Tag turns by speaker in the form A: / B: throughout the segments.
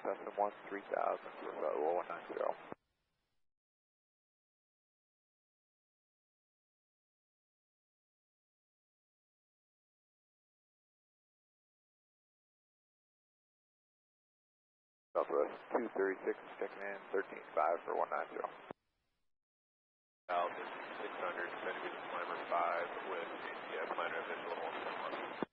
A: Cessna 3000 for 0190. Southwest 236, checking in 13.5 for 190.
B: South 600, centimeters climber 5 with ACS minor visual 171.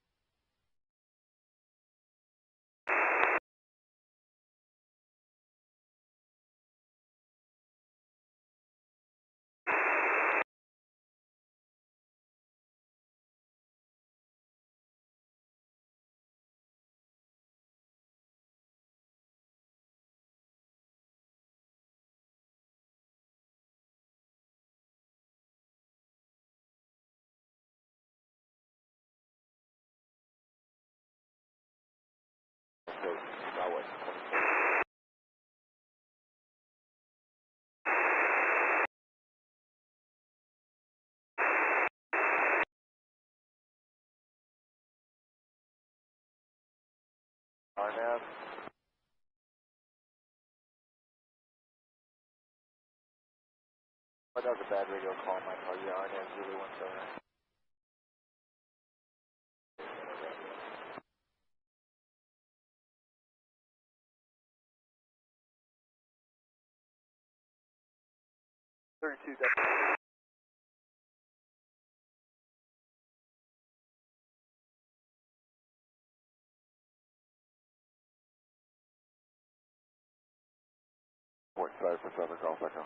A: Southwest 24. RNAV. That was a bad radio call, my call. Yeah, RNAV 0179. Thirty-two. 0.5 for Southern Golf Echo.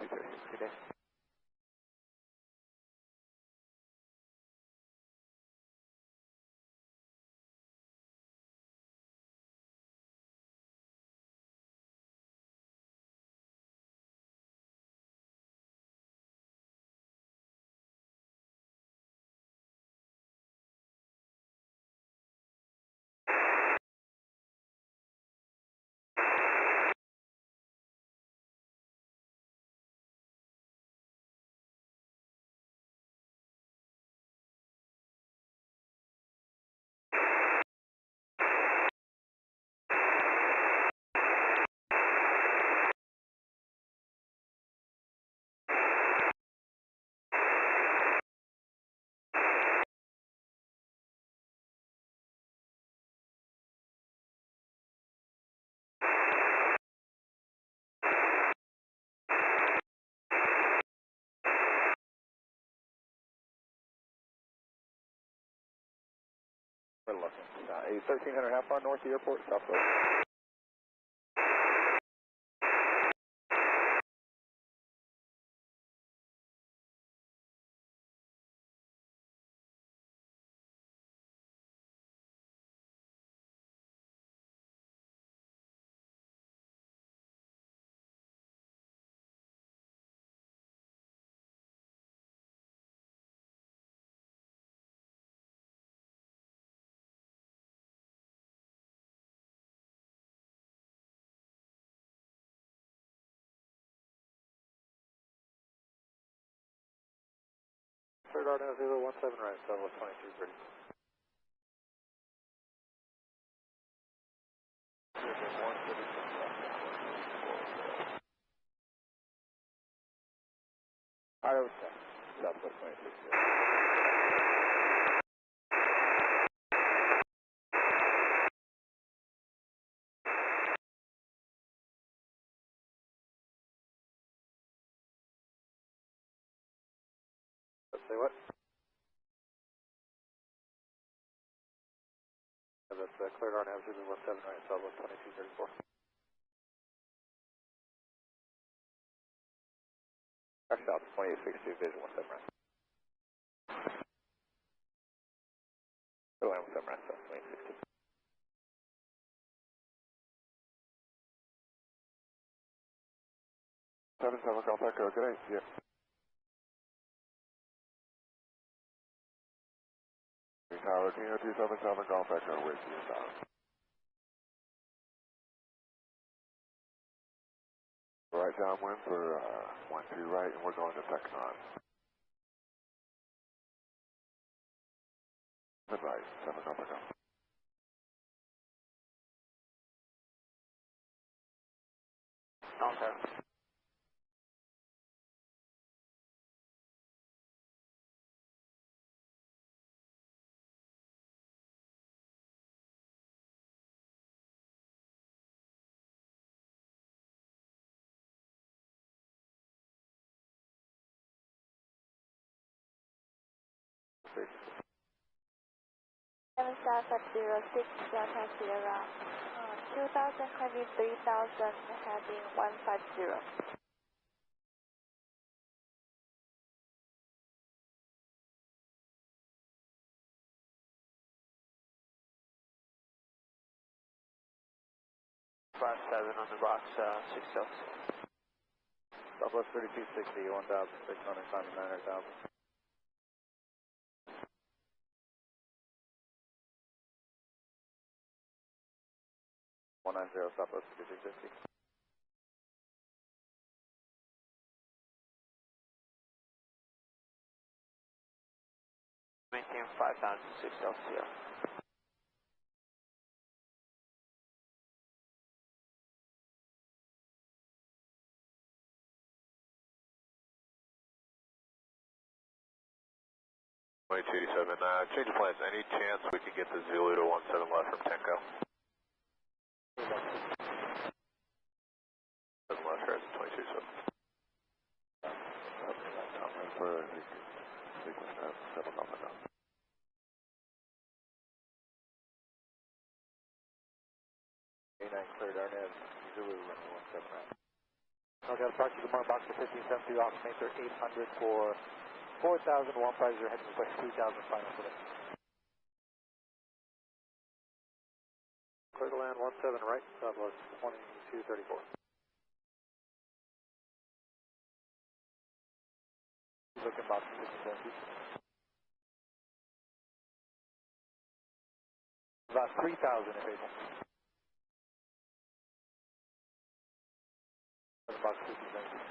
A: Good day. We're looking. 1300, how far north of the airport? Southwest. Third RNAV 017 right, Southwest 2230. Iowa Southwest 26. Let's say what? That's cleared RNAV 017 right, Southwest 2234. South 2862, Vision 17 right. Line 17 right, South 2862. 77 Golf Echo, good day. Yeah. Tower, Kilo 277 Golf Echo, wait for your tower. downwind for 12 right, and we're going to Texon. Advice, 7 Alpha Go.
C: Okay.
D: South 06 Delta Sierra, 2000 heading 3000 heading 150.
C: Box 7 on the box 6 Celsius.
A: Southwest 3260, 1,600, climbing 900,000. 190, Southwest 3260.
C: Maintain 5,000 6 Celsius.
B: Change of plans. Any chance we could get the Zulu to 17 left from Tenko? 7 left, right, 2227.
A: For sequence 7 Alpha Go. 89 cleared, Arnett, Zulu, 17 right. Okay, I'll talk to you tomorrow, box 1572, altimeter 800 for 4,150, heading request 3,000 final today. Clear to land 17 right, Southwest 2234. Looking box 1572. About 3,000 if able. Box 1572.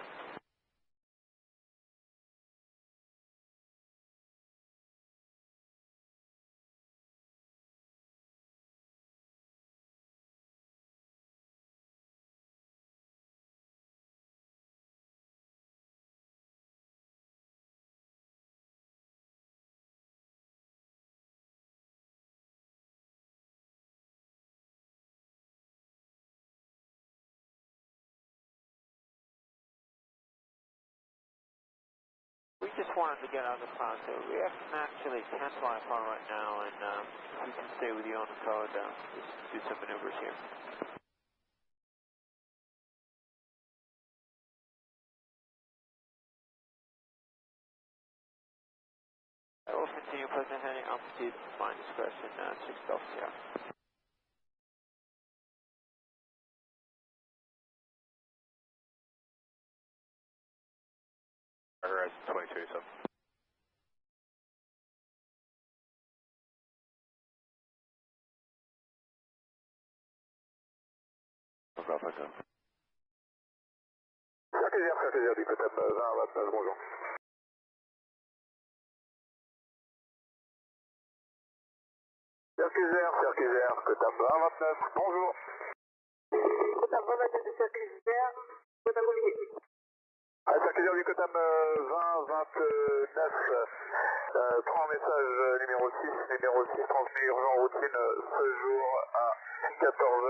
C: We just wanted to get out of the cloud, so we can actually cancel our call right now, and we can stay with you on the code, just do some maneuvers here. We'll continue present heading altitude, flying discretion, 6 Delta Sierra.
B: Horizon 2227.
A: Alpha Go.
B: Cercle du peut-être 20 à 29, bonjour. Circulaire, Cotam 20 à 29, bonjour.
D: Cotam 29 de circulaire, Cotam Olivier.
B: Circulaire du Cotam 20 29, prends message numéro 6 transmis urgent routine ce jour à 14h06.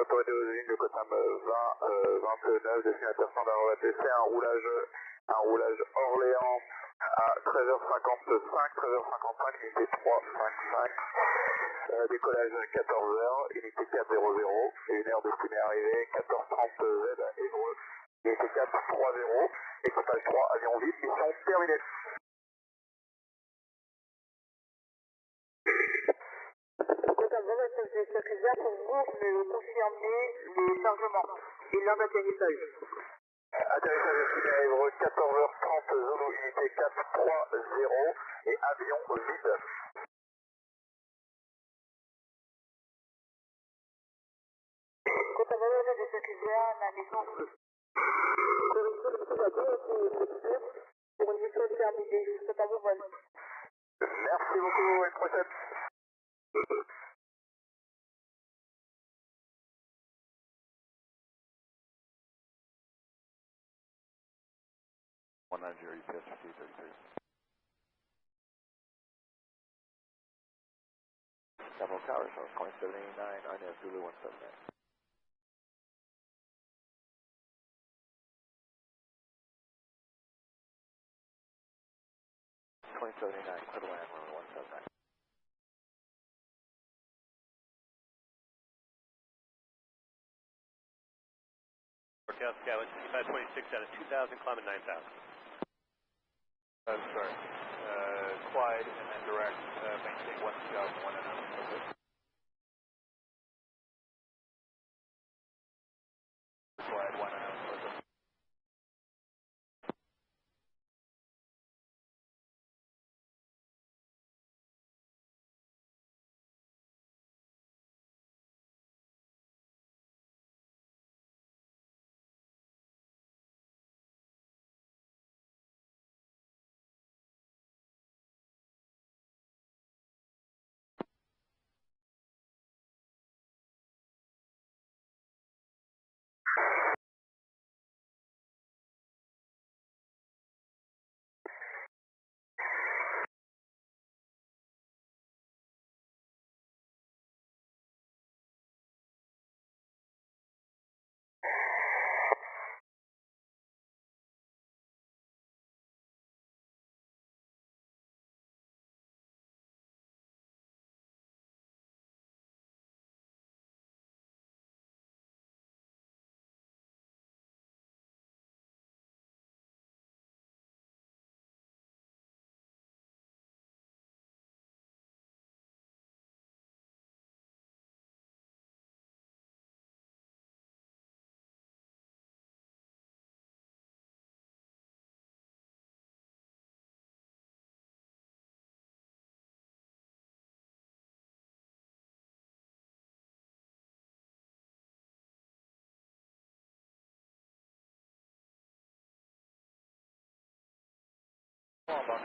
B: Autorité aux lignes de Cotam 29, destinataire standard OATC, un roulage Orléans à 13h55, unité 355, décollage à 14h, unité 400, et une heure destinée à arriver, 14h30 Z à Évreux, unité 430, équipage 3, avion vide, mission terminée.
D: Cotam 29 de circulaire, pour vous, me confirmer le chargement et l'heure d'atterrissage.
B: Atterrissage estimé à Évreux, 14h30, Zulu, unité 430, et avion vide.
D: de circulaire à la maison. Pour une mission terminée, je vous souhaite un bon vol.
B: Merci beaucoup, à une prochaine.
A: Several Tower, so 2789, unnamed Zulu 179. 2789, clear to land, runway 179.
E: Forecast Skyline 5526 out of 2000, climbing 9000.
F: Sorry. Clyde and then direct, maintain 1001 and out. Clyde 1 and out.
A: Come on, box.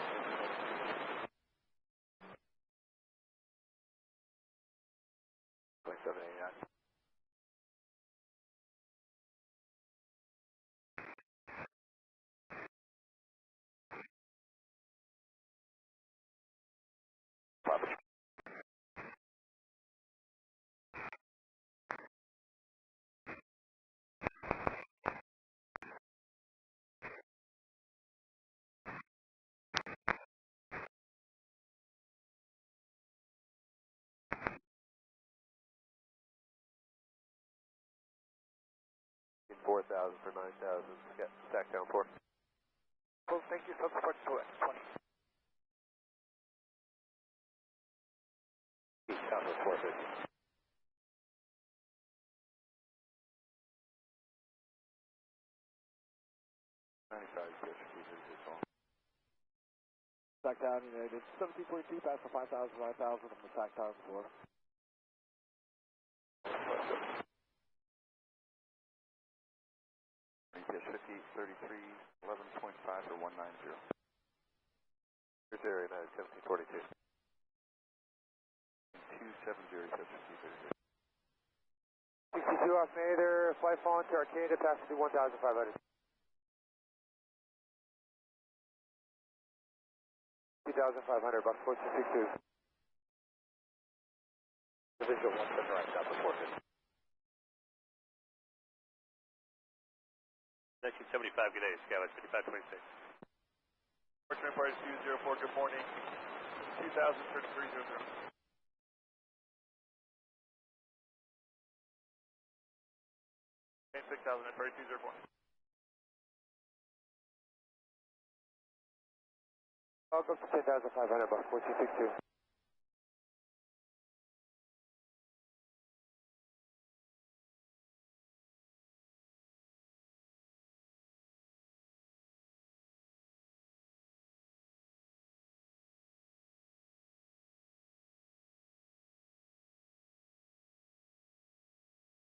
A: 2789. Papa. In 4,000 for 9,000. Yeah, stack down 4. Well, thank you. Subsequent to 20. Southwest 450. 95 Stack down, United. 17.2, pass for 5,000, 9,000. I'm the stack down 4. EPS 5833, 11.5 for 190. Here's area 1742. 270, 62 Oscillator, flight phone to Arcata, passenger 1,500. 2,500, box 4262. Visual 17 right, south of 450.
E: 1975, good day, Skyline 5526.
F: Fortune Empire 204, good morning. 203300. Main 6000 Empire 204.
A: Welcome to 10,500, box 4262.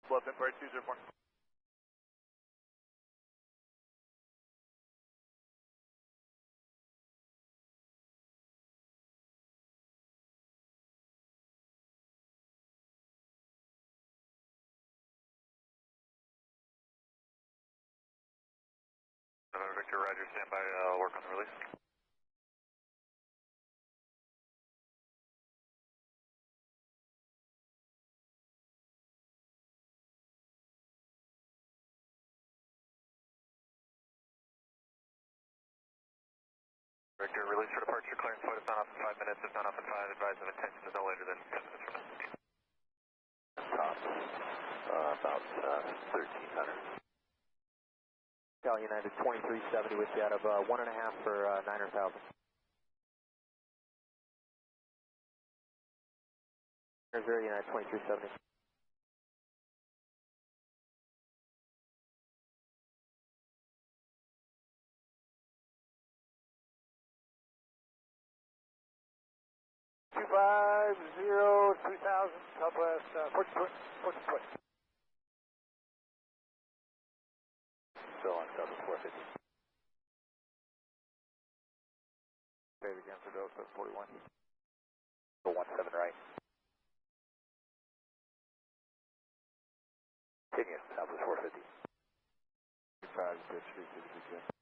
F: Bluff Empire 204.
B: Victor, Roger, stand by, work on the release. Victor, release for departure, clearance point if not off in 5 minutes, if not off in 5, advise of intention is no later than 10 minutes from now.
A: Top, about 1300. Cal United 2370 with you out of 1.5 for Niner 1000. Zero United 2370. Two 2000 Southwest 14 Still on Southwest 450. Baby again for Delta 41. Go 17 right. Continue, Southwest 450. 25 pitch, 350.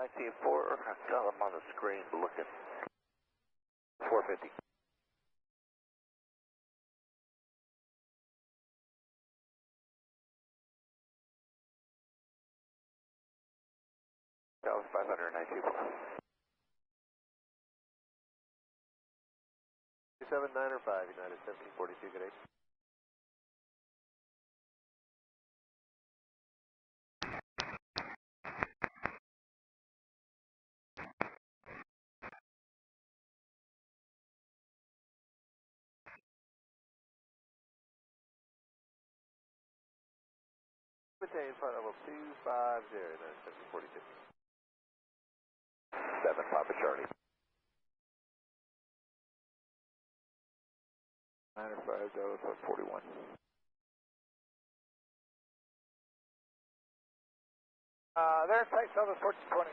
A: I see a 4, I saw them on the screen looking. 450. That was 590 people. 279 or 5, United 1742, good day. Maintain flight level 250, United 1742. 7 Papa Charlie. 905, that was 41. There's tight Southwest 1420.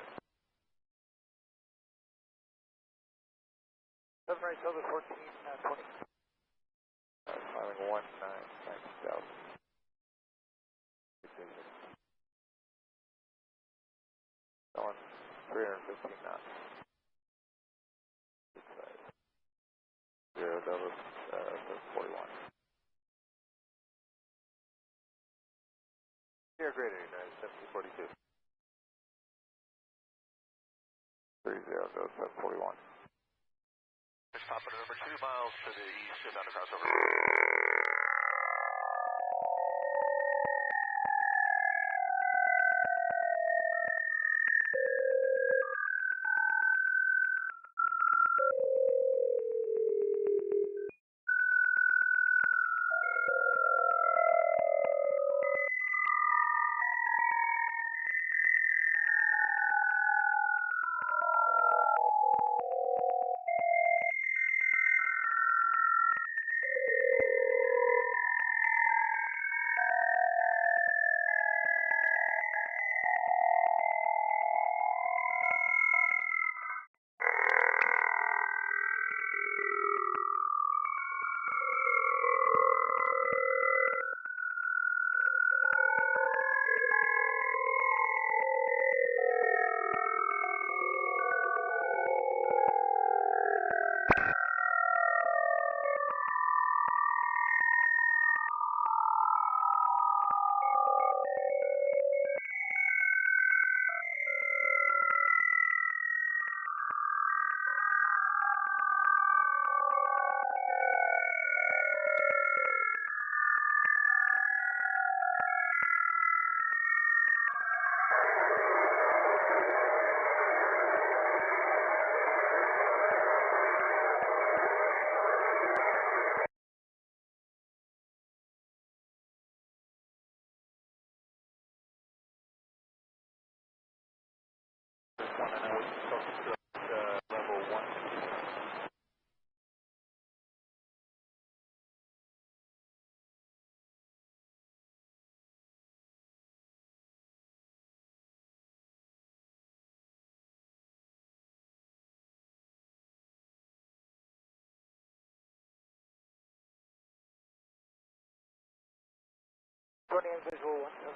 A: 7 right Southwest 1420. Filing 199 south. On 315 knots. 0 Douglas 41. Here, greater United 1742. 30 goes 41.
B: Just top of number 2 miles to the east and down the crossover.
A: Recording and visual 17.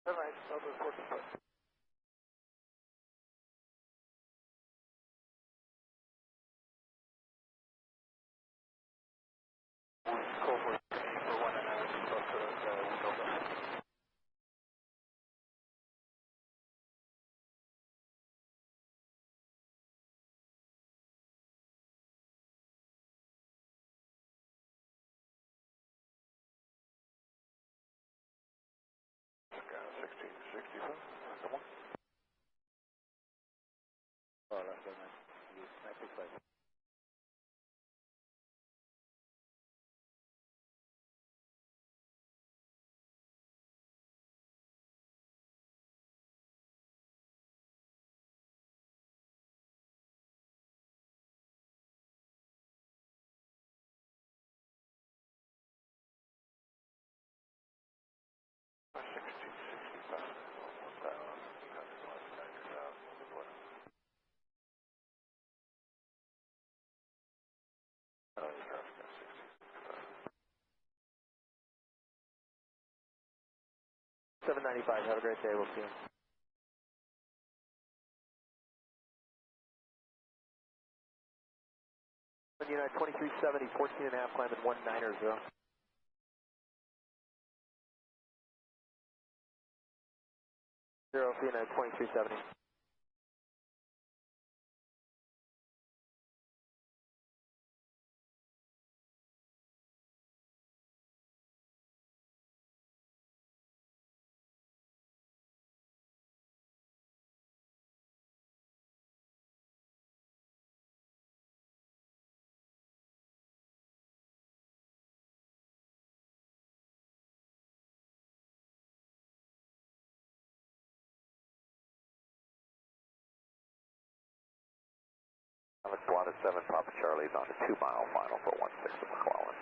A: 7 right, over 14 foot.
F: Call for 1 and I will cross the window.
B: Sky 1665, come on.
A: Oh, that's good, man. You snipe it like. $795. Have a great day. We'll see you. United 2370, 14 and a half, climb at 190. 0 for United 2370.
B: Alex Swan 7, Papa Charlie's on a 2-mile final for 16 McClellan.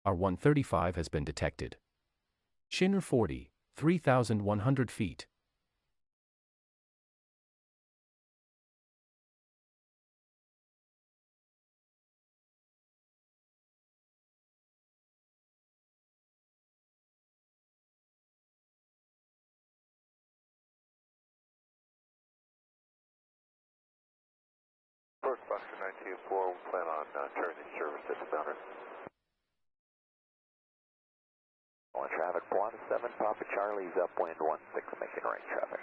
G: Our 135 has been detected. Shinner 40, 3,100 feet.
B: First Foxtrot 924, we plan on turning service at the boundary. On traffic, Swan 7, Papa Charlie's upwind 16, making right traffic.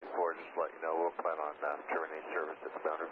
B: Before, just let you know, we'll plan on terminating service at the boundary.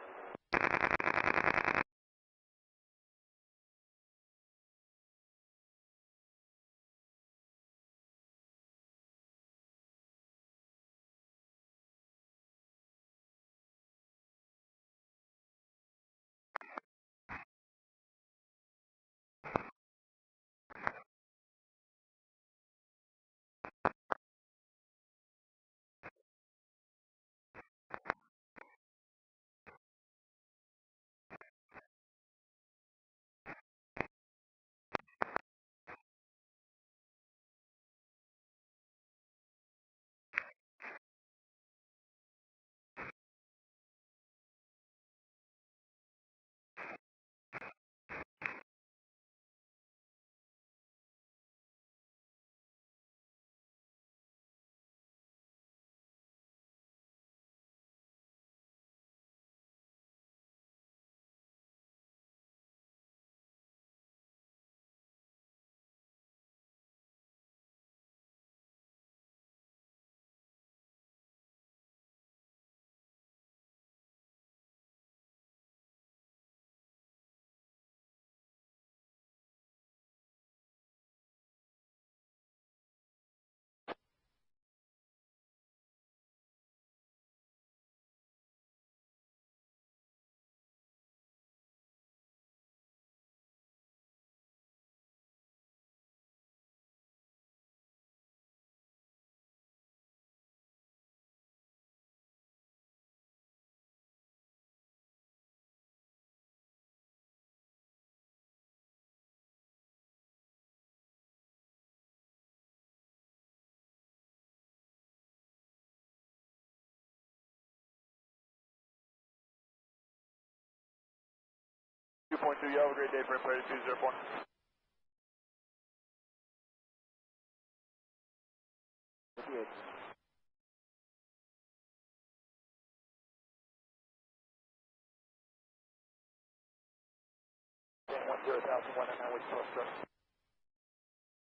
F: 2.2, you have a great day for Empire 204.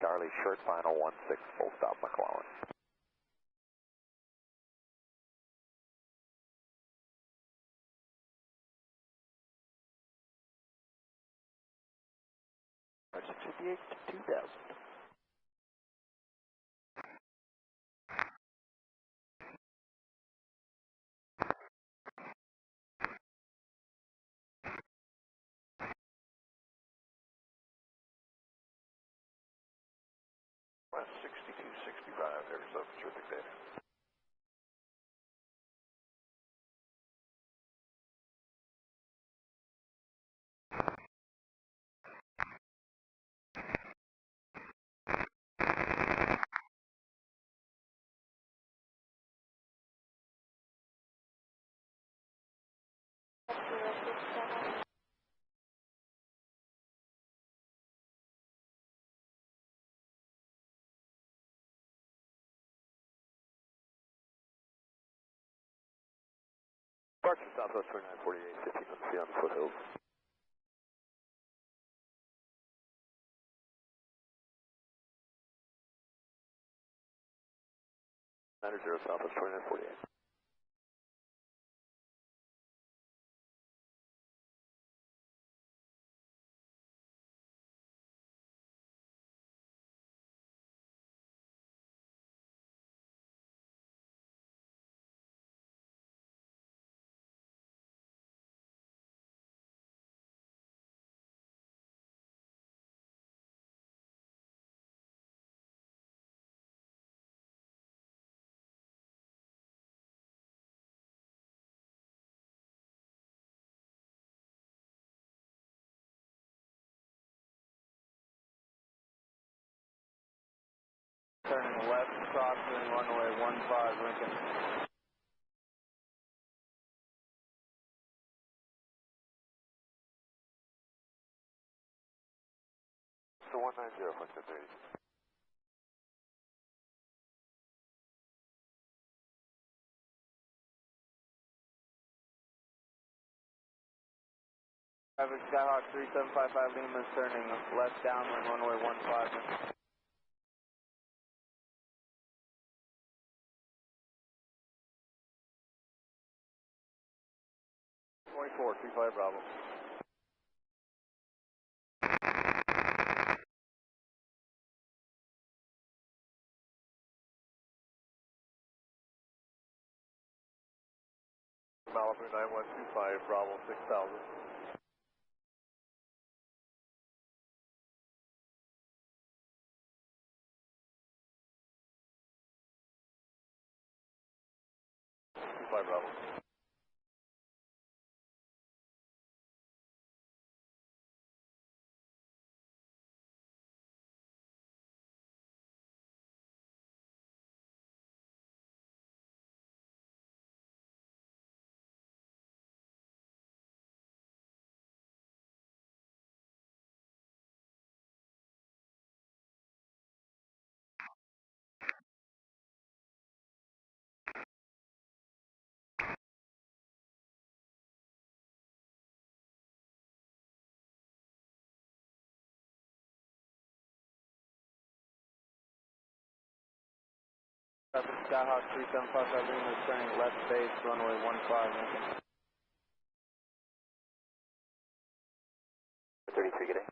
B: Charlie, short final 16, full stop McClellan.
A: Argent 58 to 2000.
B: West 6265, there's a terrific data. Departure Southwest 2948, 15 on the sea on the foothills. Niner 0 Southwest 2948.
F: Turning left, crossing runway 15 Lincoln.
B: So 190, Foxtrot 30.
F: Traffic Skyhawk 3755 Lima turning left downwind runway 15. 24, 35 Bravo.
B: Malibu 9125, Bravo 6000. Bravo.
F: Traffic Skyhawk 3755 Lima turning left base runway 15 Lincoln.
B: 33, good day.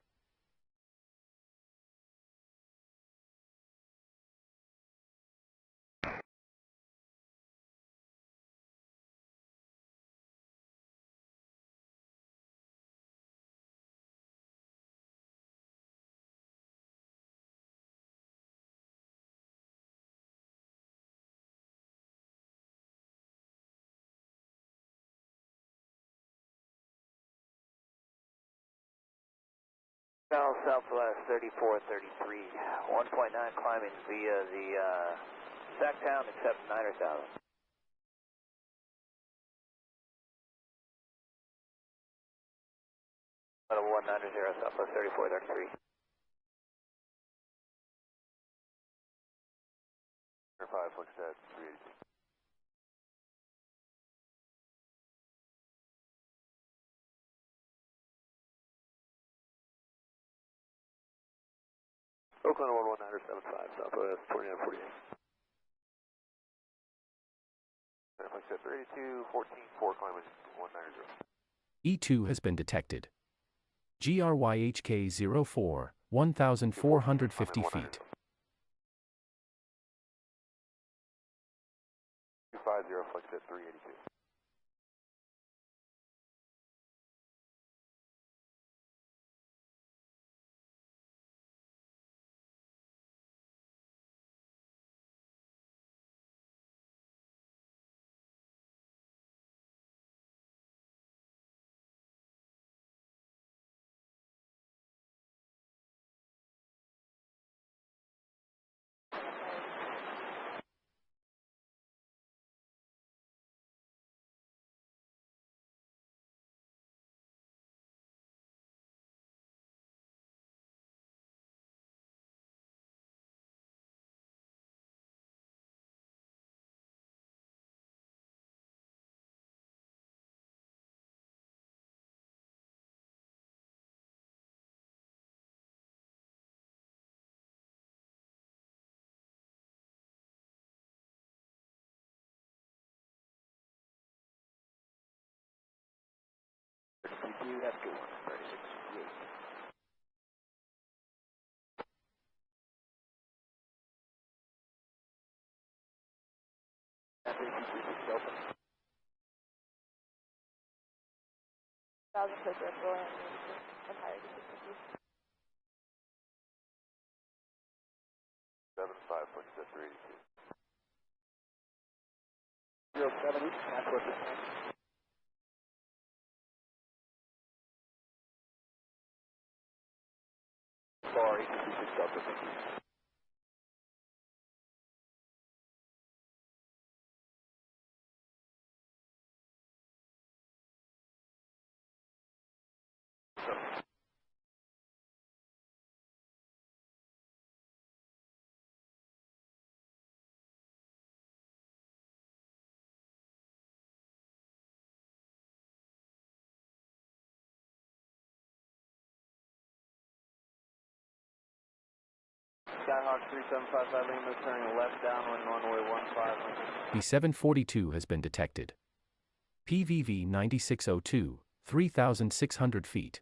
C: Now Southwest 3433, 1.9 climbing via the Sacktown except 9,000.
A: Level 190, Southwest 3433. 5, looks at 382. Oakland 11975, Southwest 2948. Looks at 382, 14, 4, climate 190.
G: E2 has been detected. GRYHK04, 1,450 feet.
A: 250, flex at 382. That's good one, 3668. That's 336 Delta.
D: 1,000 foot direct roll and higher to
A: 75, flex at 382. 070, Southwest 10. Sorry, 336 Delta, thank you.
F: Skyhawk 3755 Lima, turning left downwind runway 15.
G: B742 has been detected. PVV 9602, 3,600 feet.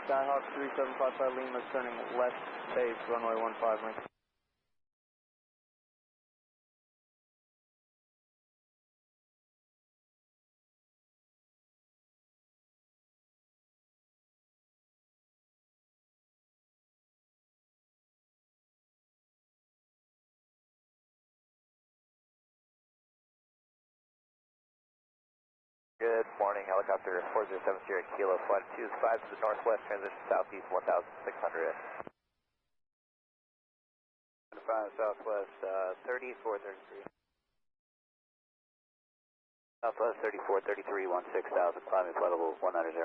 F: Skyhawk 3755 Lima, turning left base runway 15.
A: Good morning, helicopter 407 Sierra Kilo, flight 25 to the northwest, transition southeast 1,600. 5 southwest 30, 433.
B: Southwest 3433, 16,000, climbing flight level 190.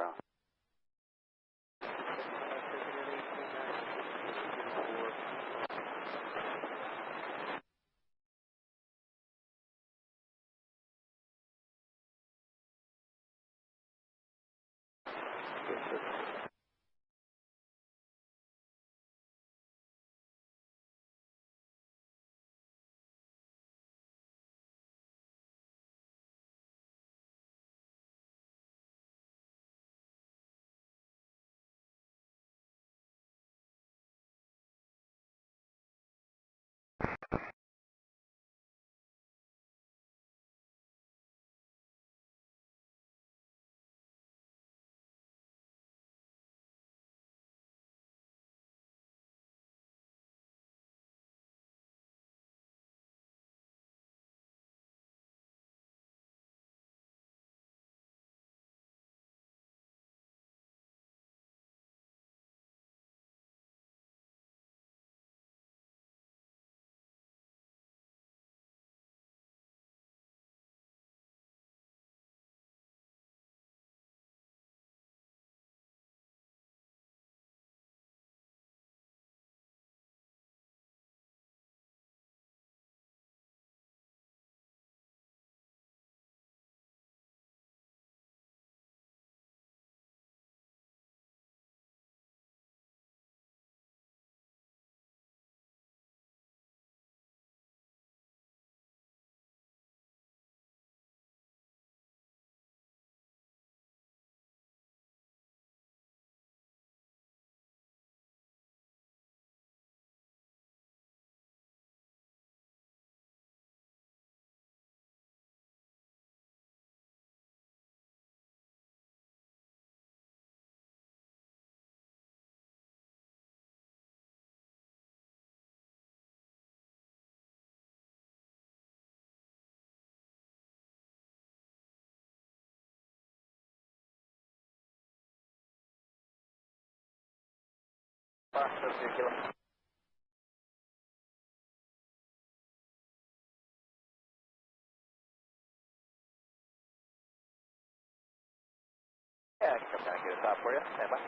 B: Yeah, I can come down and get a stop for you. Stand by.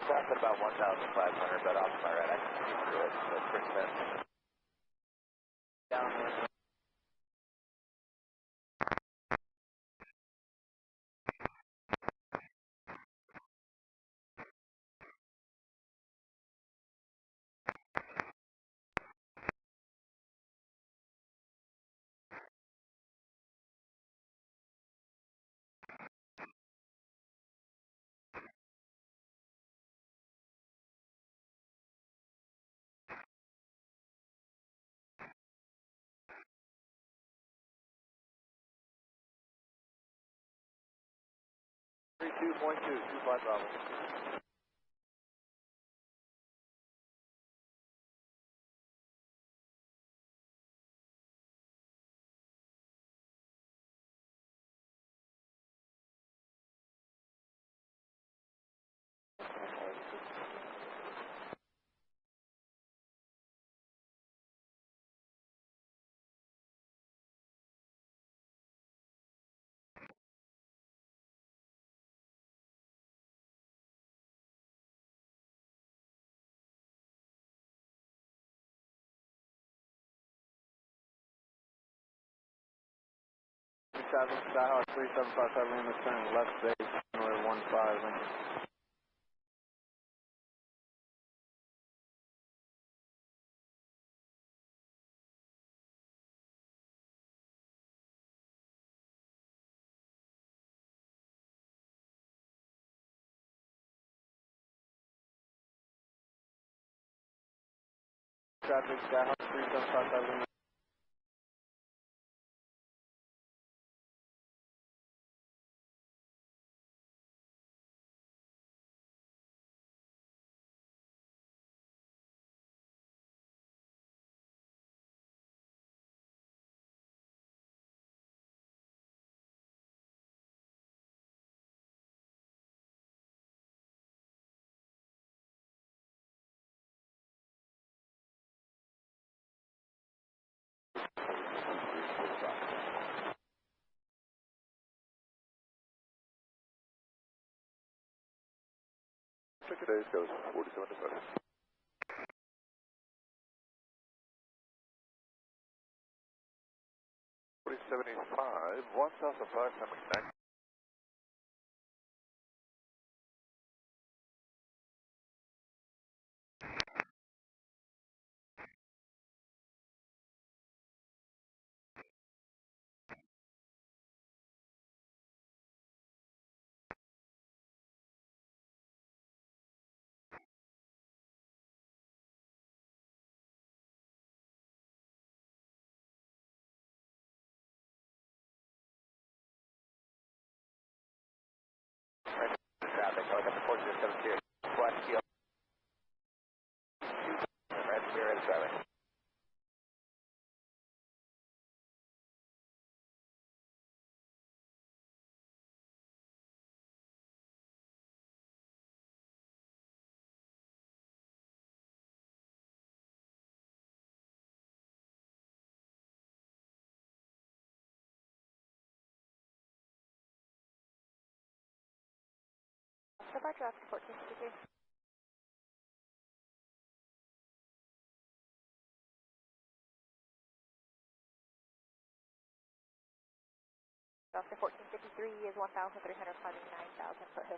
B: That's at about 1,500, but off to my right. I can see through it, so it's pretty fast. Down there. 32.2, 25 Bravo.
F: Skyhawk 3757 Lima, turning left base, runway 15, Lincoln. Traffic, Skyhawk 3757 Lima.
B: traffic today goes 47 to 5. 4075, 1005, coming back.
A: Traffic, going up to 4072. Flash keel. Red Spirit traffic.
D: Departure after 1453. After 1453 is 1,300, climbing 9,000 foot hill.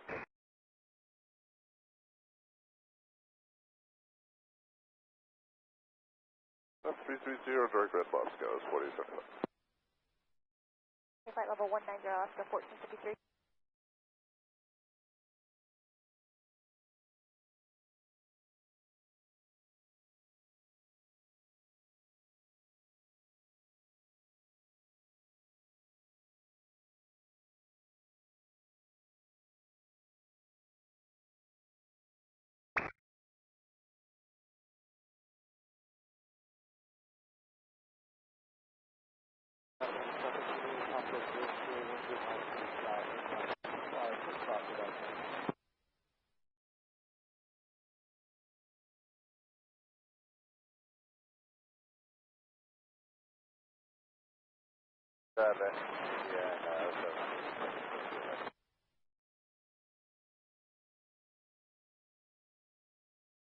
B: That's 330, direct red Los goes 4075.
D: Flight level 190 after 1453.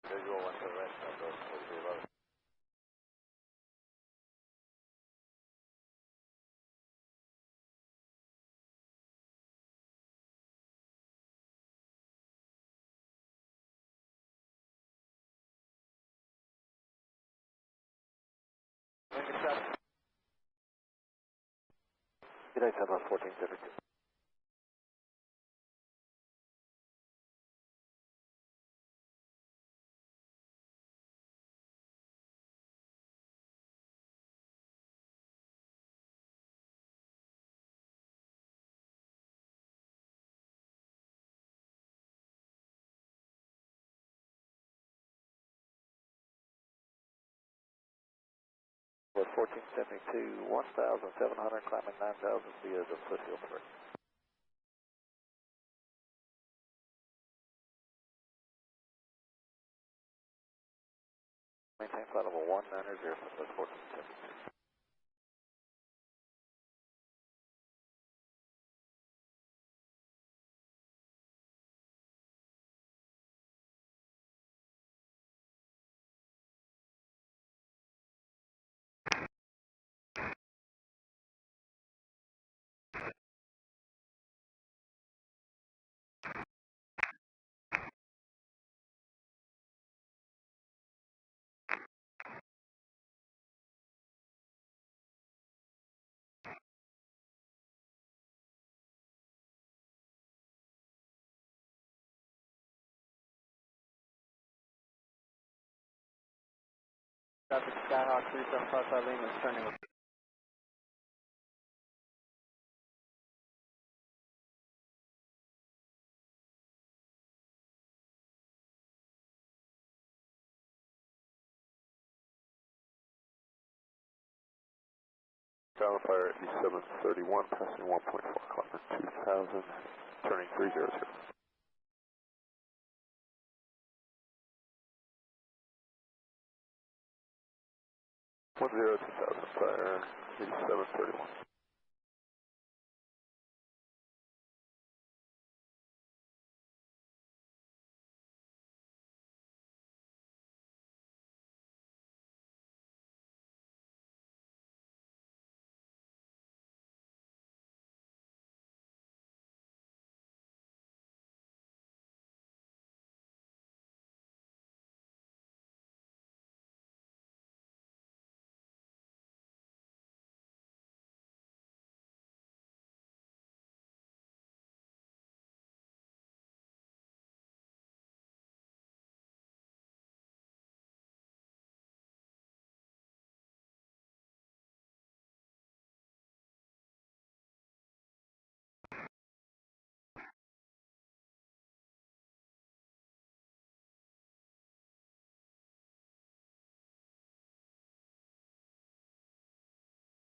A: Visual went to the right side, goes 4311. Good night, 1472. With 1472, 1,700, climbing 9,000 via the foothill first. Maintain flight level 190, with 1472.
F: Traffic Skyhawk 3755 Lima is turning.
B: Tower Fire E731, passing 1.4 kilometers, 2000, turning 300. 102000, fire E731.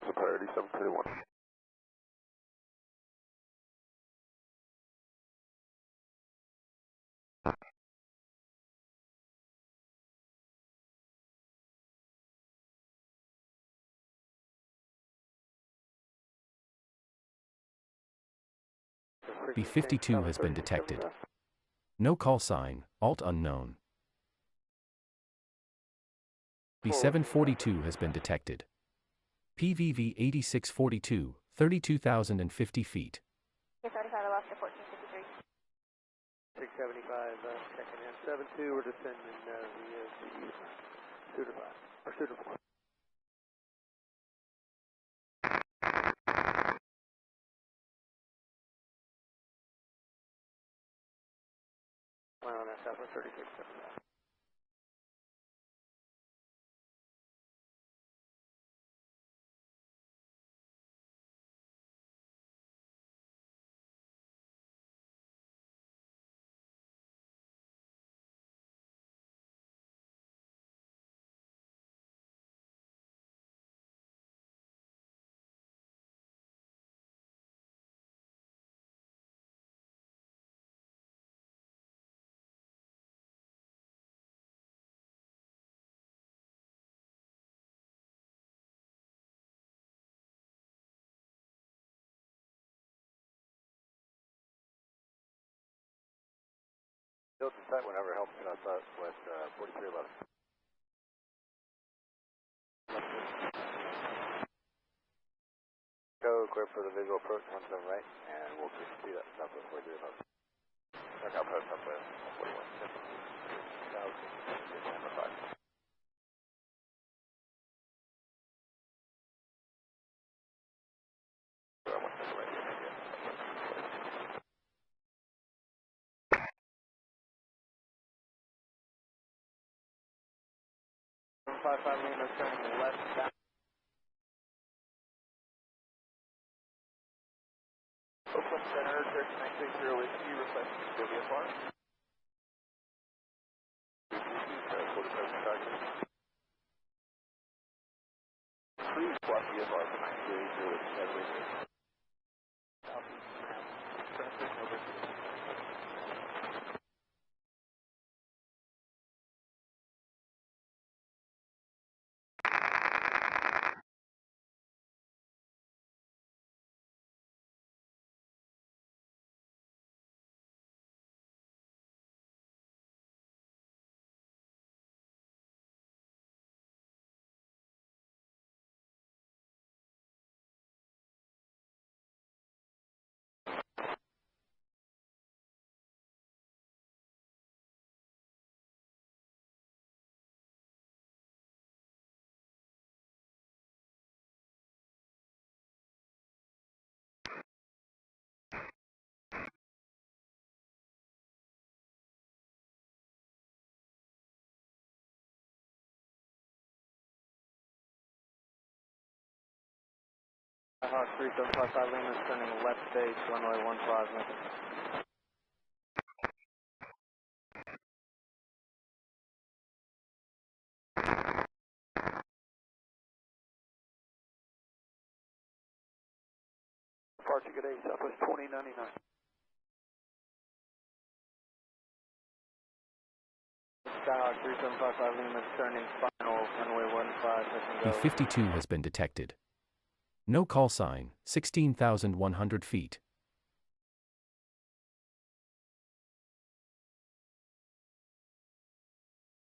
B: the priority 731.
G: B-52 has been detected. No call sign, alt unknown. B-742 has been detected. PVV 8642, 32,050 feet.
D: 35, I lost to 1453.
A: 675, checking in. 72, we're descending the Suitor 5, or Suitor 4. On that Southwest 3675. Build the site whenever helps get us out with 4311. Go clear for the visual approach 17 right, and we'll proceed at Southwest 4311. Check out post Southwest 41. 6,000, 5. Five Lima turning left back. Oakland Center, Church 960 Whiskey, requesting WFR. 47 Please swap VFR for 960 Whiskey. Southeast Mass. Traffic over. Hawk 3755 Lima is turning left base, runway 15 Lincoln. Departure good 8, Southwest 2099. Skyhawk 3755 Lima is turning final, runway 15,
G: B-52 has been detected. No call sign, 16,100 feet.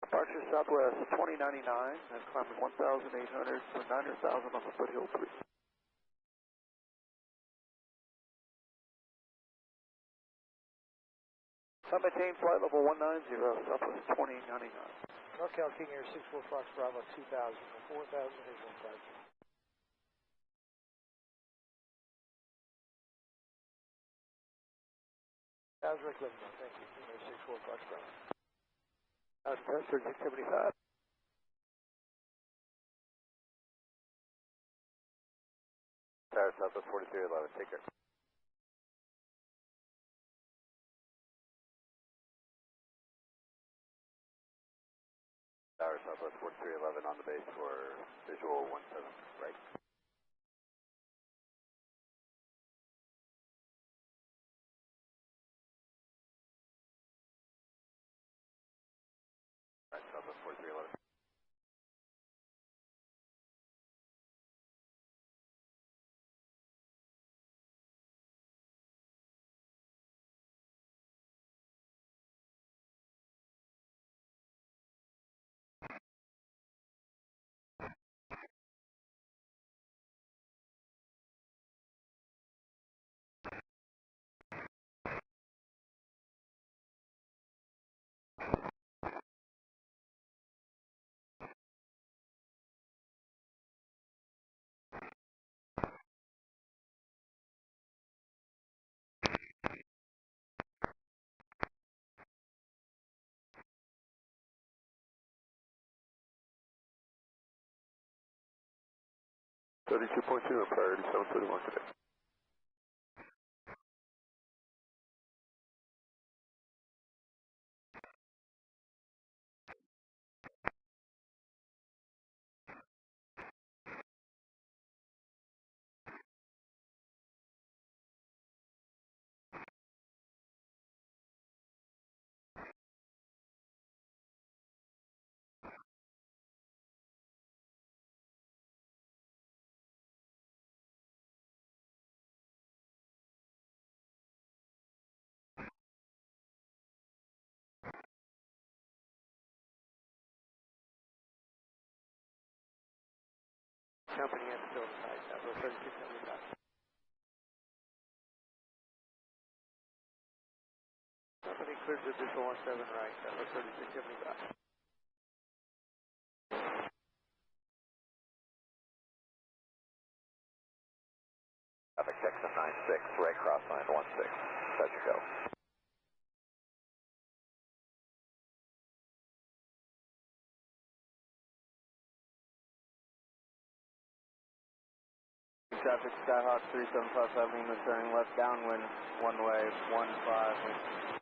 A: Departure Southwest 2099, and climbing 1,800 for 900,000 off of Foothill 3. Maintain flight level 190, Southwest 2099.
H: NorCal King Air 64 Fox Bravo 2000 for 4,000 visual 5. How's Rick Livingston? Thank you. King Air 64 Fox Bravo.
A: How's Pastor 675? Tower Southwest 4311, take care. Tower Southwest 4311 on the base for visual 17, right.
B: 32.2 and priority 731 today.
H: Company at the building site, number 3675. Company cleared to visual 17 right, number 3675.
B: Traffic Texan 96, right cross line 16, set to go.
F: Traffic Skyhawk 3755 Lima turning left downwind, one way, 15.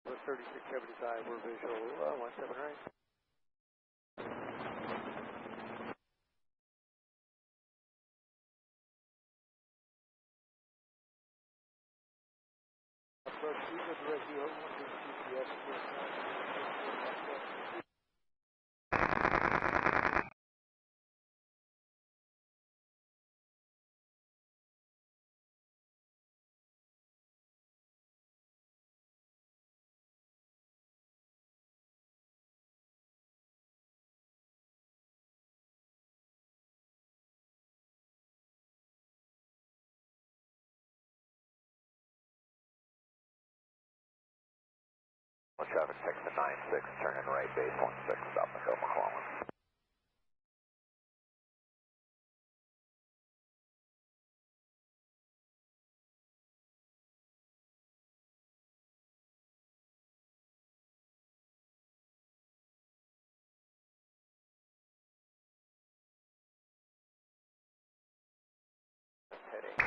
H: Number 3675, we're visual 17 right. Proceed with radio GPS.
B: Traffic Texan 96, turning right base 16, stop and go McClellan.
A: Heading.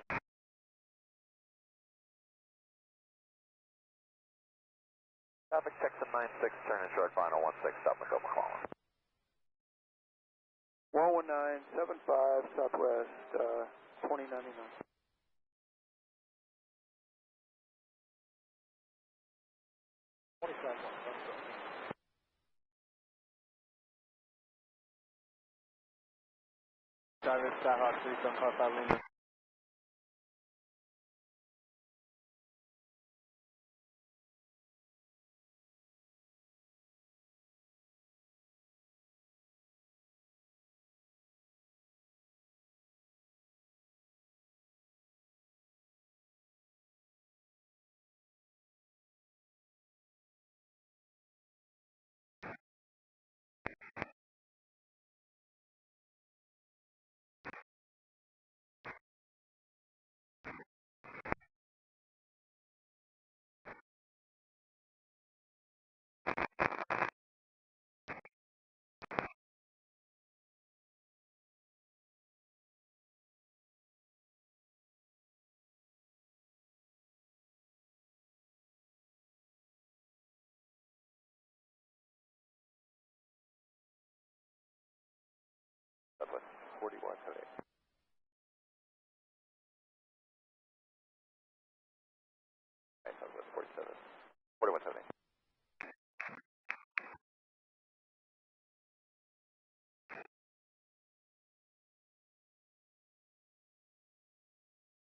A: Traffic Texan 96, turning short final 16, stop and go McClellan.
H: 11975 Southwest 2099.
F: Traffic Skyhawk 3755 Lima.
A: Southwest 41 today. Southwest 47. 41 today.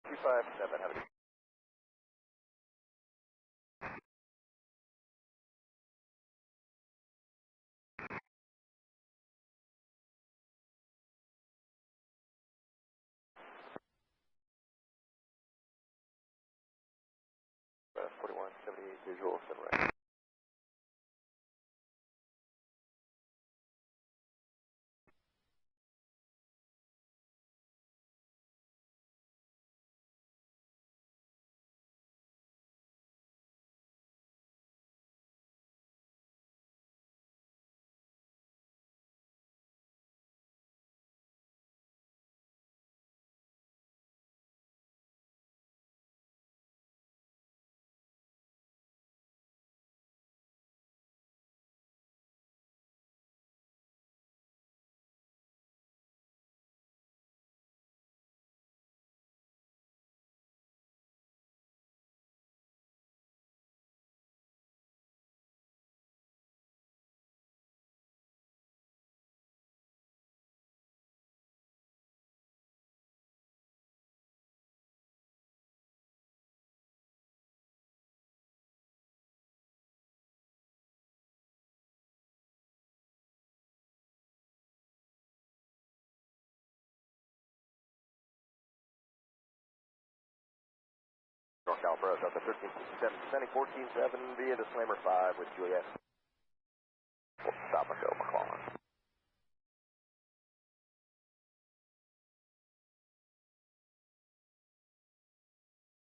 A: Two 5 7, have a good day. 41 78 visual 7 right.
B: Shallow approach, Delta 1367, descending 14-7 via disclaimer 5 with Juliet. We'll stop and go, McClellan.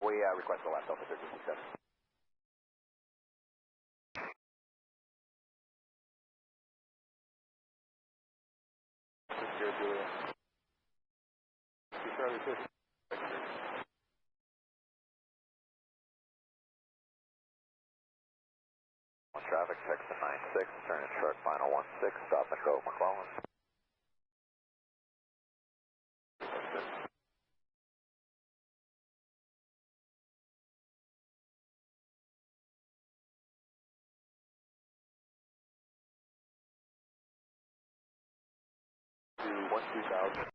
B: We request the last Delta 1367.
A: Here, Julia. Charlie 50.
B: Traffic, Texan 96, turning short, final 16, stop and go, McClellan. To 12000.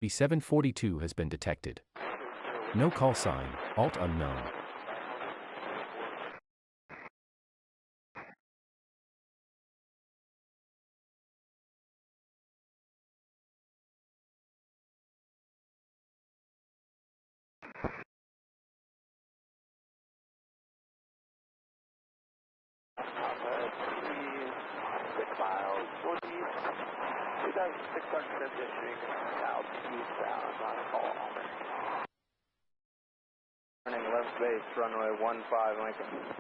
G: B742 has been detected. No call sign, alt unknown.
C: miles northeast, 2,600 transitioning southeastbound on a call Almond.
F: Turning left base, runway 15 Lincoln.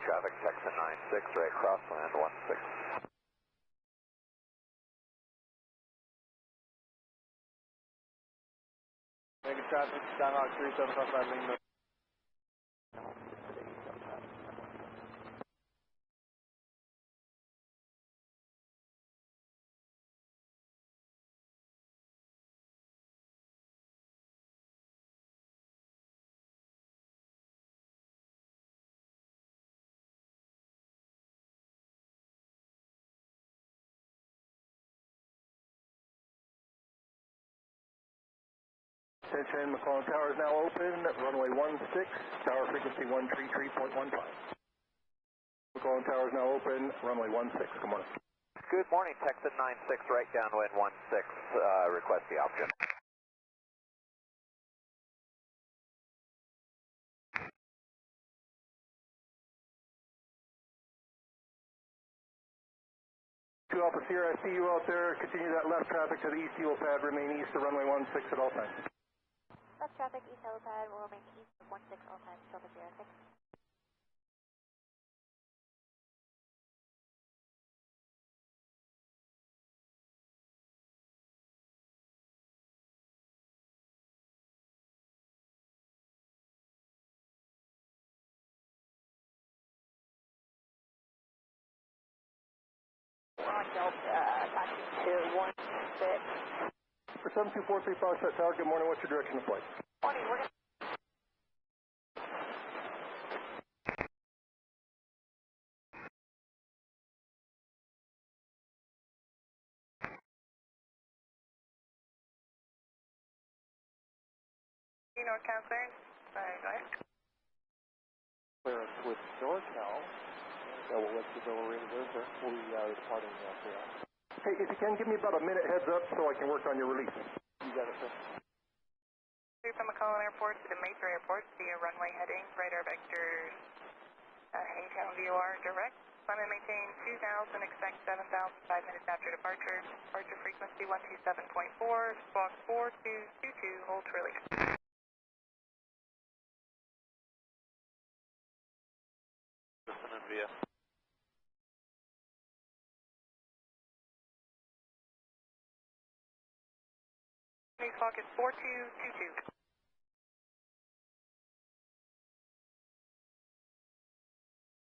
B: Traffic Texan 96, right crossland 16.
F: Making traffic, Skyhawk 3755 Lincoln.
B: Attention, McClellan Tower is now open, runway 16, tower frequency 133.15. McClellan Tower is now open, runway 16, come on. Good morning, Texan 96, right downwind 16, request the option. Two Alpha Sierra, I see you out there, continue that left traffic to the east helipad, remain east of runway 16 at all times.
I: Left traffic, east helipad, will remain east of 16 all times, Delta Sierra 6.
D: Delta, taxi to 16.
B: For 72435 Foxtrot Tower, good morning, what's your direction of flight?
D: Morning, we're going to... North Counselor, sorry, go ahead.
A: Clearance with NorCal. Double West is over in River. We are departing after that.
B: Hey, if you can, give me about a minute heads up so I can work on your release.
A: You got it, sir.
D: From McClellan Airport to the Mesa Airport via runway heading, radar vectors, Hangtown VOR direct. Climb and maintain 2,000, expect 7,000, 5 minutes after departure. Departure frequency 127.4, squawk 4222, hold to release.
E: Listen and via.
D: clock is 4222.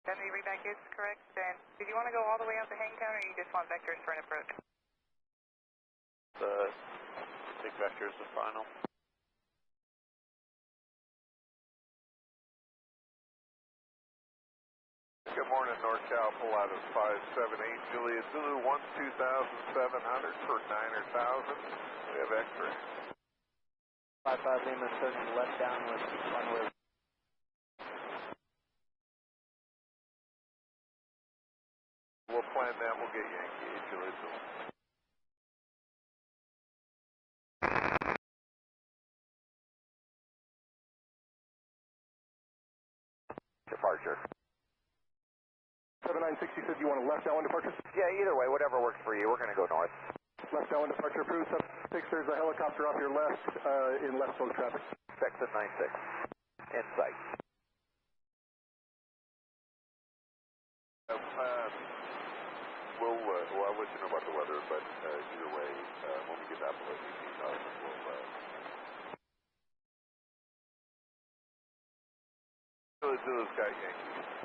D: Then the readback is correct. Then, did you want to go all the way out to Hangtown, or you just want vectors for an approach?
C: Take vectors to final.
J: Good morning, NorCal, pull out of 578, Juliet Zulu, 12,700 for 9,000. We have X-ray.
F: 55 Lima turning left downwind, runway.
J: We'll plan that, we'll get Yankee, Juliet Zulu.
B: Departure.
K: 7960 said you want a left downwind departure?
B: Yeah, either way, whatever works for you. We're going to go north.
K: Left downwind departure approved. Sub 6, there's a helicopter off your left in left slope traffic.
B: Texas 96. In sight.
J: I'll let you know about the weather, but either way, when we get that below 18,000, we'll... Zulu's got Yankee.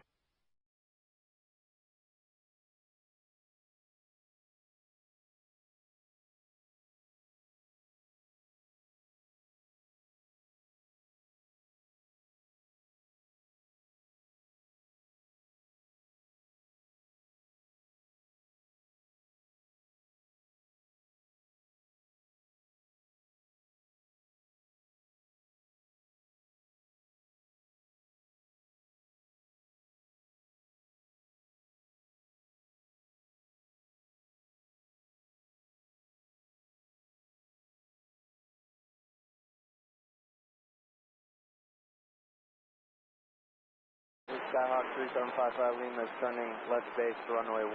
F: Skyhawk 3755 Lima is turning left base to runway 15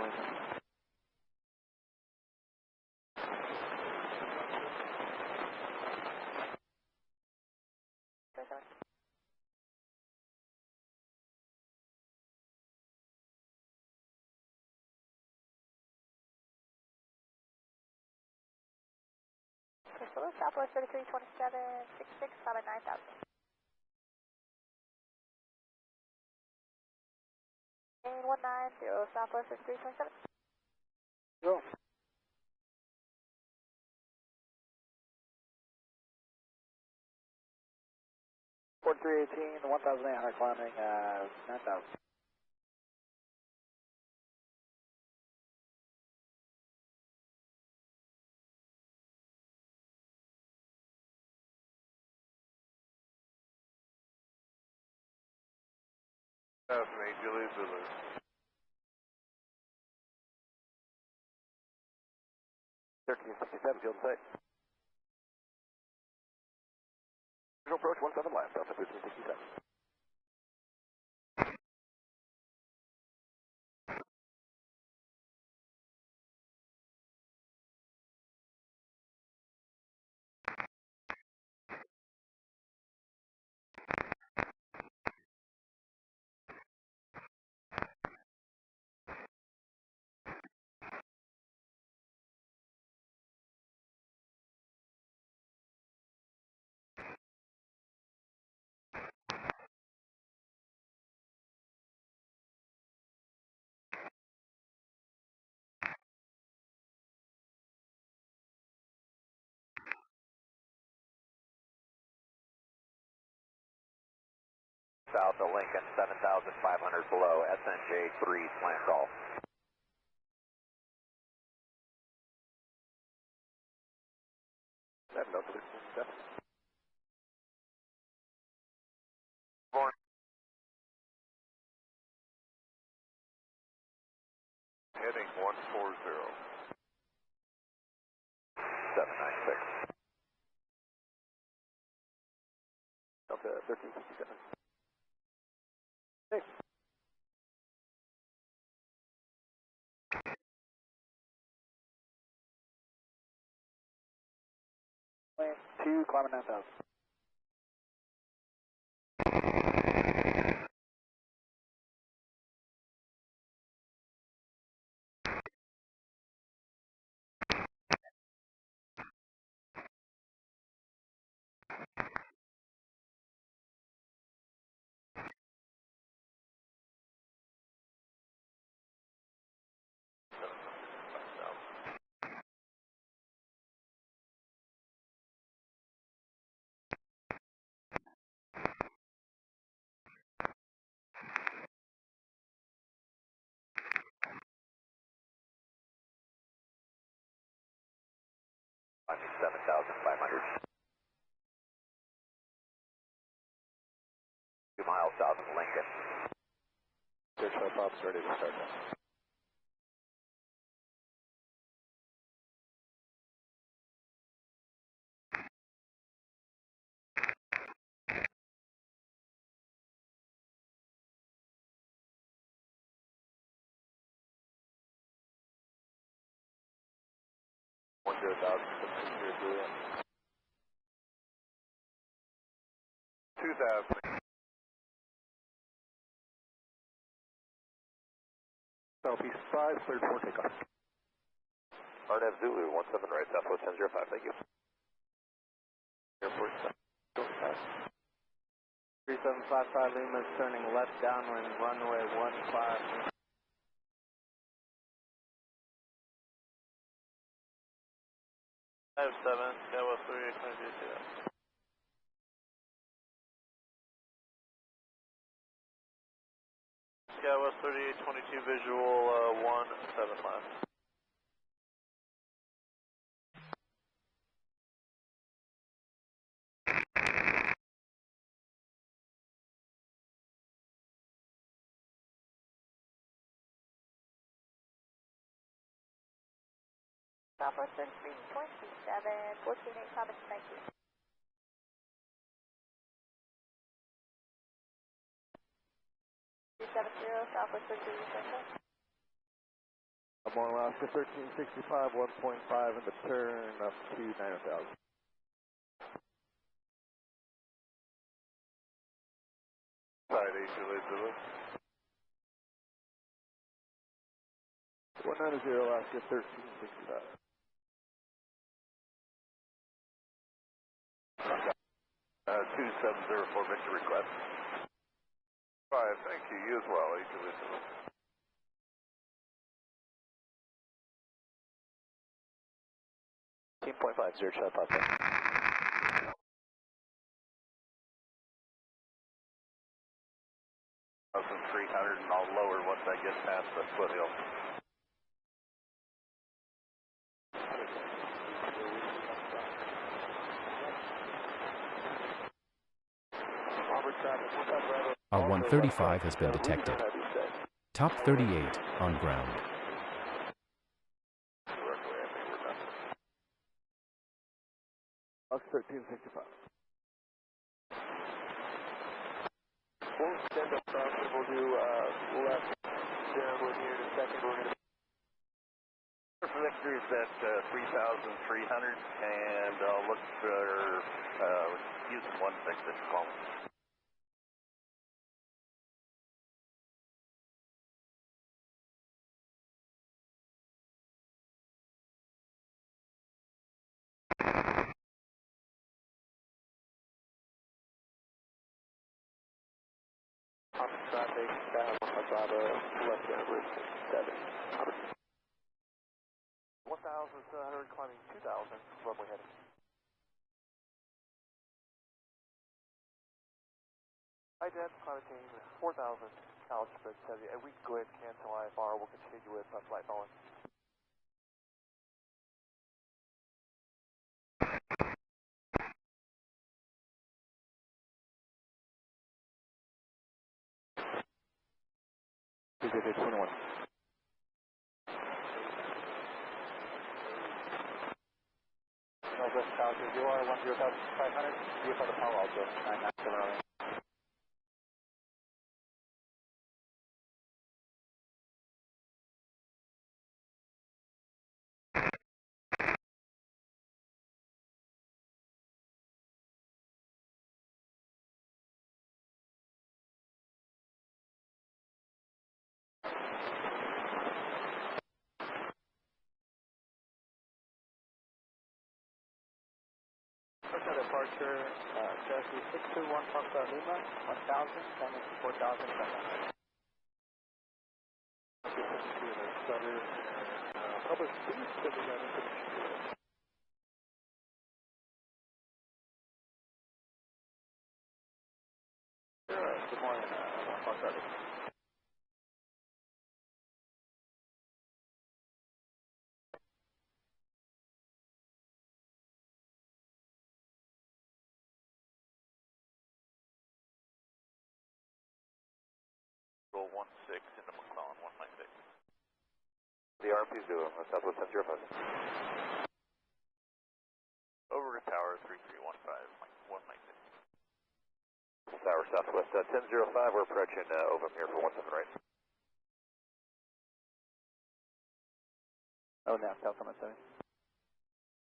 F: Lincoln.
I: Okay, Southwest 3327, 66, about 9,000. And 190, Southwest 3327.
H: Go. Port 318, 1,800 climbing, 9,000.
J: Juliet Zulu.
B: Turkey 67, field sight. Visual approach 17 left, Delta 1367. South of Lincoln, 7,500 below, SNJ 3, slant call. Delta 1367.
J: Heading 140.
B: 796. Delta 1367.
H: Hey. Lane 2, climbing 9,000.
A: 7,500. 2 miles south of Lincoln. Search my pops ready to start now.
K: Southeast 5, cleared for takeoff.
A: RNAV Zulu, 17 right, Southwest 1005, thank you. Airport,
F: 3755 Lima is turning left downwind, runway 15.
C: 57, Skywest 3822. Skywest 3822, visual 17 left.
I: Southwest 3327, 148 Thomas, thank you. Southwest 3327.
K: I'm on Alaska 1365, 1.5 in the turn up to 9,000.
J: Side 8 Juliet Zulu.
K: 190 Alaska 1365.
J: 2704 Victor request. 5, thank you. You as well, 8 Juliet Zulu.
A: Team 0.5, 0 Chad 5.
J: 1,300 and I'll lower once I get past the foothill.
G: Our 135 has been detected. Top 38 on ground.
K: Alaska 1365.
A: We'll stand up front and we'll do left downwind here in a second. We're going to...
J: Victor is at 3,300 and I'll look for using 16 at the moment.
A: Traffic, Bravo, left downwind, 7. 1,700 climbing 2,000, runway heading. Ident, climate team, 4,000, altitude 70. And we can go ahead and cancel IFR, we'll continue with flight following.
K: Good, 21.
A: Northwest altitude, you are 10,500, view for the Palo Alto, 997. Departure, Cherokee 621 Foxtrot Lima, 1,000, coming 4,700. Public speed, 57. Good morning, Foxtrot.
L: Eagle 16 into McClellan 196.
A: The RMP's doing Southwest 1005.
L: Over to Tower 3315, 196.
A: Tower Southwest 1005, we're approaching over here for 17 right.
K: Oh, now, South on 7.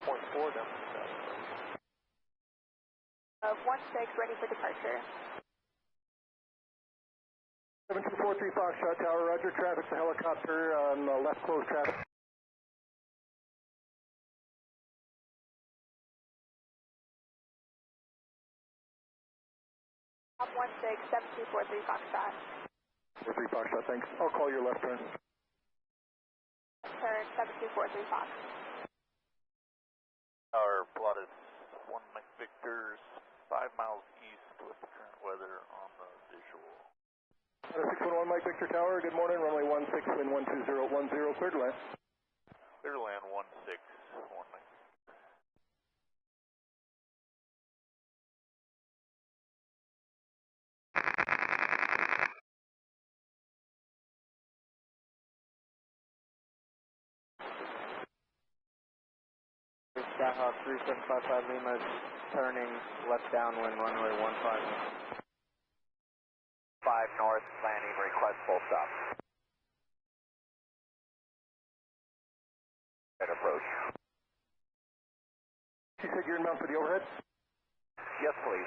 F: 0.4 down.
I: 16, ready for departure.
B: 7243 Foxtrot Tower, roger, traffic's a helicopter on left close traffic.
I: Up 16, 7243 Foxtrot.
B: 43 Foxtrot, thanks. I'll call your left turn.
I: Turn 7243 Fox.
L: Tower plotted 1 Mike Victor's 5 miles east with the current weather on the visual.
B: 611 Mike Victor Tower, good morning, runway 16, wind 12010, clear to land.
L: Clear to land 16, 1 Mike.
F: Skyhawk 3755 Lima is turning left downwind, runway 15.
A: 5 north, landing, request full stop. And approach.
B: You said you're inbound for the overhead?
A: Yes, please.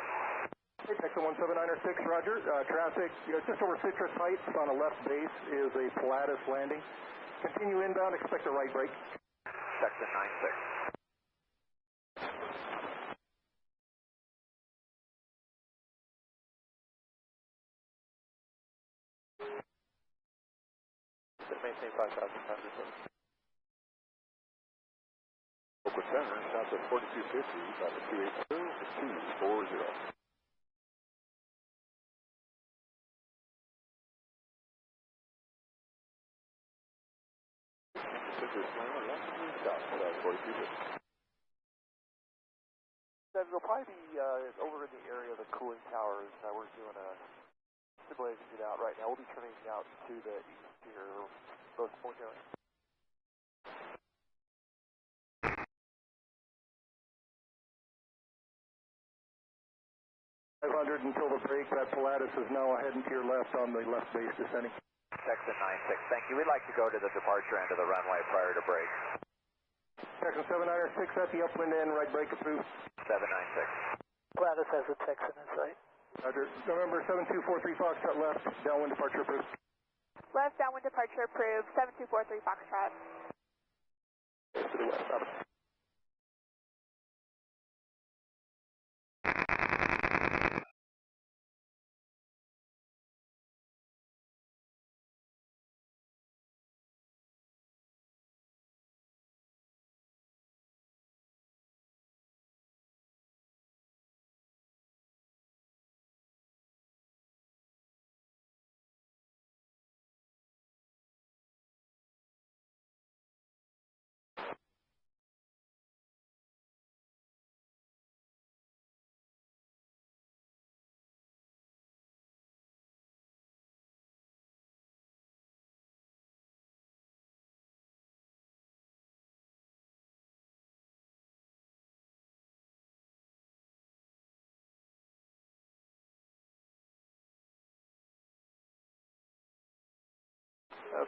B: Hey, Texas 17906, roger. Traffic, just over Citrus Heights on the left base is a Pilatus landing. Continue inbound, expect a right break.
A: Section 96.
F: Maintain 5,000 tons.
K: Oakland Center, south of 4250, about 280 to 240.
A: It'll probably be over in the area of the cooling towers. We're doing a simulation get out right now. We'll be turning out to the east here, both point area.
B: 500 until the break. That Pilatus is now heading to your left on the left base descending.
A: Section 96, thank you. We'd like to go to the departure end of the runway prior to break.
B: Section 796 at the upwind end, right break approved.
A: 796.
H: Pilatus has a Texan in sight.
B: Roger. November 7243 Foxtrot left, downwind departure approved.
I: Left downwind departure approved. 7243 Foxtrot.
B: To the west, Robert.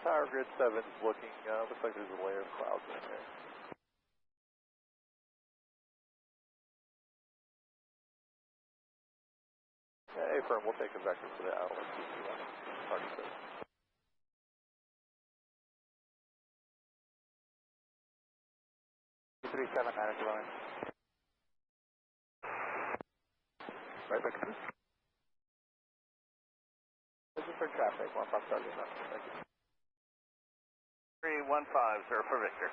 K: Power grid 7 is looking, looks like there's a layer of clouds in there. Hey, firm, we'll take a vector for the outlet. Target set.
F: line.
B: Right back to
F: Looking for traffic, 1 Fox target. Thank you.
L: 315, sir, for Victor.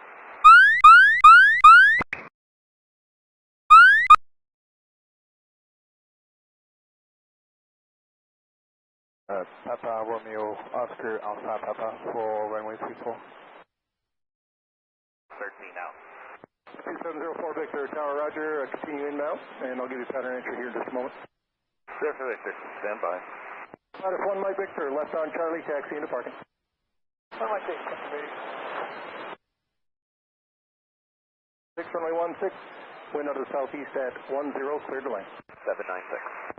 K: Papa Romeo Oscar Alpha Papa for runway 34.
L: 13 out.
B: 2704 Victor Tower, roger. Continue inbound, and I'll give you pattern entry here in just a moment.
L: Sir, for Victor, stand by.
B: Lattice 1 Mike Victor, left on Charlie, taxi into parking.
A: 1 Mike Victor,
B: 6 runway 16, wind out of the southeast at 10, cleared to land.
L: 796.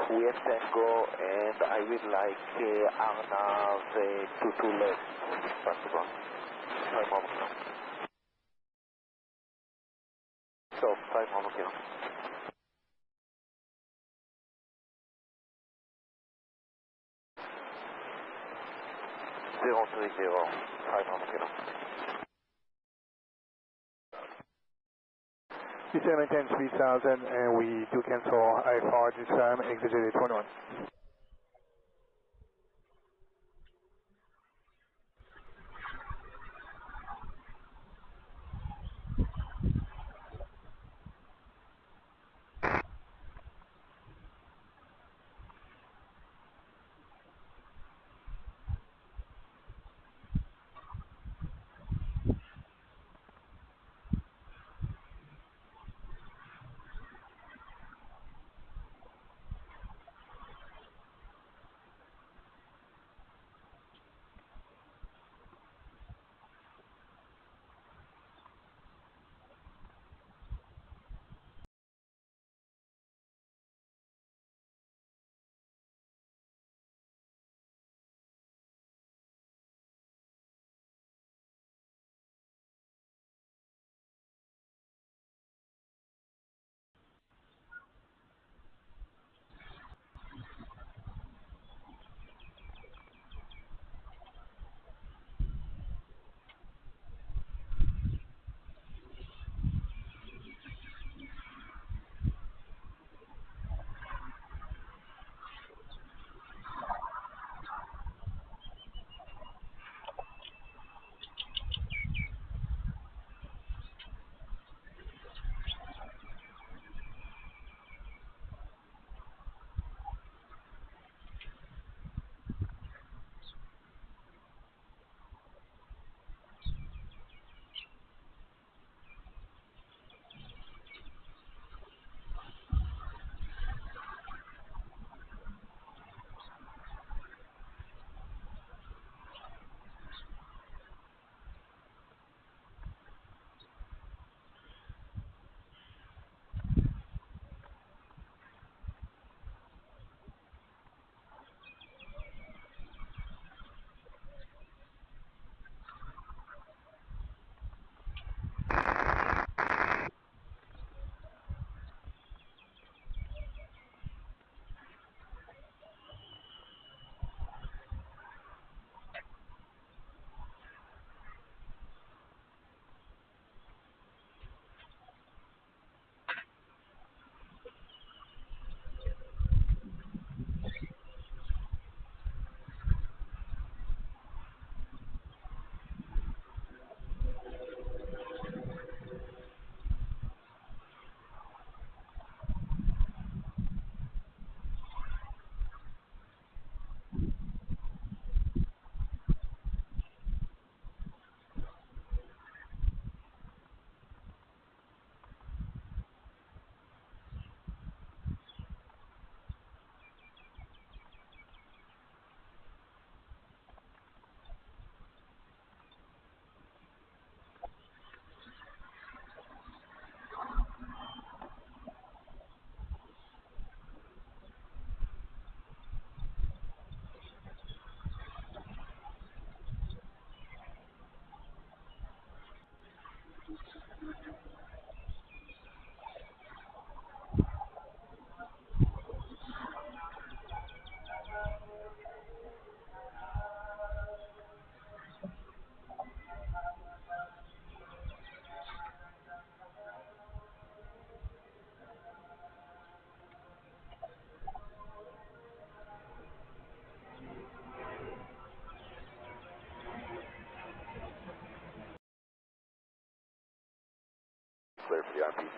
C: Queer Tango, and I would like Arnav to left, possible. 5 more kilo. So, 5 more kilo. 030, 5 more kilo.
B: Descend maintain speed 1000, and we do cancel IFR this time, exit 21.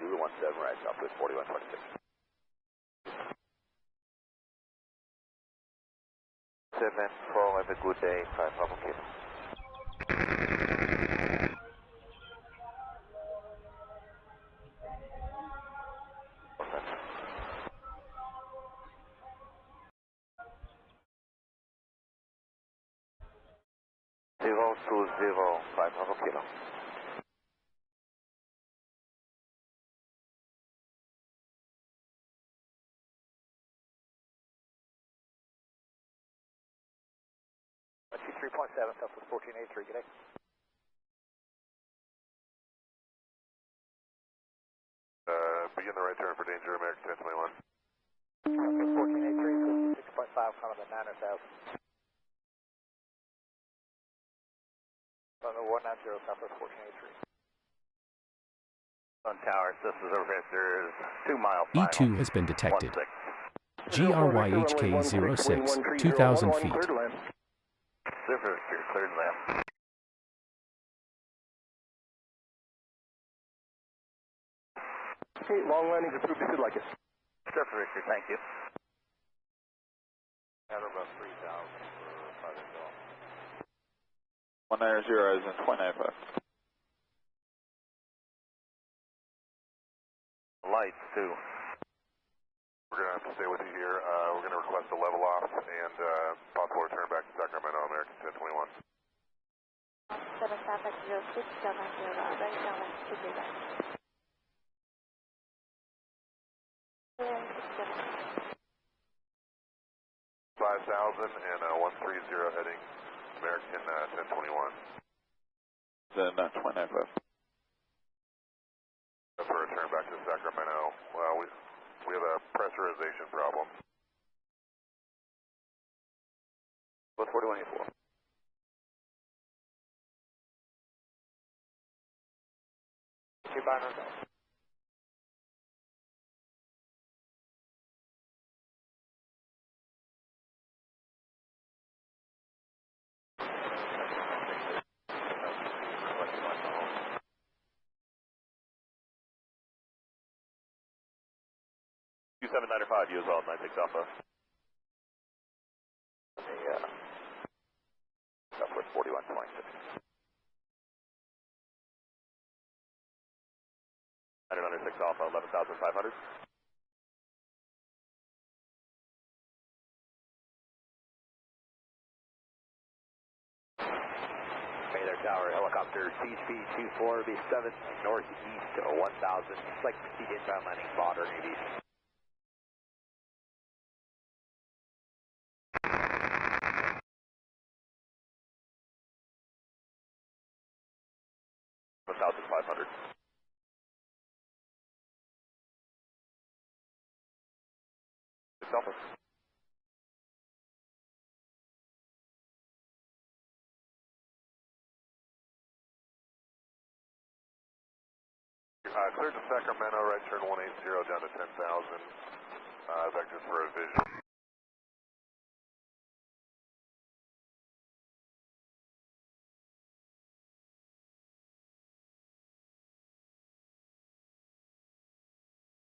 B: Zulu 17, right, Southwest 4126.
C: 7-4, have a good day, 5 Bravo Kilo. Zero 2-0, 5 Bravo Kilo.
A: Let's see 3.7, Southwest 1483, good day.
J: Begin the right turn for danger, American 1021.
A: Southwest 1483, 6.5, calling the 900,000. Runway 190, Southwest 1483.
B: On towers, this is our Victor, 2 mile final.
G: E2 has been detected.
B: 16.
G: GRYHK06, 2,000 feet.
B: Zipper, you're cleared land. Okay, long landings approved if you'd like it. Zipper, Victor, thank you.
L: At about 3,000 for 5 190 is in 295.
B: Lights, too.
J: We're going to have to stay with you here. We're going to request a level off and possible return back to Sacramento, American 1021.
I: 7 traffic 06, downwind 0, right downwind 2 back.
J: 5,000 and 130 heading American 1021.
L: Then 295.
J: For a return back to Sacramento. Well, we have a pressurization problem.
B: Plus 4184.
E: $2795, US all 96 Alpha.
B: Southwest 4126.
E: 996 Alpha, 11,500.
B: Hey there, tower, helicopter, CHP 24, be 7 northeast 1,000. It's like the inbound landing spotter, maybe.
E: $1,500. Alpha.
J: Cleared to Sacramento, right turn 180 down to 10,000. Vectors for a visual.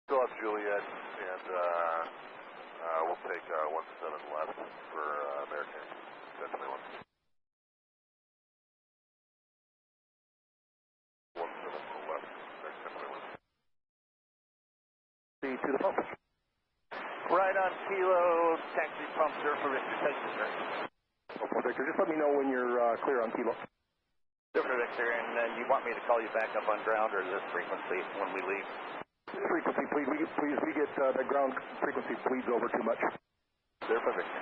J: Still have Juliet, and we'll take 17 left for American 1021. 17 left, American 1021.
B: See to the pump.
C: Right on Kilo, taxi pump for Victor, Texas, sir.
B: Victor, just let me know when you're clear on Kilo.
C: Super Victor, and then you want me to call you back up on ground or this frequency when we leave?
B: Frequency, please. We get that ground frequency bleeds over too much.
C: Super Victor.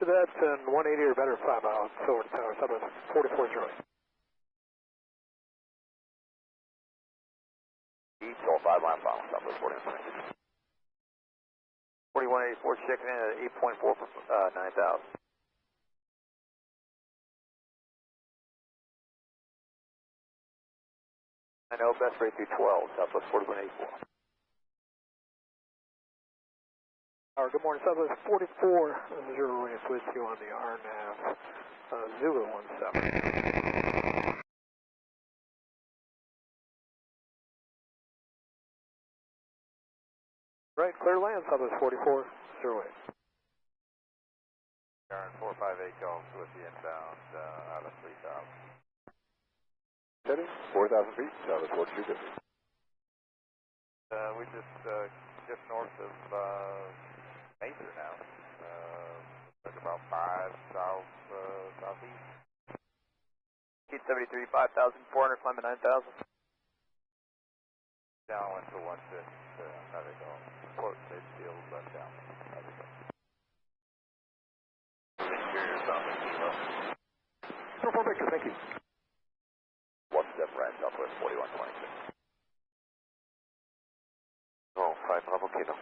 A: That's in 180 or better, 5 miles, forward to tower, Southwest 44
B: East, all 5 mile final, Southwest 4126.
C: 4184, checking in at 8.4 for 9,000.
A: I know, best rate through 12, Southwest 4184.
H: Good morning, Southwest 44, 0 is with you on the RNAV, Zulu 17. Right, clear land, Southwest 44, 08.
L: Karen 458 Golf with the inbound out of 3000.
K: Heading 4,000 feet, Southwest 4250.
L: We just north of Mesa now. Like about 5 southeast.
F: Heat 73, 5,400, climb to 9,000.
L: Downwind for 16, another go. Port midfield, left down. Another go. Interior southeast kilo.
K: 04 Victor, thank you.
B: 1 step right, Southwest 4126.
L: Oh, 5 Bravo kilo.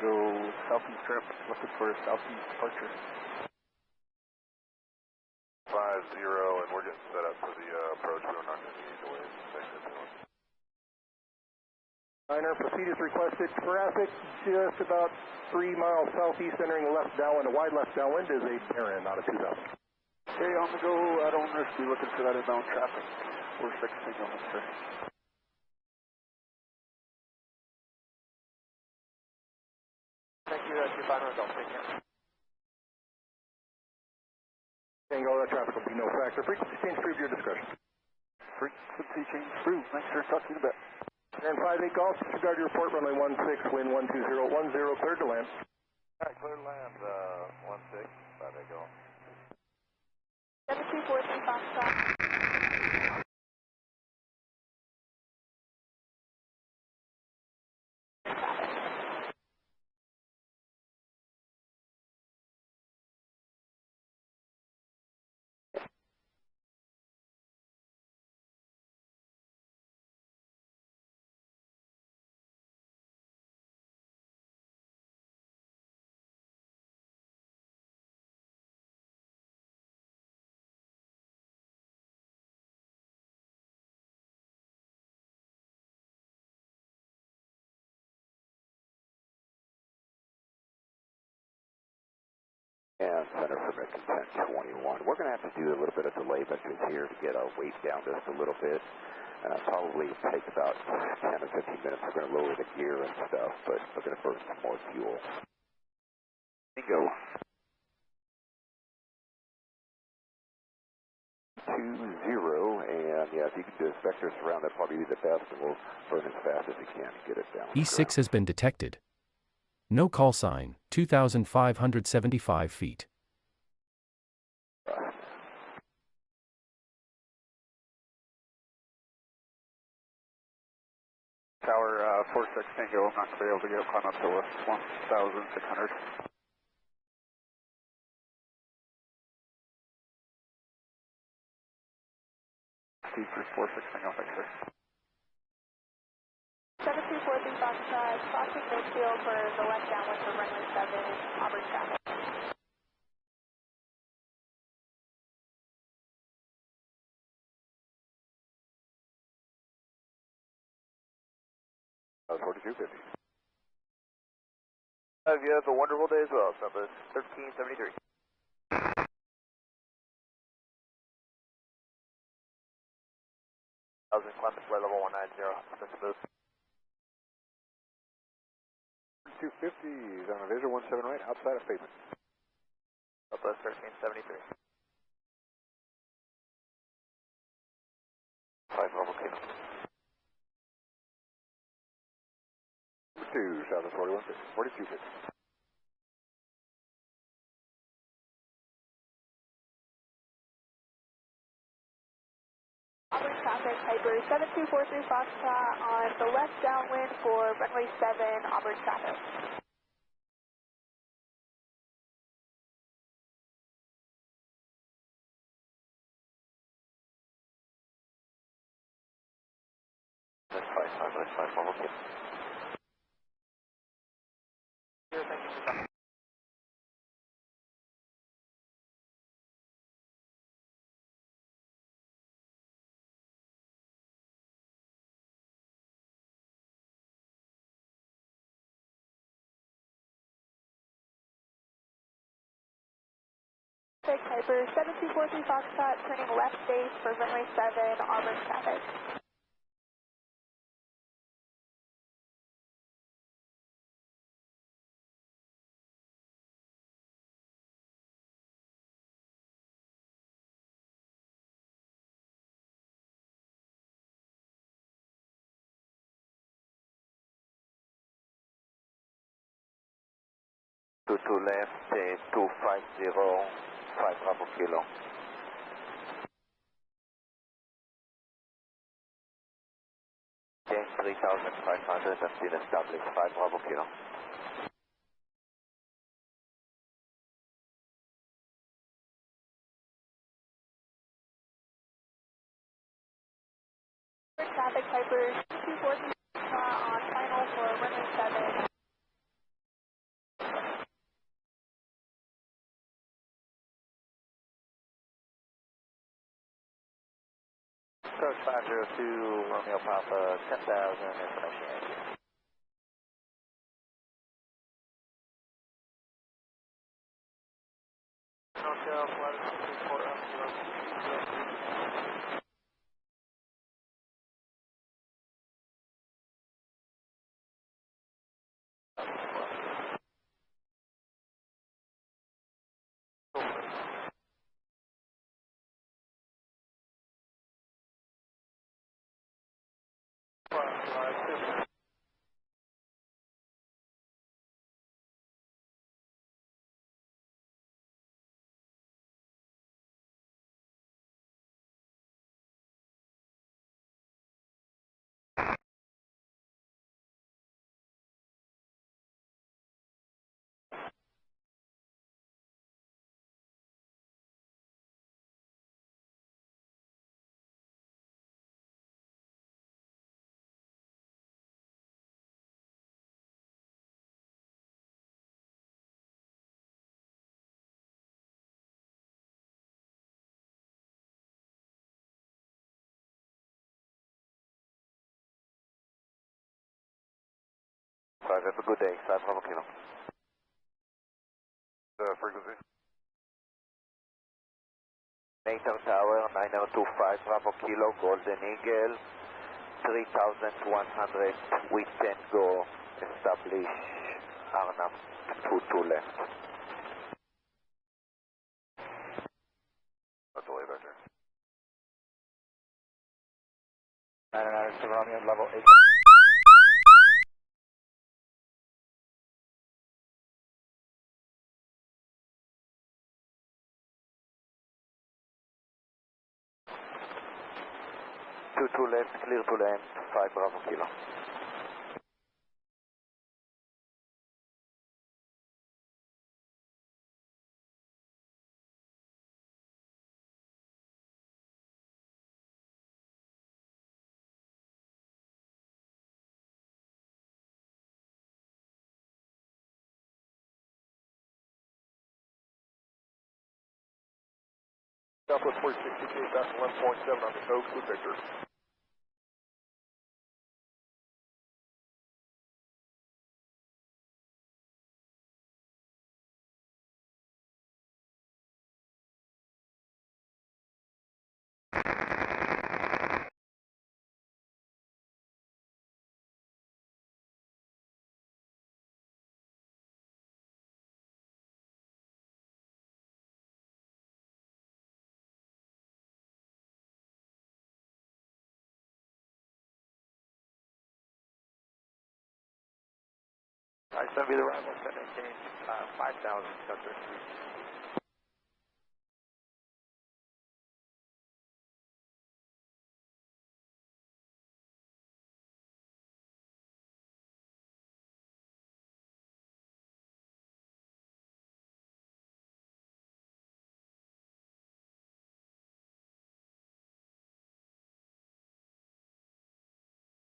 F: Go southeast trip, looking for a southeast departure.
J: 50, and we're getting set up for the approach. We're not going to need the waves.
K: Niner, proceed as requested. Traffic just about 3 miles southeast, entering the left downwind. A wide left downwind is a Baron, not a 2000.
F: Okay, on the go, out on risk, be looking for that inbound traffic. 416 on this turn.
A: Thank you, that's your final result. Take care.
K: Tango, that traffic will be no factor. Frequency change through your discretion.
F: Frequency change through. Thanks for talking to you in a bit.
K: And 58 Golf, disregard your report, runway 16, wind 12010, cleared to land.
L: Alright, clear to land, 16, 58 Golf.
I: 7243 Foxtrot.
B: And center for Mission 1021. We're going to have to do a little bit of delay vectors here to get our weight down just a little bit. Probably take about 10 or 15 minutes. We're going to lower the gear and stuff, but we're going to burn some more fuel. Bingo. 20, and yeah, if you can do a vector surround, that'd probably be the best, and we'll burn as fast as we can to get it down.
G: E6 has been detected. No call sign, 2,575 feet.
F: Tower 46 Tango, I'm not going to be able to get climb up to 1,600. Steve for 46 Tango, thanks sir.
I: 7243 Foxtrot, crossing midfield for the left downwind for runway 7, Auburn traffic.
B: That was 4250.
F: You have a wonderful day as well, Southwest 1373. Climb to flight level 190, that's a boost.
K: 250 is on a visual 17 right, outside of pavement.
F: Southwest 1373.
B: 5 level kilo.
K: 2, Southwest 4250.
I: Auburn traffic, Piper 7243 Foxtrot on the left downwind for runway 7, Auburn traffic.
B: That's 5 level kilo.
I: Big Piper 7243 Foxtrot, turning left base for runway 7, Auburn traffic.
B: To left, 250, 5 Bravo Kilo. Change 3,500 and still established, 5 Bravo Kilo.
I: Traffic Piper 7243 on final for runway 7.
A: Coach 502, Romeo Papa, 10,000, information Yankee.
L: NorCal, flight attendant 4
B: Have a good day, 5 Bravo Kilo.
J: Frequency.
B: NATO Tower, 9025 Bravo Kilo, Golden Eagle, 3,100, we can go, establish Arnhem, 22 left.
J: That's the way back there.
A: 99 to Romeo, level 8.
B: Two left, clear to land, 5 Bravo Kilo.
K: Southwest 460, that's 1.7 on the Oaks with Victor.
A: Alright, so be the arrival, send and change 5,000, Southwest 3.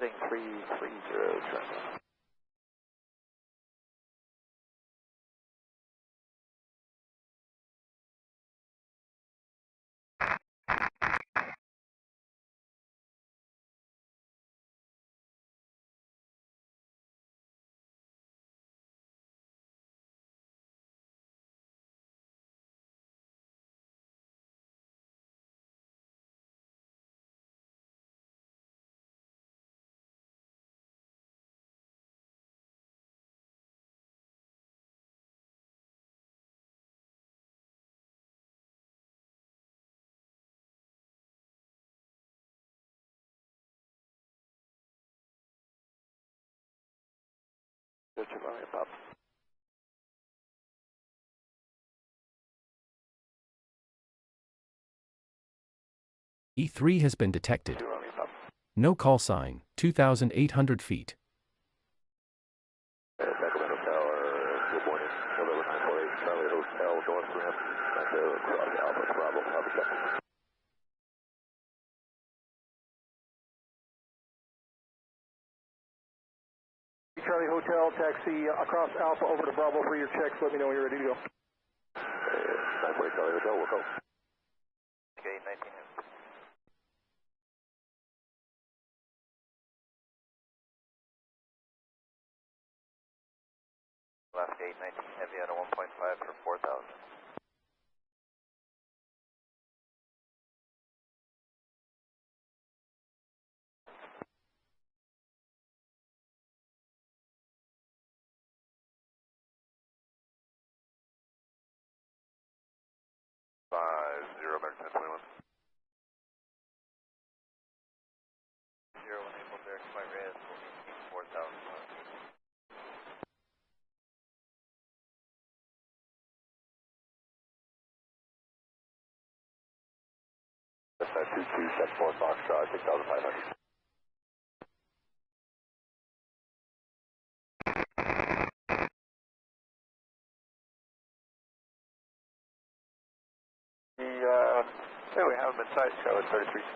A: Thing 330, traffic. Search and runway up.
G: E3 has been detected. No call sign, 2,800 feet.
B: Sacramento Tower, good morning. November 948, Charlie Hotel, North Ramp, across Alpha Bravo, Alpha check.
K: Charlie Hotel, taxi across Alpha over to Bravo for your checks. Let me know when you're ready to go.
B: 948 Charlie Hotel, we'll go.
L: Okay, 19. Last gate 19 heavy out of 1.5 for 4,000.
J: Zero American 1021.
L: Zero enable direct flight res will maintain 4,000 miles.
B: SS22, check 4 Foxtrot, 6,500.
A: There we have him in sight, Charlotte 3368.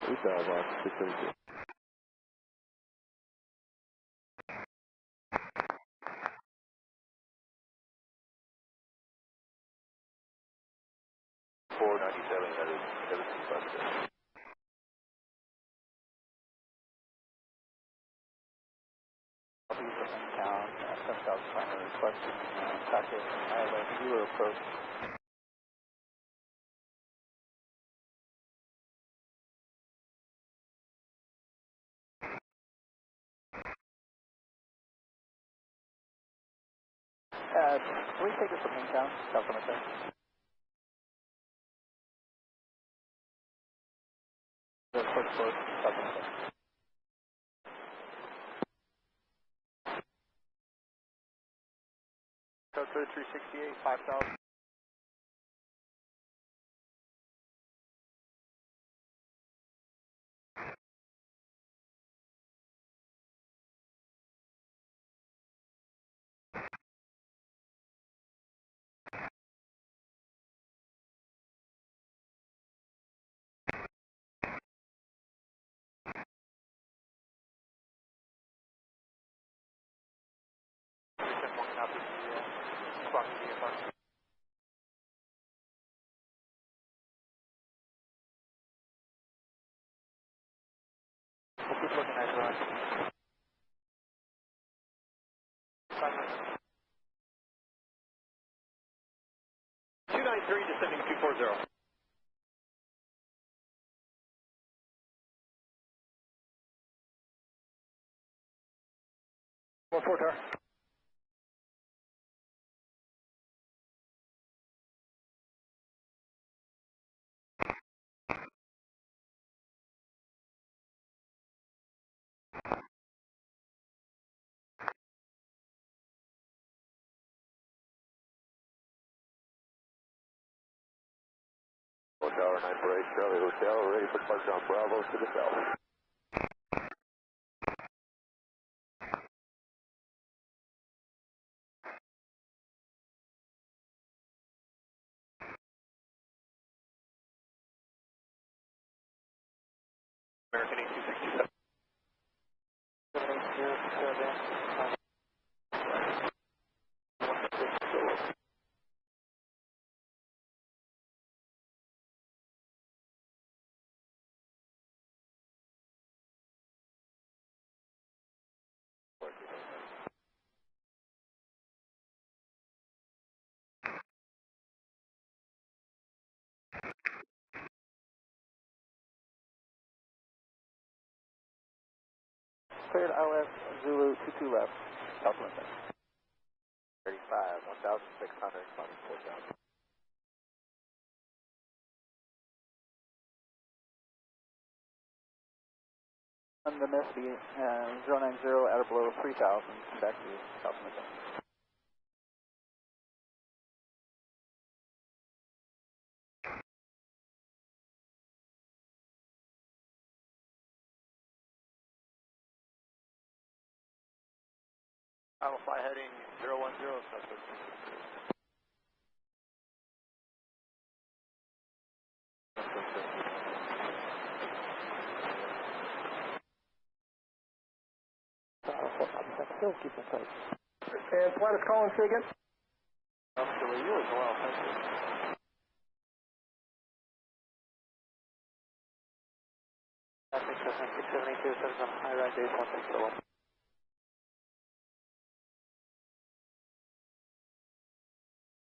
B: We got 632.
A: Town, 7,000 primary requesting packet ILS 0 approach. Can we take this from Hangtown, South Cemetery? The first floor, South Cemetery. Code 3368, 5,000. We'll keep looking at it.
E: 293 descending 240.
K: 14 tower.
B: Tower 948, Charlie Hotel, ready for departure on Bravo to the south.
E: American 8267.
A: 78067.
F: Cleared ILS Zulu 22 left, southwest.
A: 35, 1,600, climbing 4,000.
F: On the Misty, 090 at or below 3,000, back to South Midland.
A: Final fly heading 010, Southwest. Still keep in touch.
K: And Pilatus calling, say again?
A: Absolutely, you as well, thank you. I think 672, 7 on high ride days, 160.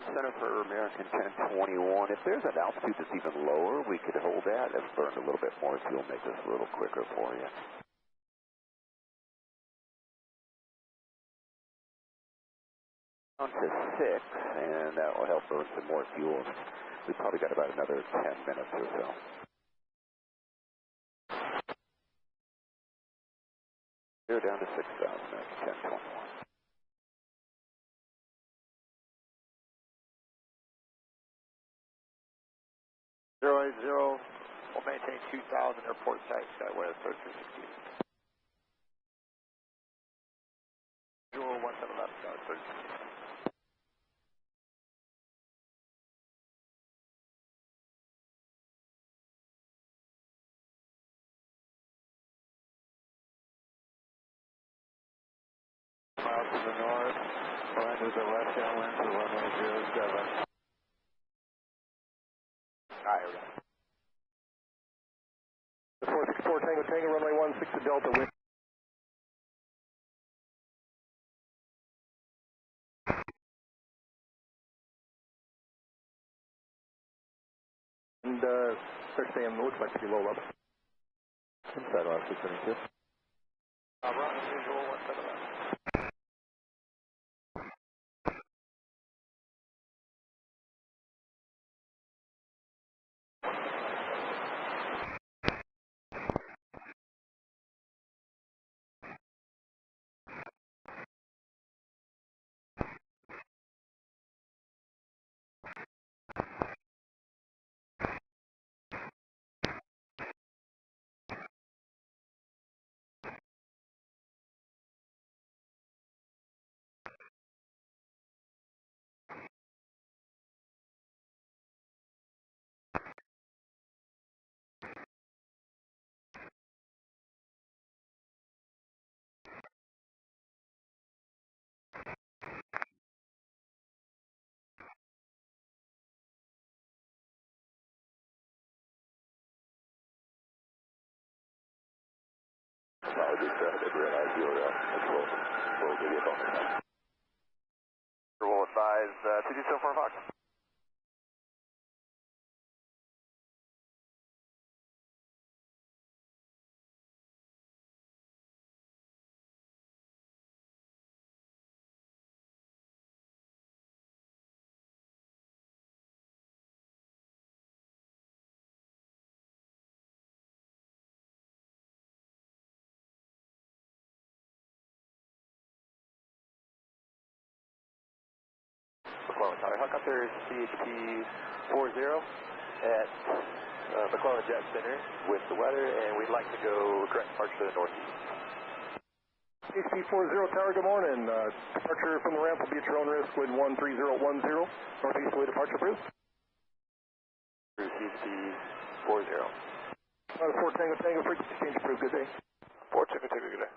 M: Center for American 1021. If there's an altitude that's even lower, we could hold that and burn a little bit more fuel, make this a little quicker for you. On to 6, and that will help burn some more fuel. We've probably got about another 10 minutes or so. We're down to 6,000 at 1021.
A: 080, we'll maintain 2,000 airport site, Skyway, 3360. 017 left, 3360. Miles to the north, flying to the left downwind for runway 07. Alright,
K: The 464 Tango Tango, runway 16 to Delta, wind. And start staying, looks like to be low level.
M: Inside on 672.
A: Run as usual, 17 left.
M: I didn't realize you were we'll give you a bonus.
B: We'll advise 2274 Fox.
A: McClellan Tower. Helicopter is CHP 40 at McClellan Jet Center with the weather, and we'd like to go correct departure to the northeast.
K: HP 40 Tower, good morning. Departure from the ramp will be at your own risk, wind 13010. Northeast way departure approved.
A: Through CHP 40.
K: 4 Tango Tango, frequency change approved, good day.
A: 4 Tango Tango, good day.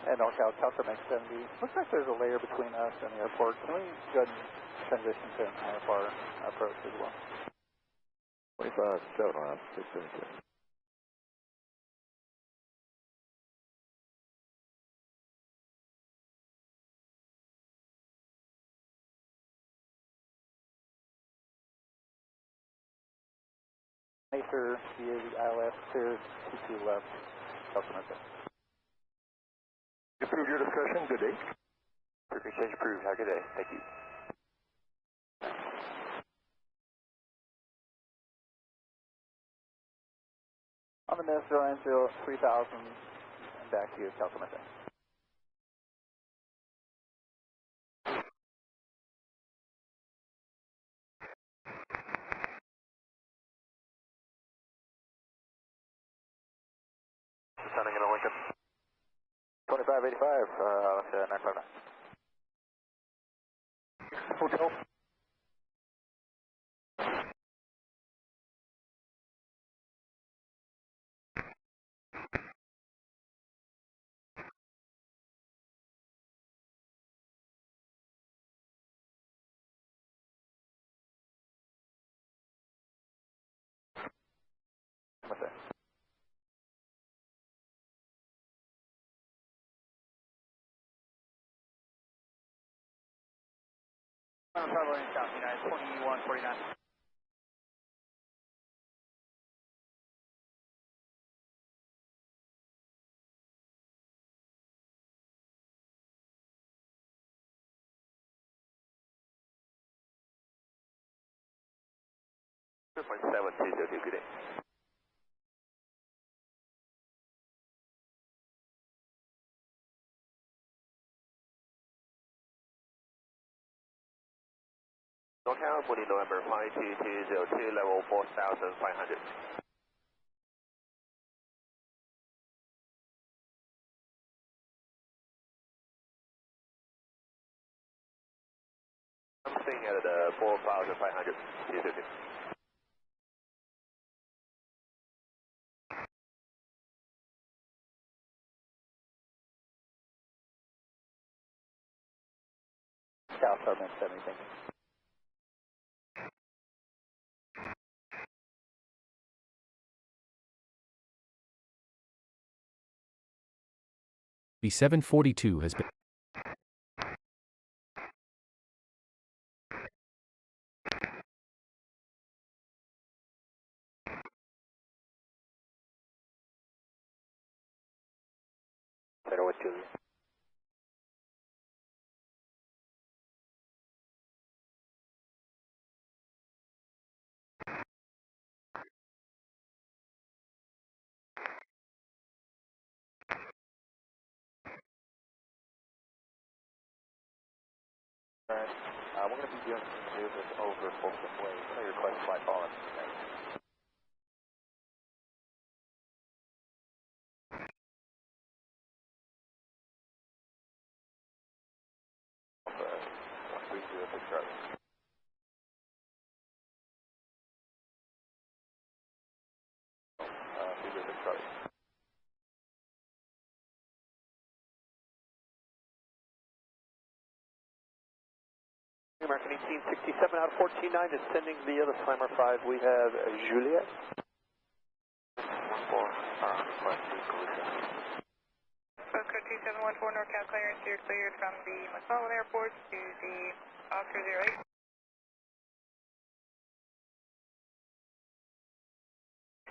F: And NorCal, Delta Mix 70. Looks like there's a layer between us and the airport. Can we go ahead and transition to an IFR approach as well?
M: 25, 7 around 672.
F: Macer via the ILS, cleared 22 left, Delta Mesa.
K: Approve your discussion. Good day.
M: Exchange approved. Have a good day. Thank you.
F: On the Minnesota Landfill 3000 and back to you, Delta Mesa.
A: Descending into Lincoln. 2585, 959.
K: Hotel.
F: What's that? Traveling South United 2149.
M: Good day. NorCal, 40 November 52202, level 4500. I'm staying at 4500.
F: South Southern 70, thank you.
G: B742 has been.
F: Better with Julia. Alright, we're going to be doing some maneuvers over Folsom Way. Can I request flight ball? Thanks. Alpha 130 Charlie. Charlie.
A: American 1867 out of 149, descending via the Slammer 5. We have Juliet. 14,
D: Foco 2714 NorCal clearance, you're cleared from the McClellan Airport to the Oscar 08.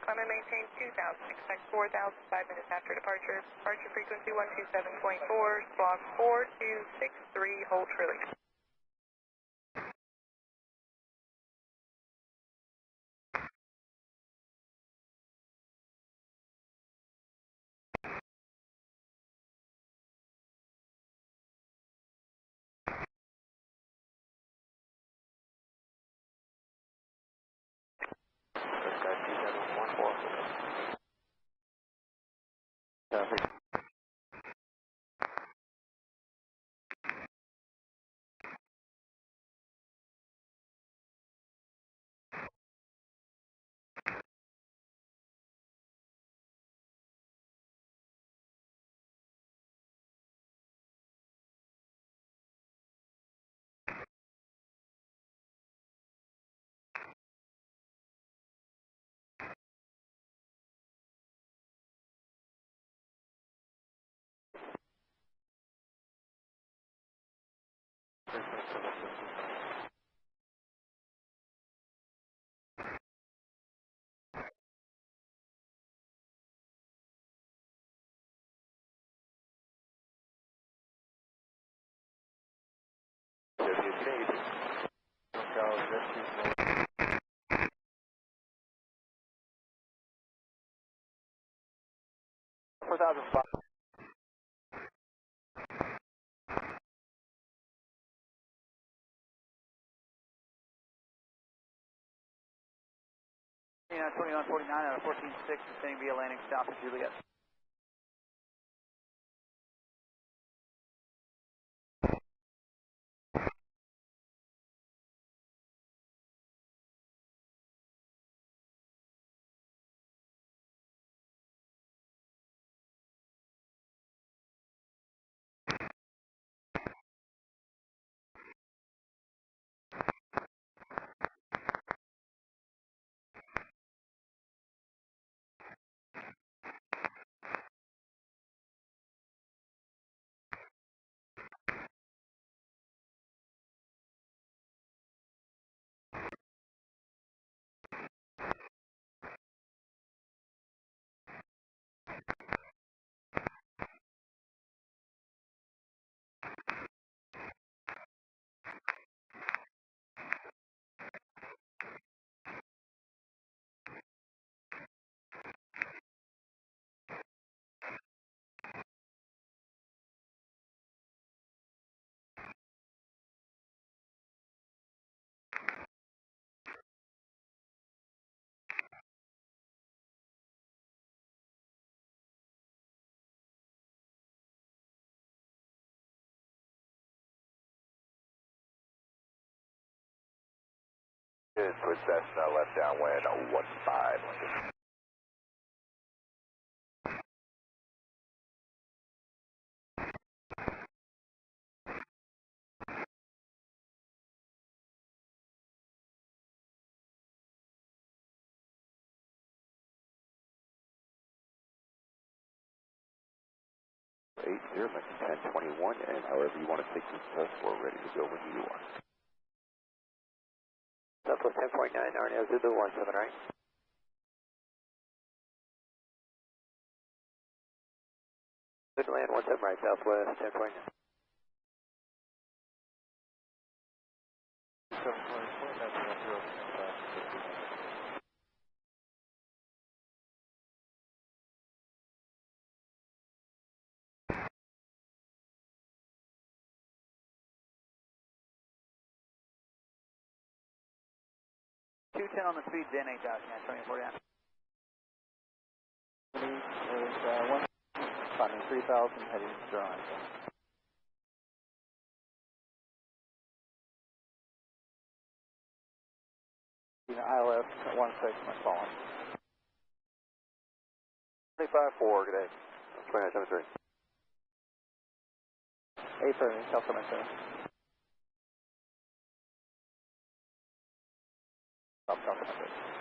D: Climb and maintain 2000, expect 4000, 5 minutes after departure. Departure frequency 127.4, squawk 4263, hold release.
A: NorCal, jet 4005.
F: Yeah, 2149 out of 14.6, descending via landing south of Juliet.
M: Switch Cessna, left downwind, 15. Lincoln 1021, and however you want to take this test, we're ready to go when you are.
A: Southwest 10.9, RNL Zulu 17, right? Good land 17 right, Southwest 10.9.
F: 210 on the speed, then 8,000, yeah, 24 down. Is 1, 3,000 heading 0. ILS at 16, my falling.
A: 25-4, good day. 2973.
F: 830, South 77. South 77.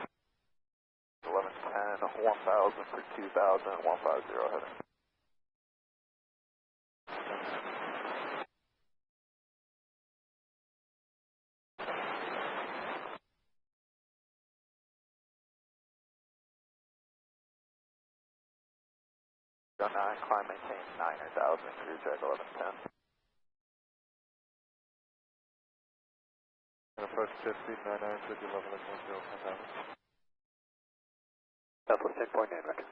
L: 1110, 1000 for 2000, 150 heading. Go 9, climb, maintain 9,000, cruise check 1110.
J: And approach jet speed 99, switch level at 10, 10,000.
A: Southwest 10.9, record.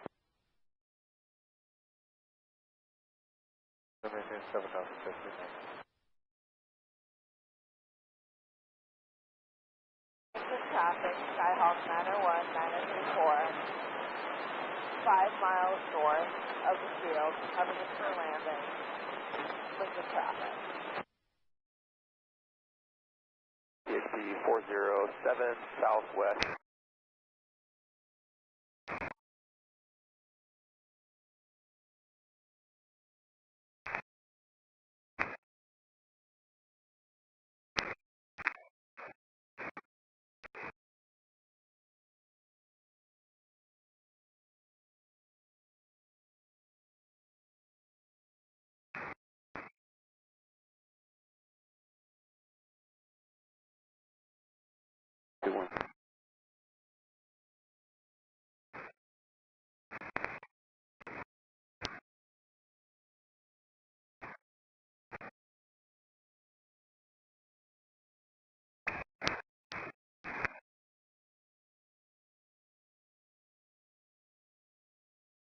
J: And maintain 7,000, jet speed 9.
I: Good traffic, Skyhawk 901, 9034. 5 miles north of the field, having a crew landing. Liquid traffic.
L: PHP 407, southwest.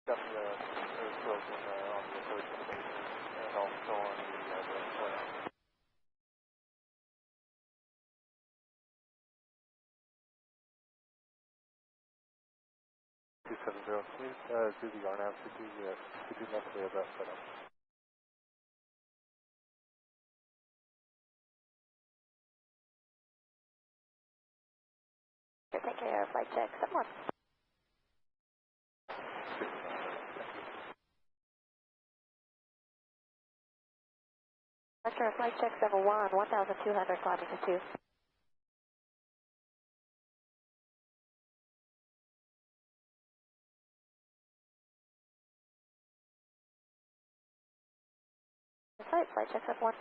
F: Got the broken on the approach to the major and also on the direct flight. 270, please do the RNAV to do necessary of that setup.
I: Take care, flight check, someone. Roger, flight check 71, 1,200 climbing to 2. Flight check 1.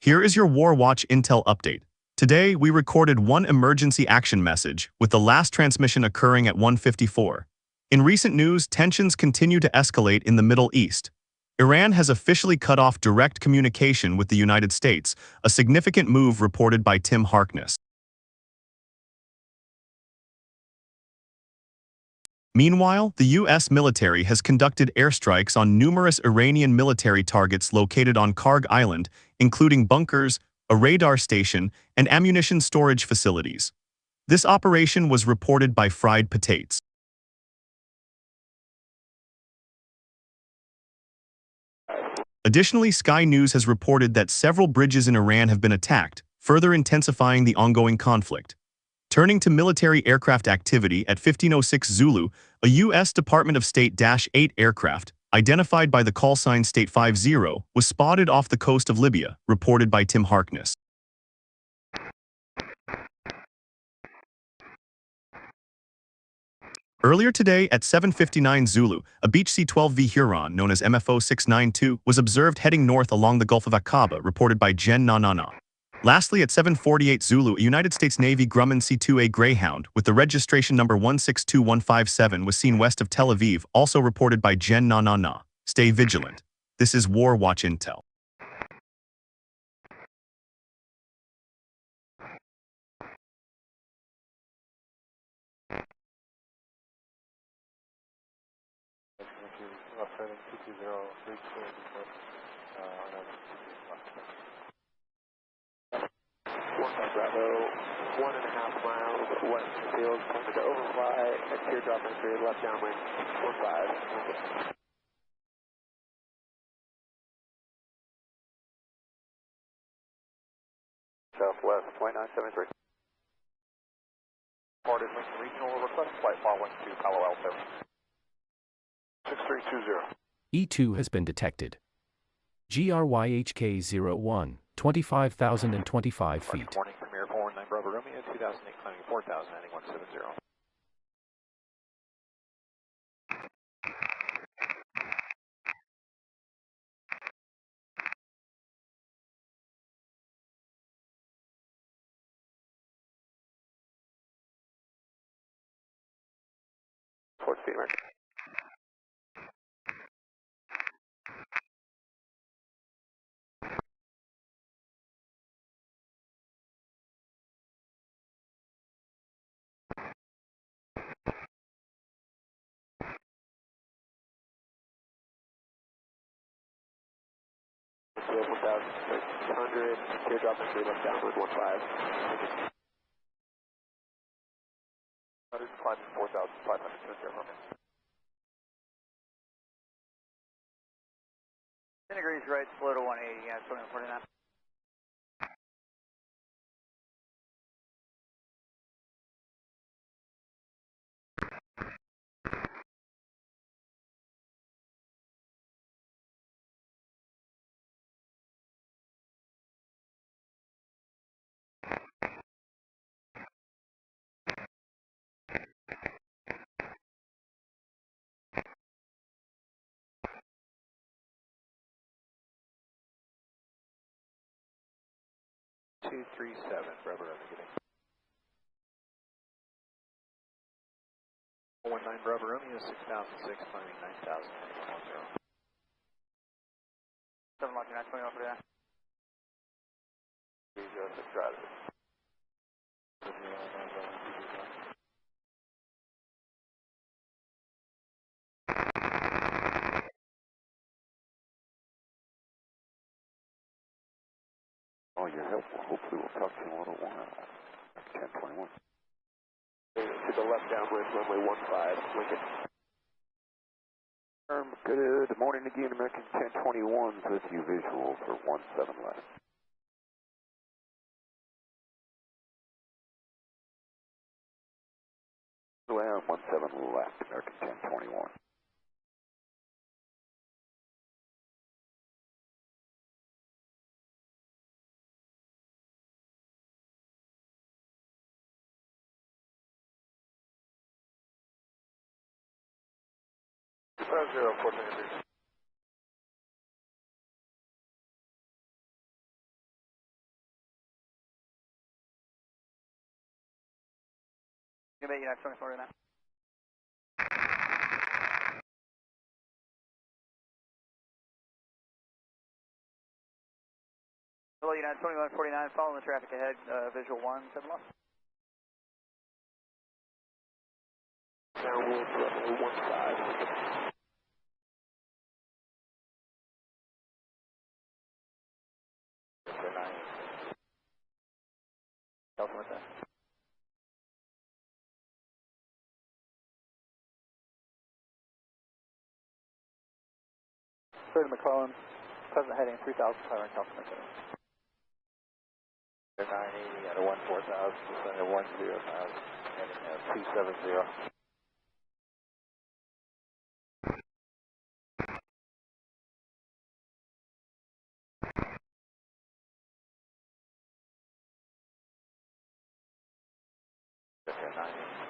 N: Here is your War Watch Intel update. Today, we recorded one emergency action message, with the last transmission occurring at 1:54. In recent news, tensions continue to escalate in the Middle East. Iran has officially cut off direct communication with the United States, a significant move reported by Tim Harkness. Meanwhile, the U.S. military has conducted airstrikes on numerous Iranian military targets located on Karg Island, including bunkers, a radar station, and ammunition storage facilities. This operation was reported by Fried Patates. Additionally, Sky News has reported that several bridges in Iran have been attacked, further intensifying the ongoing conflict. Turning to military aircraft activity at 1506 Zulu, a U.S. Department of State Dash 8 aircraft, identified by the call sign State 50, was spotted off the coast of Libya, reported by Tim Harkness. Earlier today at 7:59 Zulu, a Beech C-12V Huron known as MFO 692 was observed heading north along the Gulf of Aqaba, reported by Jen Na Na Na. Lastly, at 7:48 Zulu, a United States Navy Grumman C-2A Greyhound with the registration number 162157 was seen west of Tel Aviv, also reported by Jen Na Na Na. Stay vigilant. This is War Watch Intel.
C: Bravo, 1.5 miles west of the field, pointed to overfly, at teardrop entry, left downwind, 45.
F: Southwest, 2973. Reported Lincoln Regional will request flight following to Palo Alto. 6320.
G: E2 has been detected. GRYHK01, 25,025 feet.
F: Morning, Premier 419 Bravo Romeo, 2008 climbing 4,000, heading 170.
C: Port speed mark. Field 1,600, teardrop entry, left downwind, 15.
F: 100, climbing 4,500 to 0. 10 degrees right, slow to 180, yeah, 49. Bravo Romeo, getting 419 Bravo Romeo, 6,006, climbing 9,000, heading 110. 7 Lockheed 920 over there. Strategy.
M: Oh, you're helpful. Hopefully we'll talk to you in a little while. 1021.
A: To the left downwind, runway 15, Lincoln.
M: Good morning again, American 1021 with you visual for 17 left. Around 17 left, American 1021.
A: Zero, 4 minutes.
F: United 2049. Hello, United 2149, following the traffic ahead, visual 17 left.
A: Downwind, runway 15, Lincoln.
F: Delta with that. Third McClellan, present heading 3,500 California.
A: 980 at a 14,000, descend at 10,000, heading at 270. Okay, 980.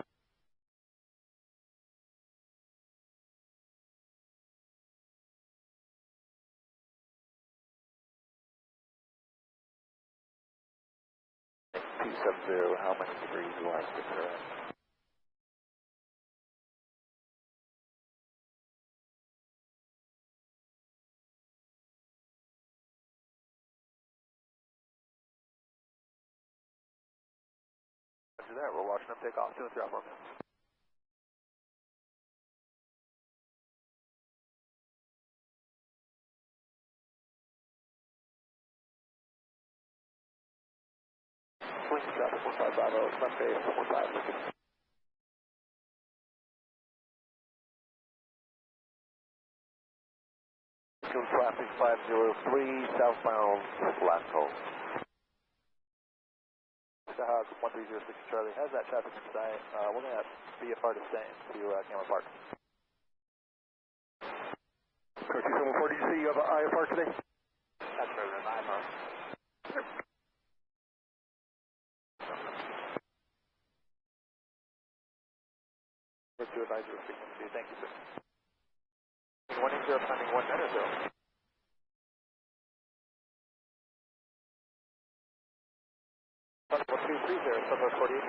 A: How many degrees do I stick around? After that, we're watching them take off, 2 and 3 off 1. Swing traffic 1550, front base 15, Lincoln. Traffic 503, southbound last call. Sahag 1306 Charlie has that traffic in sight. We're going to BFR descent to Cameron Park.
K: Car 274, did you say you have an IFR today?
A: That's right, an IFR. Let's do advisory frequency. Thank you, sir. 180 climbing 1 minute, zero. Possible 230, Southwest 48.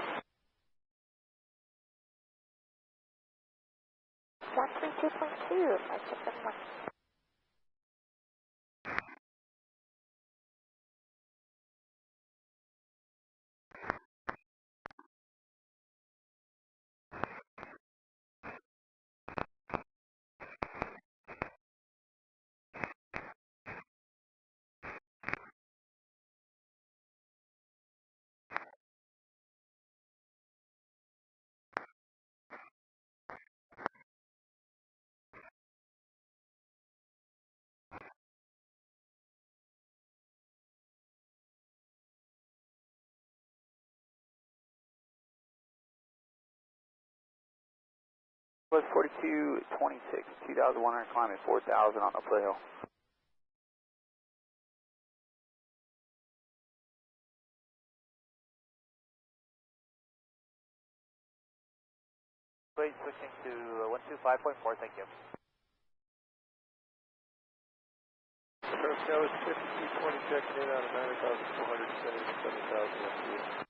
I: 132.2, I took them one.
F: Was 4226, 2,100 climbing, 4,000 on the foothill. Wait, switching to 125.4, thank you.
A: That was 5220 checking in out of 9,400, descending to 7,000.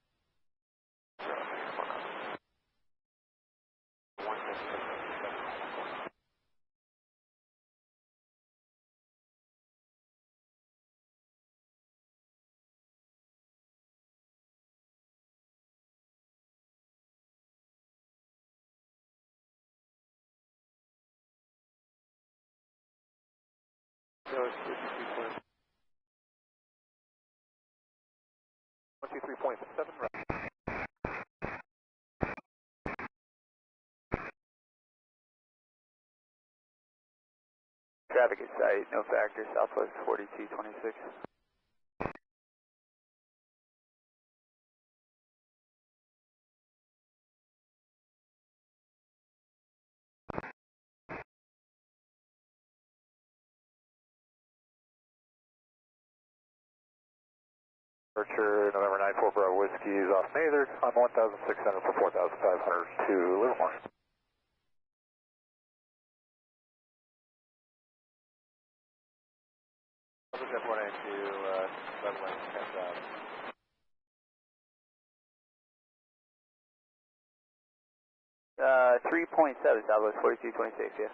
A: That was 5220. 123.7 right.
F: Traffic at site, no factor, Southwest 4226.
A: Departure November 94 Bravo Whiskey is off Mather on 1,600 for 4,500 to Livermore. Jet 182, level lane 10,000.
F: 3.7, Southwest 4226, yeah.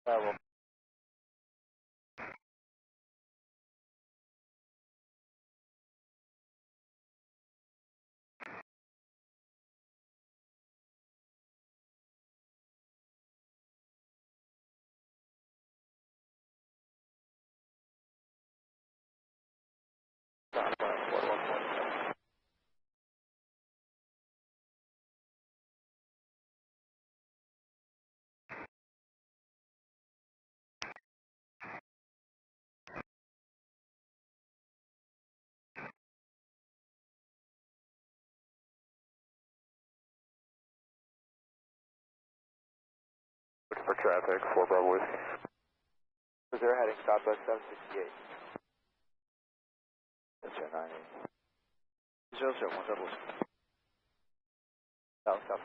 A: Well, for traffic, 4 Bravo Whiskey. They're heading Southwest 768. That's your 98. 001 double. Southwest.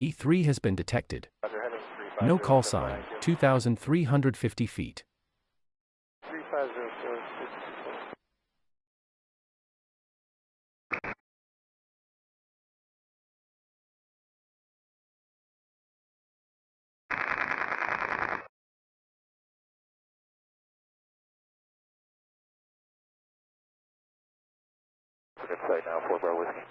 G: E3 has been detected. No call sign, 2,350 feet.
A: 3500. Good site now, 4 Bravo Whiskey.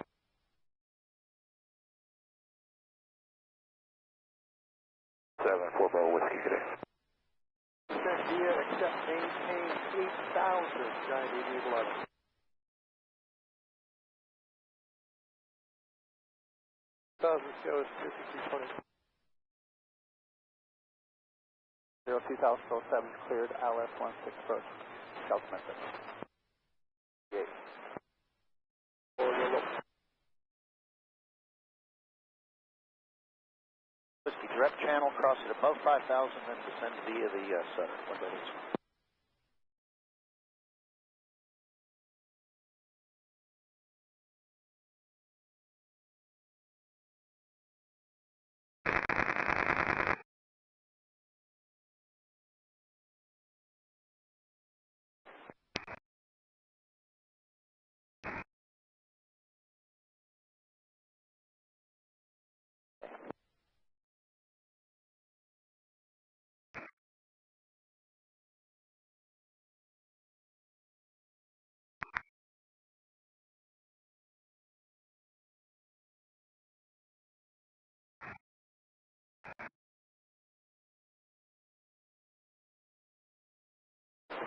A: 7, 4 Bravo Whiskey today. Sandia, accept maintain 8,000, Giant 8811. Go is 5220.
F: 02007 cleared, ILS 16 approach, South Memphis.
A: Yeah.
O: Whiskey, direct channel, cross it above 5,000, then descend via the center. What that is.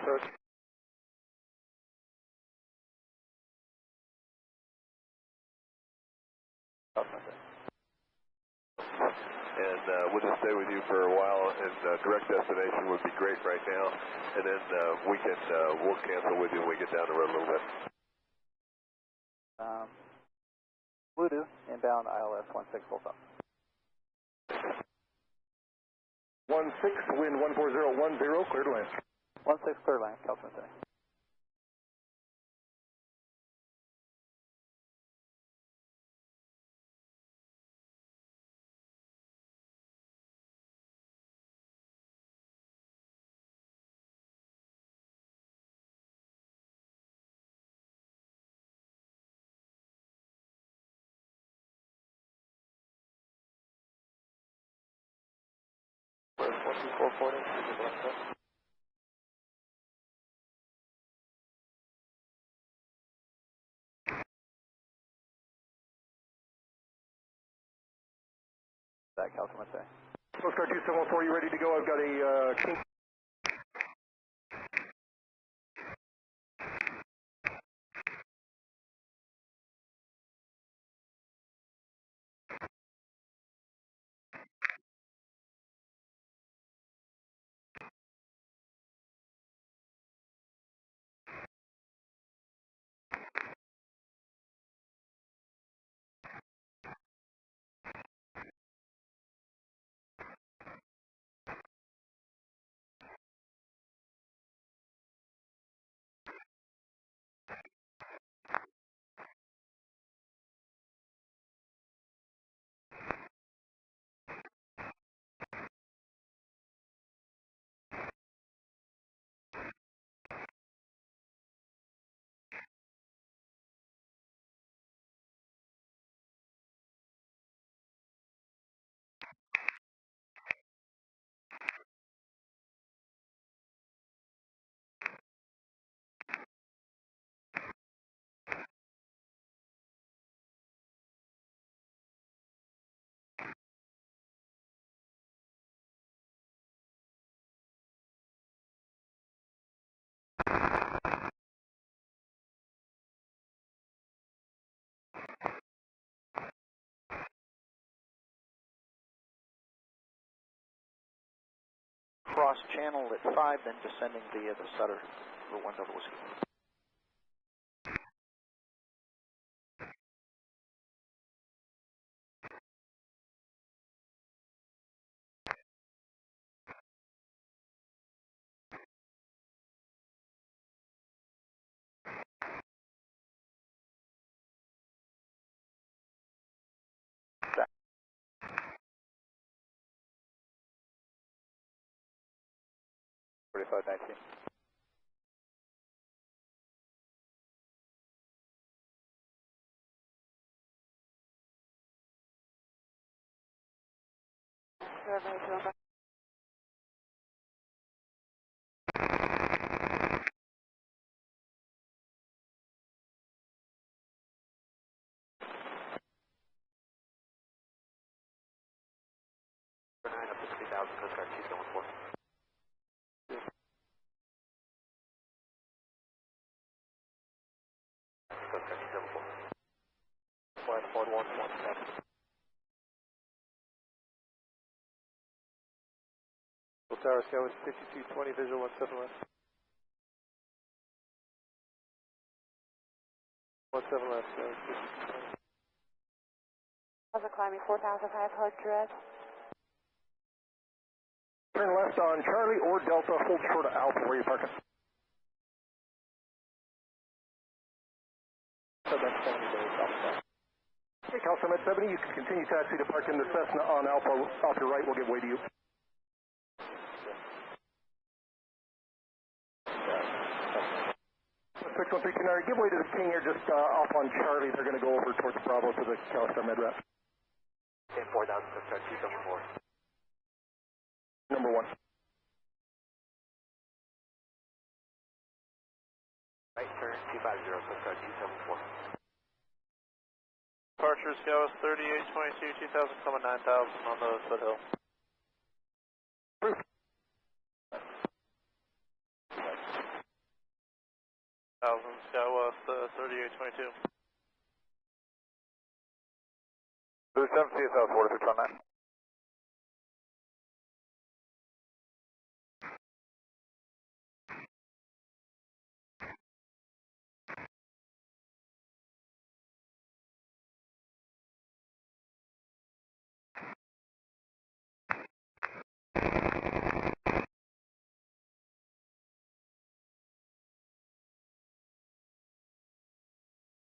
A: Approach.
J: And we'll just stay with you for a while, and direct destination would be great right now, and then we'll cancel with you when we get down the road a little bit.
F: Bluetooth, inbound ILS 16 full stop.
K: 16, wind 14010, cleared land.
F: 16 clear line, California City.
A: 2440, visual unset.
F: That California say.
K: Coast Guard 2714, you ready to go? I've got a King.
O: Cross channel at 5, then descending via the Sutter for 1 double whiskey.
A: Up to 3000, Coast Guard 2714. Coast Guard 274. Flight 4117. Tower Sky with 5220, visual 17 left. 17 left, 5220.
I: How's it climbing 4,500?
K: Turn left on Charlie or Delta, hold short of Alpha, where you parking?
A: So that's 70 days off.
K: Okay, Calcom at 70, you can continue taxi to park in the Cessna on Alpha, off your right, we'll give way to you. 61329, give way to the King here, just off on Charlie. They're going to go over towards Bravo to the CalStar MedRep.
A: 10 4000, Coast Guard 274.
K: Number 1.
A: Right turn 250, Coast Guard 274.
L: Departure Scout 3822, 2000, coming 9000 on the foothill. 1000, Scout 3822.
B: Blue 7 CSL 4329.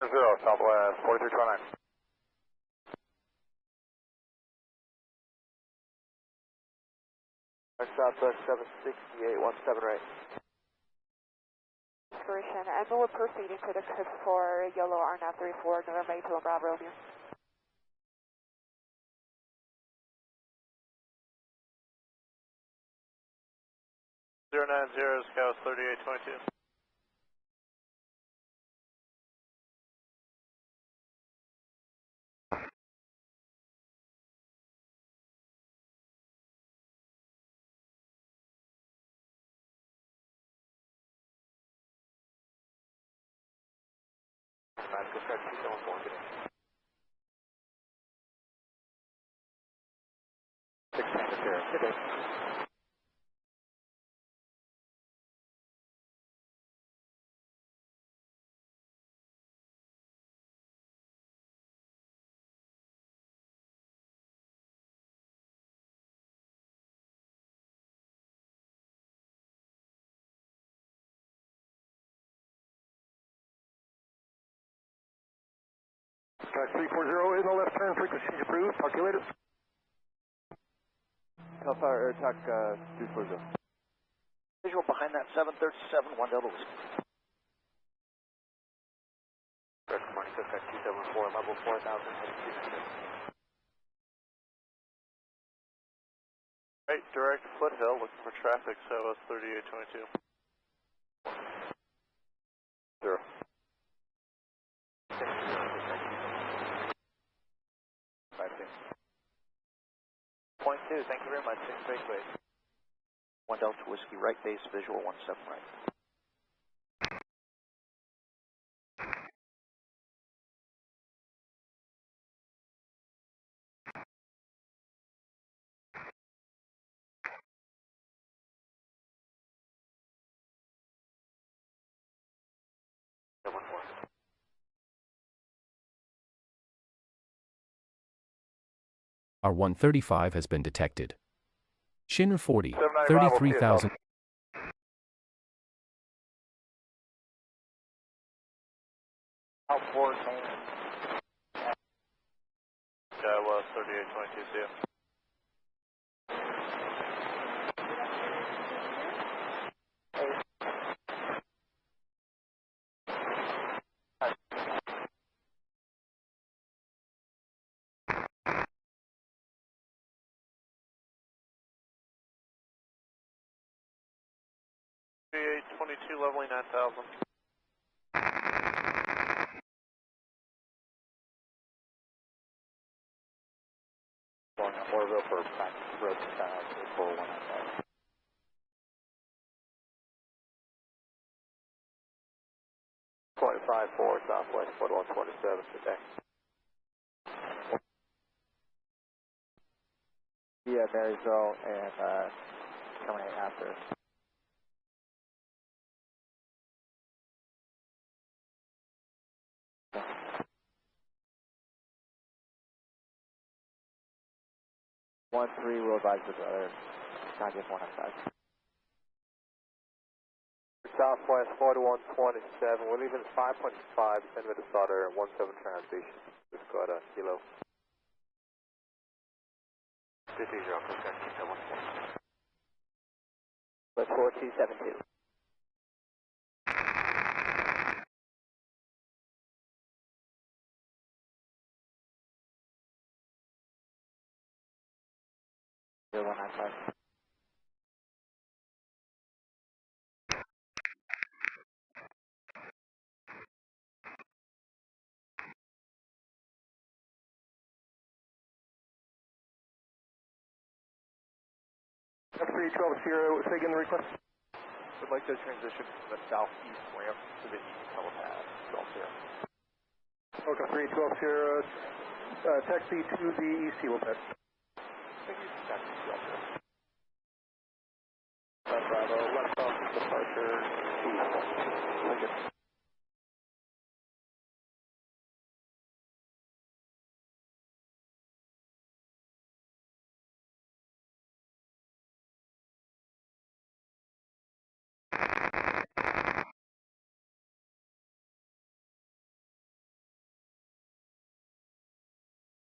B: Zero, Southwest 4329.
A: Southwest 768, 17 right.
I: Inspiration, and we're proceeding to the crypt for Yellow RNAV 34, November 8 to Bravo Romeo.
L: 090, Scout 3822.
A: Go start 274, get in. 6 Tango Sierra, good day.
K: Track 340 in the left turn, frequency change approved, talk to you later.
F: Air Attack 340.
O: Visual behind that 737, 1 Delta Whiskey.
A: Good morning, go start 274, level 4000, heading 200.
L: Right, direct foothill, looking for traffic, so it's 3822.
A: 0. 2, thank you very much, 6 straight ways.
O: 1 Delta Whiskey, right base, visual 17 right.
G: Our 135 has been detected. Shinner 40, 33,000.
A: Out 4,
L: Iowa 3822, see ya. Leveling 9000.
A: Going on Moorville for practice road to San Jose, 4195. .54 Southwest, 4127 today. Yeah, Marysville and coming in after. One 3 will advise the other. Contact 195. Southwest 4127. We're leaving 5.5. Send me the starter and 17 transition. Just got a kilo. 50 0. Let's 4272.
K: F312 Sierra, say again the request.
A: Would like to transition from the southeast ramp to the east helipad.
K: Okay, 312 Sierra, taxi to the east helipad.
A: Bravo, left off departure, east.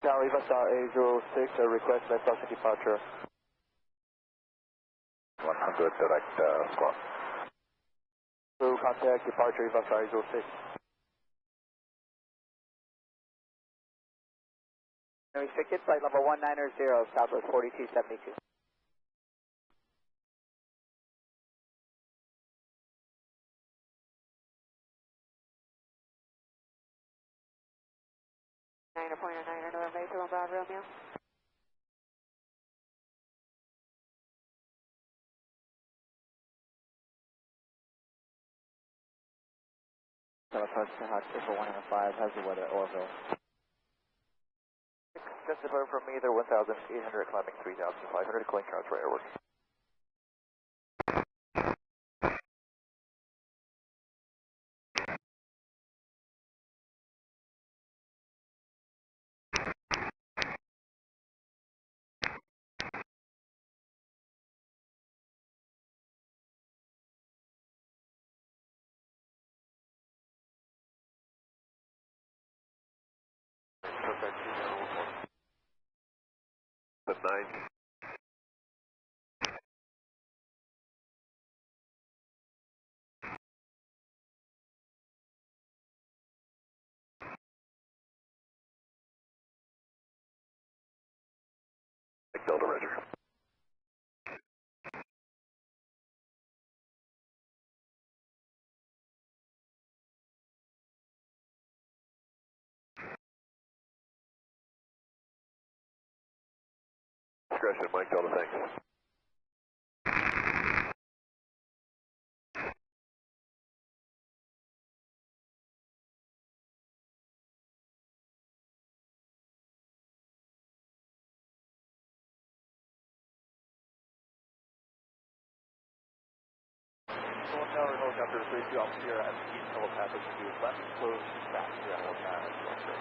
A: Tower Eva Star A06, request left off departure.
M: 100 direct squad.
A: Through contact departure Eva Star A06. Restricted flight level 190, Southwest 4272.
I: 9.9, November 8, 1 Bravo Romeo.
F: Approach to Hawk 105, how's the weather at Orville?
A: Just above from me, they're 1,800, climbing 3,500, clean transfer airwork.
J: The 9. Delta Roger. Discretion, Mike Delta, thanks.
A: Golden Tower helicopter 32 Alpha at East telepathic to left close back to helicopter.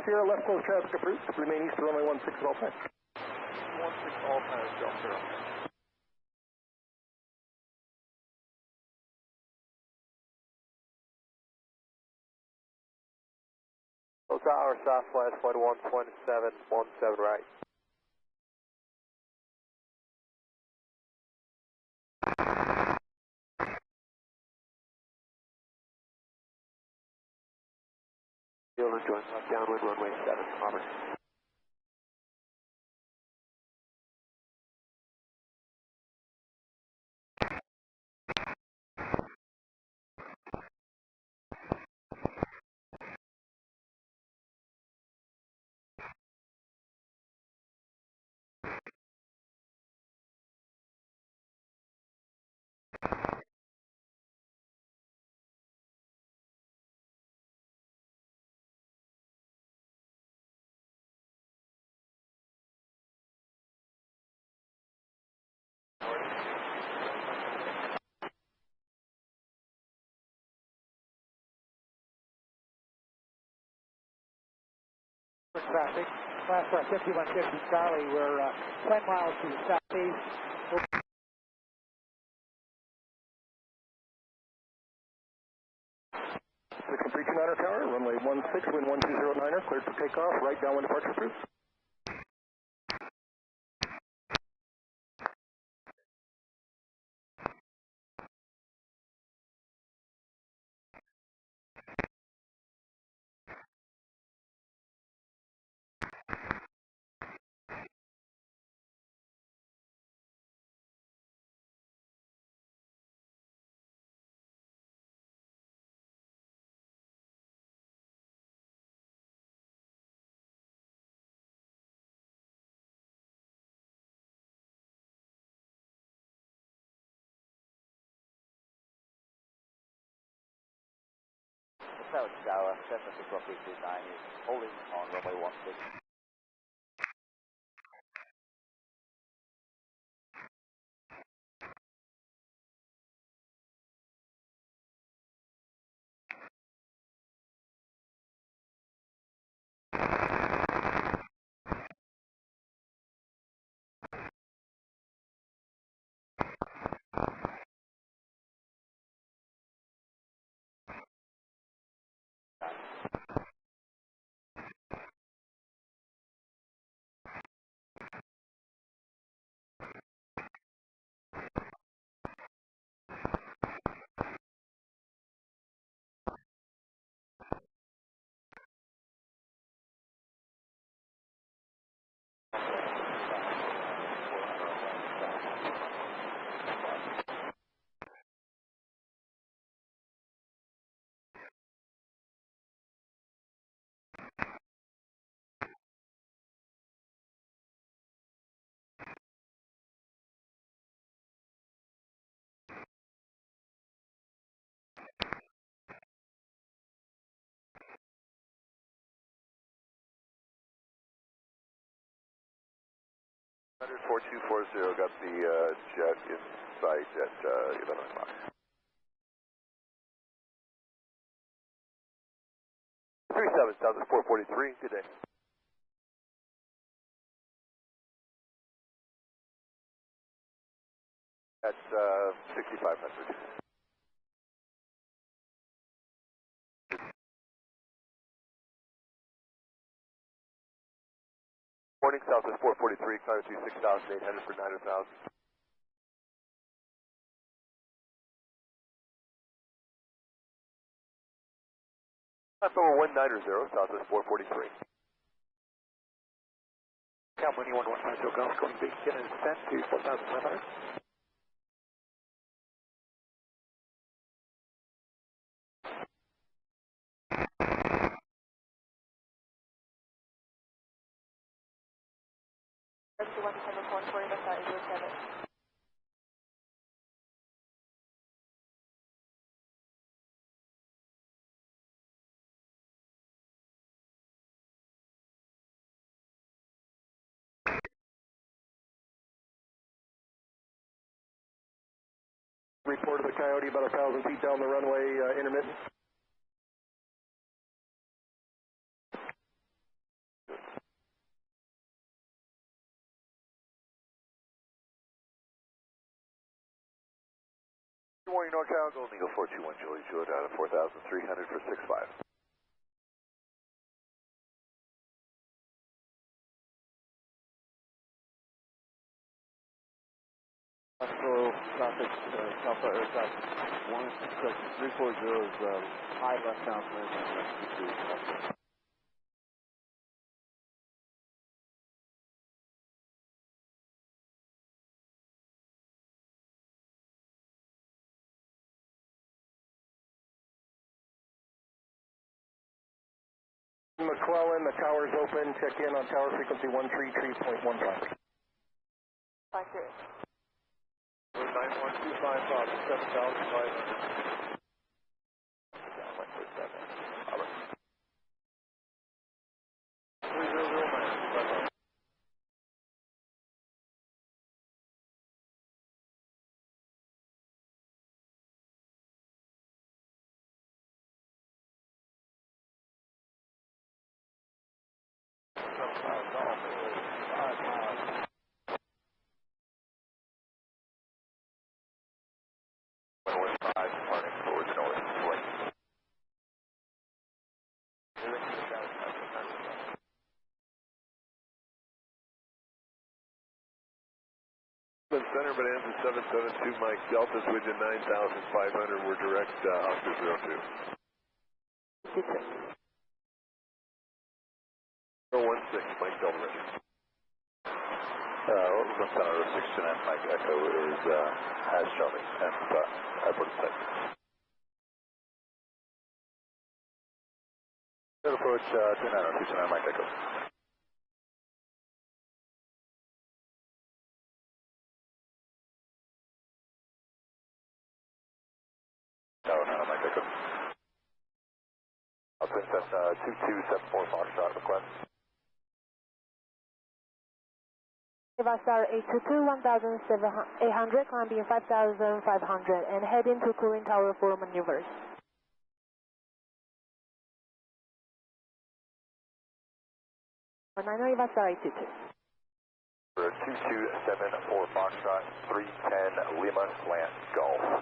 K: Sierra, left close traffic approved. Remain east to runway 16 at all times.
A: 16 all times, Delta. Tower, Southwest, flight 127, right. Fielder joins up downwind, runway 7, Robert.
F: Traffic, class 5150 Charlie, we're 10 miles to the southeast.
K: The complete 29er tower, runway 16, wind 1209er, cleared for takeoff, right downwind departure approved.
A: South Tower, 761 is holding on runway 16.
J: 4240, got the jet in sight at 11 o'clock. 37, Southwest 443, good day. That's 6500. Morning, Southwest 443, clear to 6,800 for 9,000. That's over 190, Southwest 443.
A: California 1150 Golf, going begin and descent to 4,500.
K: Report of the Coyote about 1,000 feet down the runway, intermittent.
J: Good morning, NorCal, Golden Eagle 421, Juliet out of 4,300 for 6.5.
A: Astro traffic, Alpha Aircraft 340 is high left downwind and left 22.
K: McClellan, the tower's open. Check in on tower frequency 133.15.
I: 53.
A: 9125 Bob, 7,500.
J: Center, but ends at 772, Mike Delta's with you 9,500, we're direct Oscar 02. 016, Mike Delta ready.
M: Oakland Center 629, Mike Echo is has Charlie and airport in sight. Good approach, 29, Mike Echo. Princess 2274 Foxtrot request.
I: Star 822, 1,800, climbing 5,500, and heading to cooling tower for maneuvers. Star 822.
M: 2274 Foxtrot, 310 Lima slant Golf.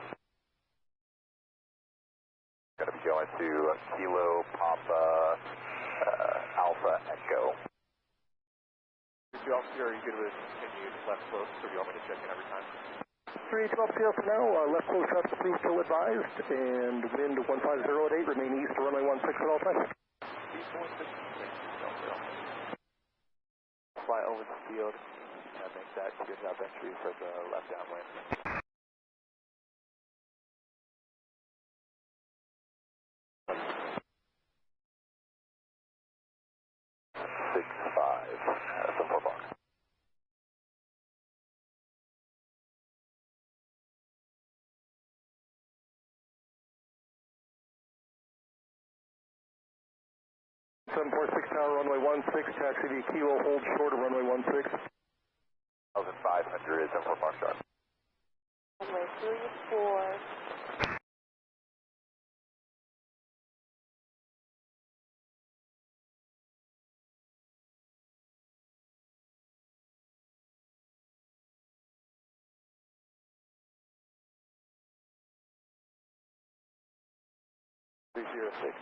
M: Going to be going to Kilo Papa Alpha Echo.
A: Are you good with continued left close, or do you want me to check in every time?
K: 312 Sierra for now, left close traffic approved till advised, and wind 150 at 8, remain east to runway 16 at all times.
A: Fly over the field, and make that good job entry for the left downwind.
M: Some more box.
K: Tower, runway 16, taxi via Kilo, hold short of runway 16.
M: 1,500 is over Foxtrot.
I: Runway 34.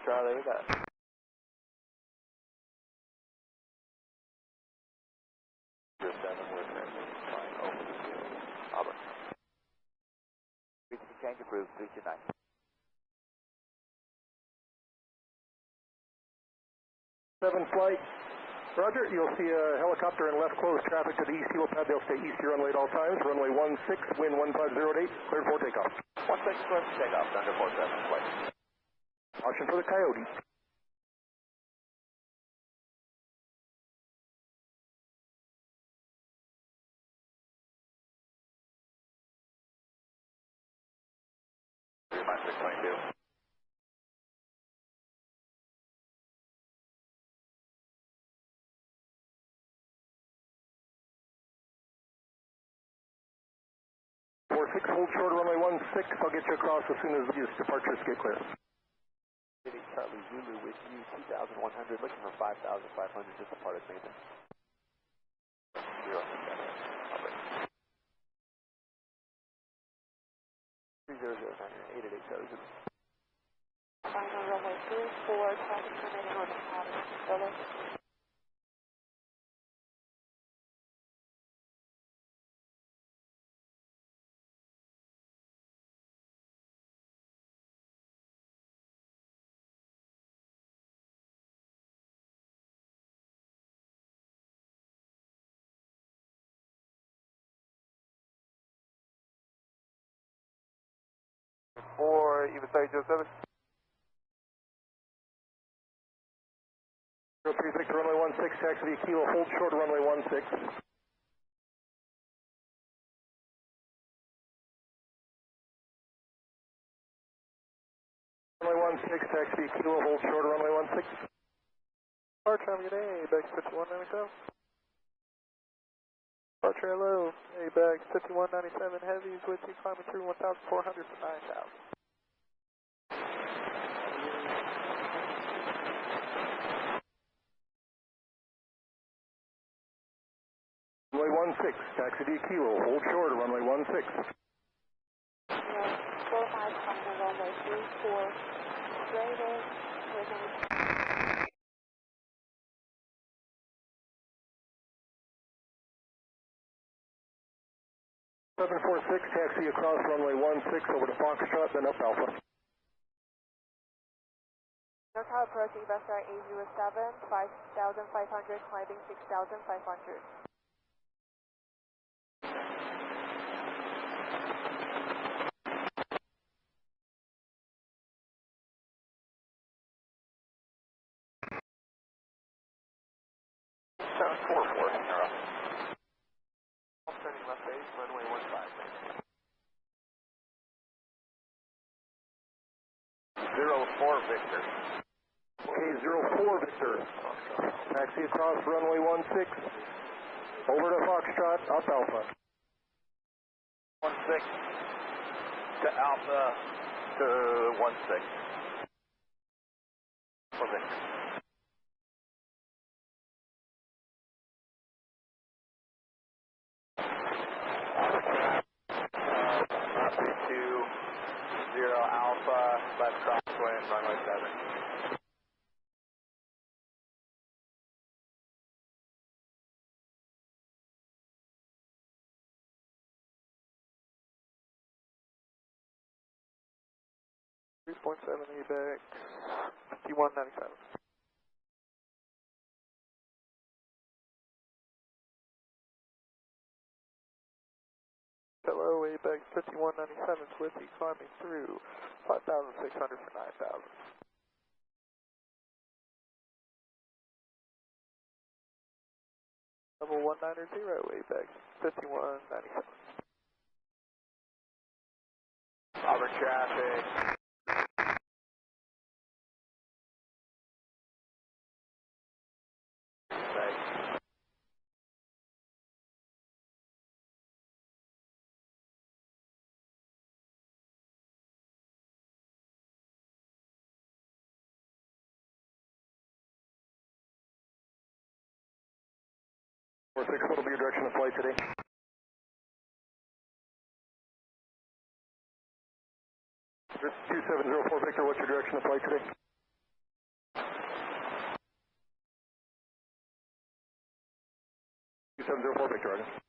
A: Charlie, we got 07, we're currently flying over the field. Auburn. Reaching change approved, 329.
K: 7 flight. Roger, you'll see a helicopter and left close traffic to the east helipad. They'll stay east your runway at all times. Runway 16, wind 150 at 8, cleared for takeoff.
A: 16, clear for takeoff, under 47, flight.
K: Caution for the Coyote.
A: Minus 622.
K: Six, hold short, runway 16. I'll get you across as soon as these departures get clear.
A: City Charlie Zulu with you, 2,100, looking for 5,500, just departed maintenance. 0, 3009, 888 Charlie Zulu.
I: Final runway 34, traffic terminating on the Auburn.
A: For even 3007.
K: 03 Victor, runway 16, taxi via Kilo, hold short, runway 16. Runway 16, taxi via Kilo, hold short, runway 16.
H: Departure, good day, back 5197. Departure, hello, ABAG 5197 heavies with you, climbing through 1,400 for 9,000.
K: Runway 16, taxi to Kilo, hold short, runway 16.
I: No, 45 coming to runway 34, straight in, within.
K: 746, taxi across runway 16 over to Foxtrot, then up Alpha.
I: NorCal approaching Vesta 807, 5,500, climbing 6,500.
A: Sound 44, turning left base, runway 15. 04 Victor.
K: Okay, 04 Victor. Taxi across runway 16. Over to Foxtrot, up Alpha.
A: 16 to Alpha to 16. For Victor. Alpha, left crosswind, runway 7.
H: ABAG 5197. Hello, ABAG 5197 with you, climbing through 5,600 for 9,000. Level 190, ABAG 5197.
A: Auburn traffic.
K: 46, what will be your direction of flight today? This is 2704 Victor, what's your direction of flight today? Victor, Roger.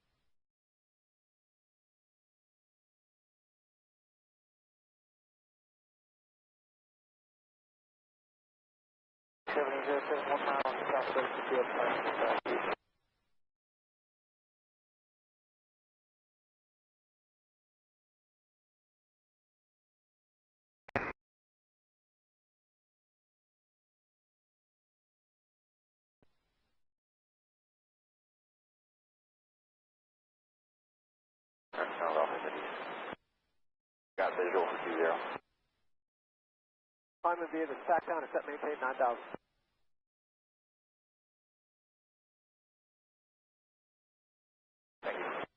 A: Got visual for 20. Climb and via the stack down and set maintain 9,000. Thank you.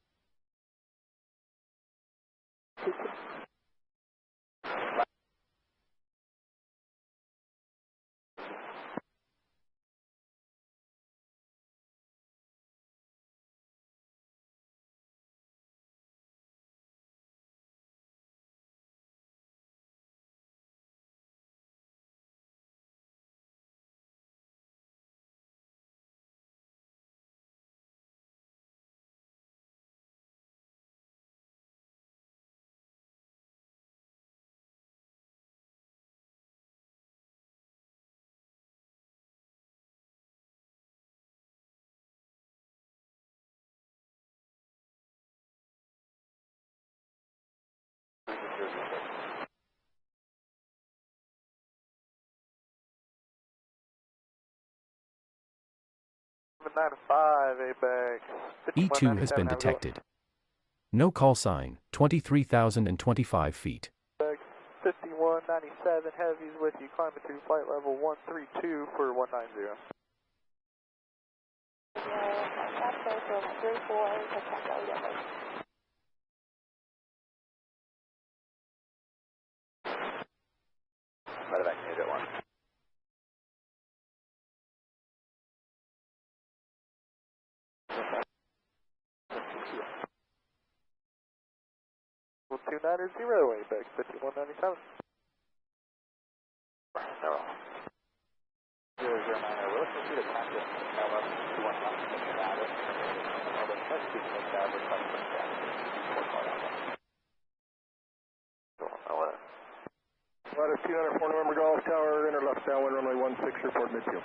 G: E2 has been detected. No call sign, 23,025 feet.
H: 5197, heavies with you, climbing to flight level 132 for 190.
A: Medevac unit 1.
H: Well, 290, APEX 5197.
A: No. 009, we're looking to see the contact LF 21 about it. The test speed makes average by the
K: Lattice 204 November Golf Tower, enter left downwind runway 16, report midfield.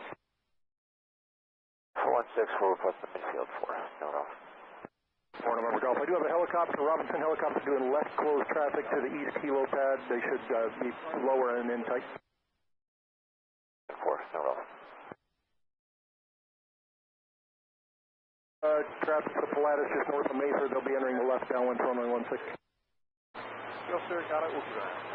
A: 416, we'll request the midfield 4. No.
K: 4 November Golf. I do have a helicopter, Robinson helicopter doing left close traffic to the east kilo pad. They should be lower and in tight.
A: 4, no.
K: Traffic for Pilatus just north of Mesa. They'll be entering the left downwind runway 16.
H: Yes, sir, got it. We'll be back.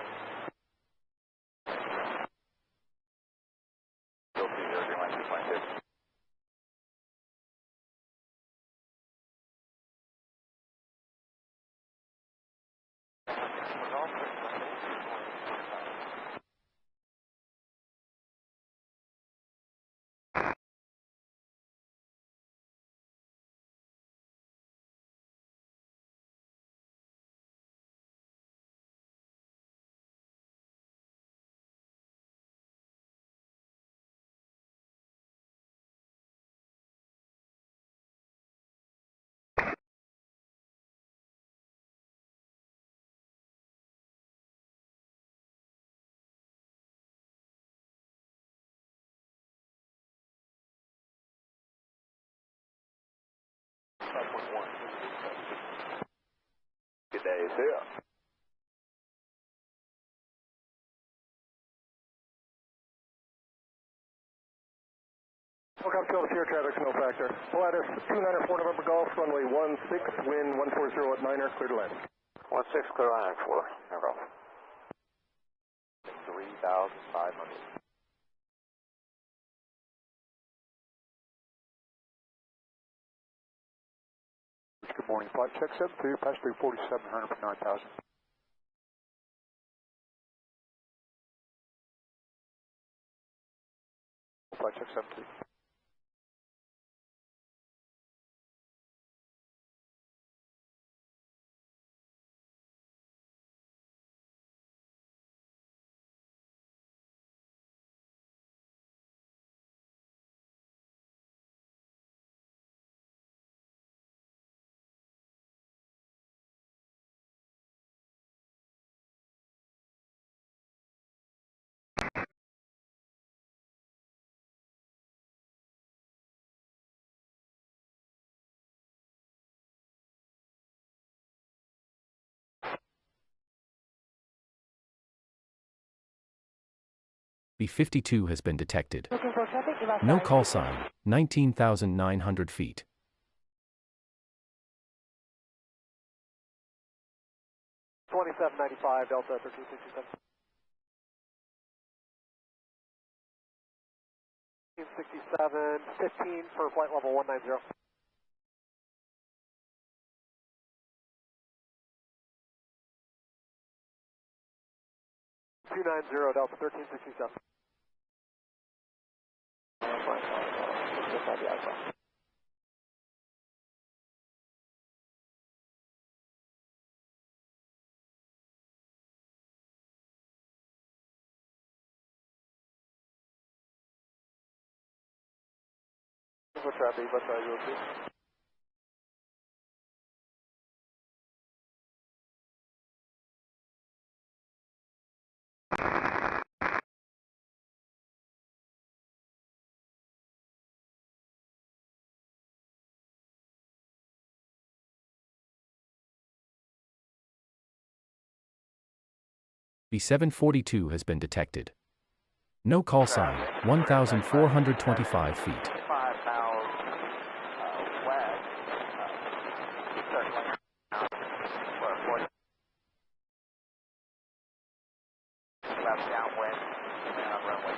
A: Good day, sir.
K: Helicopter to air traffic, no factor. Pilatus 294 November Golf, runway 16, wind 140 at 9er, clear to land.
A: 16, clear line 4, no golf. 3,500.
F: Good morning, flight check 72, passenger 4700 for 9,000. Flight check 72.
G: B-52 has been detected.
I: Looking for traffic,
G: No call sign, 19,900 feet.
H: $27.95, Delta 1367. 67, 15 for flight level 190. $290, Delta 1367. For traffic, what's our UOC?
G: B-742 has been detected. No call sign, 1,425 feet.
O: 5 miles west, circling for 40 left downwind, and on runway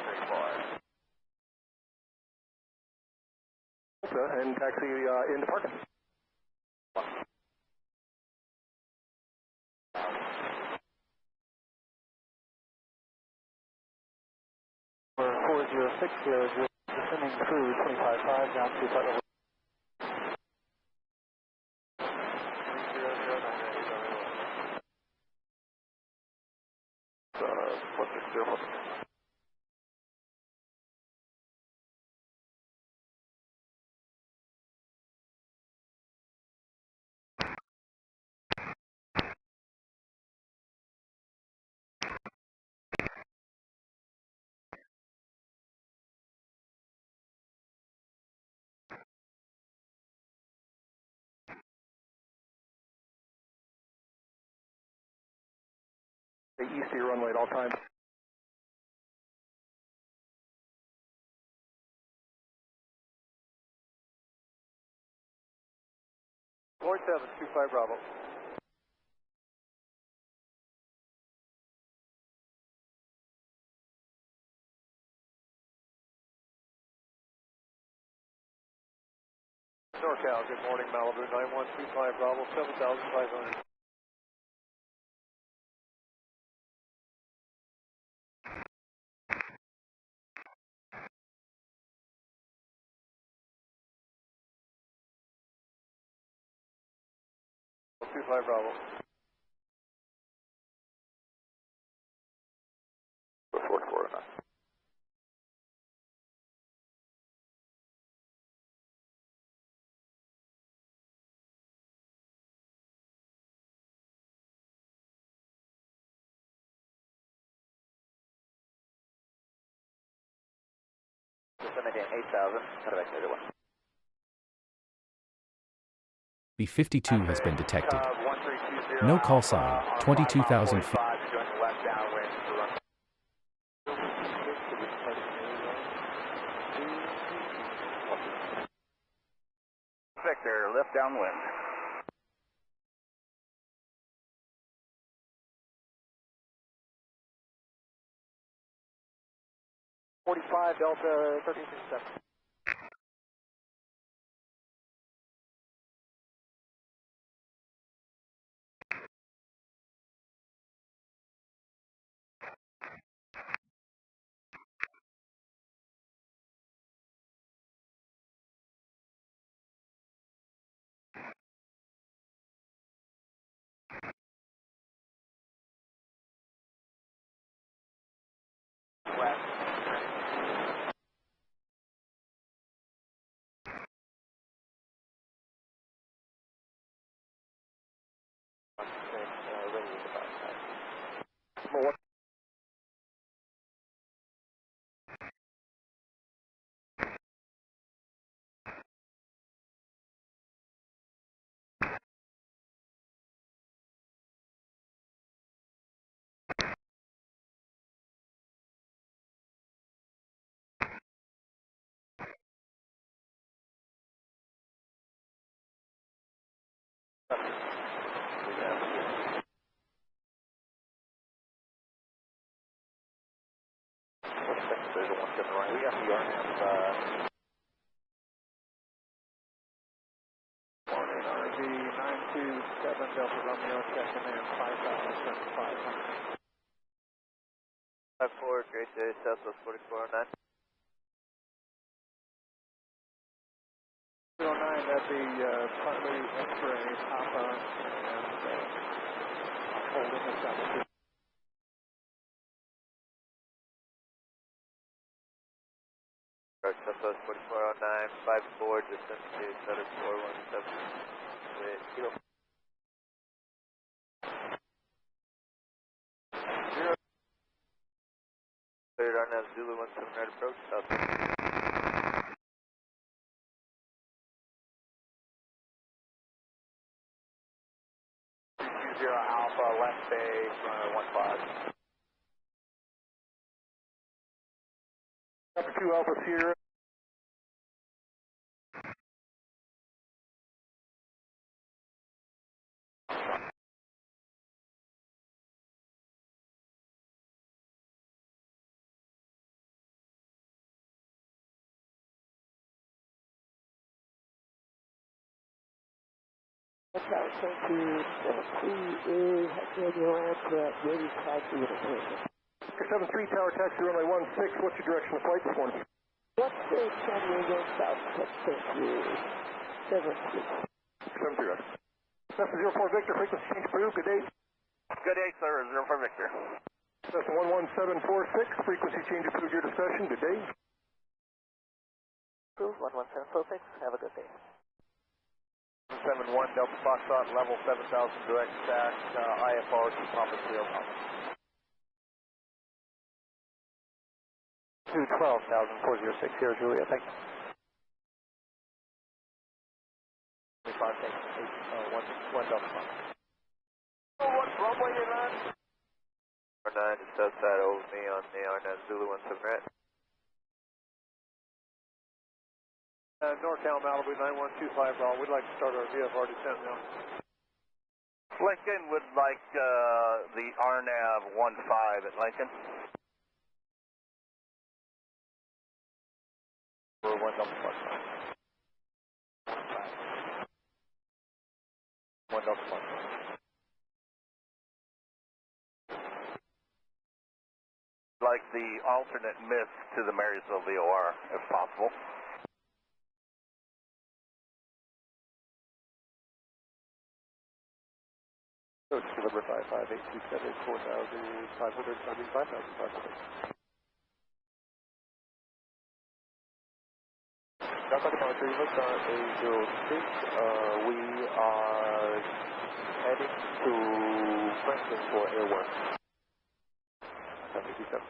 O: 34.
K: And taxi into parking.
F: For 406 here, descending through 25.5 down to flight level.
K: The east of your runway at all times.
H: Floyd 725 Bravo. NorCal, good morning, Malibu 9125 Bravo, 7,500. Two five Bravo.
B: Before 409.
O: Descending 8,000, cut back to the one.
G: B-52 has been detected. No call sign, 22,000 feet.
O: Victor, lift downwind.
H: $45 Delta 1367.
A: Visual 17 right. We got the RNAV.
H: Morning, RV 927 Delta Romeo, checking in 5,500.
C: 54, Great Day, Southwest 4409.
H: 09, that'd be partly X-ray, Papa, and holding the 7.
C: Southwest 4409, 54, distance to Center 417. Wait, Kilo. 0. Cleared RNAV Zulu 17 right approach, Southwest.
A: 220 Alpha, left base, runway 15.
K: Number 2 Alpha Sierra.
I: Okay, thank you. Is Daniel Amtrak ready to taxi with a person?
K: 73 Tower Taxi runway 16. What's your direction of flight this morning?
I: What's the San Diego South? Thank you. 73.
K: 73, right. Cessna 04 Victor, frequency change approved. Good day.
L: Good day, sir. 04 Victor.
K: Cessna 11746, frequency change approved your discussion. Good day.
I: Approved 11746. Have a good day.
A: 71 Delta Foxtrot, level 7,000 direct stack, IFR to Papa Sierra Papa. 212,406 here, Julia, thank you. 25, thank you. 1 Delta Fox.
C: What runway you on? 9 just outside over me on the RNAV Zulu 17 right.
H: NorCal Malibu 9125 Ball. We'd like to start our VFR descent now.
L: Lincoln would like the RNAV 15 at Lincoln.
A: We're 1 Delta Fox. 1 Delta Fox.
L: Like the alternate miss to the Marysville VOR, if possible.
H: Coach deliver 55827 4,500, 5,500.
A: Delta Departure, Star A06, we are heading to Franklin for airwork. 787.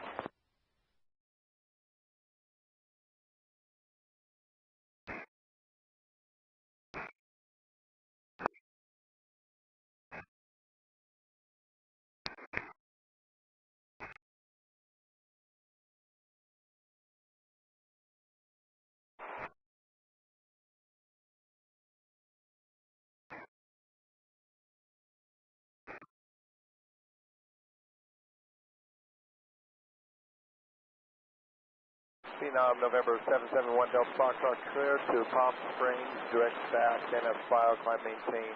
A: Phenom November 771 Delta Foxtrot clear to Palm Springs, direct stack, NF file, climb maintain,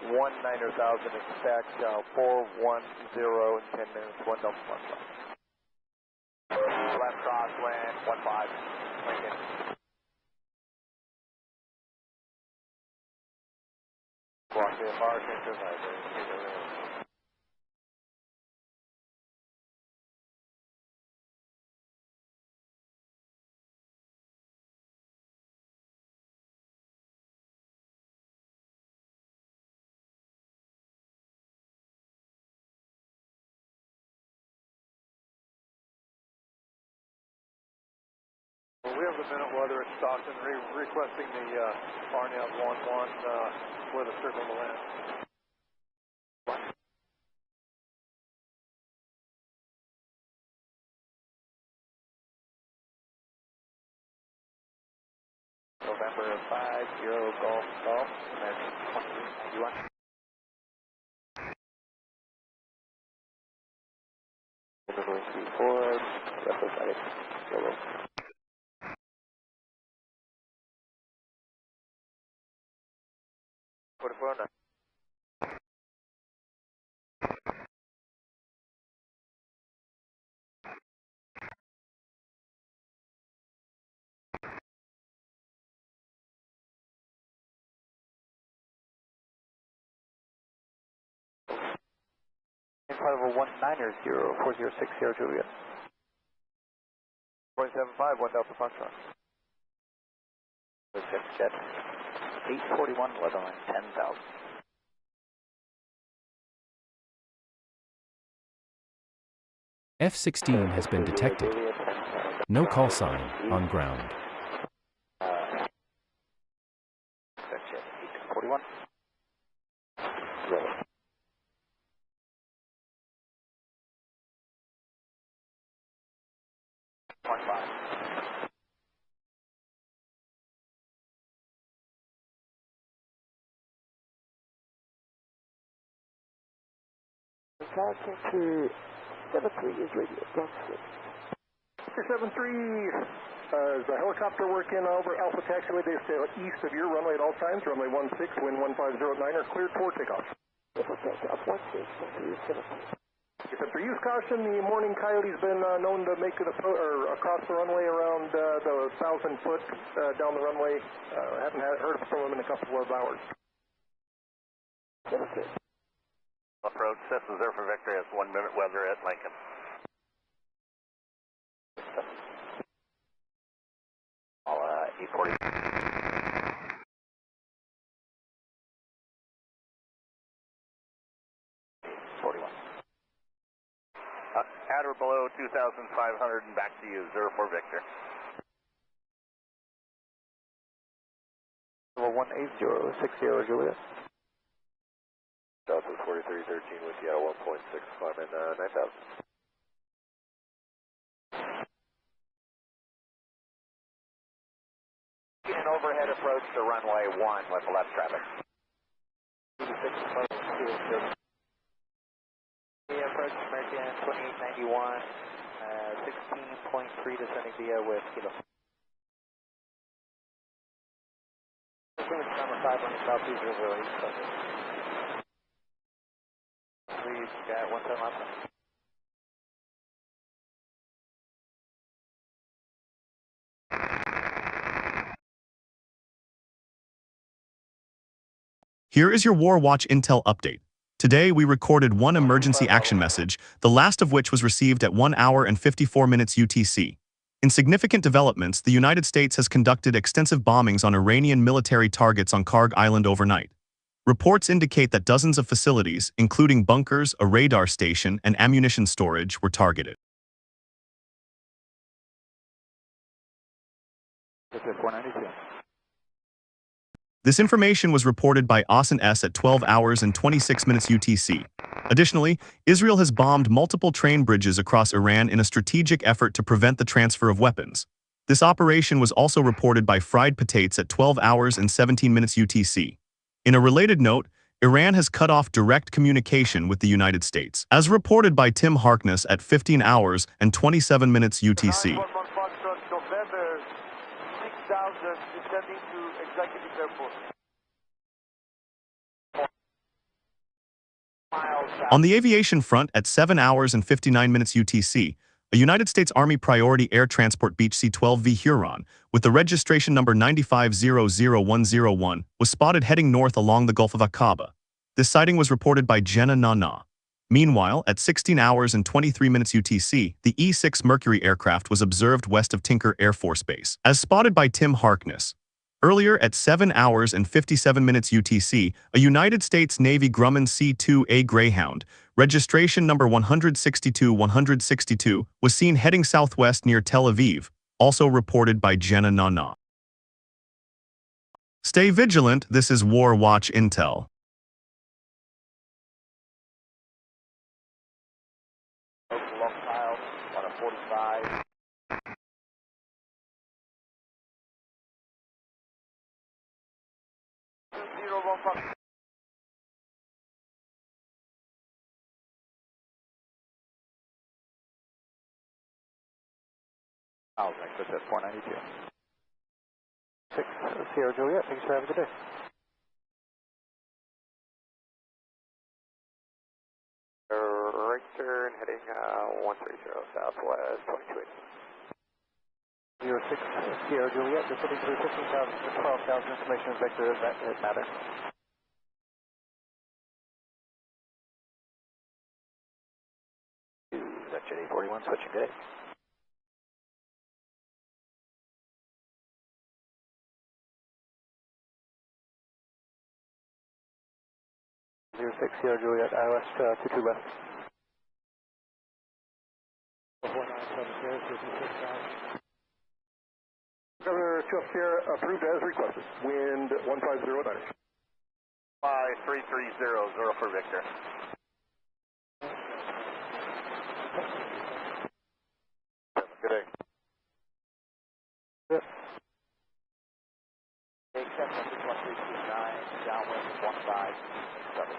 A: 19,000 expect, 410 in 10 minutes, 1 Delta Foxtrot. Left crosswind, 15, Lincoln. Block the fire center,
H: We have the minute weather at Stockton requesting the RNAV 11 with a circle to land.
A: November 50 Golf, and then 21.
F: runway 34, left of side, solo. Part of a 190, 4060 Juliet. 475, 1 Delta Foxtrot. Jet 841, weather line 10,000.
G: F-16 has been detected. No call sign on ground.
F: Jet 841. Roll. Passing to 73 is radio, ground switch.
K: 73, is the helicopter working over Alpha Taxiway? They stay east of your runway at all times, runway 16, wind 1509, are cleared for takeoff.
F: Alpha takeoff, 16,
K: 73, use caution, the morning coyote's been known to make it across the runway around the 1,000 foot down the runway. Haven't heard from him in a couple of hours.
F: 73.
L: Approach, Cessna 0 for Victor has 1 minute weather at Lincoln.
F: All 840.
L: At or below 2,500 and back to you, 0 for Victor.
F: 18060 Juliet.
J: Southwest 4313 with Seattle 1.6, climbing 9,000.
F: An overhead approach to runway 1 with left traffic.
A: 86 approach American 2891, 16.3 descending via with Kilo. Number 5 running southeast over East. Please, got 17 left.
N: Here is your War Watch Intel update. Today, we recorded one emergency action message, the last of which was received at 1 hour and 54 minutes UTC. In significant developments, the United States has conducted extensive bombings on Iranian military targets on Karg Island overnight. Reports indicate that dozens of facilities, including bunkers, a radar station, and ammunition storage, were targeted. This information was reported by OSINT at 12 hours and 26 minutes UTC. Additionally, Israel has bombed multiple train bridges across Iran in a strategic effort to prevent the transfer of weapons. This operation was also reported by Fried Patates at 12 hours and 17 minutes UTC. In a related note, Iran has cut off direct communication with the United States, as reported by Tim Harkness at 15 hours and 27 minutes UTC.
B: November 6000 descending to Executive Airport.
N: On the aviation front at 7 hours and 59 minutes UTC, a United States Army Priority Air Transport Beech C-12V Huron, with the registration number 9500101, was spotted heading north along the Gulf of Aqaba. This sighting was reported by Jenna Nana. Meanwhile, at 16 hours and 23 minutes UTC, the E-6 Mercury aircraft was observed west of Tinker Air Force Base, as spotted by Tim Harkness. Earlier at 7 hours and 57 minutes UTC, a United States Navy Grumman C-2A Greyhound, registration number 162-162, was seen heading southwest near Tel Aviv, also reported by Jenna Nana. Stay vigilant, this is War Watch Intel.
F: Long file, 145. I'll exit at 492. 6 Sierra Juliet, thanks for having a good day.
A: Right turn, heading 130 southwest, 2280.
F: 06 Sierra Juliet, descending through 15,000 to 12,000, information vector, that matter.
O: Dutch 841, switching good.
F: Six Sierra Juliet, ILS 22 left.
K: 497 Governor Chuck Sierra approved as requested. Wind 150 at
L: 5330, for Victor.
K: Good day.
F: Yep.
O: Take 71329, downwind 1567.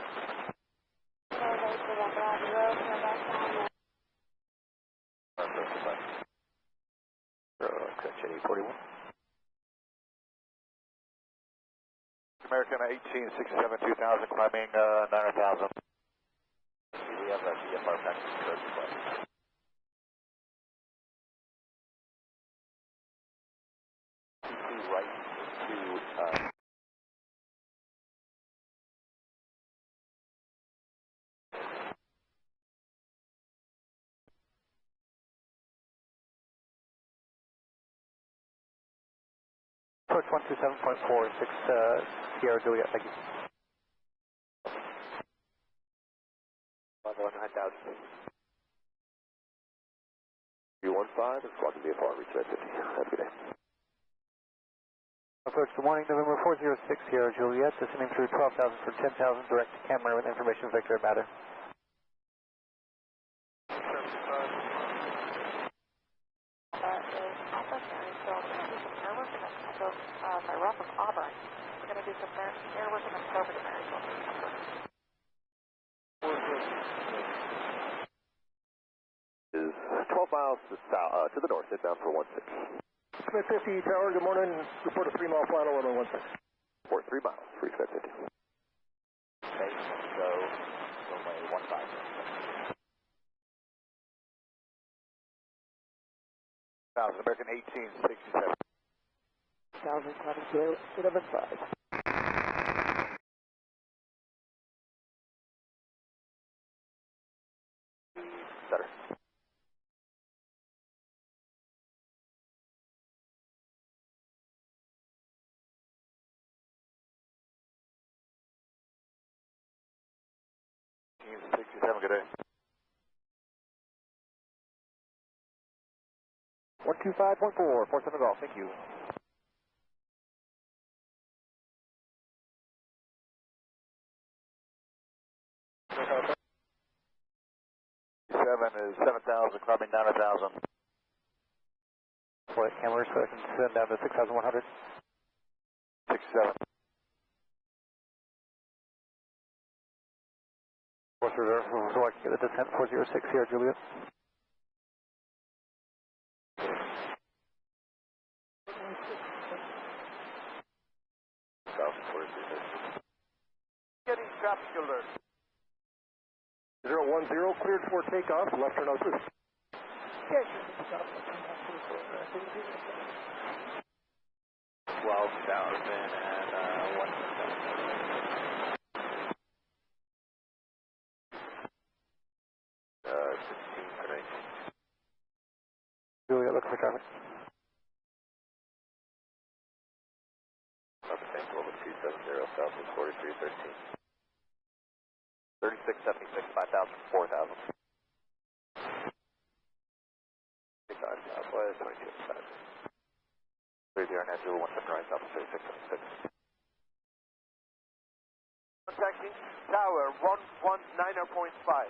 O: Section 841.
L: American 1867 2000, climbing 9000.
O: We have a VFR package code request. Right to
F: Approach 127.46 Sierra Juliet, thank you.
J: 9000. 315 and squadron VFR, reach that 50. Have a good day.
F: Approach, good morning, November 406 Sierra Juliet, descending through 12,000 for 10,000, direct to camera with information vector matter.
D: My rough of Auburn. We're going to do some airwork and then over to Marysville.
J: Is 12 miles to south, to the north, inbound for 16.
K: Smith 50 Tower, good morning. Report a 3 mile final on 16.
J: Report 3 miles, reach that 50.
O: Okay, so runway 15.
L: 1000, American 1867.
F: 1,000, climbing to 11.5.
J: Better.
L: Good day.
F: 125.4, 47 golf, thank you.
L: Is 7,000, climbing 9,000.
F: Flight camera, so I can send down to 6,100.
L: 67.
F: Course reserve, so I can get the descent 406 here, Juliet.
L: Getting traffic alert.
K: 010 cleared for takeoff, left turn assist.
O: 12,000 and 1%.
F: Juliet, look for traffic.
J: Global 270, Southwest 4313.
O: 3676, 5,000, 4,000.
J: 35 Southwest, 22 30 RNAV 017 right, Southwest 3676.
L: Contacting tower 119.5.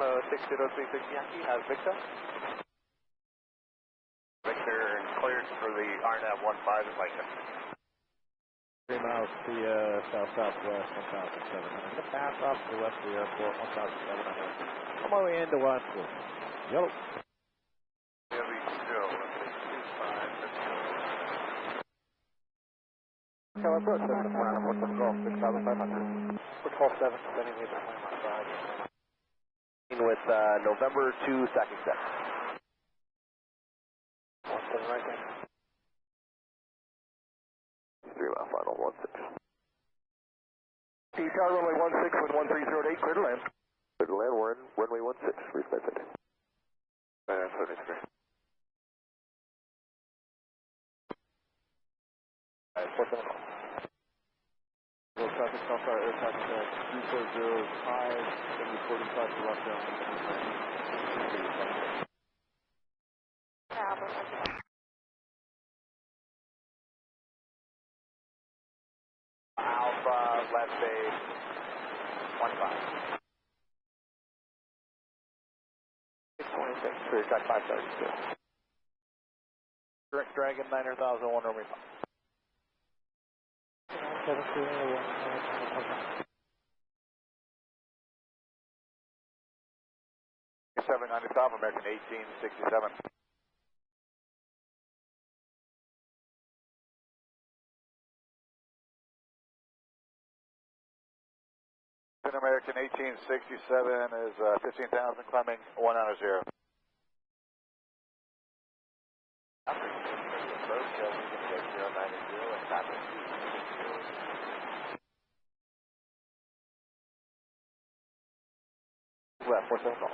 O: 6036 Yankee has Victor. Victor cleared
L: for the RNAV 15 in Lincoln.
P: 3 miles to south-southwest, 1,700. I'm going to pass off to the west of the airport, 1,700. On my way into Wattsville. Yellow.
L: Heavy show, let's see, 25, let's go.
F: Tower approach 7 to 4, and what's the golf, 6,500. We're 12-7, sending me the plane outside.
B: With November 2 second set.
F: 17 right there.
B: 3 mile final 16.
K: Tower runway 16 with 1308, clear to land.
B: Clear to land, we're in runway 16, reflight 50. 73.
F: What's the call? Roll traffic, Southside Air Taxi at 3405, 7045 to Rockdown.
B: Alpha, left base, 25.
F: 626, clear track 532.
B: Direct Dragon, 9,001, Romeo 5.
L: 790 South American 1867. American 1867 is 15,000 climbing 190.
B: Approach, we can get 090 and traffic.
F: Left, what's the call?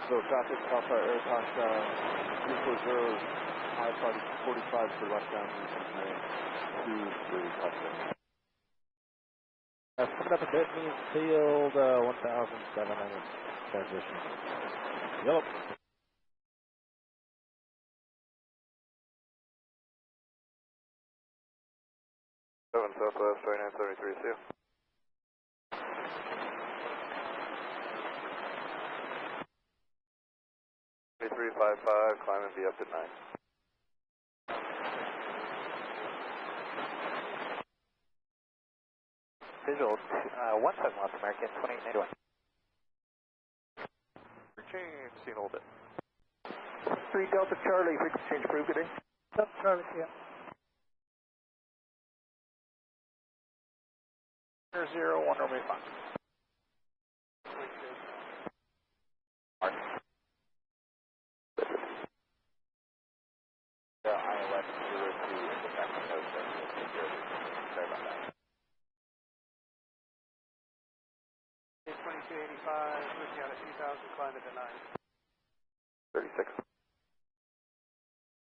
F: So traffic, Southside Air Taxi, 340, high party 45 for Rockdown, 2356.
P: Coming up a bit, means field, 1,700 transition. Yellow.
L: 7 Southwest, 2973, see you. Climb and be up to 9.
F: Visual, 17 West American, 2891.
L: Change, see you in a little bit.
K: 3 Delta Charlie, frequency change approved, good day.
F: Delta Charlie, yeah.
B: 01 Romeo 5. ILS 02 independent ocean security. Sorry about that.
C: 2285, looking at 2,000, climb into 9.
B: 36.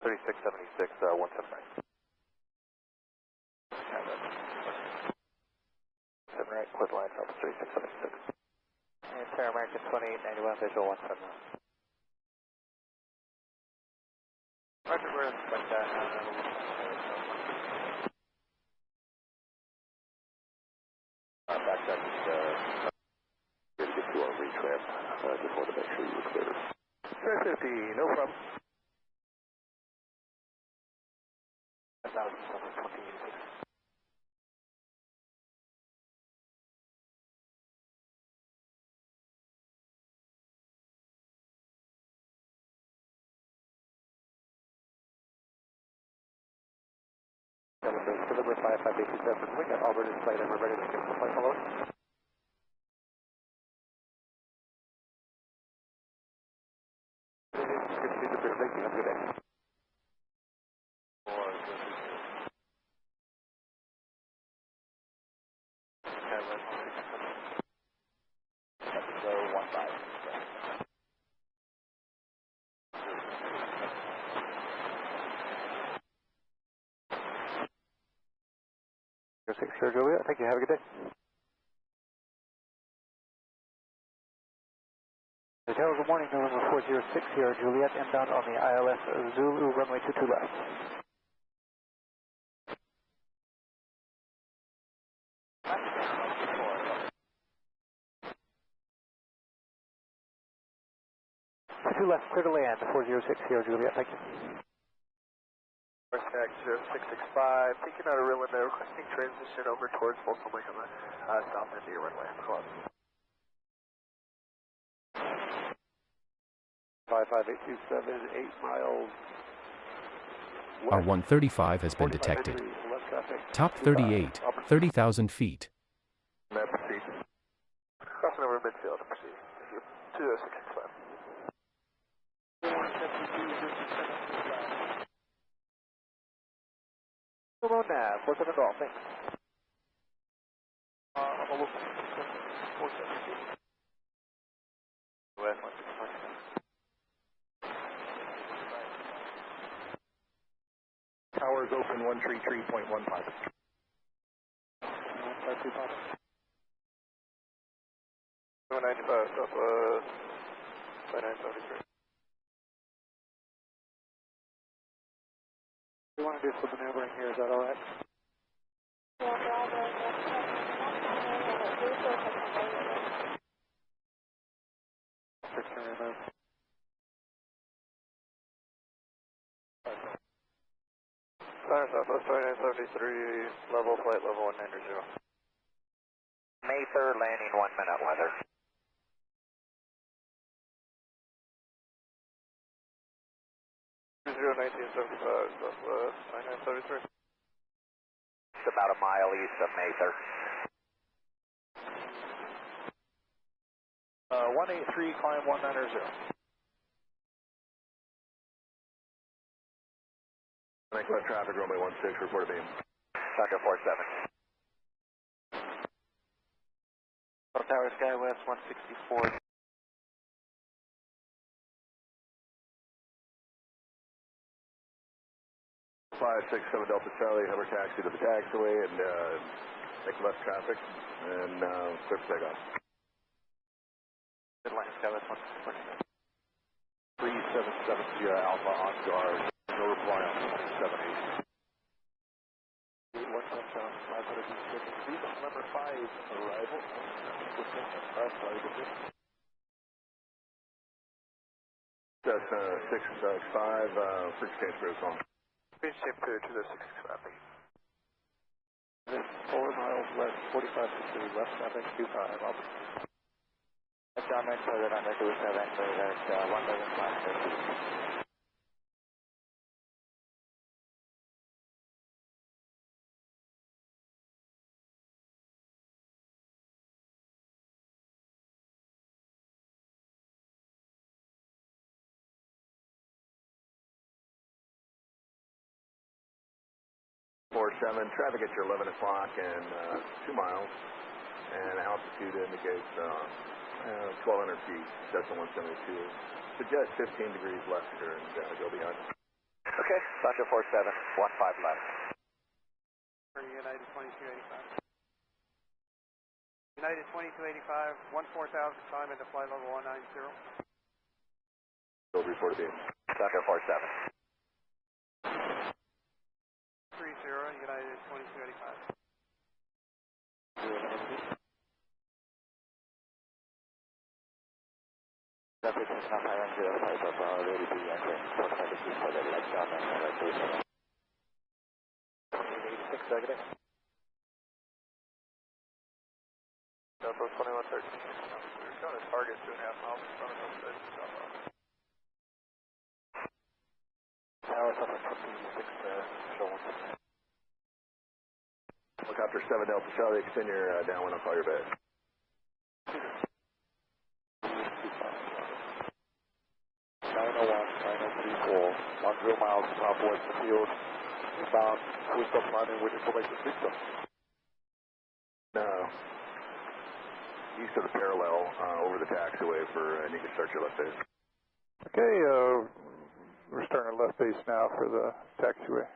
B: 3676, 17 right. 7 right, quit line, Alpha 3676.
F: And Terra American 2891, visual 171.
B: Roger, we're in like that. Backtrack is to get to our retrim. Just wanted to make sure you were clear.
K: 750, no problem.
F: 1,728. Deliver 5587. We got Albert in flight and we're ready to skip the flight. Hello? Good to see the bridge. Thank you. Have a good day. Sure, Juliet. Thank you. Have a good day. Hotel, good morning. November 406 here, Juliet, inbound on the ILS Zulu, runway 22 left.
H: 2 left, clear to land, 406 Sierra Juliet, thank you.
A: Northsky 0665, taking out a real window, requesting transition over towards Folsom Lake on the south end of your runway. Club.
H: 55827, 8 miles.
G: Our 135 has been detected. Top 38, 30,000 feet.
A: Proceed. Crossing over midfield, proceed. Thank you. 20665.
H: Come on nav, what's on the golf, thanks.
L: West 165.
K: Towers open 133.15.
A: 195, Southwest, 5973.
H: We want to do some maneuvering here, is that all right?
A: Center Southwest 2973, level flight level 190.
O: May 3rd, landing 1 minute weather.
A: Zero 1975, Southwest 9973.
O: It's about a mile east of May 3rd.
K: 183, climb 190.
J: Next left traffic, runway 16, report a beam.
O: Thunder 47.
L: Tower Skywest 164.
J: 567 Delta Charlie, hover taxi to the taxiway and make left traffic and clear for takeoff.
L: Midline Skywest 164.
K: 377 Sierra Alpha on guard. No reply on 2780. 536, number 5 arrival.
J: That's 665, first change for his home.
A: Speed shape clear to the 665.
H: 4 miles west, 45 degrees left, traffic 25, up.
O: John Range further under 27, that's 1,500 feet.
J: Traffic at your 11 o'clock and 2 miles, and altitude indicates 1,200 feet, Cessna 172. Suggest 15 degrees left here and go behind.
O: Okay, Thunder 47, 15 left.
Q: United 2285. United 2285, 14,000 climb into flight level 190.
J: Go report a beam.
O: Thunder 47.
Q: 30, United 2285.
O: Traffic is not higher than 05 of already be entering 426 for the left down and right 27.
A: 86 negative. Southwest 2113. We're showing a target 2.5 miles in front of us.
H: Tower Southwest 26, showing.
J: Helicopter 7 Delta Charlie, extend your downwind, I'll call your bed.
H: 901, 9034, 10 miles southwest of the field, inbound, full stop landing with information system.
J: No. East of the parallel, over the taxiway and you can start your left base.
F: Okay, we're starting our left base now for the taxiway.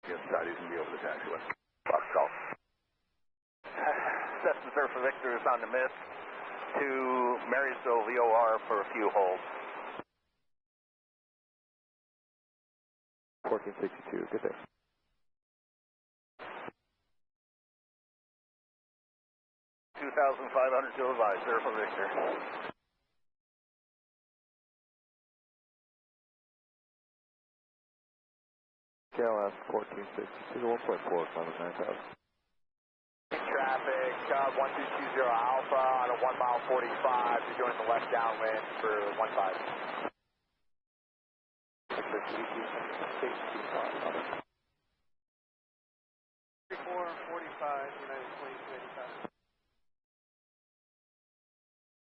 J: Inside, he's going to be over the taxiway.
B: Box call.
O: Cessna Surfer Victor is on the mist to Marysville VOR for a few holds.
P: 1462, good day.
O: $2,500 to advise, Surfer Victor.
P: KLS 1462 to 1.4, climbing 9,000.
A: Traffic, 1220 Alpha on a 1 mile 45 to join the left downwind for 15.
Q: 3445, United 2285.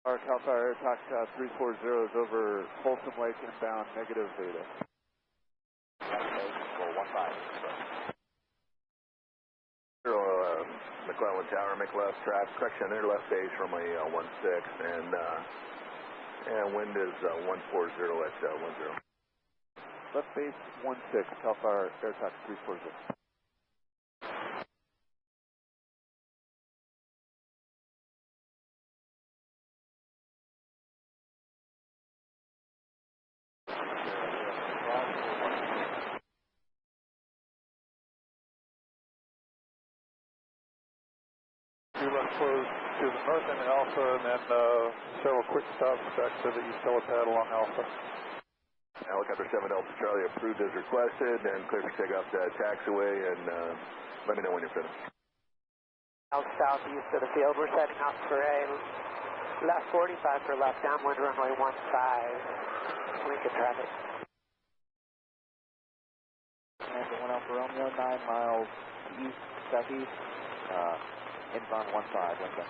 P: Our Cal Fire Air Tax 340 is over Folsom Lake inbound, negative Beta.
J: McClellan Tower, make left track, correction, their left base runway 16, and wind is 140 at 10.
P: Left base 16, Cal Fire Air Tax 340.
H: Close to the north end of Alpha, and then several quick stops back to the east helipad along Alpha.
J: Helicopter 7 Delta Charlie approved as requested, and clear for takeoff to taxiway, and let me know when you're finished.
C: Out southeast of the field, we're setting up for a left 45 for left downwind runway 15, Lincoln traffic.
F: And 1 Alpha Romeo, 9 miles east, southeast. Inbound 15, Lincoln.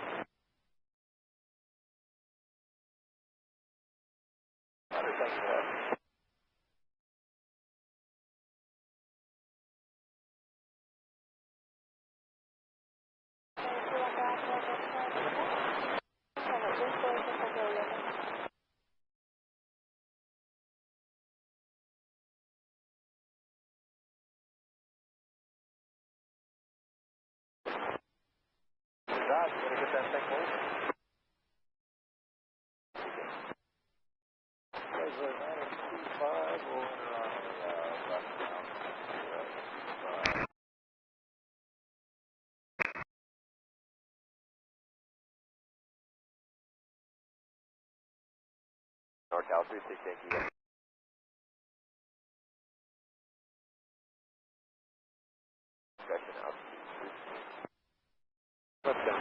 A: NorCal 36, thank you. Discussion out. Let's go.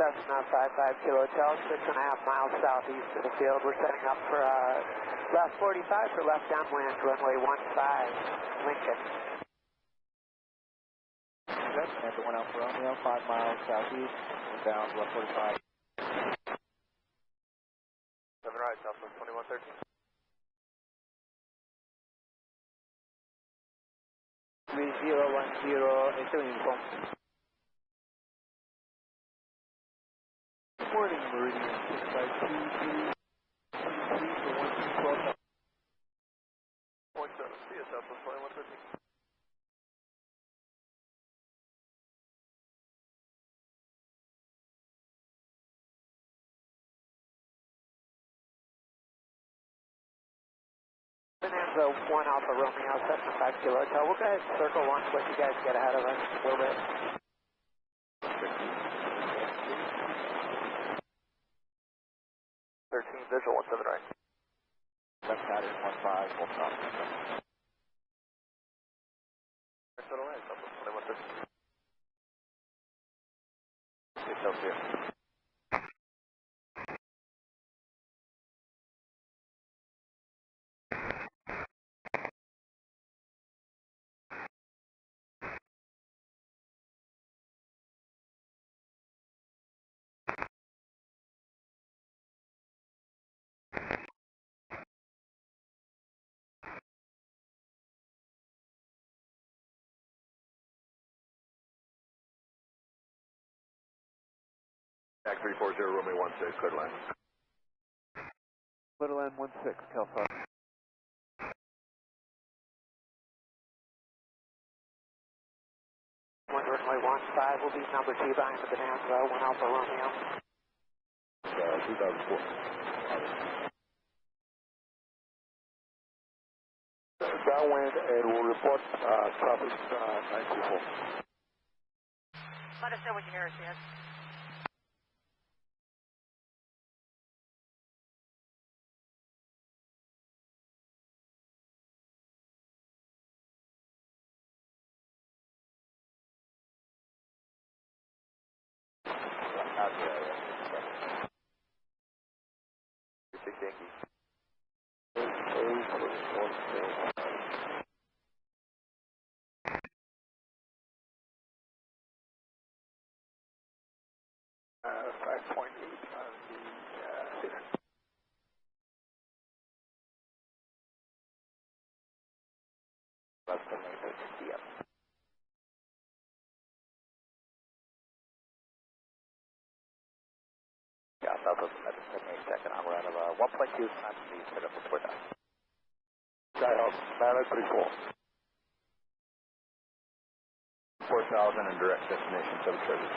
C: Cessna 55 Kilo Hotel, 6.5 miles southeast of the field. We're setting up for left 45 for left downwind, runway 15, Lincoln.
F: And 1 Alpha Romeo, 5 miles southeast, inbound left 45.
A: 7 right, Southwest 2113.
F: Three 010, entering uniform. Morning, Meridian 6523, for
A: 112. 7, see you, Southwest 2113.
C: Bonanza 1 Alpha Romeo, Cessna 5 Kilo Hotel. We'll go ahead and circle once, let you guys get ahead of us a little bit.
A: 13, visual 17 right.
F: left pattern 15, full stop.
A: Settle in, Southwest 2113.
F: It's up here.
J: Back 340, runway 16, clear to land.
F: Clear to land 16, Cal 5.
C: Runway 15 will be number 2 behind the Bonanza, 1 Alpha Romeo.
F: 2004.
B: Downwind, and we'll report traffic 924.
I: Let us know when you hear us, yes.
B: Out there, 6 Yankee. 5.8 on the less than 8 PM. Yeah, south of Medicine, 8 I'm around 1.2 times the set up before that. Skyhawk, 934. 4,000 and direct destination subservice.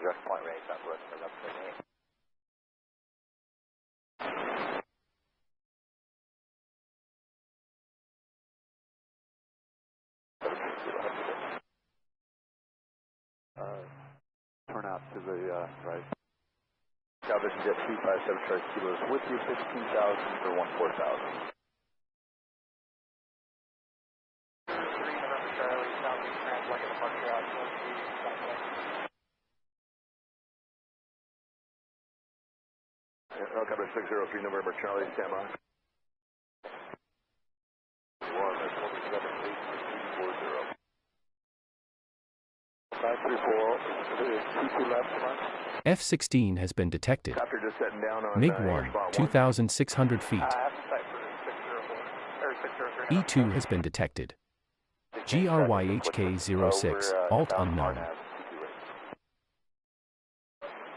B: Direct point range, I'm looking up to 8.
F: Turn out to the right.
B: Calvin Jet 257 Charlie Kilos with you, 15,000 for 14,000.
C: 3 November Charlie, Southeast Transatlantic departure out,
J: Helicopter 603 November Charlie, stand by.
B: 934, 22 left,
G: F-16 has been detected.
J: Copter just setting down on
G: MiG-1, 2,600 feet. E-2 has been detected. GRYHK-06, alt unknown.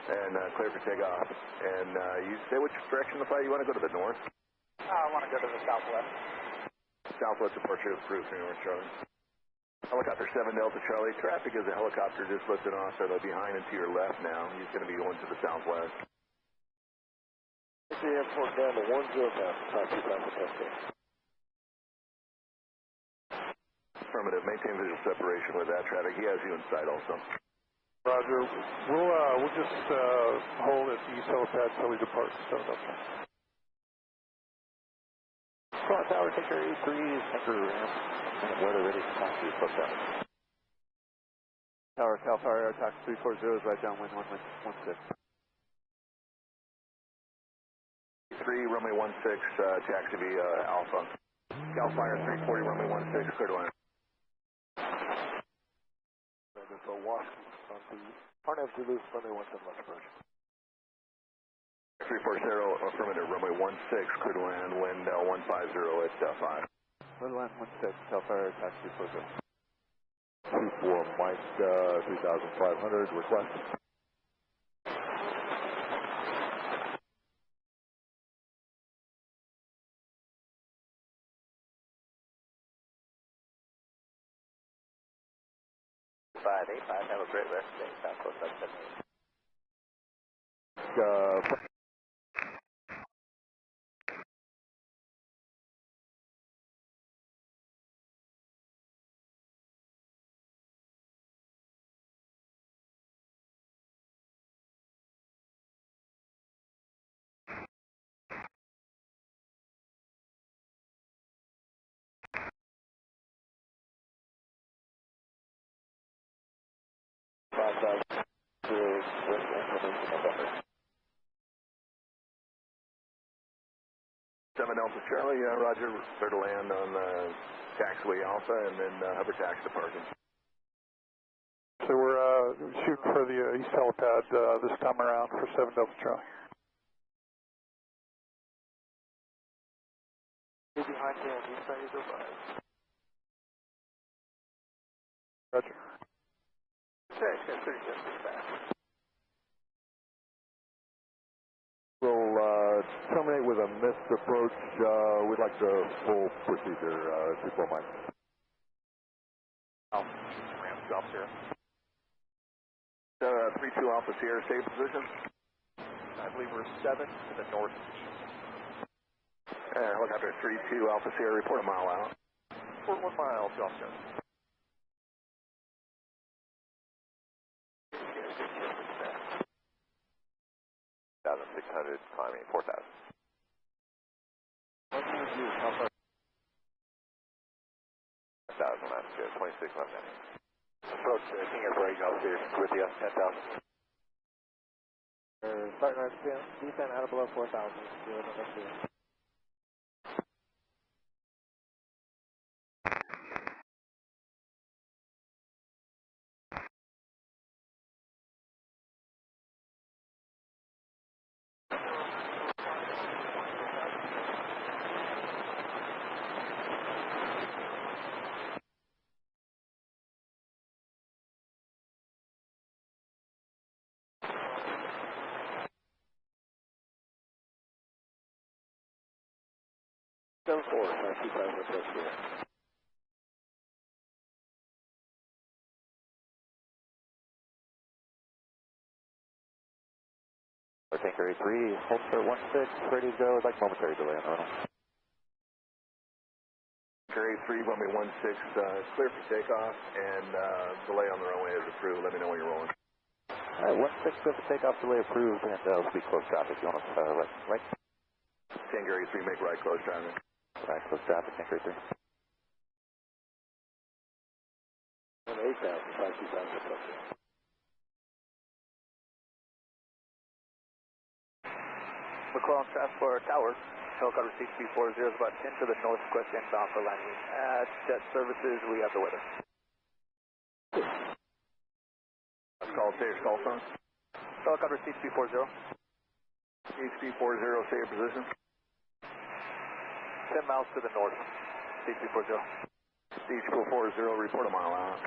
J: And clear for takeoff. And you say which direction to fly? You want to go to the north?
C: I want to go to the southwest.
J: Southwest departure approved, November Charlie. Helicopter 7 Delta Charlie, traffic is a helicopter just lifted off, so they're behind and to your left now. He's going to be going to the southwest.
B: airport down to 10 past, top 2 past testing.
J: Affirmative, maintain visual separation with that traffic. He has you in sight also.
K: Roger. We'll just hold at the east helipad until we depart 7 Delta.
B: Cross tower, take your A3, center ramp, and weather ready for taxi, plus 7.
F: Tower, Cal Fire, taxi 340 is right downwind, 116.
J: 3, runway 16, taxi via Alpha. Cal Fire 340, runway 16, clear to land.
B: There's a wasp on the Arnav Zulu, runway 17 left approach.
J: 340, affirmative, runway 16, clear to land, wind 150 at 5.
F: Clear to land 16, Cal Fire, taxi 340.
B: 24, Mike, 3,500, request. Have a great rest day. Southwest 778.
J: 7 Delta Charlie, roger, clear to land on taxiway Alpha and then hover taxi to parking.
F: So we're shooting for the east helipad this time around for 7 Delta Charlie.
A: Behind you, east side is over.
F: Roger.
A: Okay, it's 37 fast.
R: We'll terminate with a missed approach. We'd like the full procedure, 24 miles.
J: Ramp stops here. 32 Alpha Sierra, stay position.
A: I believe we're 7 to the northeast.
J: Helicopter 32 Alpha Sierra, report a mile out.
A: Report 1 mile to Alpha.
M: 1,600, climbing 4,000.
A: What do you do? How far?
M: 1,000, that's good. 26 left now.
A: Approach King Air Break out here with the 10,000.
P: Starting right descent out of below 4,000. Let's see.
A: Seven 4, 525 approach here.
M: Tanker 3, holster 16, ready to go, like momentary delay on Arnold.
J: Tanker 3, runway 16, clear for takeoff, and delay on the runway is approved. Let me know when you're rolling.
M: Alright, 16, clear for takeoff, delay approved, and we'll be close traffic. You want us right?
J: Tanker 3, make right, close traffic.
M: Right, close traffic, Tanker 3.
A: 8,000, 525 approach here. McClellan Transport Tower, helicopter CHP40 is about 10 to the northwest inbound for landing. At Jet Services, we have the weather.
J: Say your call sign.
A: Helicopter CHP40.
J: CHP40, say your position.
A: 10 miles to the north, CHP40.
J: CHP40, report a mile out.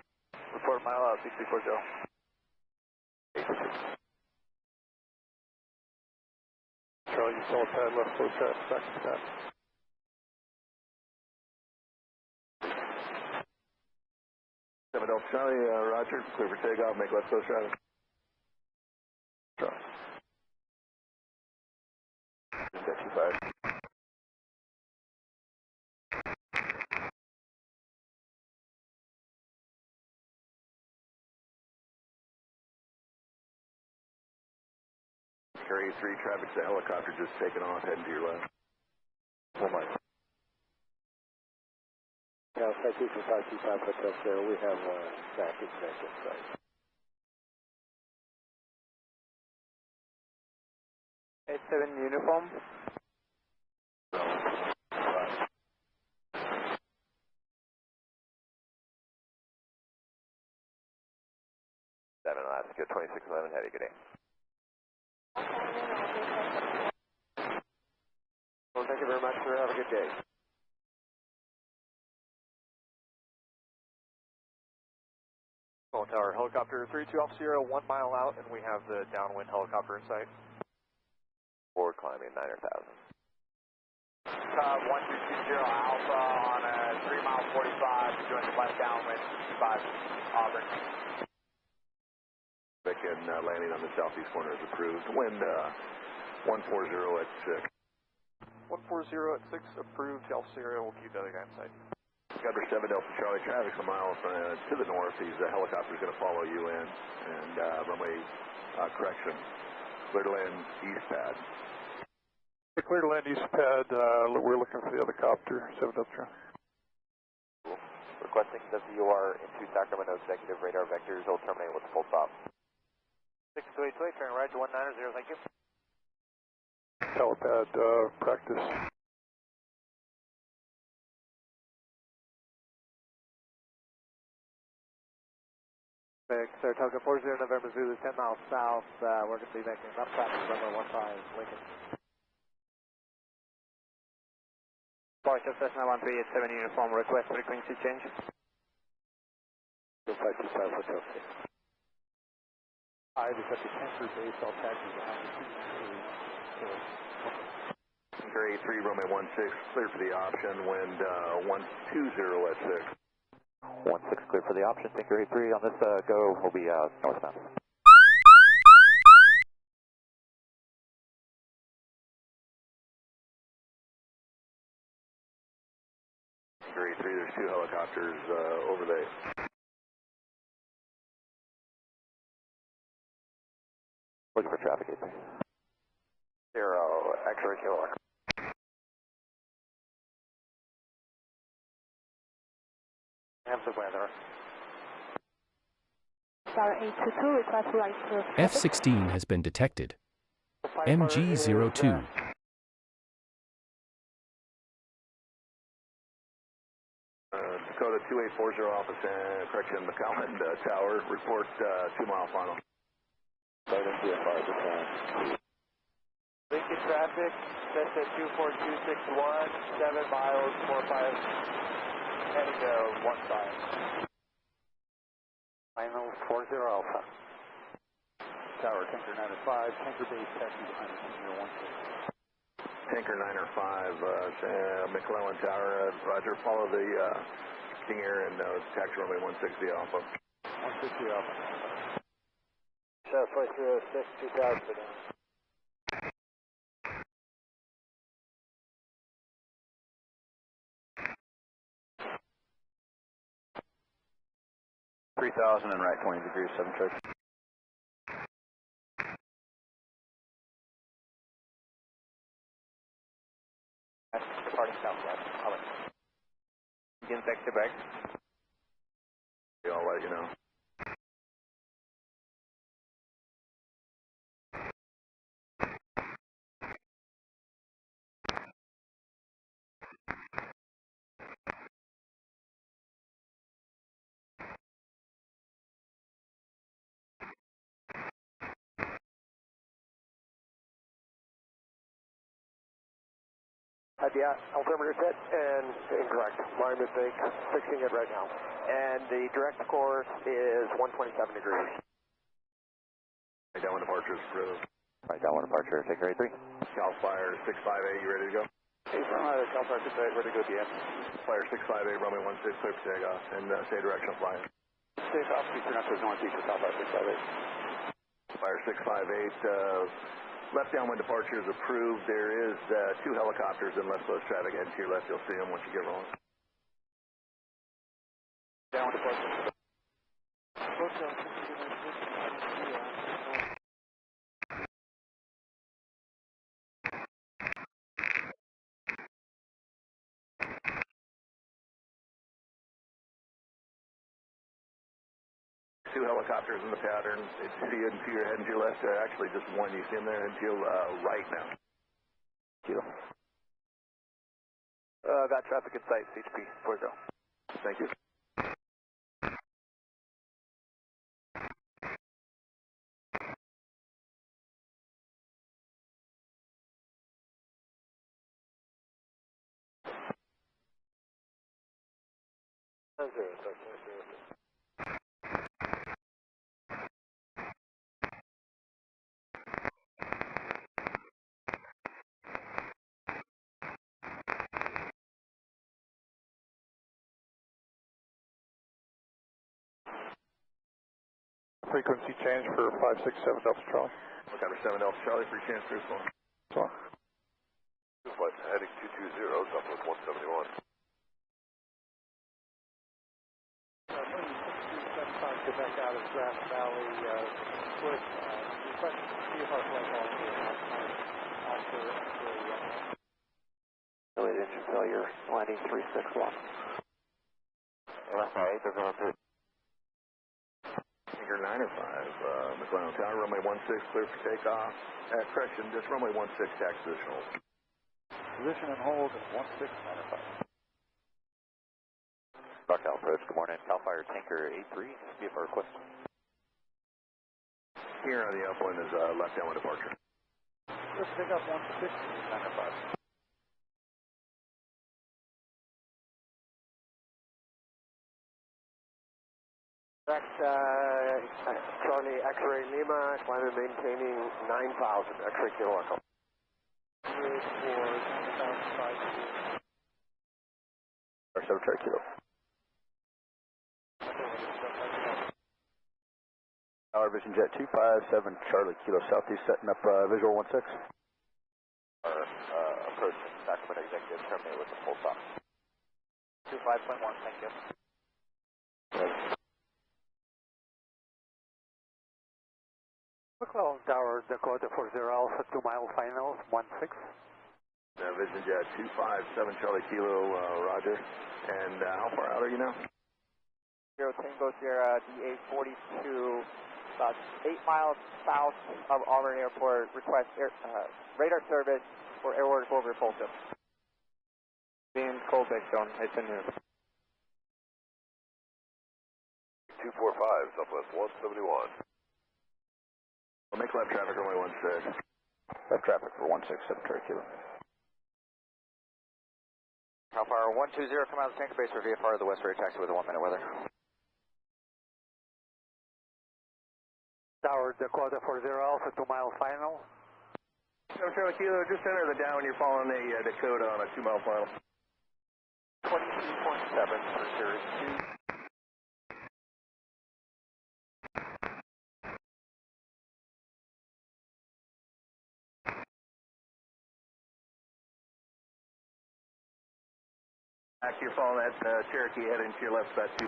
A: Report a mile out, CHP40.
F: Charlie, you saw pad left close traffic, back to pad.
J: Seven Delta Charlie, roger, clear for takeoff, make left close traffic.
F: Charlie.
J: 55. Carry 3, traffic's the helicopter just taking off, heading to your left.
A: 4 miles. Yeah, Site 2 for 525 hotel there. We have traffic connected site. 87 uniform.
M: Seven, that's good. 2611, heading, good day.
A: Well, thank you very much, sir. Have a good day. Tower, helicopter 32 Alpha Sierra, 1 mile out, and we have the downwind helicopter in sight.
M: Forward climbing 9,000.
B: 1220 Alpha on a 3 mile 45, doing left downwind, 5 Auburn.
J: And landing on the southeast corner is approved. Wind 140 at 6.
A: 140 at 6, approved. Alpha Sierra, we'll keep the other guy in sight.
J: Helicopter 7 Delta Charlie, traffic's a mile to the north. These helicopters going to follow you in, and runway correction. Clear to land east pad.
F: Clear to land east pad. We're looking for the other copter, 7 Delta Charlie.
M: Cool. Requesting WR into Sacramento executive radar vectors. Will terminate with a full stop.
A: 6282, turn right to 190, thank you.
F: Helipad practice.
A: Saratoga 40 November Zulu, 10 miles south. We're going to be making enough traffic runway 15 Lincoln.
C: Voice of Cessna 1387 uniform, request frequency change.
A: 525 Hotel 6.
F: I just at the tanker base, I'll taxi behind the
J: Tanker 83, runway 16, clear for the option, wind 120 at 6.
M: 16 clear for the option, Tanker 83 on this go, will be northbound.
J: Tanker 83, there's 2 helicopters over there.
M: Looking for traffic 83.
B: 0, X-ray kilo.
A: Have the weather.
I: Star 822, request right to
G: F-16 has been detected. MG-02.
J: Dakota 2840 office, correction, McAllen Tower, report 2 mile final.
A: Lincoln traffic, that's at 24261, 7 miles, 45, heading to 15.
F: Final 40 Alpha. Tower, Tanker 905, Tanker base, taxi behind the
J: Tanker 905, McClellan Tower, Roger, follow the King Air and taxi runway 160 Alpha.
F: 160 Alpha.
A: South 4306, 2000 for down.
O: And right 20 degrees, 7 church.
A: Departing southwest. All right.
C: Begin back to back.
J: I'll let you know.
A: Yeah, altimeter set and incorrect. My mistake. Fixing it right now. And the direct course is 127 degrees.
J: Right down departure is approved.
M: Right down departure, Tanker 83.
J: Cal Fire 658, you ready to go?
A: Hey, Cal Fire 658, ready to go to the end.
J: Fire 658, runway 16, clear for takeoff, and say direction of flight.
A: Take off, keep your numbers northeast of Cal Fire 658.
J: Fire 658, left downwind departure is approved. There is 2 helicopters in left close traffic heading to your left. You'll see them once you get rolling.
A: Downwind departure.
J: Two helicopters in the pattern. See you to your head and to your left. Actually, just one. You see them there and to your right now.
M: Kilo.
A: Got traffic in sight, CHP 40.
J: Thank you.
K: Frequency change for 567 Delta Charlie.
J: Look 7 Delta Charlie, free chance through phone.
K: So.
B: Flight heading 220, Southwest 171.
A: Get back out of Grass Valley, split, request CFR flight all after delayed engine failure, landing 361.
B: LSI, they're going through.
J: Tanker 905, McClellan Tower, runway 16, clear for takeoff. Correction, just runway 16, tax position hold.
F: Position and hold at 1695.
M: Cal approach, good morning. Cal Fire Tanker 83, be for request.
J: here on the upwind is left downwind departure.
F: Let's pick up 160, 905.
C: Charlie X-ray Lima, climb and maintaining 9,000, X-ray Kilo Echo.
O: Or 7 Charlie Kilo. Tower Vision Jet 257, Charlie Kilo Southeast, setting up visual 16.
C: Approach Sacramento Executive, terminate with the full stop. 25.1, thank you.
A: McClellan Tower, Dakota 40 Alpha, 2 mile final, 16.
J: Vision Jet 257, Charlie Kilo, roger. And how far out are you now?
C: 0 Tango Sierra, DA 42, about 8 miles south of Auburn Airport. Request radar service for airworthy repulsive.
F: Being Colbeck on, it's in here.
J: 245, Southwest 171. We'll make left traffic runway 16.
O: Left traffic for 167 Charlie Kilo.
C: How far? 120, come out of the tanker base for VFR of the West Ray taxi with a 1-minute weather.
A: Tower, Dakota 40 Alpha, 2 mile final.
K: 7 Charlie Kilo, just enter the down, you're following a Dakota on a 2 mile final.
C: 22.7 for Series 2.
K: Back, you're following that Cherokee heading to your left, about 2.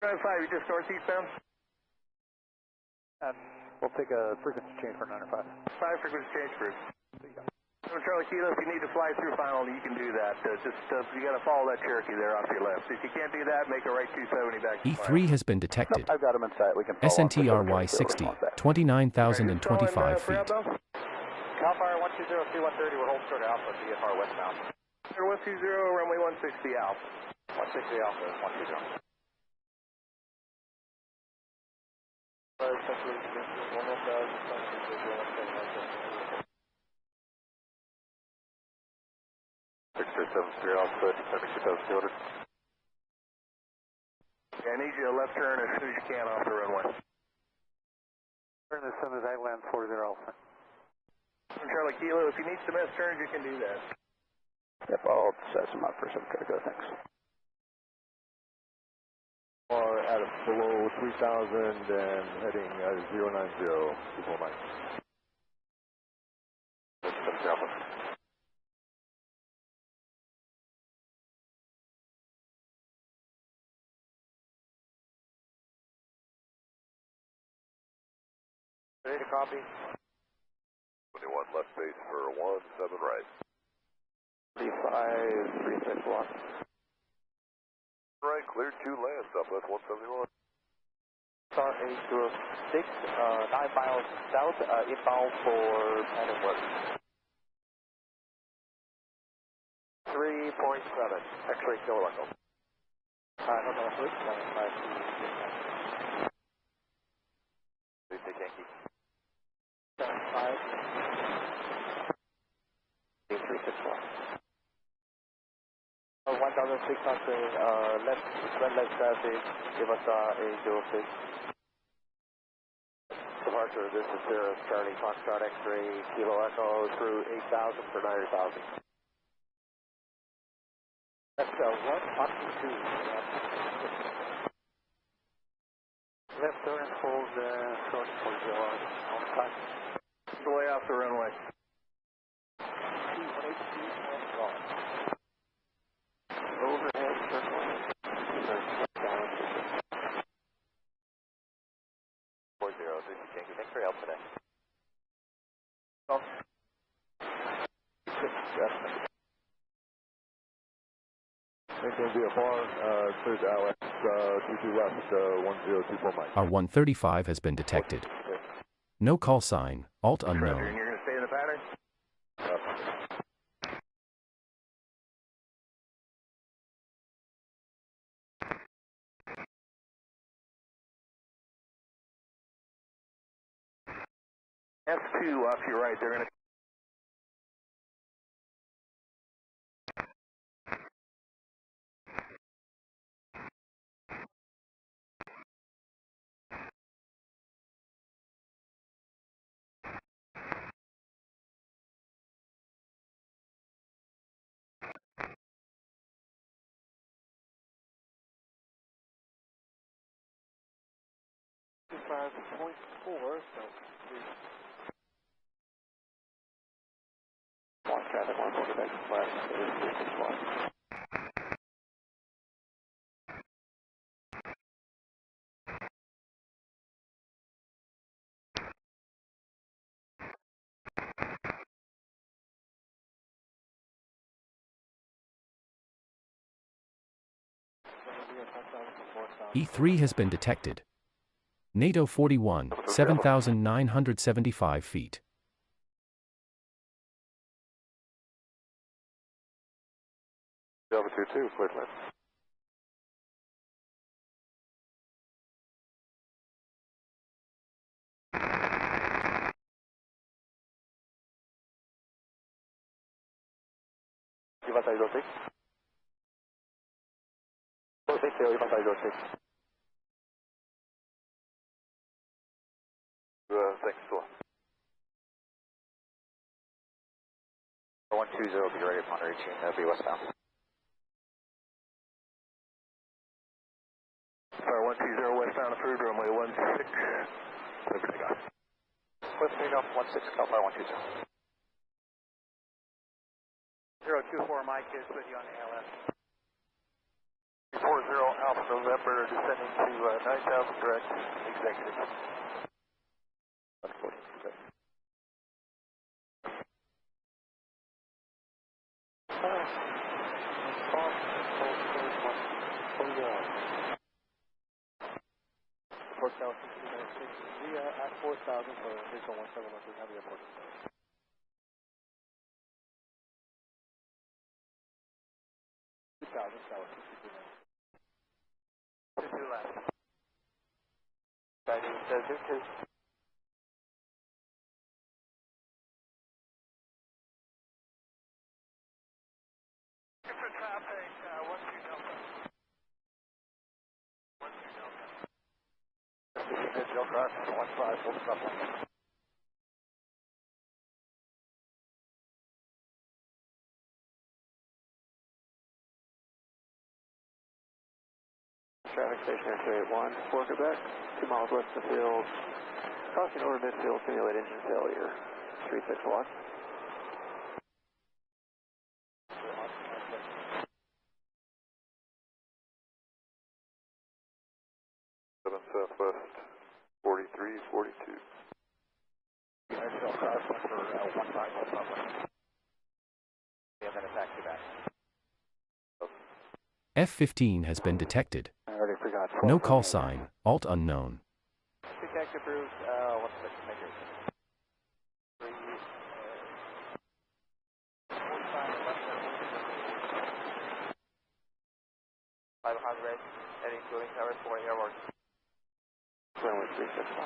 K: Drive 5, you just northeast bound?
F: We'll take a frequency change for 905.
K: 5 frequency change, Bruce. 7 Charlie Kilo, if you need to fly through final, you can do that. You got to follow that Cherokee there off your left. If you can't do that, make a right 270 back to
G: E3 has been detected.
O: I've got him in sight. We can follow
G: SNTRY 60, 29,025 feet.
C: Cal-Fire 120, C-130, we're holding short Alpha, VFR westbound.
K: 120, runway 160 Alpha.
C: 160 Alpha, 120.
K: I need you to left turn as soon as you can off the runway.
A: Turn as soon as I land 40 Alpha.
K: Charlie Kilo, if you need some S turns, you can do that.
O: Yep, I'll set some up for 7 Charlie Kilo, thanks.
R: Or at below 3,000 and heading 090, 249.
C: Ready to copy?
J: 21 left base for 17 right.
C: 35, 36 1.
J: Right, cleared 2 land, Southwest 171.
C: Star 806, 9 miles south, inbound for Madam West. 3.7, X-ray Kilo Echo. No, please, 75. Please take Yankee. 75. 361. 1,600, left traffic, give us a 06. Departure, this is Charlie Foxtrot X-ray, Kilo Echo through 8,000 for 9,000. That's 1 up to 2. Left turn, hold short for 0 on time.
K: The way off the runway.
C: 182 and overhead circle. 40, this is Yankee. Thanks for your help today.
R: maintain VFR, clear to Alex, 22 left, 1024 Mike.
G: Our 135 has been detected. No call sign, alt unknown.
J: And you're going to stay in the pattern? F2 off your right, they're going to...
A: One traffic, 140 back to flat, 36
G: E3 has been detected. NATO 41, 7,975 feet.
B: Delta 22, clear to land.
A: Vantagem 26. Potencial e vantagem 26.
B: Thanks, Phil.
A: 120 will be ready upon reaching be westbound.
B: Fire 120 westbound approved, runway 16. Clear for takeoff.
A: Cliff takeoff 16, Cal Fire 120.
Q: 024 Mike is with you on the ALS.
B: 40 Alpha November descending to 9,000 direct executive.
A: Report Cal 1696 via at 4,000 for Houston 1713 Heavy Airport. 2,000 Cal 1696. 2 left. Guiding Desert 2.
B: For traffic, 12 Delta. 12 Delta.
A: Digital cross 15, full stop line. Traffic station 281 for Quebec, 2 miles west of the field. Crossing over midfield, simulate engine failure. 361.
B: 7 Southwest, 43, 42.
A: Digital cross for 15, full stop line. And then a taxi back.
G: F-15 has been detected.
A: I already forgot.
G: No call sign, alt unknown.
A: Detect approved, 16, make it. 500, heading to Wing Tower 4 airborne. Runway 361.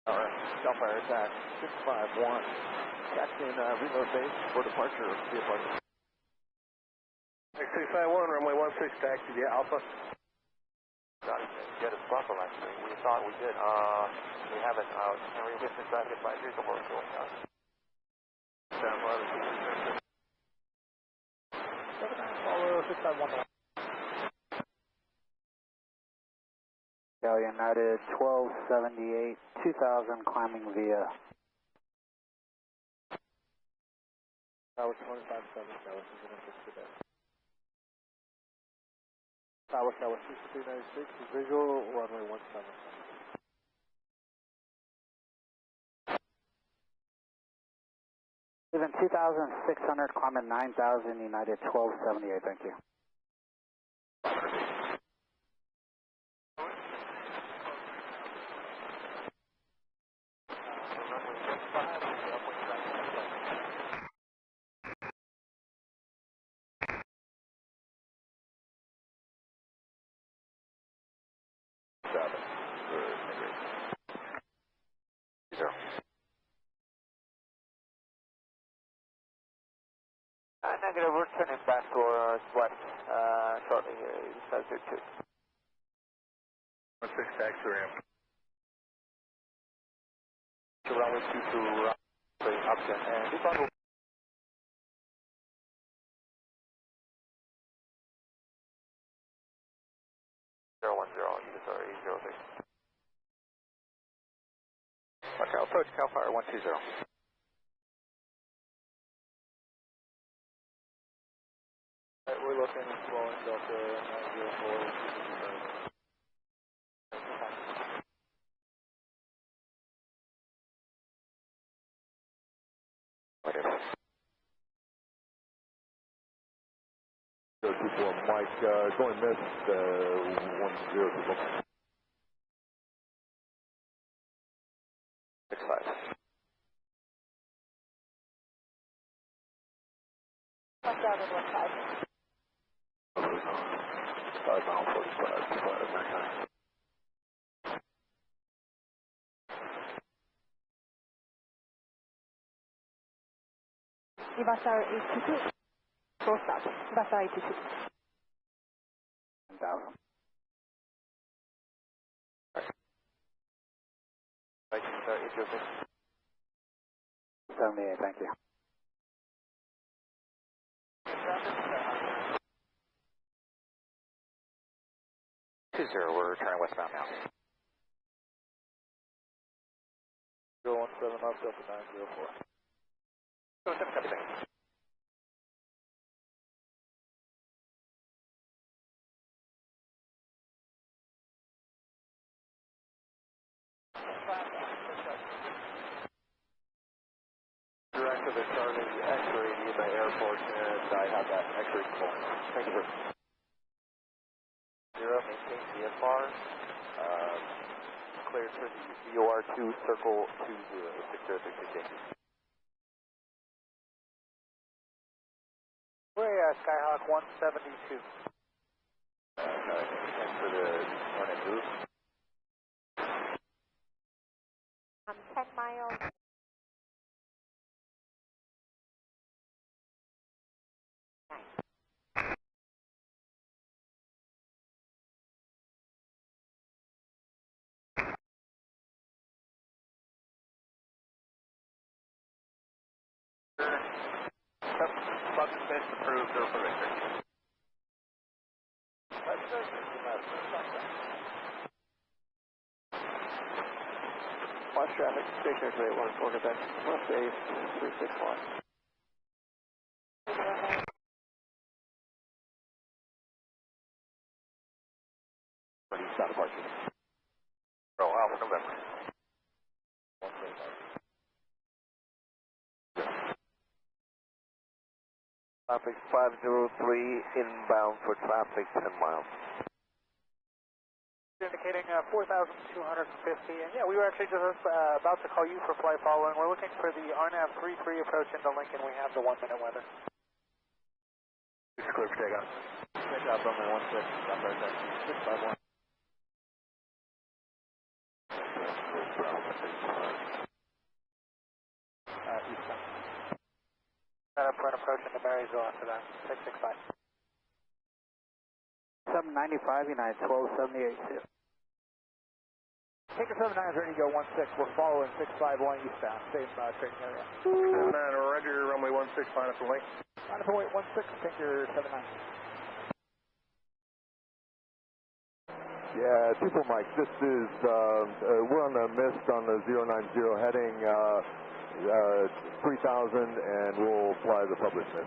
A: Alright, Gunfire attack 651. Taxiing reload base for departure via departure.
K: 651, runway 16, taxi to Alpha.
A: Got it. Get a buffer actually. We thought we did. We haven't. Can we get this traffic advisory before we go down? Stand by the 651. Cal United 1278, 2000 climbing via. Tower 25-7, Dallas is in today. Tower 6396, visual, runway 17.
F: Cruising 2,600, climbing 9,000, United 1278, thank you.
C: Negative, we're turning back to our west shortly here, Desert 2.
J: 16 taxi ramp.
A: Runway 22 option, and this one will 010, sorry, 06. Okay, approach Cal Fire 120. We're looking at flowing Delta 904.
R: Go 24, Mike, going missed, 1024.
A: 65.
I: 1015.
A: 5 mile 45, 5,
I: Ibasar 82. Full stop. Ibasar 82.
F: 10,000.
A: Right, 806.
F: 78, thank you.
A: We're turning westbound now. 017 up, Delta 904. 07, copy, thanks. Director to Charlie, X-ray near the airport, and I have that X-ray full. Thank you, sir. 0, maintain VFR. Clear to the VOR2, circle 20, 606,
F: We're Skyhawk 172.
A: and for the one at move.
I: 10 miles.
E: Button fence approved, 0 for Victor.
C: Watch traffic, stationary rate 14 Quebec, left base 361.
A: Stop departure.
E: Alpha November.
C: Traffic 503, inbound for traffic 10 miles.
F: Indicating 4,250, and yeah, we were actually just about to call you for flight following. We're looking for the RNAV 33 approach into Lincoln. We have the 1 minute weather.
J: It's clear for takeoff.
A: Good job, runway 16, stop right there. 651.
F: Eastbound. Set up for an approach into Marysville after that. 665. 795, United 1278. Taker 79 is ready to go 16. We're following 651 eastbound. Same trading area.
J: 79, roger, runway 16, line up the link.
F: Line up point 16, Taker 79.
R: Yeah, 24, Mike, this is, we're on the mist on the 090 heading 3,000, and we'll fly the public mist.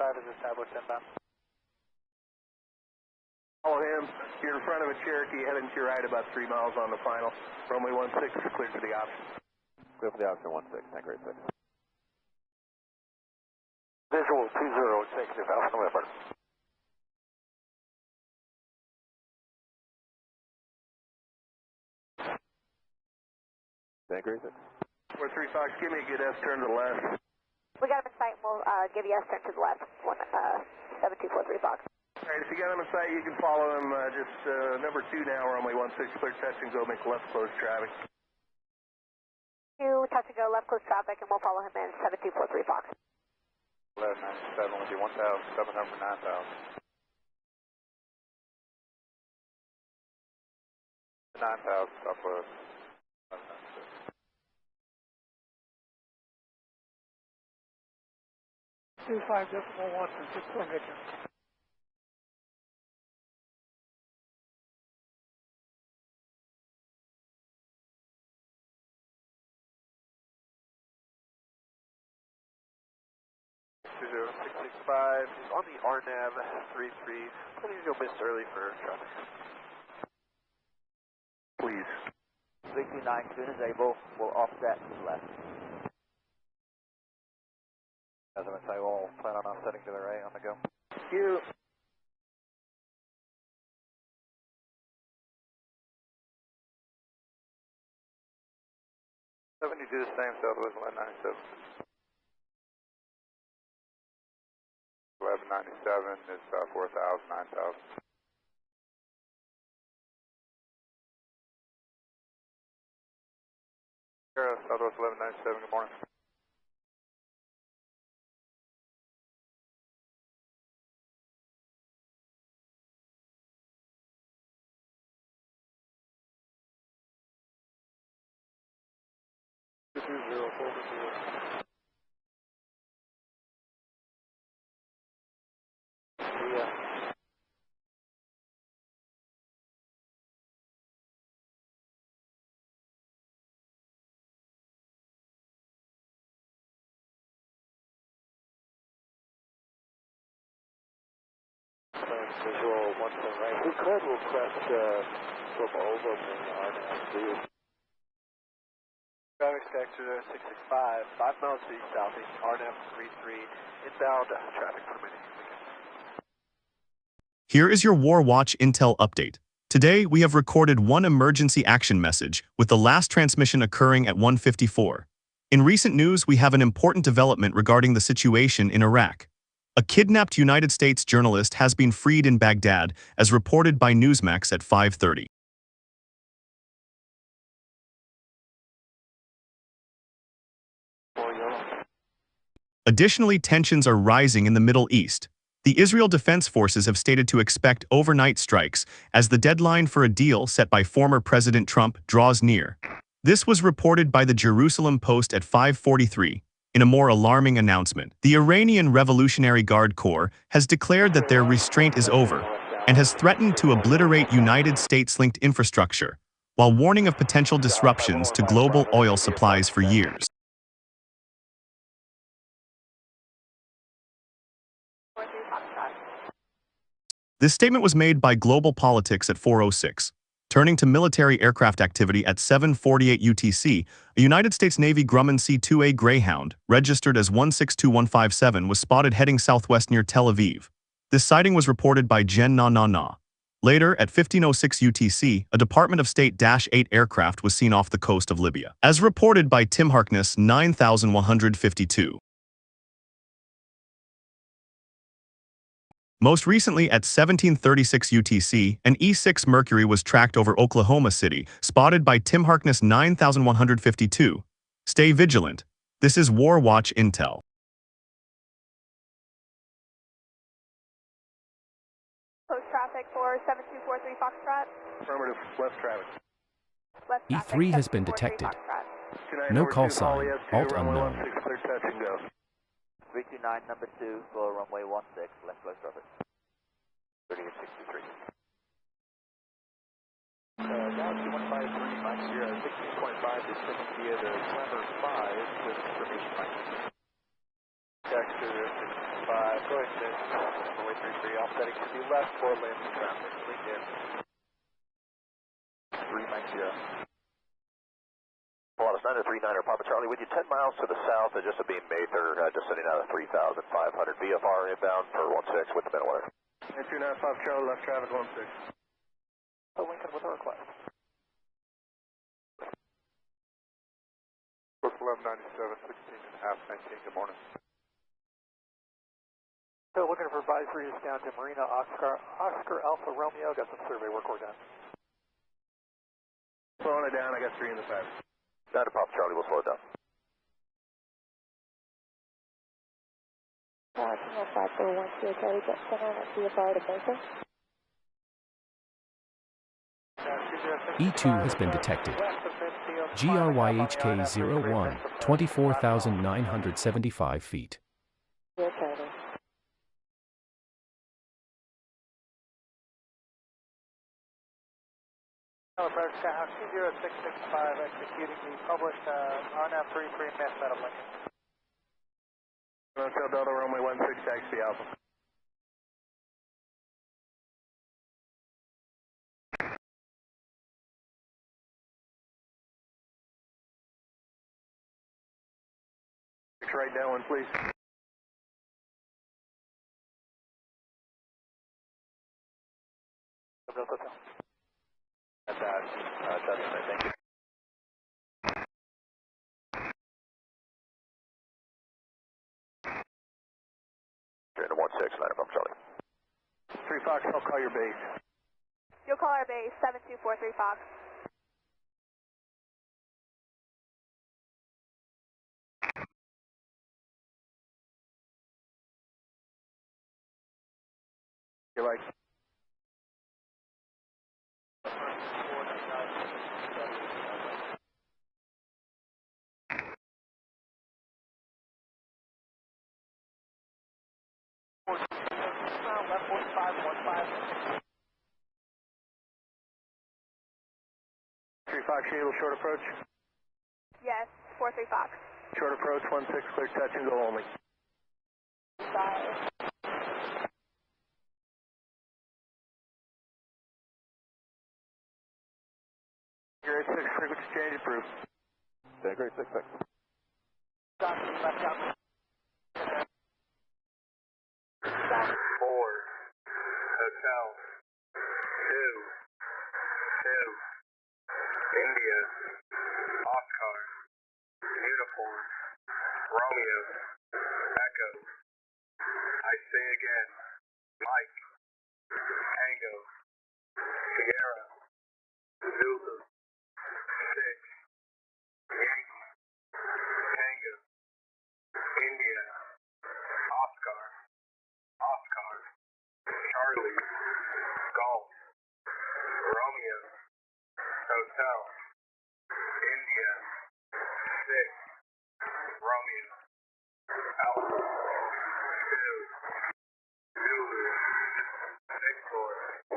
F: 5 is established inbound.
K: Follow him. You're in front of a Cherokee heading to your right about 3 miles on the final. Runway 16 is cleared for the option.
M: Clear for the option 16, thank you, 6.
B: Visual 20, executive Alpha November.
M: Thank you, 6.
K: 4-3 Fox, give me a good S-turn to the left.
I: We got him in sight, we'll give you a turn to the left. 7243 Fox.
K: All right, if you got him in sight, you can follow him. Just number 2 now, runway 16, clear touch and go, make left close traffic.
I: 2, touch and go, left close traffic, and we'll follow him in 7243 Fox.
L: 1197 will be 1,700 for 9,000. 9,000 Southwest.
H: 25.1 for 6 formation.
L: He's on the RNAV 33. Planning to go miss early for traffic.
K: Please.
C: 329, as soon as able, we'll offset to the left.
L: As I'm going to say, we'll plan on offsetting to the right on the go.
K: You.
L: You do the same, Southwest 1197. 1197 is 4,000, 9,000. Southwest 1197, good morning.
H: Visual 1 right. We could request from over the RNAV.
L: Traffic Sector 665, 5 miles east southeast, RNAV 33, inbound traffic permitting.
N: Here is your War Watch Intel update. Today, we have recorded one emergency action message, with the last transmission occurring at 1:54. In recent news, we have an important development regarding the situation in Iraq. A kidnapped United States journalist has been freed in Baghdad, as reported by Newsmax at 5:30. Additionally, tensions are rising in the Middle East. The Israel Defense Forces have stated to expect overnight strikes as the deadline for a deal set by former President Trump draws near. This was reported by the Jerusalem Post at 5:43. In a more alarming announcement, the Iranian Revolutionary Guard Corps has declared that their restraint is over and has threatened to obliterate United States-linked infrastructure, while warning of potential disruptions to global oil supplies for years. This statement was made by Global Politics at 4:06. Turning to military aircraft activity at 7:48 UTC, a United States Navy Grumman C-2A Greyhound, registered as 162157, was spotted heading southwest near Tel Aviv. This sighting was reported by Jen Na. Later, at 15:06 UTC, a Department of State -8 aircraft was seen off the coast of Libya, as reported by Tim Harkness 9152. Most recently, at 17:36 UTC, an E-6 Mercury was tracked over Oklahoma City, spotted by Tim Harkness 9152. Stay vigilant. This is War Watch Intel.
I: Close traffic for 7243 Foxtrot.
K: Affirmative, left traffic.
I: Left traffic,
G: E3 has been
I: 7243
G: detected.
I: Foxtrot.
G: No call sign, alt unknown.
K: 16, clear touch and go.
C: 329, number 2, for runway 16, left close traffic. 3863.
L: Galaxy 153, Mike Sierra 16.5 is sending via the Climber 5 with information Mike. Dexter 65, go
A: Showing this, runway 33, offsetting to the left for landing traffic. Lincoln 390.
O: Pilatus 939er, Papa Charlie, with you 10 miles to the south, just a beam Mather, descending out of 3,500 VFR inbound for 16 with the minute order.
K: 295 Charlie, left traffic 16.
A: So Lincoln with a request.
L: Book 1197, 16.5, 19, good morning.
A: So looking for advisories down to Marina Oscar Alpha Romeo, got some survey work done.
K: Slowing it down, I got 3 in the 5.
O: Down to Papa Charlie, we'll slow it down.
I: National 5412 Charlie, jet center at VFR to Mesa.
G: E2 has been detected. GRYHK01, 24,975 feet.
I: Here, Charlie.
F: Approach Skyhawk 20665, executing the public RNAV 33 mass out of Lincoln.
K: Hotel Delta runway 16, taxi Alpha. Right down one, please.
O: That's right, thank you. You're in the 16, Papa Charlie.
K: 3 Fox, I'll call your base.
I: You'll call our base, 7243 Fox.
K: You like?
F: Left 4515.
K: 3 Fox, you able short approach?
I: Yes, 43 Fox.
K: Short approach 16, clear touch and go only.
I: Sorry.
K: Grade 6, frequency change approved.
J: Okay, great, 6.
F: Left out.
B: 4, Hotel, 2, India, Oscar, Uniform, Romeo, Echo. I say again, Mike, Tango, Sierra, Zulu, 6, Yankee, Tango, India, Oscar, Charlie, Golf, Romeo, Hotel, India, 6, Romeo, Alpha, 2, Zulu, Victor, 4,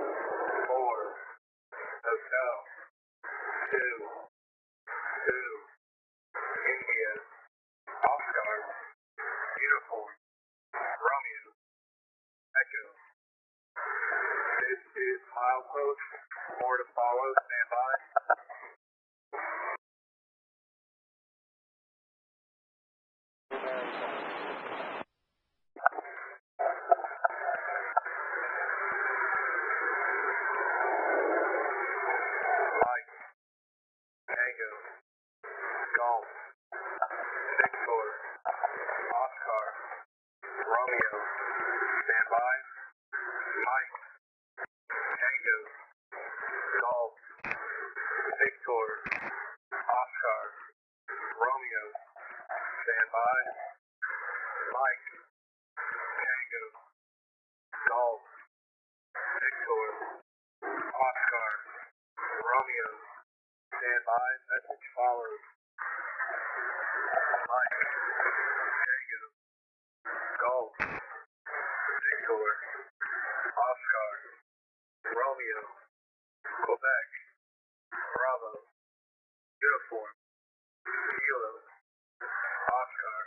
B: Hotel, 2, India, Oscar, Uniform, Romeo, Echo. This is milepost, more to follow, stand by. Mike, Tango, Golf, Victor, Oscar, Romeo, stand by. Mike, Tango, Golf, Victor, Oscar, Romeo, stand by. Mike, Tango, Golf, Victor, Oscar, Romeo, stand by. Message follows. Mike, Tango, Golf, Victor, Oscar, Romeo, Quebec, Bravo, Uniform, Kilo, Oscar,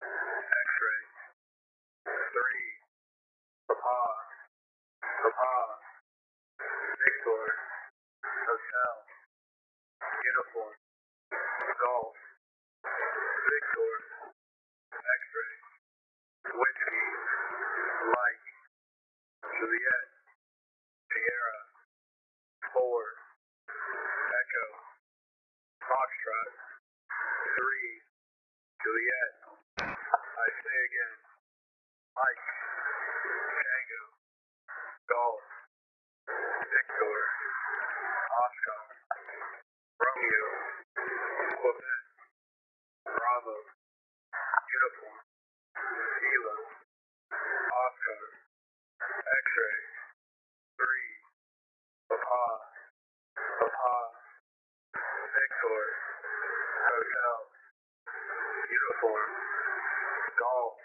B: X-ray, 3, Papa, Victor, Hotel, Uniform, Golf, Victor, X-ray, Whiskey, Mike, Juliet, Sierra, 4, Echo, Foxtrot, 3, Juliet, I say again, Mike, Tango, Golf, Victor, Oscar, Romeo, Quebec, Bravo, Uniform, Kilo, Oscar, X-ray, 3, Papa, Victor, Hotel, Uniform, Golf,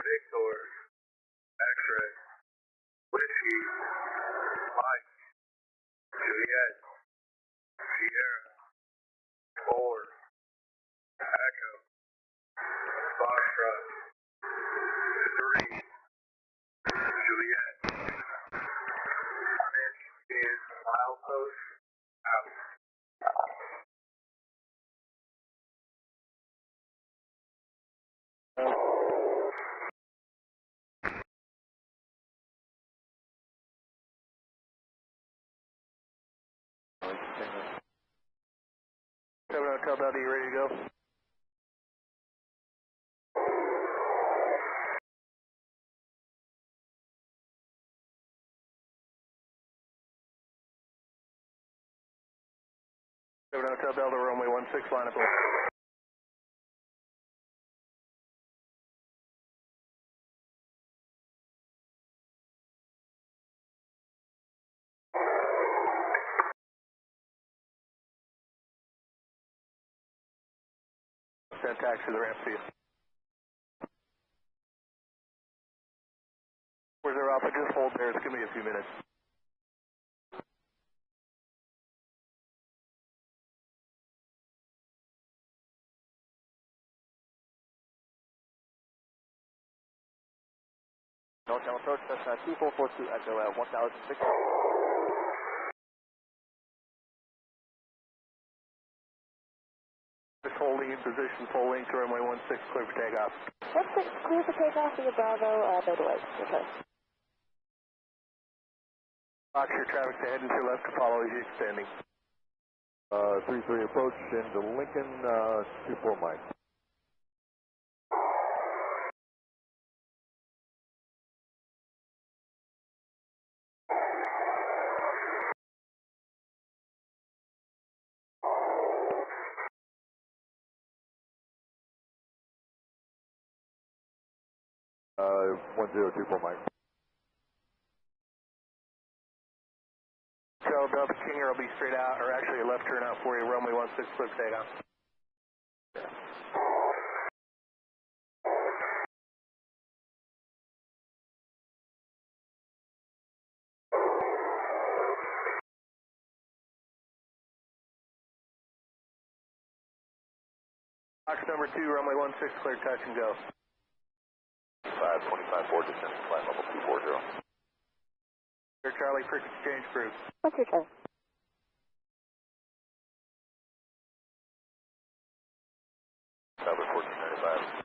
B: Victor, X-ray, Whiskey, Mike, Juliet, Sierra, 4, Echo, Foxtrot, 3, Juliet. This is milepost out.
K: Hotel Delta, you ready to go? Hotel Delta, runway 16, line up. Send taxi to the ramp for you. Where's our Alpha? Just hold there. It's going to be a few minutes.
C: Northbound approach, Cessna 2442 Echo at 1006.
K: Just holding in position, full length, runway 16, clear for takeoff.
I: 16, clear for takeoff via Bravo, no delays. Okay.
K: Box your traffic to head and to your left to follow as you're extending.
R: 3-3 approach into Lincoln, 24 Mike. Uh, 1024 Mike.
K: Hotel Delta Kinger will be straight out, or actually a left turn out for you, runway 16, clear for takeoff. Box number 2, runway 16, clear touch and go.
O: 525 descent, flight level 240.
K: Here, Charlie, quick exchange crew.
I: What's your time?
O: Number 1495.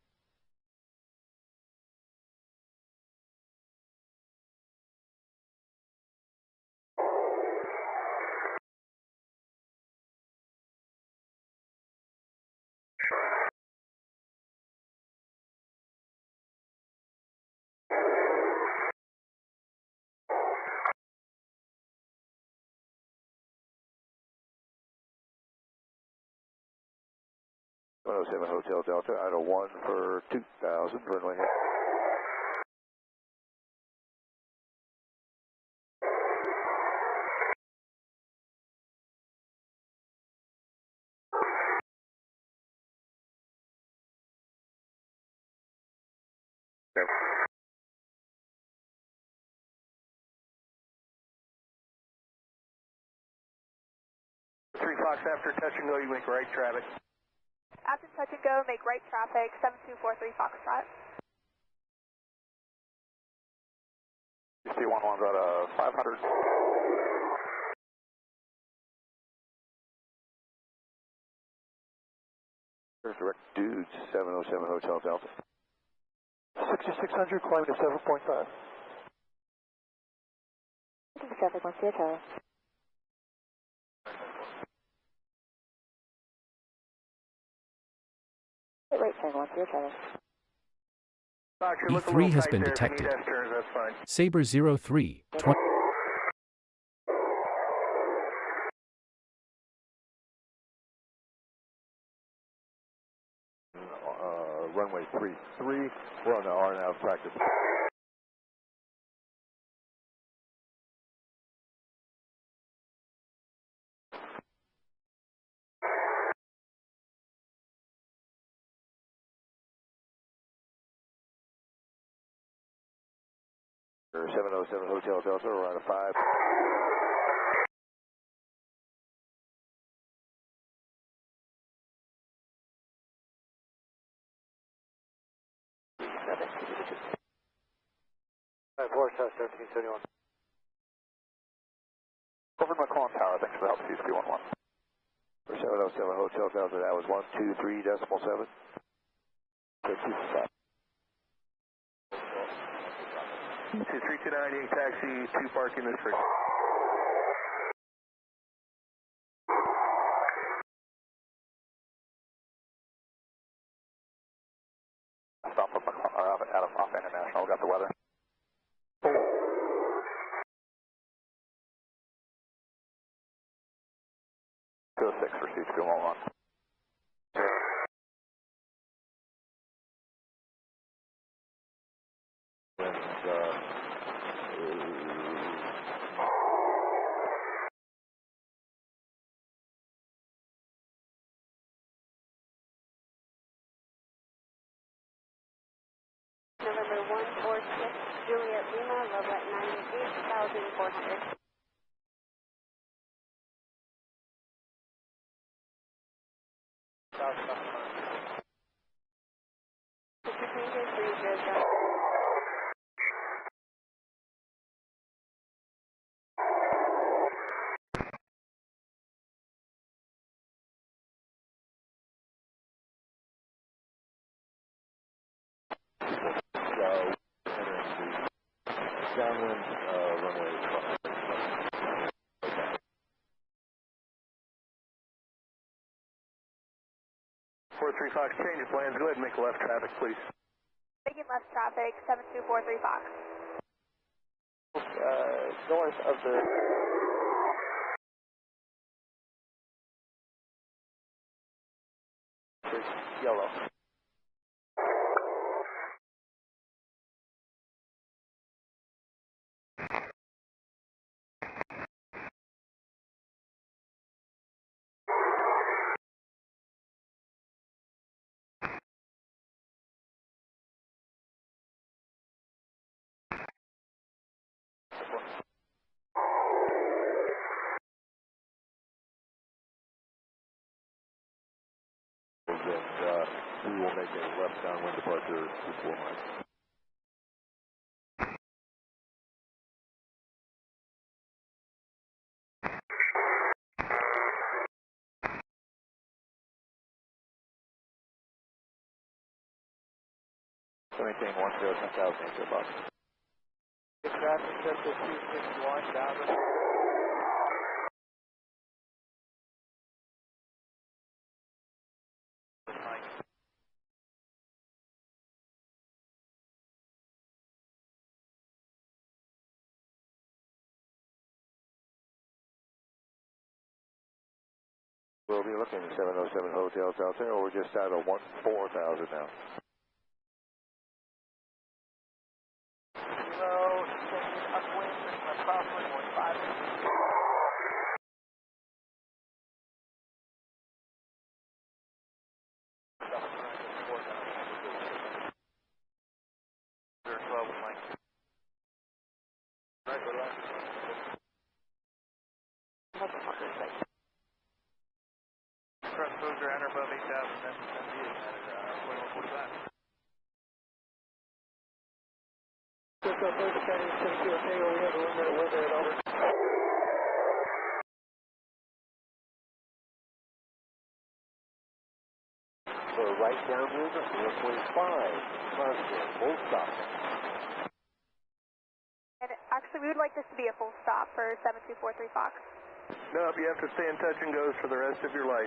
O: Hotel Delta, out of 1 for 2000, runway head. Okay.
K: 3 Fox, after touch and go, you make right traffic.
D: After touch and go, make right traffic, 7243 Foxtrot.
O: C11's at 500. Direct dudes, 707 Hotel Delta.
K: 6600, climbing to 7.5.
I: 7 Sierra Charlie. Right, 7 Sierra Charlie.
G: E3 has been detected. Sabre 03, 20.
R: Runway 33, we're on the RNAV practice.
O: Or 707 Hotel Delta, we're on a 5.
A: Force 1771.
O: Over McClellan Tower, thanks for the help, CSP11. For 707 Hotel Delta, that was 123.7.
K: 3298 taxi, 2 parking this for.
O: Stop from out of off International, got the weather. 206 for CSP11.
I: November 146, Juliet Lima, level at 98,400.
R: Downwind runway.
K: 43 Fox, change of plans. Go ahead and make a left traffic, please.
I: Making left traffic, 7243 Fox.
C: North of the... Yellow.
R: And we will make a left downwind departure before mine.
O: Maintain 10,000 acre box.
C: Good traffic, just at 261 down.
O: We'll be looking at 707 hotels out there, or we're just out of 14,000 now.
C: Zero, taking upwind and crosswind 15.
L: Crust closure enter above 8,000, then at 2145.
H: Southwest County, 72 Tango, we have a limited weather at over.
A: For right downwind, 0.5, positive, full stop.
D: And actually, we would like this to be a full stop for 7243 Fox.
K: Nope, you have to stay in touch and goes for the rest of your life.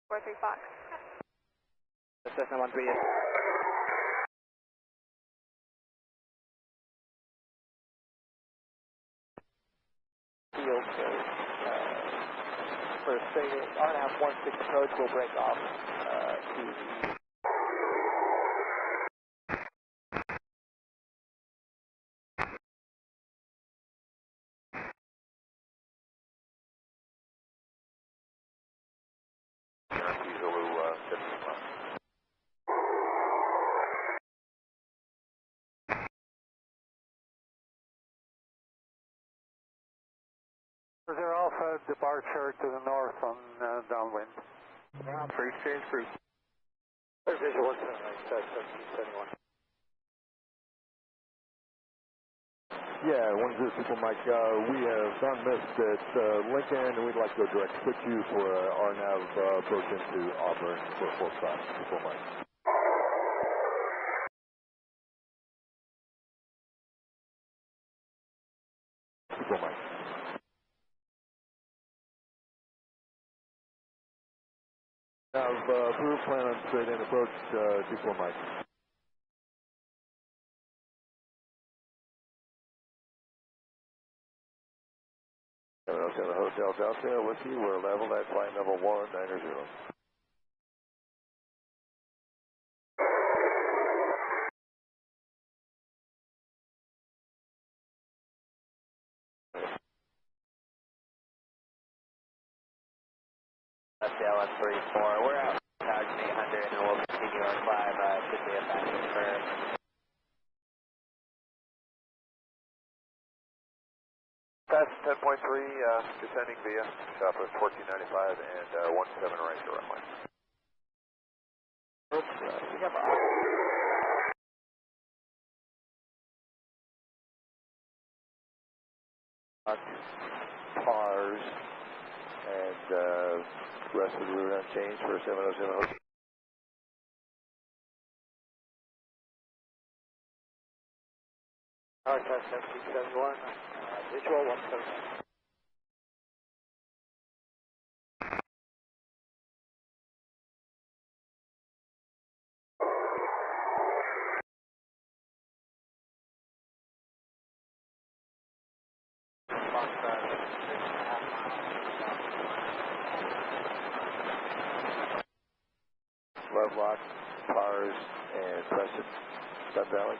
D: 43 Fox.
C: Cessna 13 is. Field, so for straight RNAV 16 approach, will break off to the.
H: Zero Alpha, departure to the north on downwind.
K: For exchange group.
A: Visual 1771.
R: Yeah, 102 Mike. We have gone missed at Lincoln, and we'd like to direct put you for RNAV approach into Auburn for full stop. 2 Mike. Mike. Have approved, plan on straight in approach, 24 Mike.
O: Hotel Delta with you, we're level at flight level 190.
C: LS 34, we're out. 1,800 and we'll continue on 5, should be a fast confirm.
O: Fast 10.3, descending via Southwest 1495 and 17 right to runway.
C: We have
O: PARS and rest of the route unchanged for 707.
A: Alright, 1771, visual 179.
O: Lovelock, PARS, and Preston, Sun Valley.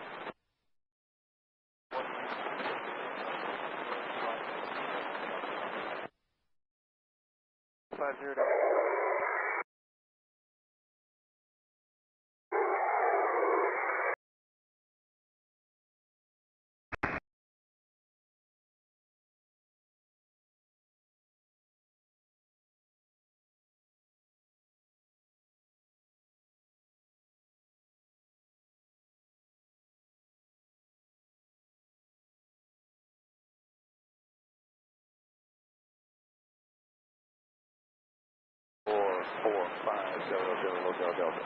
O: Four, 5, 707 Hotel Delta.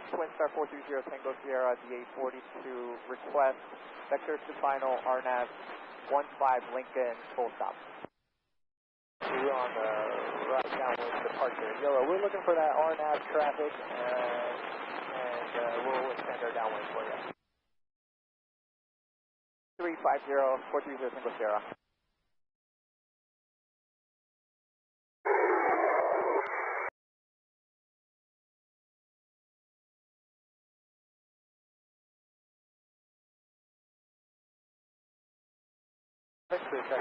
C: Twin Star 430 Tango Sierra DA42 request vector to final RNAV 15 Lincoln full stop.
A: You're on
F: right downwind departure. Yellow, we're looking for that RNAV traffic, and we'll extend our downwind for you. 350, 430 Single Sierra. Thanks for your check.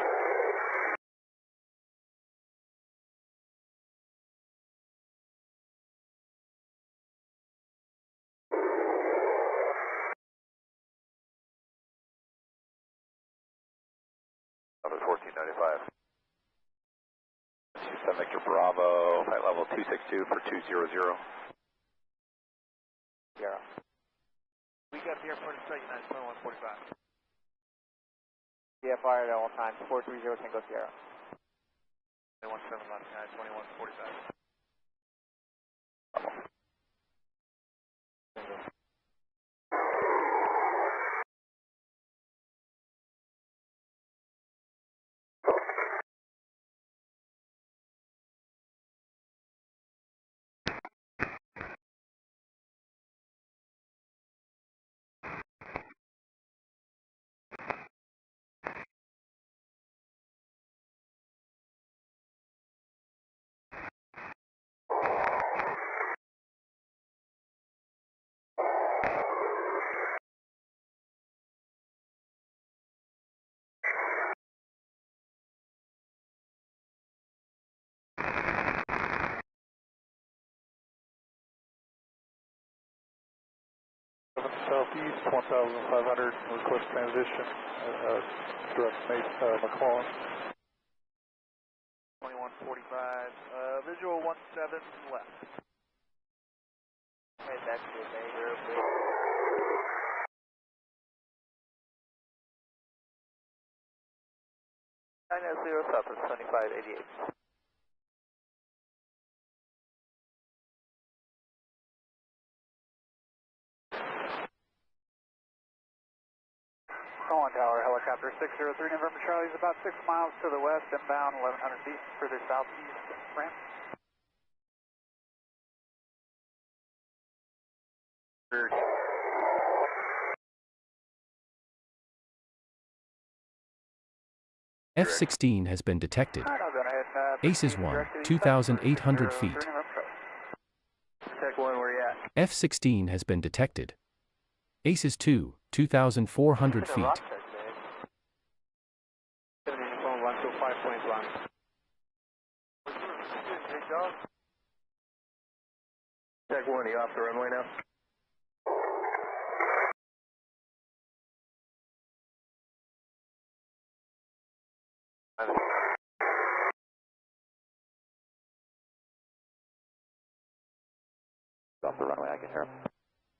O: Number 1495. Victor Bravo, flight level 262 for 200.
F: Sierra.
L: We got the airport in sight, United 2145.
C: VFR at all times, 430 Tango Sierra.
L: 17 left, United 2145.
H: Southeast, 1,500, request transition, direct McClellan.
L: 2145, visual 17 left.
C: Okay, that's your major.
L: 900 south is 2588.
F: Calling Tower, helicopter 603 November Charlie is about 6 miles to the west, inbound 1100 feet, further southeast ramp.
G: F-16 has been detected. ACES 1, 2,800 feet.
L: Tech 1, where you at?
G: F-16 has been detected. ACES 2, 2,400 feet.
L: 125.1. Tech 1, are you off the runway now?
O: Off the runway, I can hear him.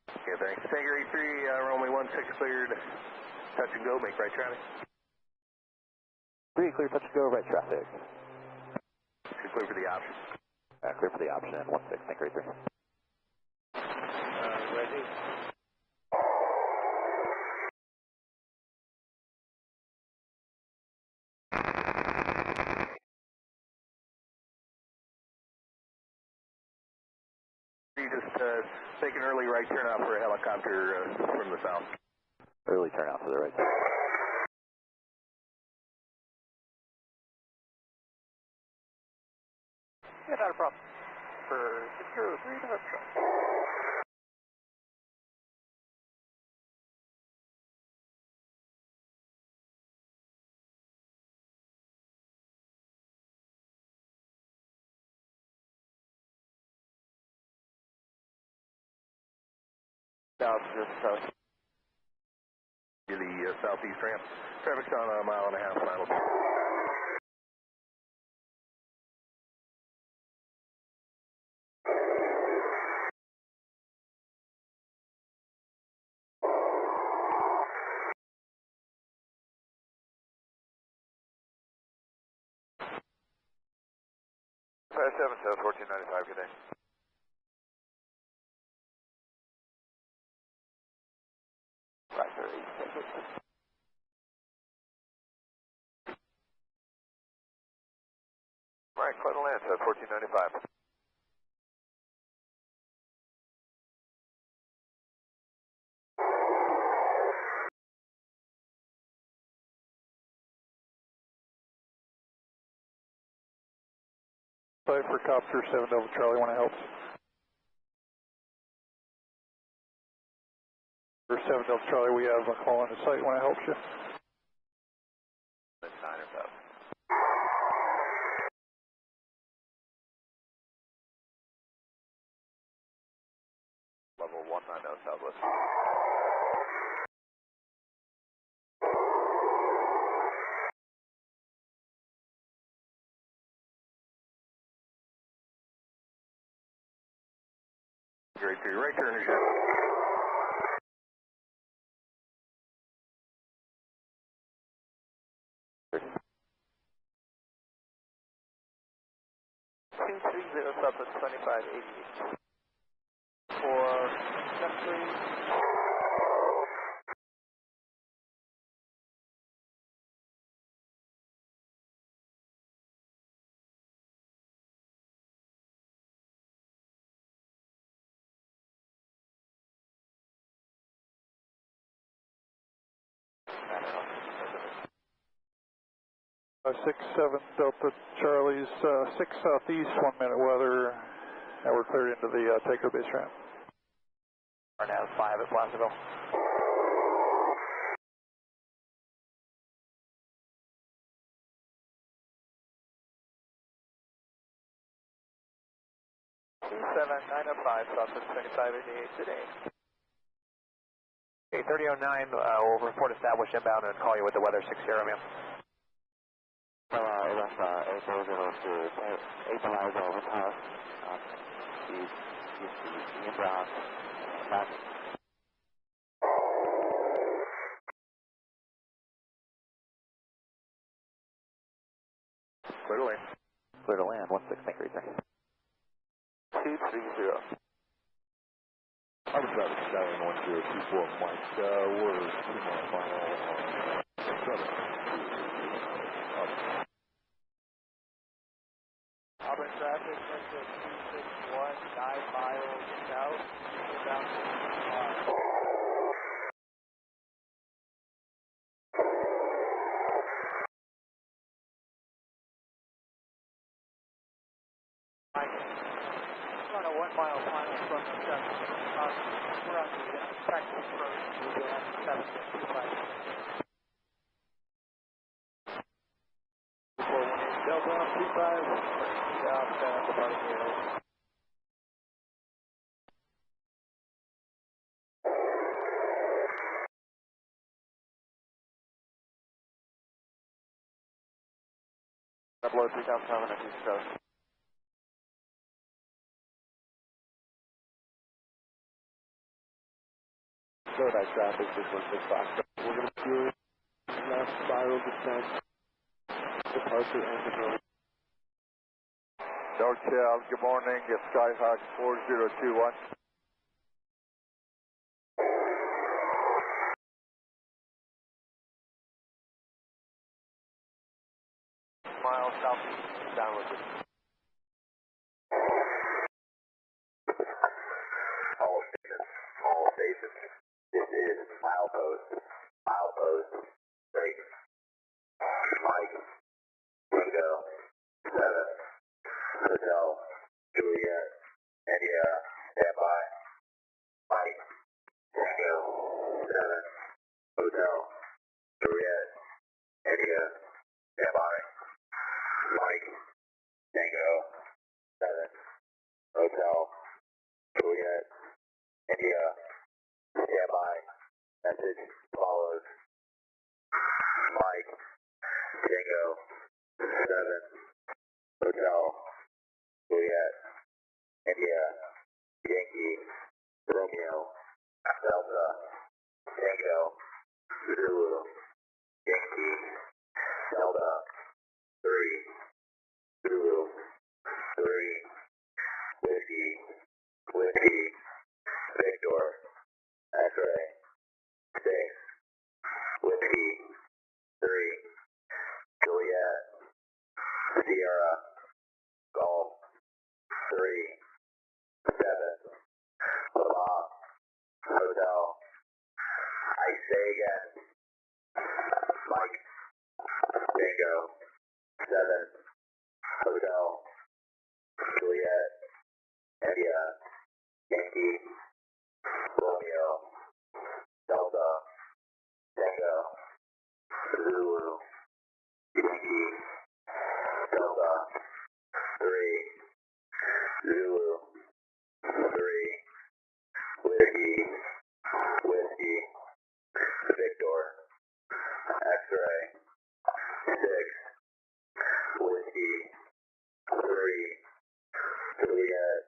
L: Okay, thanks. Tanker 83, runway 16 cleared. Touch and go, make right traffic.
O: 3 clear, touch and go, right traffic.
L: Clear for the option.
O: Clear for the option, 16, Tanker 83.
L: Ready. Just take an early right turn out for a helicopter from the south.
O: Early turn out for the right side.
F: Yeah, not a problem. For 603 November Charlie.
C: South, Charlie.
L: The southeast ramp. Traffic's on a 1.5 miles final beat.
O: Fire 7, South 1495, good day.
C: Right, 30.
O: Alright, clear to land, 1495.
H: Sorry for copter 7 Delta Charlie, want to help? For 7 Delta Charlie, we have a call on the site, want to help you?
O: That's 9 or 7. Level 190 Southwest. Grade 3, right turn is your.
C: Southwest 2588. For Jeffrey.
H: Six 7 Delta Charlie's 6 southeast, 1 minute weather, and we're cleared into the takeoff base ramp.
C: Now 5 at Placerville. Southwest 2588 today. Okay, 3009, we'll report established inbound and call you with the weather 60, man.
S: That's 8002, 8 miles over pass, inbound, back.
O: Clear to land.
C: Clear to land, 16, thank you,
O: 230.
R: I'm traffic 71024, Mike, we're 2 mile final on 7.
C: Auburn traffic, exit 261, 9 miles south, inbound We're on a 1 mile final from the traffic. We're on the practice road to 725. 418 Delta 25. Southbound departing the area. Below 3,500 at East Coast.
R: Paradise traffic, 616 We're going to do left spiral descent, departure and departure.
B: Northshell, good morning, it's Skyhawk 4021.
C: Miles southeast, downward.
B: All stations, this is milepost, break, Mike, Bingo, 7, Hotel, Juliet, India, standby, Mike, Bingo, 7, Hotel, Juliet, India, standby, Mike, Bingo, 7, Hotel, Juliet, India, standby, message follows, Mike, Tango, 7, Hotel, Juliet, India, Yankee, Romeo, Delta, Tango, Zulu, Yankee, Delta, 3, Zulu, 3, Whiskey, Victor, X-ray, 6, Whiskey, 3, Juliet, Sierra, Hotel. I say again. Mike. Bingo. 7. Hotel. Juliet. India. Yankee. Romeo. Delta. Tango. Zulu. Yankee. Delta. 3. Zulu. 3. Whiskey. Whiskey. Victor. X-ray. 6. Whiskey. 3. Juliet.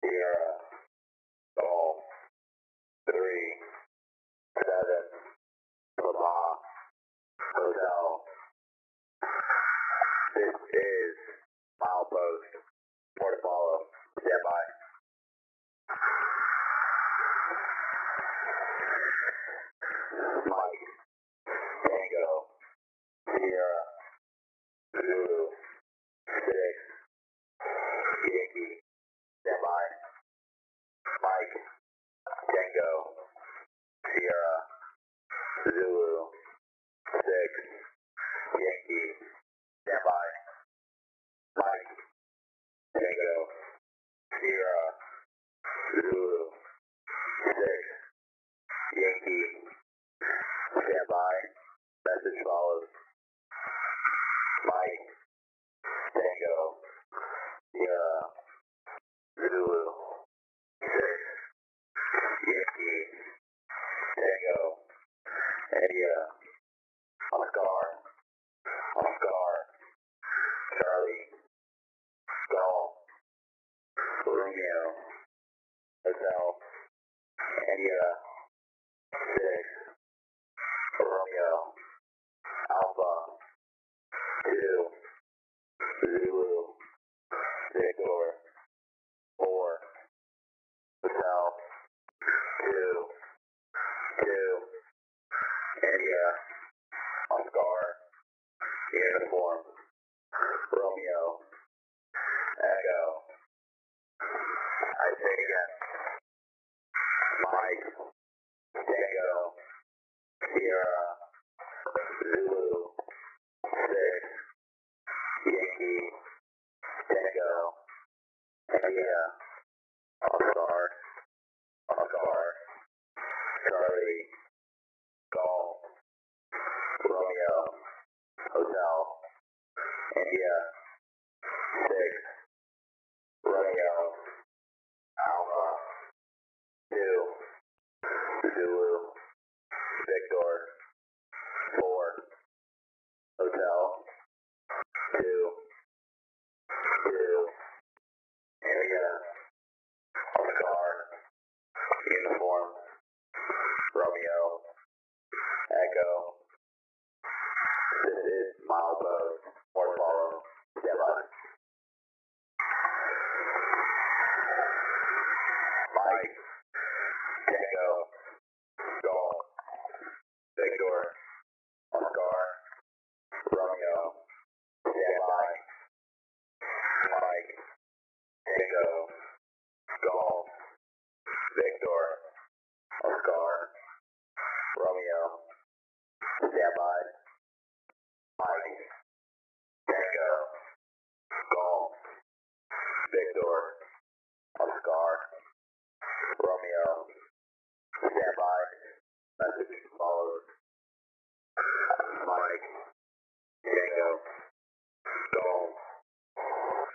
B: Sierra. Golf. 3. 7. Papa. Hotel. This is milepost. More to follow. Stand by. Mike. Tango. Sierra. Zulu. 6. Yankee. Stand by. Mike. Tango. Sierra. Zulu. 6. Yankee. Stand by. Mike. Tango. Sierra. Zulu. 6. Yankee. Stand by. Message follows. Mike. Tango. Sierra. Zulu. 6. Yankee. Tango. India. Oscar. Oscar. Charlie. Golf. Romeo. Hotel. India. 6. Romeo. Alpha. 2. Zulu. Victor. 4. Hotel. 2. 2. India. Oscar. Uniform. Romeo. Echo. I say again. Mike. Tango. Sierra. Zulu. 6. Yankee. Tango. India. Oscar. Oscar. Charlie. Golf. Romeo. Hotel. India. 6. Romeo. Alpha. 2. Zulu. Victor. 4. Hotel. 2. 2. India. Oscar. Uniform. Romeo. Echo. This is milepost. More to follow. Stand by. Mike. Tango. Golf. Victor. Oscar. Romeo. Stand by. Mike. Tango. Golf. Victor. Oscar. Romeo. Stand by. Mike. Tango. Golf. Victor. Oscar. Romeo. Stand by. Message follows. Mike. Tango. Golf.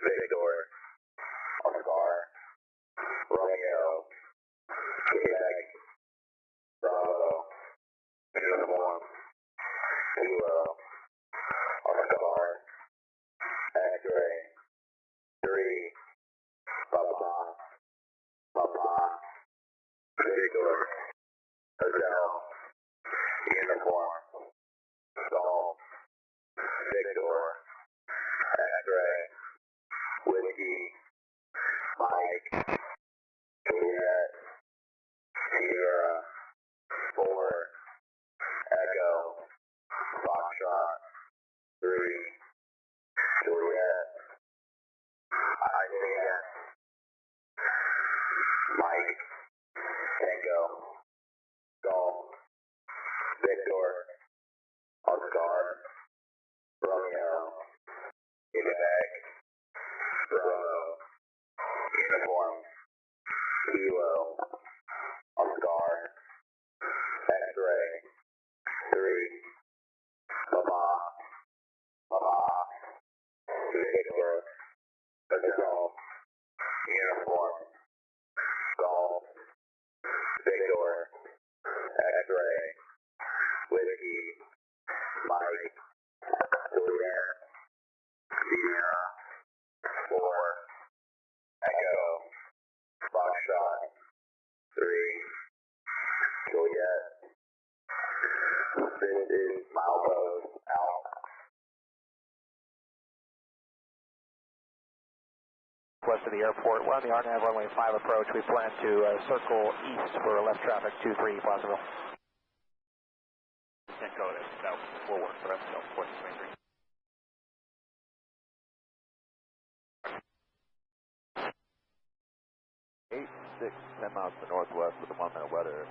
B: Victor. Oscar. Romeo. Quebec. Bravo. Uniform. Kilo. Oscar. X-ray. 3. Papa. Papa. Victor. Hotel. Uniform. Golf. Victor. X-ray. Whiskey. Mike. Juliet. Sierra. 4. Echo. Foxtrot. 3. Juliet. I say yes. Mike. Tango, Golf, Victor, Oscar, Romeo, Quebec, Bravo, Uniform, Kilo, Oscar, X-Ray, 3, Papa, Victor, Golf, Uniform, Golf, Victor, X-Ray, Whiskey, Mike, Juliet, Sierra, 4, Echo, Foxtrot, 3, Juliet. This is Milepost out.
F: West of the airport. We're on the RNAV runway 5 approach. We plan to circle east for left traffic 23 Placerville.
L: Can't go there. That will work, but that's still 23.
M: Eight, 6, 10 miles to the northwest with a 1-minute weather.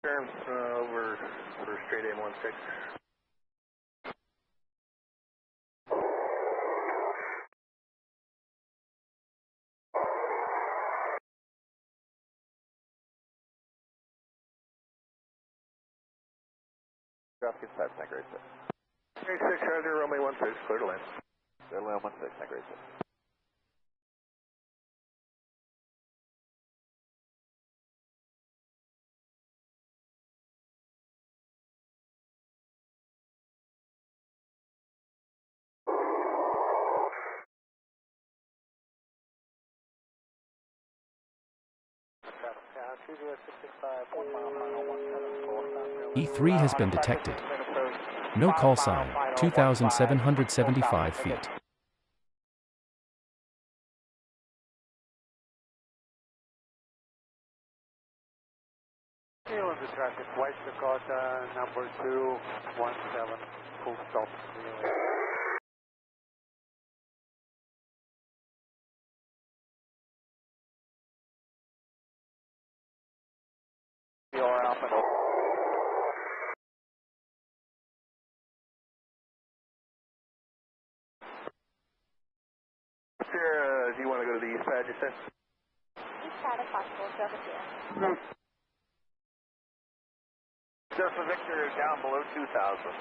K: Terms over for straight aim 16.
M: Traffic inside, Snag Grade 6.
K: Grade 6, Roger, runway 16, clear to land.
M: Clear to land 16, Snag Grade 6.
G: E3 has been detected. No call sign, 2,775 feet.
F: Tail the traffic, White Dakota, number 217, full stop.
K: PR Alpha. Sierra, do you want to go to the east pad, you said?
I: East pad if possible, Delta Sierra.
L: Delta Victor down below 2,000.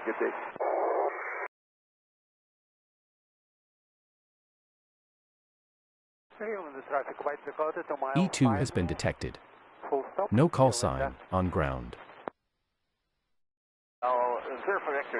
M: Good day.
G: E2 has been detected. No call sign, on ground.
L: Oh, 0 for Victor.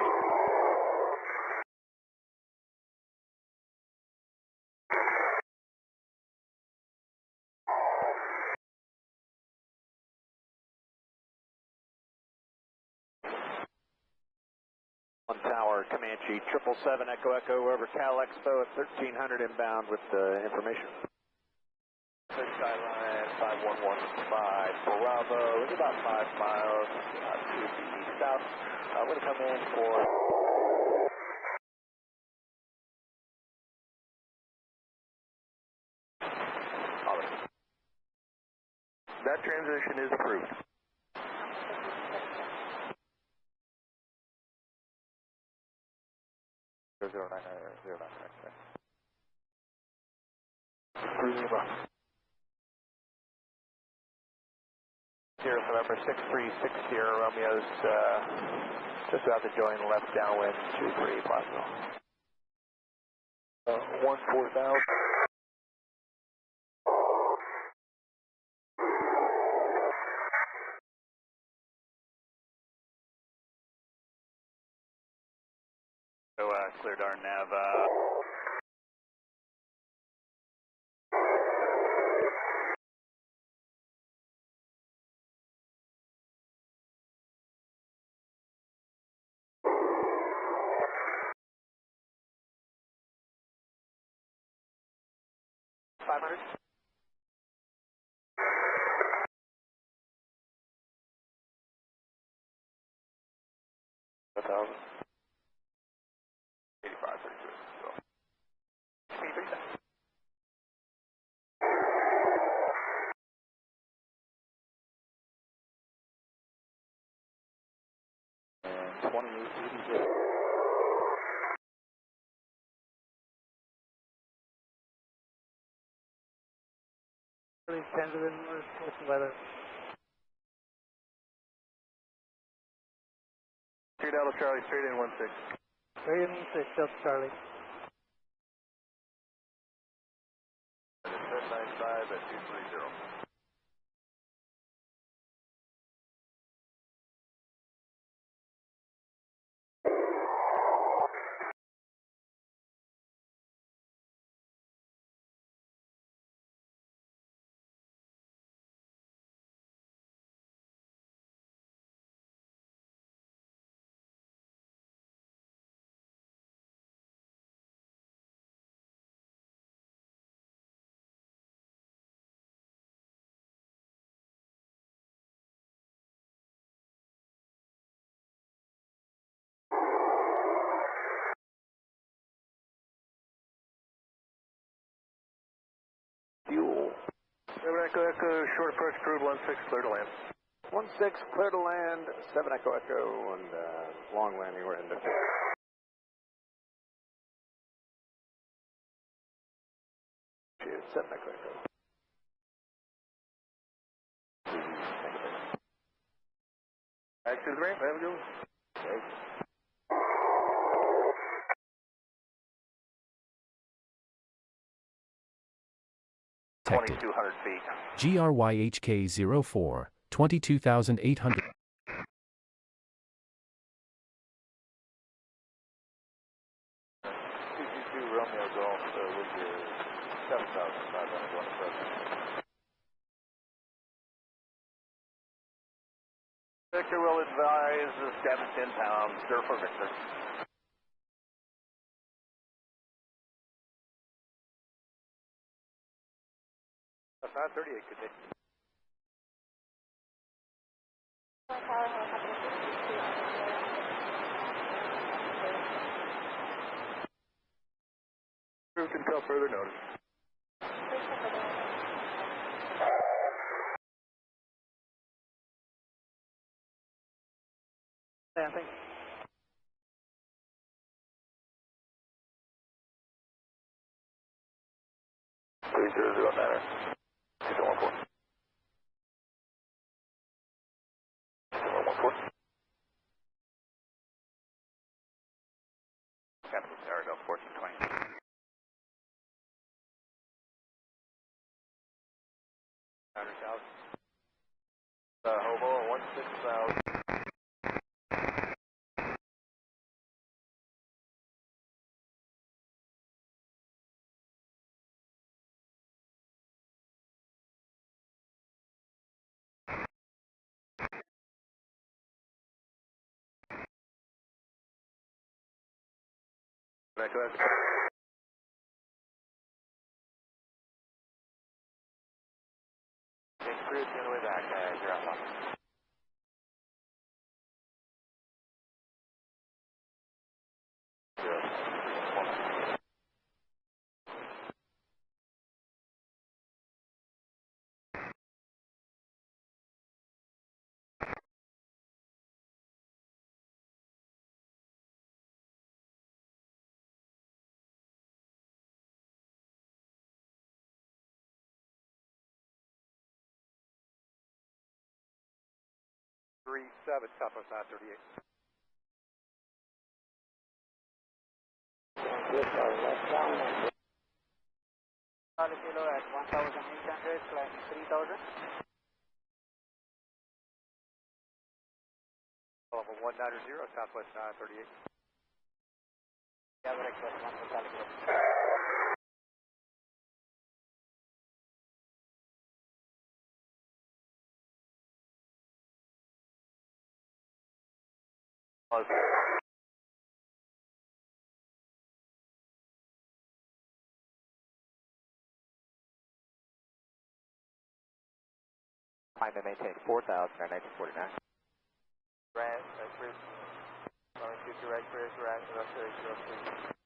F: On tower, Comanche, 777 Echo Echo over Cal Expo at 1300 inbound with information.
L: Skyline 5115 Bravo, it's about 5 miles to the south. I'm going to come in for...
K: That transition is approved.
F: Sierra November 6360 Romeo's just about to join left downwind 23 Placerville.
K: 14,000.
L: So cleared our nav.
C: 500.
L: 1,000.
O: 85, 32. So.
C: 83 seconds.
L: And 2880.
F: Kansas Inverse, what's the weather?
J: 3 Delta Charlie, straight in 16.
F: Straight in 6, Delta Charlie.
J: And it's 1095 at 230.
M: Fuel.
K: 7 Echo Echo, short approach approved, 16, clear to land.
L: 16, clear to land, 7 Echo Echo, and long landing, we're heading to 2. Cheers, 7 Echo Echo.
K: Back to the ramp, have a good one.
L: Okay.
G: Detected.
O: 2,200 feet.
G: GRYHK04, 22,800.
L: 222 Romeo Golf with your 7,500 on approach.
O: Victor will advise 710 pounds, stir for Victor.
C: That's 938, good day.
K: Approved until further notice.
F: Stamping.
O: Three zero zero niner. 2114. 2114. Capital Arizona 1420.
J: Hobo, 16,000.
K: Echo Echo.
L: Cruise on the way back, you're on top.
C: Three seven, Southwest 938.
F: Charlie Kilo at 1,800, climbing 3,000.
C: Level 190, Southwest 938.
F: Yeah, correct, 1 for Charlie Kilo.
C: Climb and maintain 4,000 at 1949. Right bridge. Going to direct bridge, right, left bridge, 03.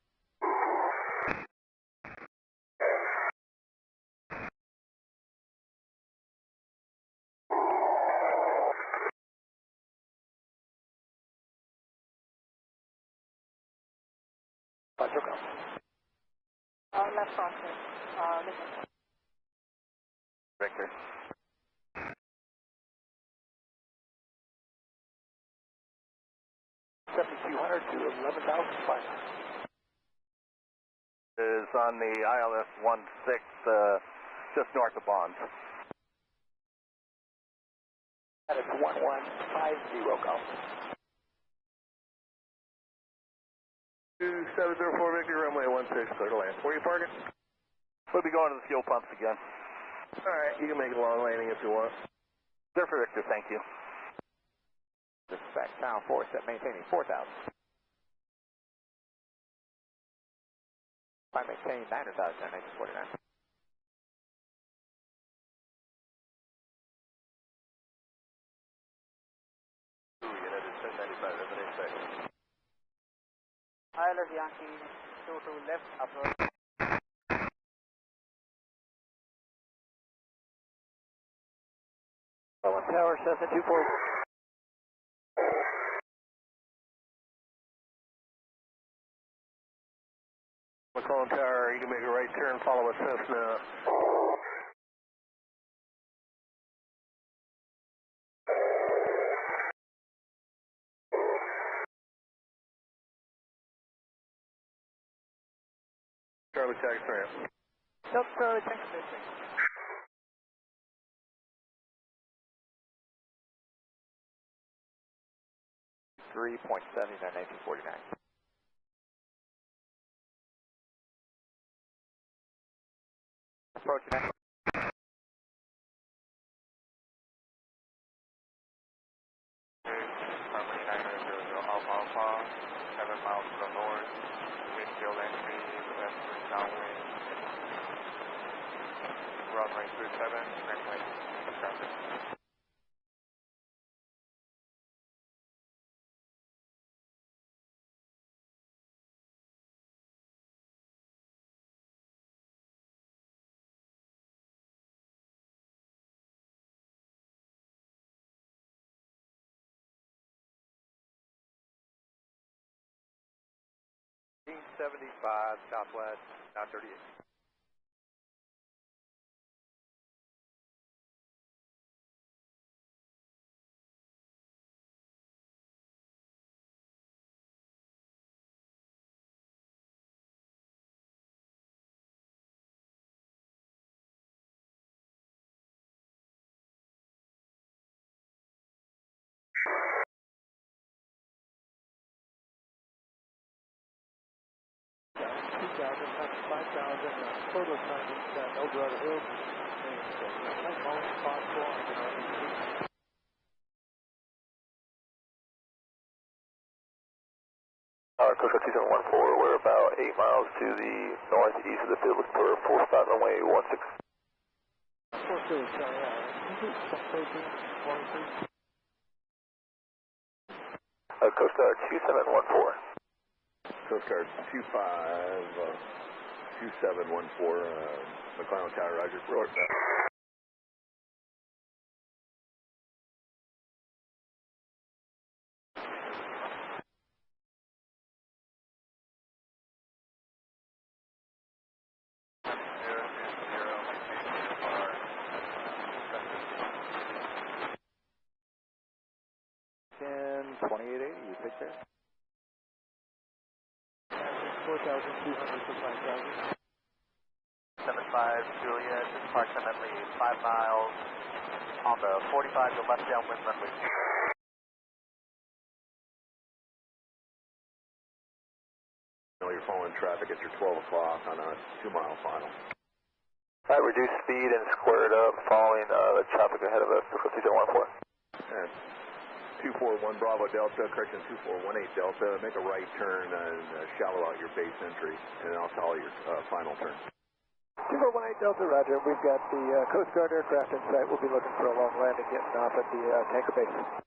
I: Left crossing. Listen.
C: Victor. $7,200 to $11,500.
O: Is on the ILS 16, just north of Bonds.
C: That is 1150, go.
K: 2704 Victor, runway 16, clear to land. Where are you parking?
O: We'll be going to the fuel pumps again.
K: Alright, you can make a long landing if you want.
O: Clear for Victor, thank you.
C: Dispatch sound 4, set maintaining 4,000. Climb maintain 9,000 at 1949.
J: United 1095, resident second.
F: ILS Yankee 22 left approach.
C: Tower 724.
K: McClellan Tower, you can make a right turn, follow a Cessna. Charlie tax ramp.
F: Delta Charlie, thanks for listening.
C: $3.79 at 1949. Approaching that.
L: Harmony 900 Alpha, 7 miles to the north, windshield entry, left downwind, runway 27, runway traffic.
E: Southwest, 938.
H: Total assignments at Eldorado Hills and most possible on the RBC.
O: Coastal 2714, we're about 8 miles to the northeast of the field for full start runway 16.
H: 4 Charlie,
O: Coast Guard 2714.
J: Coast Guard 2714, McClellan Tower, Roger. Roger.
C: And 2880, you take care.
H: 4,200 to 5,000.
C: 75 Juliet, approximately 5 miles on the 45 to left downwind runway.
J: You're following traffic at your 12 o'clock on a 2-mile final.
O: Alright, reduce speed and square it up following the traffic ahead of us, 2714.
J: And 241 Bravo Delta, correction 2418 Delta, make a right turn and shallow out your base entry, and I'll call your final turn.
F: 218 Delta, roger. We've got the Coast Guard aircraft in sight. We'll be looking for a long landing getting off at the tanker base.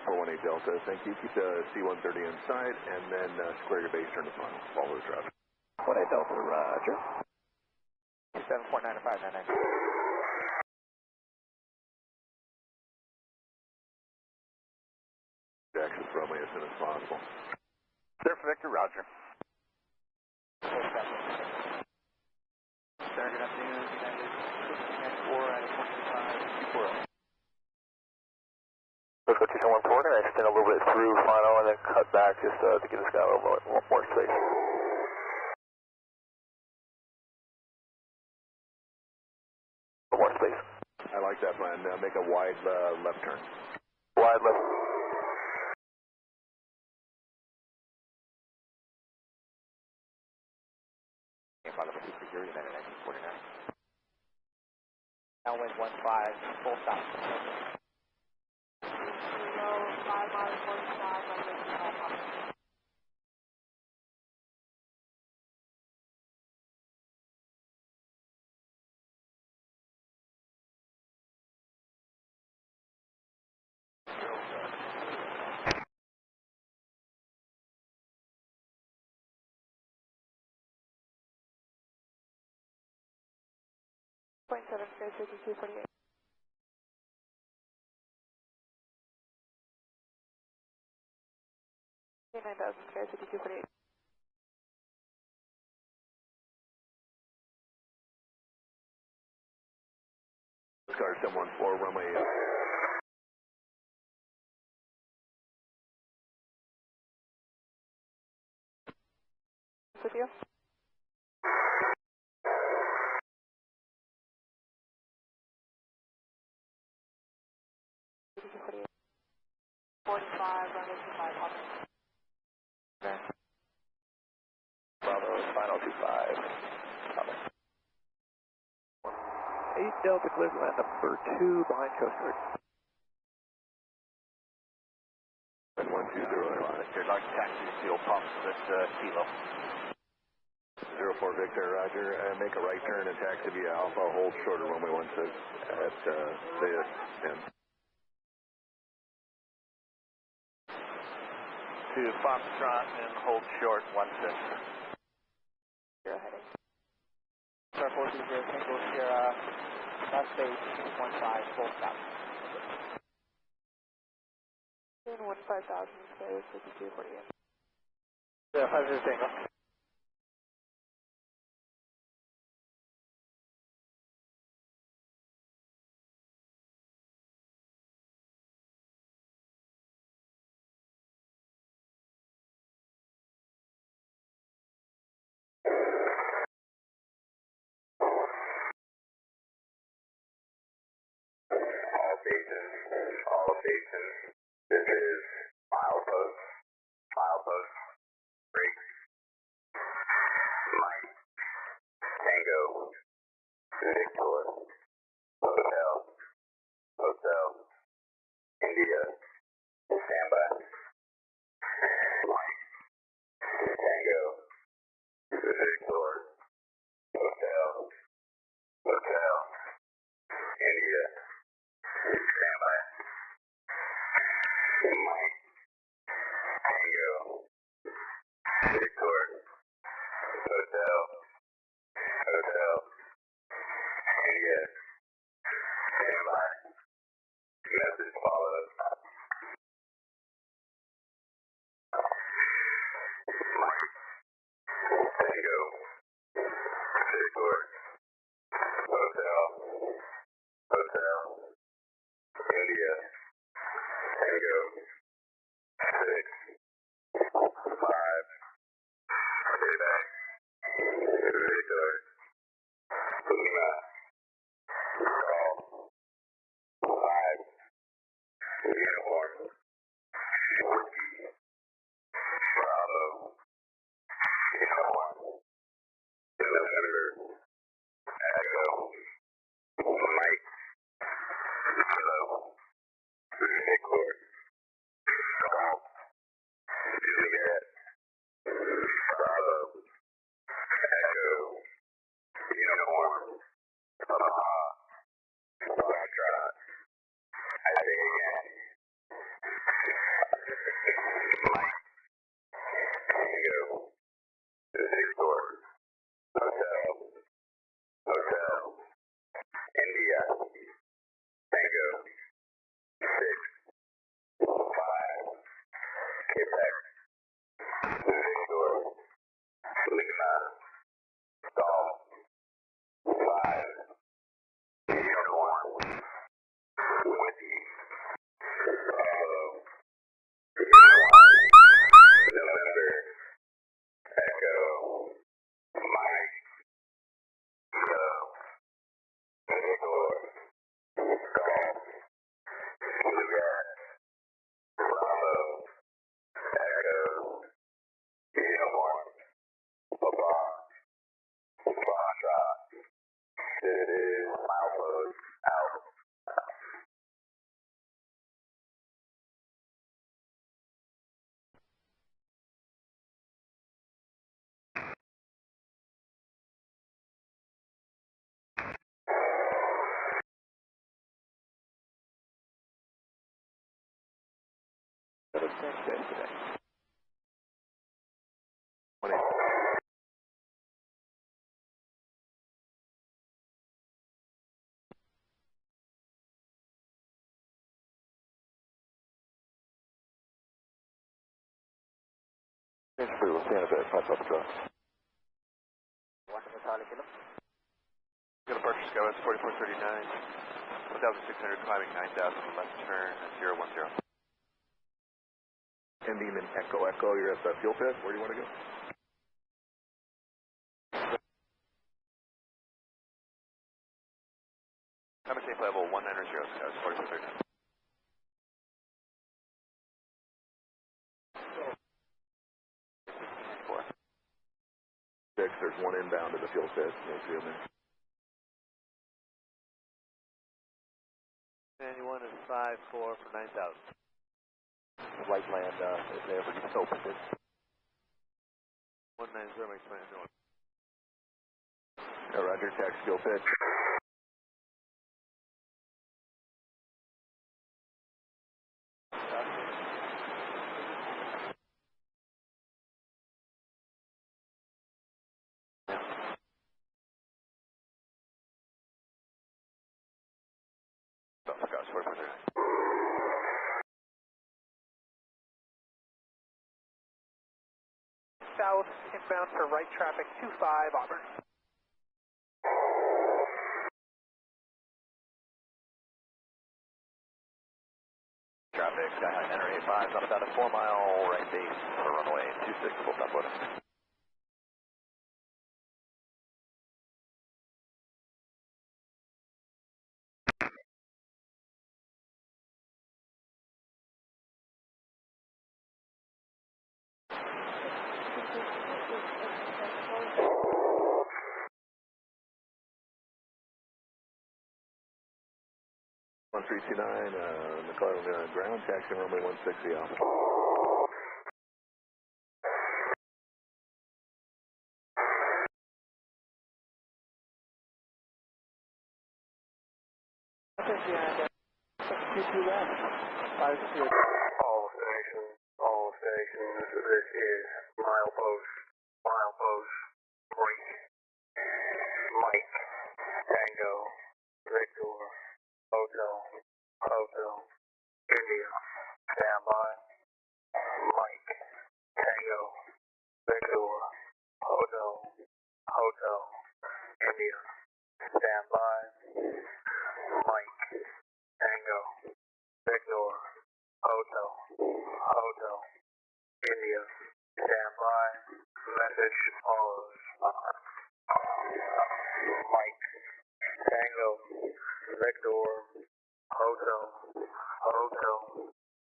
J: 418 Delta, thank you. Keep the C-130 in sight, and then square your base, turn to final. Follow this route.
F: 18 Delta, roger.
C: 2749-599.
J: Access runway as soon as possible.
O: Sir, for Victor, roger.
C: Sir, good afternoon. United 4 at 25.
O: Let's go 221 forward and extend a little bit through final and then cut back just to give this guy a little more space. A little more space.
J: I like that plan. Make a wide left turn.
O: Wide left.
C: Downwind 15, full stop.
I: 5 miles, 45, .7, space 5248. $9,000, space 5248.
J: Star 714, runway.
I: With you?
O: Bravo, final 25. Coming.
F: 8 Delta, clear to land number 2 behind Coast Guard.
J: 120.
O: You're like taxi fuel pumps at Kilo.
J: 04 Victor, roger. Make a right turn and taxi via Alpha. Hold short of runway 16 at Zeta 10.
O: To Foxtrot and hold short 16.
I: Zero heading.
C: Star 420, Tango Sierra, left base 15, full stop.
I: 15,000, space 5248.
F: Yeah, 50 Tango.
B: All stations. This is milepost, break, Mike, Tango, Victor, Hotel, India, standby, Mike, Tango, Victor, Hotel, India, standby. Mike, Tango, Victor, Hotel, India, standby. Message follows. Mike, Tango, Victor, Hotel, India, Tango, 6, 5, payback, Victor, Lima, call, 5, uniform, Whiskey, Bravo, uniform, November, Echo, Mike, Kilo, Victor, Golf, Juliet, Bravo, Echo, uniform, Foxtrot. I say again. Mike. Tango. Victor. Hotel. Hotel. India. Tango. 6. 5. Quebec. Victor. Lima. Golf. 5. Uniform. Whiskey. Bravo. November. Echo. Mike. Kilo. Victor. Golf. Bluegrass. Bravo. Echo. Uniform. Papa. Foxtrot. It is milepost out.
M: Free, we'll stand a bit, punch up the truck.
C: Washington Charlie Kilo.
E: Go to Berkshire Skywest 4439, 1,600 climbing 9,000 left turn at 010.
J: Ending in Echo Echo, you're at the fuel pit. Where do you want to go?
E: Climate safe level 190 Skywest 4439.
J: There's one inbound to the fuel pit. No fuel there.
E: And you want is 5-4 for 9,000.
M: Right land is there, but you just opened it.
E: 190 makes my north.
J: Roger, tax fuel pit.
E: Skywest 4439.
F: South, inbound for right traffic, 25 Auburn.
O: Traffic, sky high, enter 85, up about a 4-mile right base for runway 26, full stop order.
J: On 329, McClellan ground, taxi runway 160 off.
B: All stations, this is milepost, break, Mike, Tango, Victor, Hotel, India, standby, Mike, Tango, Victor, Hotel, India, standby, Mike, Tango, Victor, Hotel, India, standby, message follows. Mike, Tango, Victor, Hotel,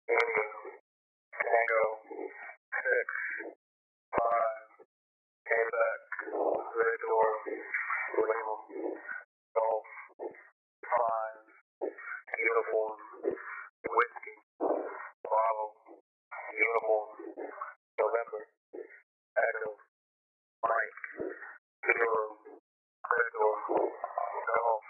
B: India, Tango, 6, 5, Quebec, Victor, Lima, Golf, 5, Uniform, Whiskey, Bravo, Uniform, November, Echo, Mike, Kilo, Victor, Golf,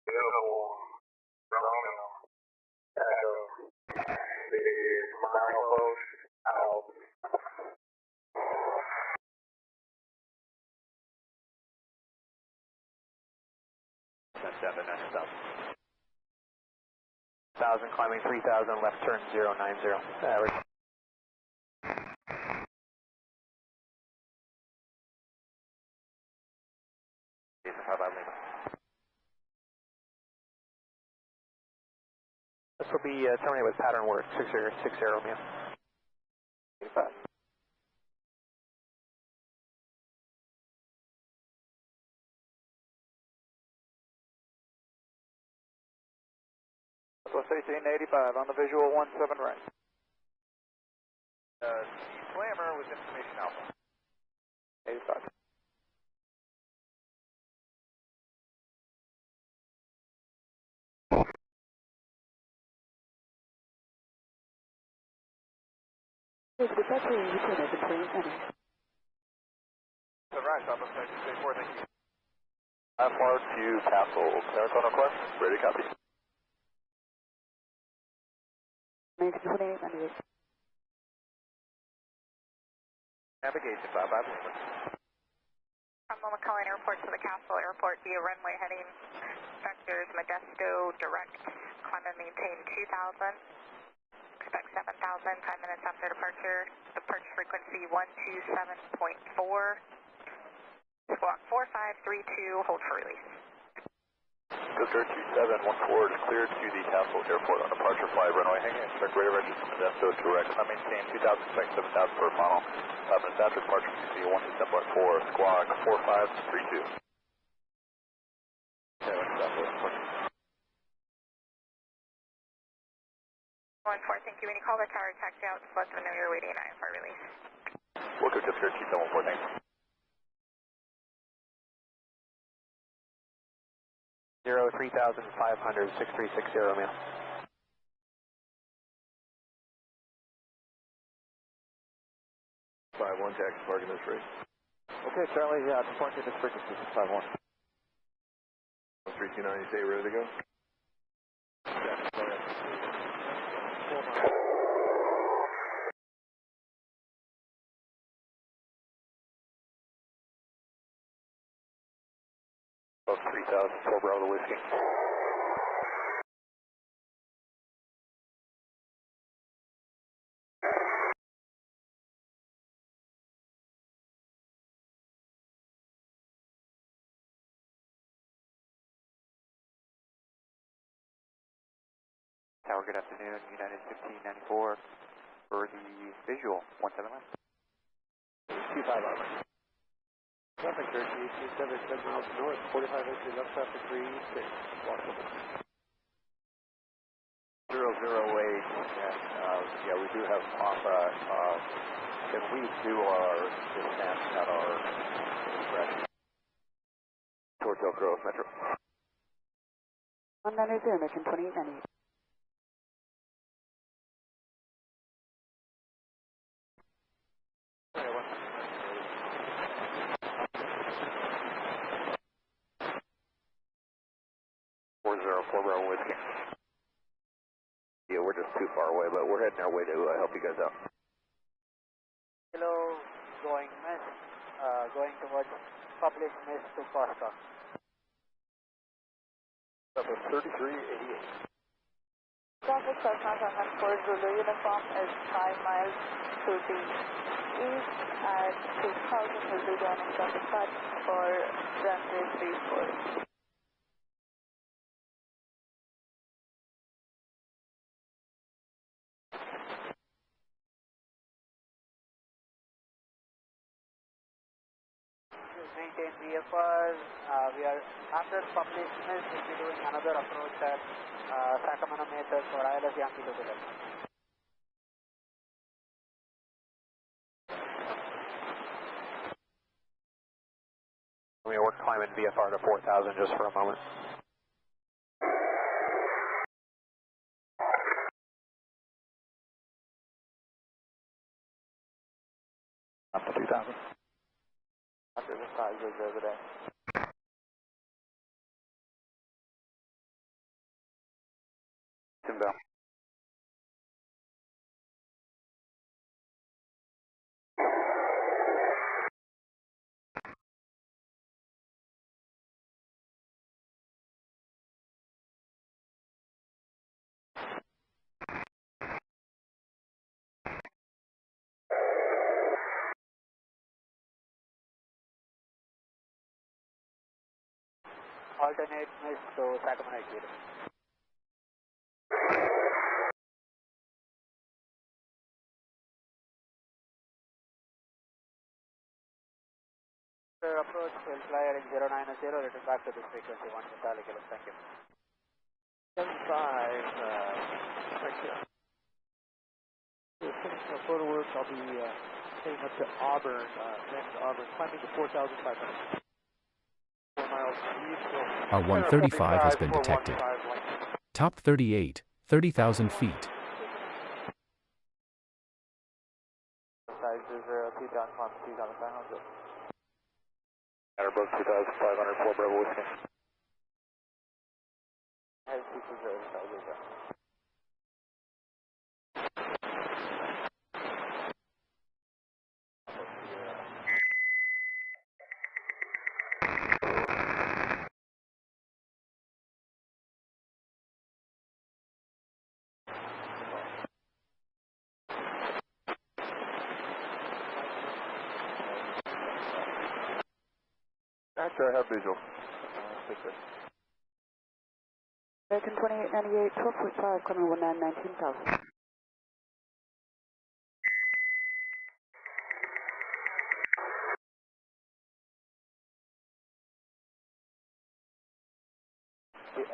B: Beautiful Romeo. The milepost out.
L: That's down to next stop. 1,000 climbing 3,000, left turn 090. Average. This will be terminated with pattern work, 60 Romeo. 85.
F: West 1885 on the visual 17 right.
L: Slammer with information alpha.
F: 85.
L: Departure reported at 2020. Right, Papa, 4, thank you.
O: FR to Castle, Saratoga request, ready to copy.
L: 1928, navigation, 55 Lima.
D: From McClellan Airport to the Castle Airport via runway heading vectors Modesto direct, climb and maintain 2,000. Expect 7,000, 5 minutes after departure. Departure frequency 127.4. Squawk 4532, hold for release.
O: Coaster 2714 is cleared to the Castle Airport on departure, fly runway hanging, expect radar register from Modesto direct, climb maintain 2,000, expect 7,000 per final. 5 minutes after departure, frequency 127.4, squawk 4532. Okay, what's up, Southwest
D: 1-4, thank you. When you call the tower taxi out, just let them know you're waiting for release.
O: Welcome to Coaster 2714, thanks.
L: 3,500, 6360, man.
J: One taxi parking this race.
L: Okay, Charlie, departure this frequency 651.
J: 329, you say you're ready to go?
O: About 3,000, 12 Bravo Whiskey.
C: Tower, good afternoon, United 1594 for the visual 17 left.
L: 25 hours.
H: Traffic Cherokee 827 miles north, 45 entry left traffic 36. Walk over.
L: 008, and we do have Papa. Can we do our dispatch at our discretion?
O: Towards Elk Grove, Metro.
L: 190, mission 2890.
O: Bravo Whiskey. Yeah, we're just too far away, but we're heading our way to help you guys out.
F: Hello, going west, going towards public mist to Costa.
L: Number 3388.
I: Traffic Cessna 714 Zulu uniform is 5 miles to the east at 2000 will be joining traffic path for runway 34.
F: Maintain VFR. We are after public mist, we'll be doing another approach at Sacramento Mesa for ILS Yankee to the left.
L: We're climbing VFR to 4,000 just for a moment. Up to 2,000.
C: After the size of the day.
B: inbound.
F: Alternate miss to Sacramento 80. Approach, will fly heading 090, return back to this frequency 1 Charlie Kilo, thank you.
P: 75, thank you. We're finishing our photo work. I'll be heading up to Auburn, climbing to 4,500. 4 miles east.
G: Our 135 has been detected. Top 38, 30,000 feet.
C: Size 2,500.
B: Airbus 2,500, 4 Bravo Whiskey.
J: Actually, I have visual.
I: American 2898, 12.5, coming 19,000.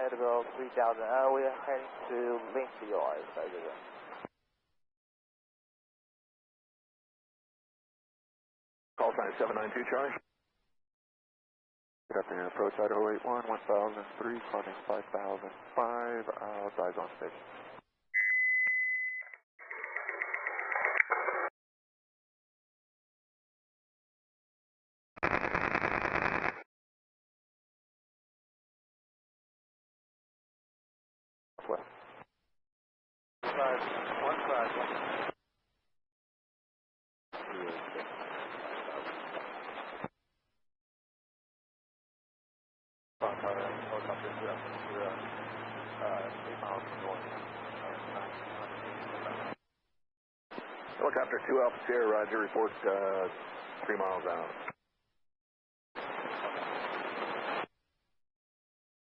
C: Edible 3,000. We are heading to Link VOR.
J: Call sign 792, Charlie.
M: Good afternoon, approach Idaho 81, 1003, climbing 5,005, dives on station. Northwest.
P: 151.
J: Helicopter 2 Alpha Sierra, roger, report 3 miles out.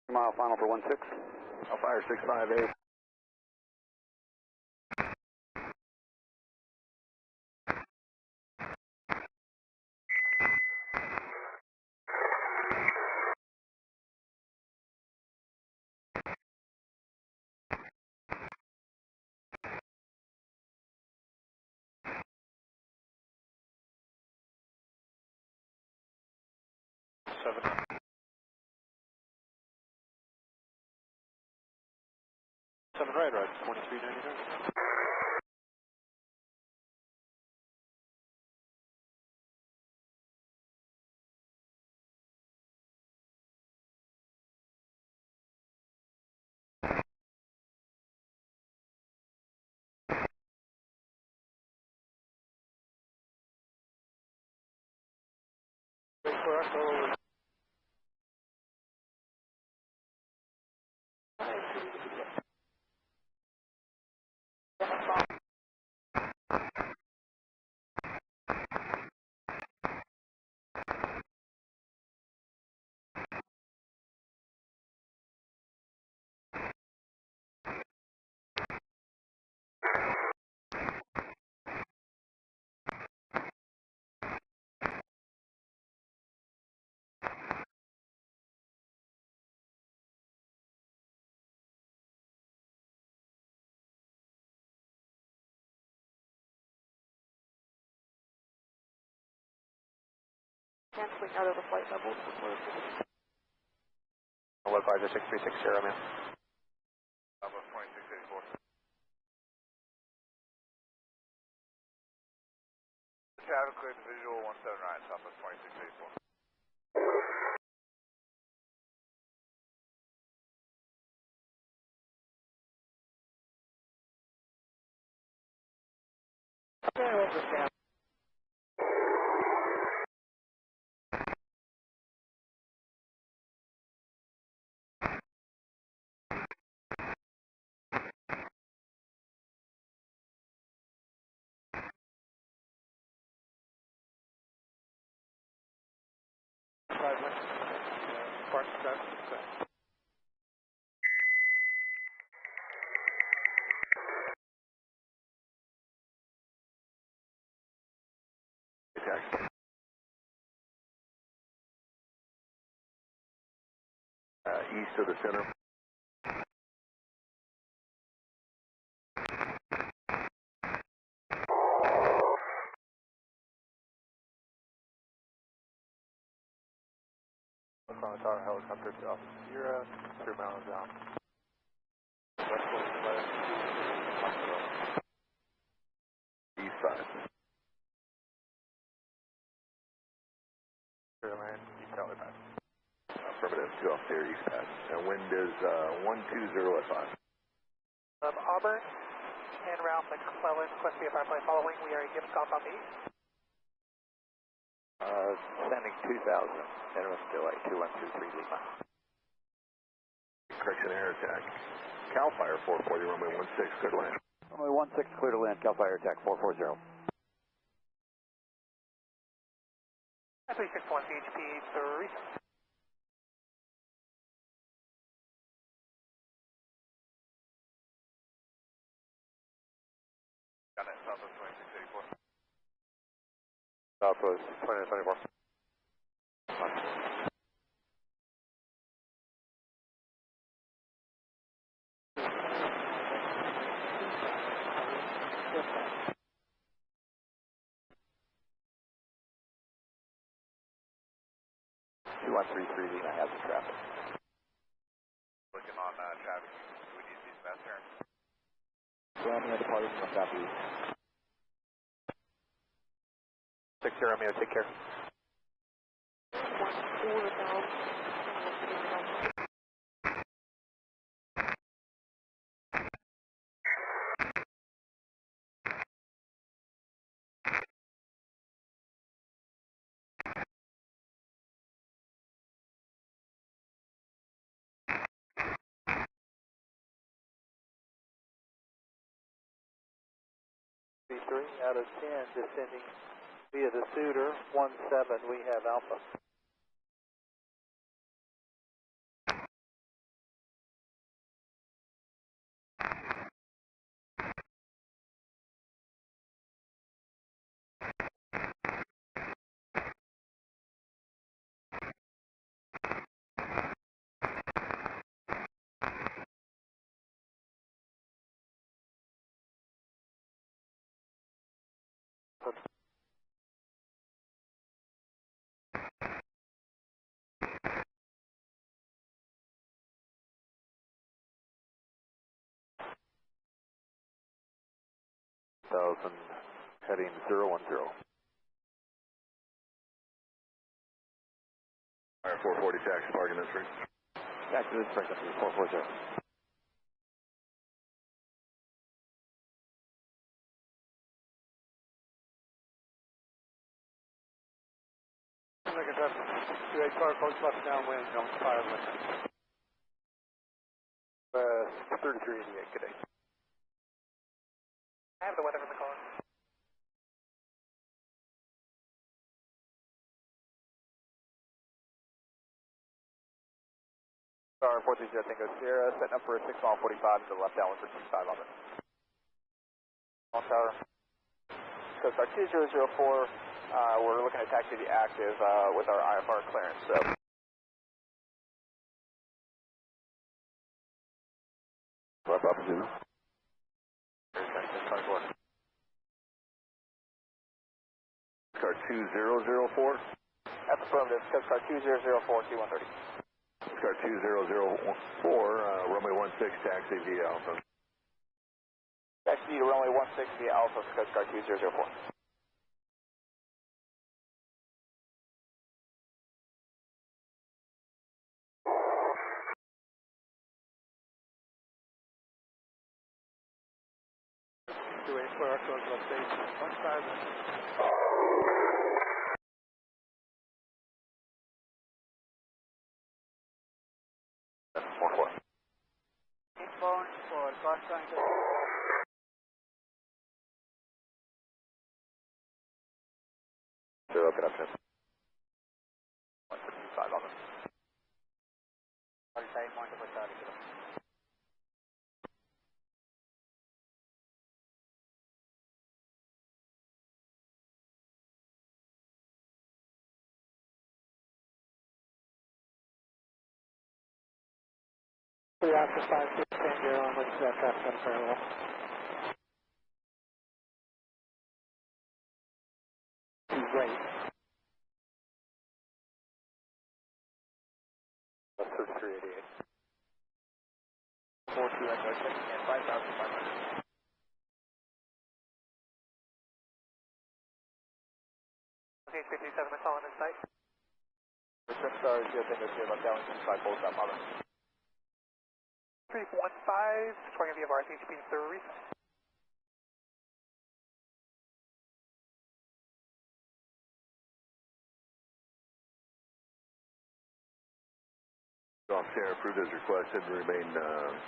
B: 3 mile final for 16.
J: I'll fire 658.
P: Seven right, 2399. Wait for us over.
I: Canceling out of the flight levels.
B: 1506360, man.
E: Southwest 2684. Traffic cleared to visual 179, Southwest 2684.
F: Okay, we'll just down.
J: East of the center.
A: From the tower helicopter to Alpha Sierra, 3 miles out.
J: East side.
A: Clear land, east alley pass.
J: Affirmative, 2 off there, east pass. And wind is 120 at 5.
F: Auburn, en route McClellan, request via firefly following. We are given off on the east.
L: Sending 2000, interim delay, 2123 Lima.
J: Correction, air attack. Cal Fire 440, runway 16, clear to land.
M: Runway 16, clear to land, Cal Fire attack 440.
F: 361 CHP 3.
A: Got it, Southwest 2684.
L: Southwest 2024. Lima has the traffic.
A: Looking on traffic. We need these fast turns.
L: Romeo departing from southeast.
A: 6 Romeo, take care.
F: Out of 10, descending via the Suitor, 17, we have Alpha.
M: Heading 010.
J: Fire 440, taxi, parking this ring.
M: Taxi this frequency, 440.
F: Like a 28 car, approach left downwind, on 5 limit.
A: 3388, good day.
F: I have the weather for the car.
C: Star 430 Tango Sierra, setting up for a 6 mile 45 to the left downwind for 25 on it. On tower. Coast Guard 2004, we're looking at taxi to active with our IFR clearance, so.
M: Left opposite.
J: Car 2004.
C: That's affirmative, Coast Guard 2004, T130.
J: Car 2004, runway 16, taxi via Alpha.
C: Taxi to runway 16 via Alpha for Coast Guard 2004.
P: 284, our close left base, 1000.
F: Inbound for Costa
C: Zero, good afternoon. 155 on them.
F: all time Monte Charlie. After 515, you're on with traffic on parallel. Right.
C: That's 3388. 42 Echo 6 and 5,500.
F: Okay, 57 McClellan in sight.
C: Return stars, you have Bingo 0, left down 25 volts, that mother.
F: 315, swing via RCHP 3.
J: Officer approved as requested, remain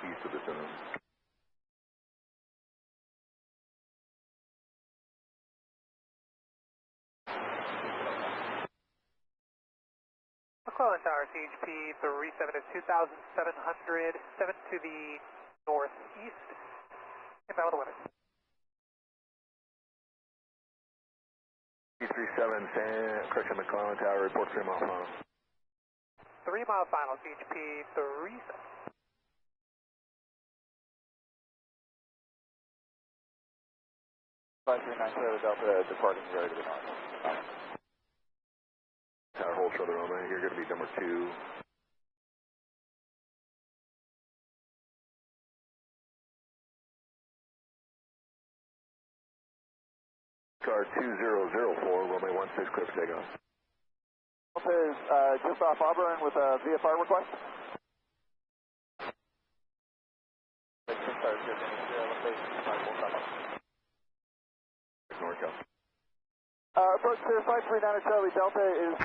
J: east of the zone.
F: McClellan Tower, CHP 37 is 2,700, 7 to the northeast, inbound with the weather.
J: 337, correction McClellan Tower, report 3 mile final.
F: 3 mile final, CHP 37.
C: Five 39 Toyota Delta departing 0 to the north.
J: Tower hold further on, you're going to be number 2. Car 2004, runway 16, clear for takeoff.
C: Is just off Auburn with a VFR request.
J: NorCal.
C: Approach to 539 Charlie Delta is...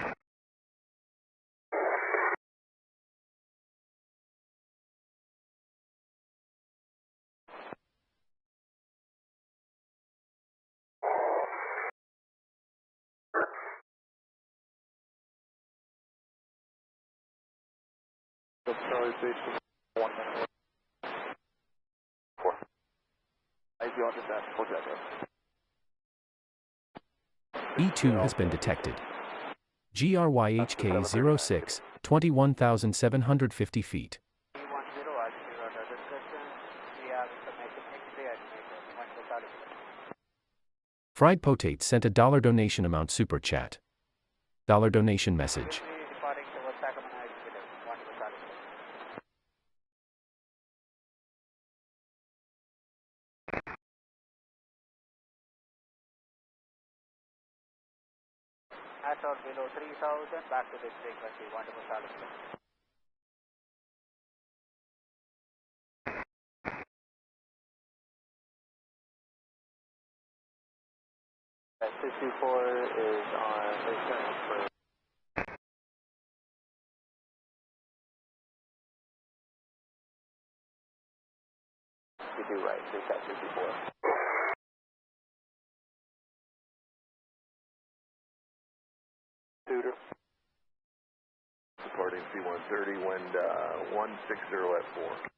H: Charlie Station 1 minute.
C: 4. I do understand. What's that,
G: E2 has been detected. GRYHK 06, 21,750 feet. Fried Potate sent a $1 donation amount super chat. $1 donation message.
F: At or below 3,000, back to this frequency, 1 to Charlie.
C: That 624 is on return for... You do right, 364.
J: Tutor. Departing C-130, wind 160 at 4.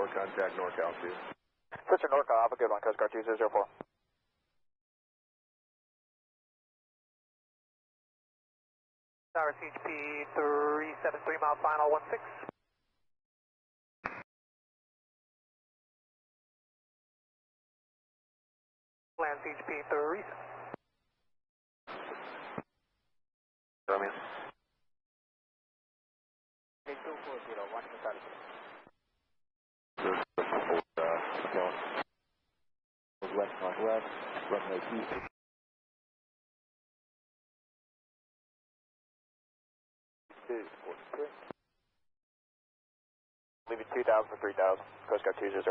J: Contact NorCal 2.
C: Switcher NorCal, have a good one, Coast Guard 2004.
F: Tower CHP 373 mile final 16. Land CHP 37.
C: Romeo.
F: 240, 1 to Charlie.
R: West northwest, runway 26.
C: Leaving 2000 for 3000, Coast Guard 2004.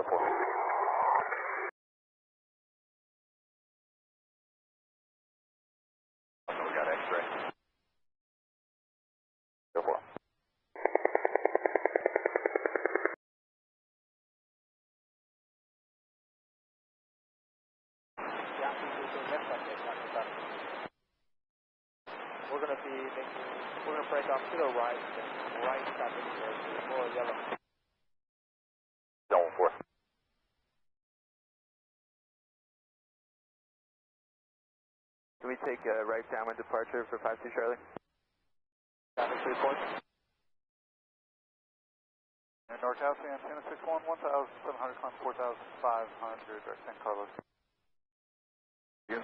C: We got X-ray. 04.
F: We're going to be making, we're going to break off to the right, and right traffic here to the more yellow.
C: Zone 4.
E: Can we take right downwind departure for 52 Charlie?
F: Traffic report.
Q: And NorCal, Santana 61, 1,700, climb 4,500, direct San Carlos.
E: Yes.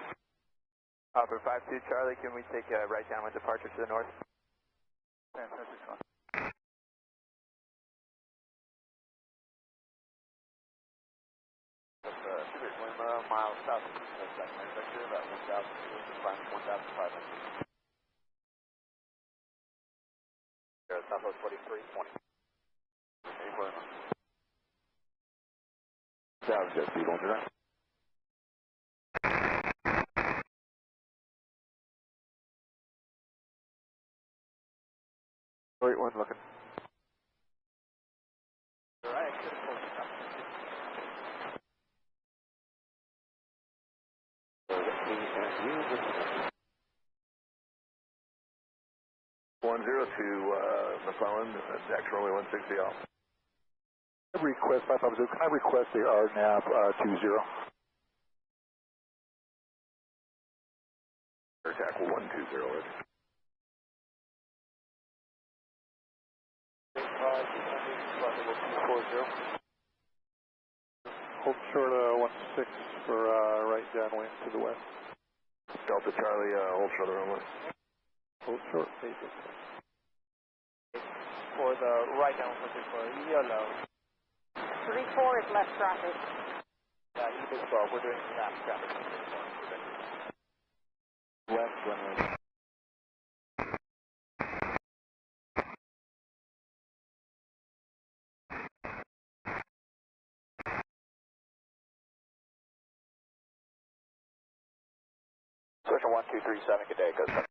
E: For 52 Charlie, can we take right downwind departure to the north?
Q: Santana 61.
L: Miles south of the second vector, about 1,000 feet, climbing 1,500. Southwest 4320.
M: Sounds good, speed 109.
E: Wait, one looking.
F: Right.
J: 102 McClellan, Jackson runway 160 off.
H: Request 550, can I request the RNAV 20?
J: Air tackle 120.
H: Hold short 16 for right downwind to the west.
J: Delta Charlie, hold short of the runway.
H: Hold short,
F: For the right downwind for yellow.
I: 34 is left traffic.
F: EBIS 12, we're doing left traffic.
L: West runway.
C: Section 1237, good day, Coast Guard.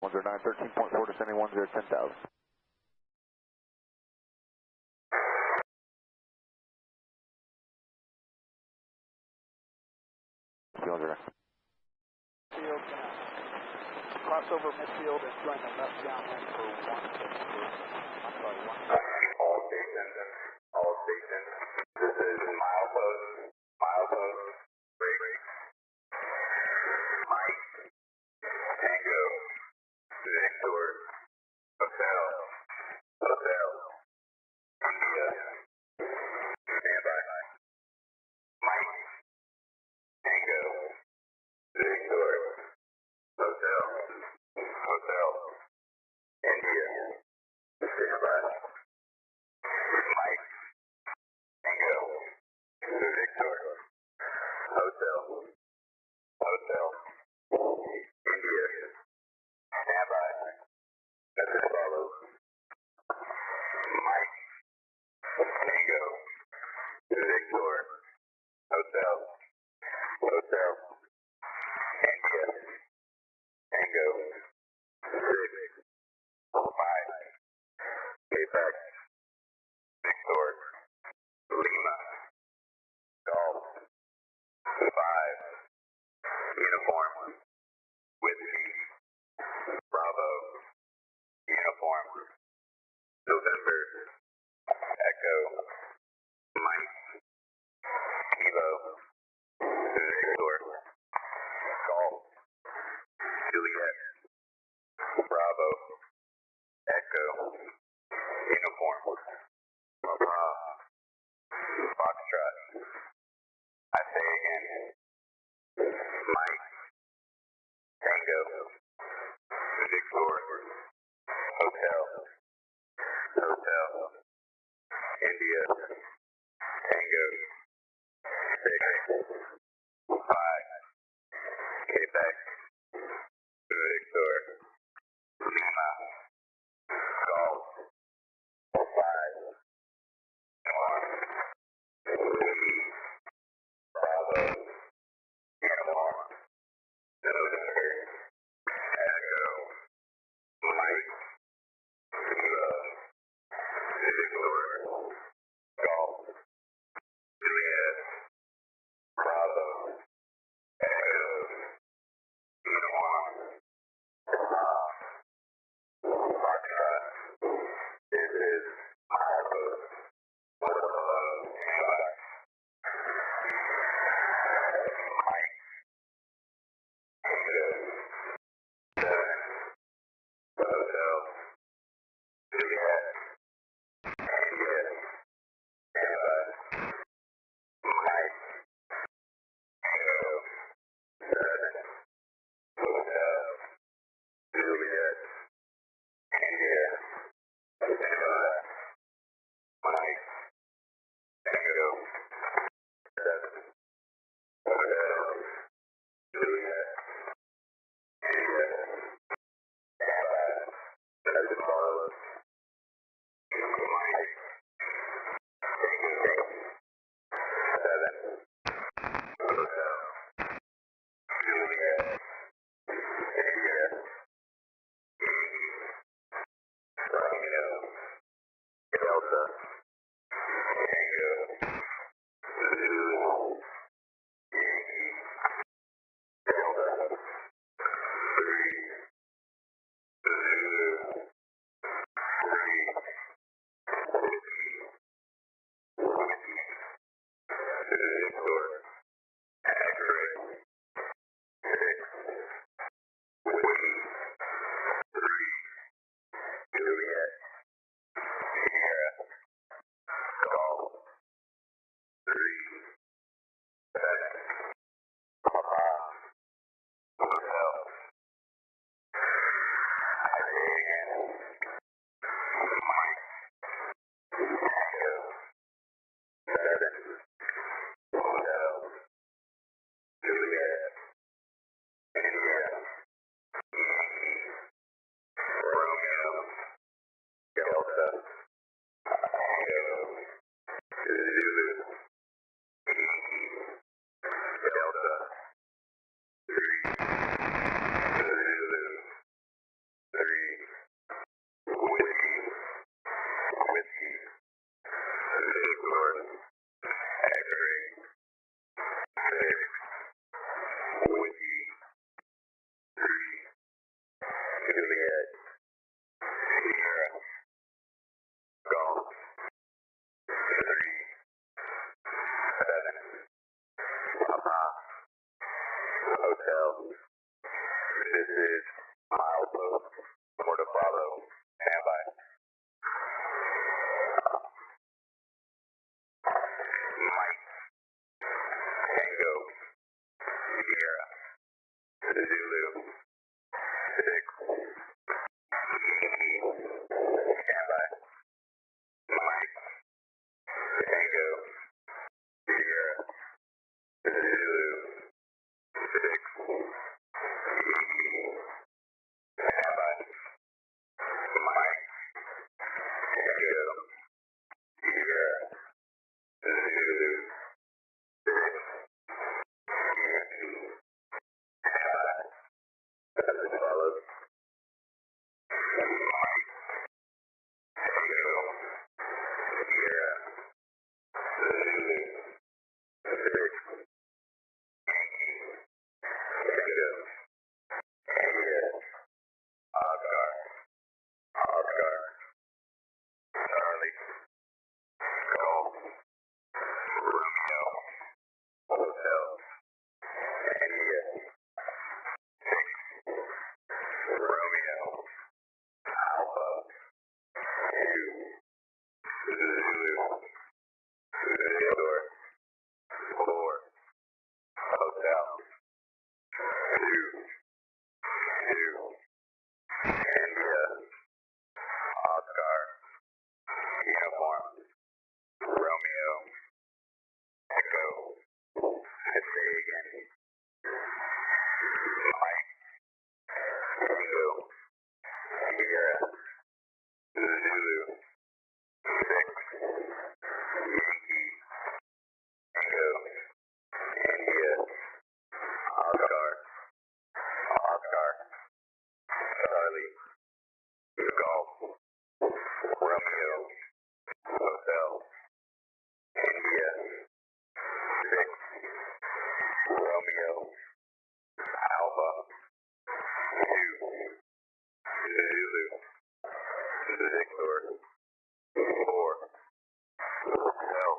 M: Ones are 913.4 descending 10,000.
F: Field, cross over midfield and join the left downwind for 160. I'm sorry, 160.
B: All stations. This is milepost, break, Mike, Tango, Victor, Hotel, India, standby. Mike, Tango, Victor, Hotel, India, standby. Mike, Tango, Victor, Hotel, India, standby. As follows. Mike, Tango, Victor, Hotel, India, Tango, 6, 5, Apex, Victor, Lima, Golf, 5, uniform, Whiskey, Bravo, uniform, November, Echo, Mike, Kilo, Victor, Golf, Juliet, Bravo, Echo, Uniform, Papa, Foxtrot. I say again, Mike, Tango, Victor, Hotel, Hotel, India, Tango, 6, 5, Quebec, Victor, Lima, Golf, 5, 1, Bravo, Uniform, November, Echo, Mike, Kilo, Victor, Golf, Juliet, Bravo, Echo, Uniform, Foxtrot. This is Bravo, standby. Mike, Tango, 7, Hotel, Juliet, India, standby. Mike, Tango, 7, Hotel, Juliet, India, standby. Mike, Tango, 7, Hotel, Juliet, India, standby. That's Carlos. Mike, Tango, 7, Hotel, Juliet, India, Romeo, Delta, Tango, Zulu, Yankee, Delta, 3, Zulu, 3, Whiskey, Victor, X-ray, 6, Whiskey, 3, Juliet, Sierra, Golf, 3, 7, Papa, Hotel. I say again, Mike, Tango, 7, Hotel, Juliet, India, Yankee, Romeo, Delta, Tango, Zulu, Yankee, Delta, 3, Zulu, 3, Whiskey, Whiskey, Victor, X-ray, 6, Whiskey, 3, Juliet, Sierra, Golf, 3, 7, Papa, Hotel. This is Milepost, Puerto Bravo, standby. Mike, Tango, Sierra, Zulu, 6, standby. Mike, Tango, Sierra, Zulu, 6, standby. Mike, Tango, Sierra, Zulu, 6, standby. That's as follows. Mike, Tango, Sierra, Zulu, 6, Tango, India, Oscar, Oscar, Charlie, Golf, Romeo, Alpha, 2, Zulu, Victor, 4, Hotel, 2, India, Oscar, Uniform, Romeo, Echo, say again, Mike, Tango, Sierra, Zulu, 6, Yankee, Tango, India, Oscar, Charlie, Golf, Romeo, Hotel, India, 6, Romeo, Alpha, 2, Zulu, Victor, 4, Hotel,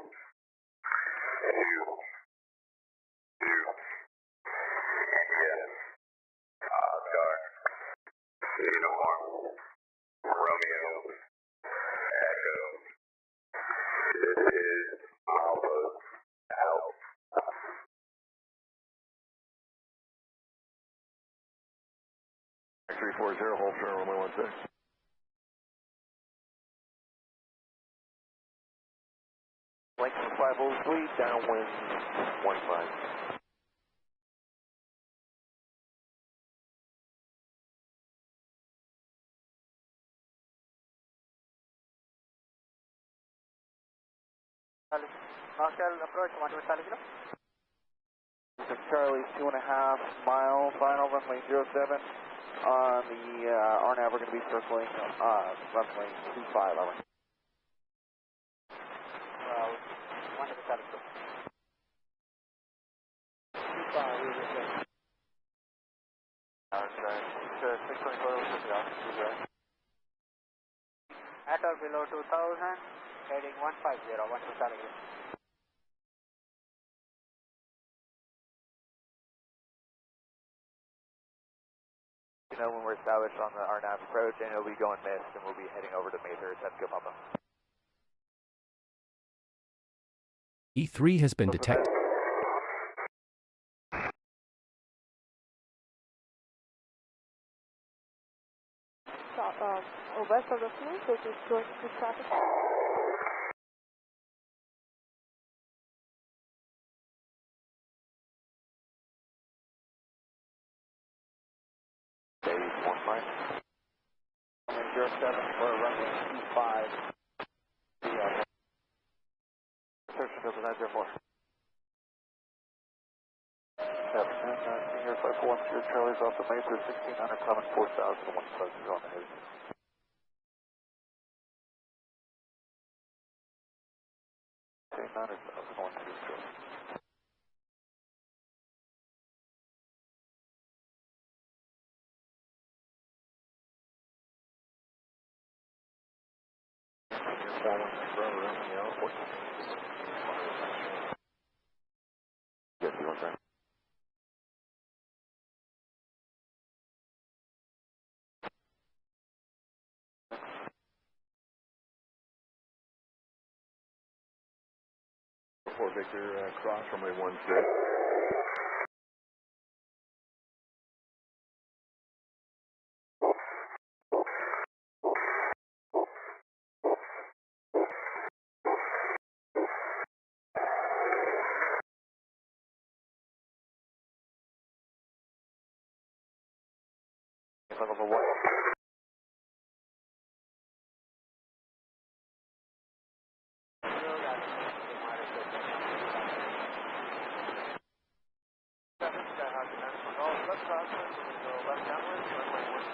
B: 2, India, Oscar, Uniform, Romeo, Echo, this is Alpha, out.
J: 340, hold for runway 16.
L: Length 503, downwind 25.
F: Marshall, approach 125 kilo.
C: Charlie, 2.5 mile, final runway 07. On the RNAV, we're going to be circling runway 25, over.
F: 125 kilo. 25, we will get.
C: 624,
F: At or below 2000, heading 150, 125 kilo.
C: You know when we're established on the RNAV approach, and it'll be going mist, and we'll be heading over to Mesa 10 Go Papa.
G: E3 has been detected.
I: West of the field, so it's going to traffic.
C: Days 15. Runway 07 for runway 25. Search and filter 904. Senior 541, Charlie's off the Mesa 1600, common 4000, 1 fuzzy on the head. Same 900, 1 2. Yes, you want that?
J: For Victor, cross runway 16.
C: Level 1. Left crosswind, go left downwind, runway 15.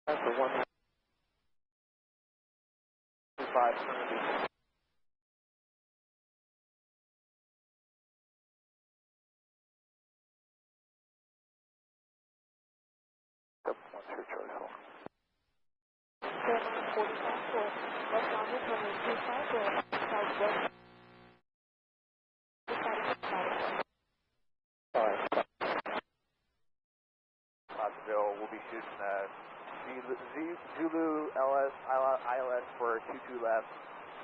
L: That's the 125 currently.
C: What's your choice?
I: 45 for Los Angeles, runway 25 for Southwest.
C: Alright. Pottsville, we'll be shooting Zulu ILS for 22 left,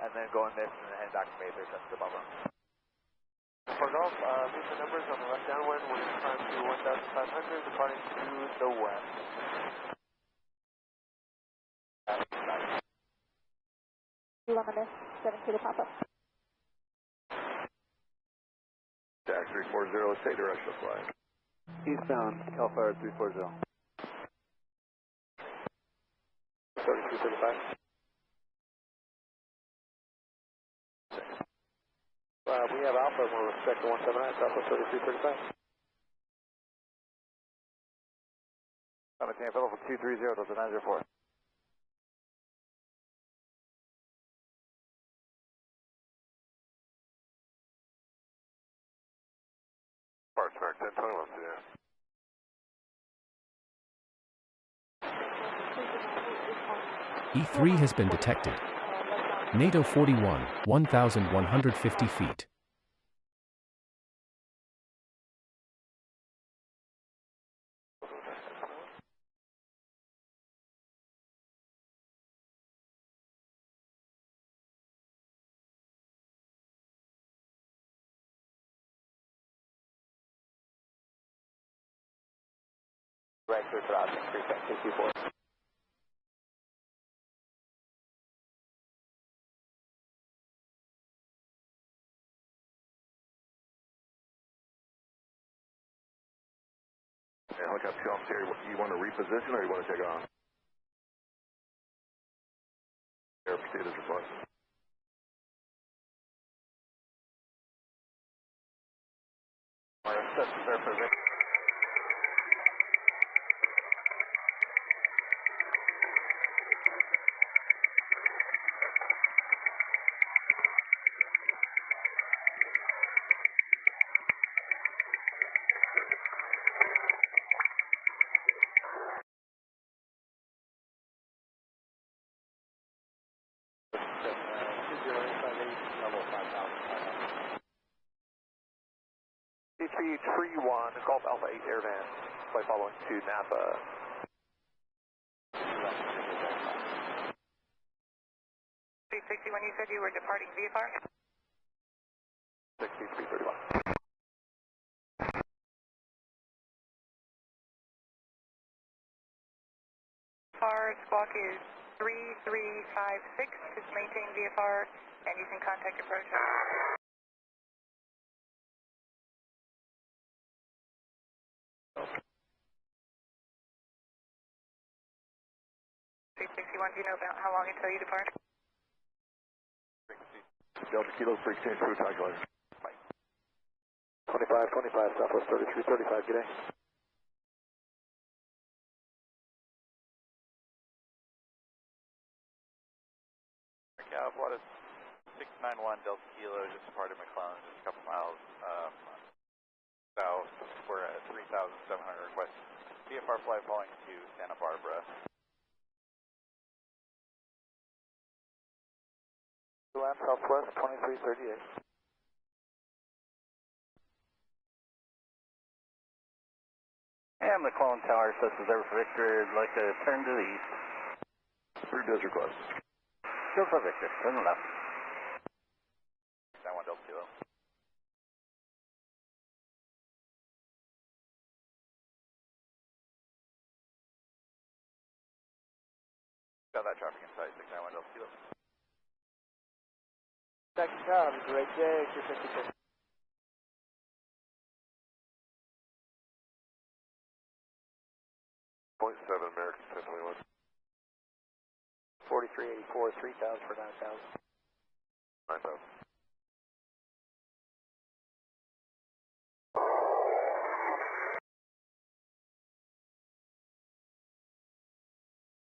C: and then going this and then heading back to Mayfair, that's the bumper.
E: For golf, these are numbers on the left downwind, we're going to climb to 1,500, departing to the west.
I: Luminous, 7 to the pop-up.
J: Jack 340, let's take directional flight.
L: Eastbound, California 340.
C: 3335.
L: We have Alpha, and we'll respect the 179, Southwest 3335.
C: I'm at Tampa level 230, Delta 904.
E: Parts Mark 1021 today.
G: E3 has been detected. NATO 41, 1,150 feet.
C: Right, clear for option 3.224.
J: Helicopter Golf Sierra, you want to reposition or you want to take off? Air proceed as requested.
C: Tree 1, Golf Alpha 8 Airvan, flight following to Napa.
D: 361, you said you were departing VFR?
C: 6331.
D: VFR squawk is 3356, just maintain VFR, and you can contact approach. 361, do you know about how long until you depart?
J: Delta Kilo for exchange crew calculator.
L: 25, Southwest 3335, good day.
O: Yeah, what is 691 Delta Kilo, just departed McClellan, just a couple miles south. We're at 3,700 request. VFR flight falling to Santa Barbara.
C: Land Southwest 2338.
L: And McClellan Tower, says Reserve for Victor, I'd like to turn to the east.
J: Through does request.
L: Go for Victor, turn left.
O: 91 Delta Kilo. Got that traffic in sight, 691 Delta Kilo.
L: Thank you, have a great day. 256.
E: 0.7 American 1021.
L: 4384, 3000 for 9000.
E: 9000.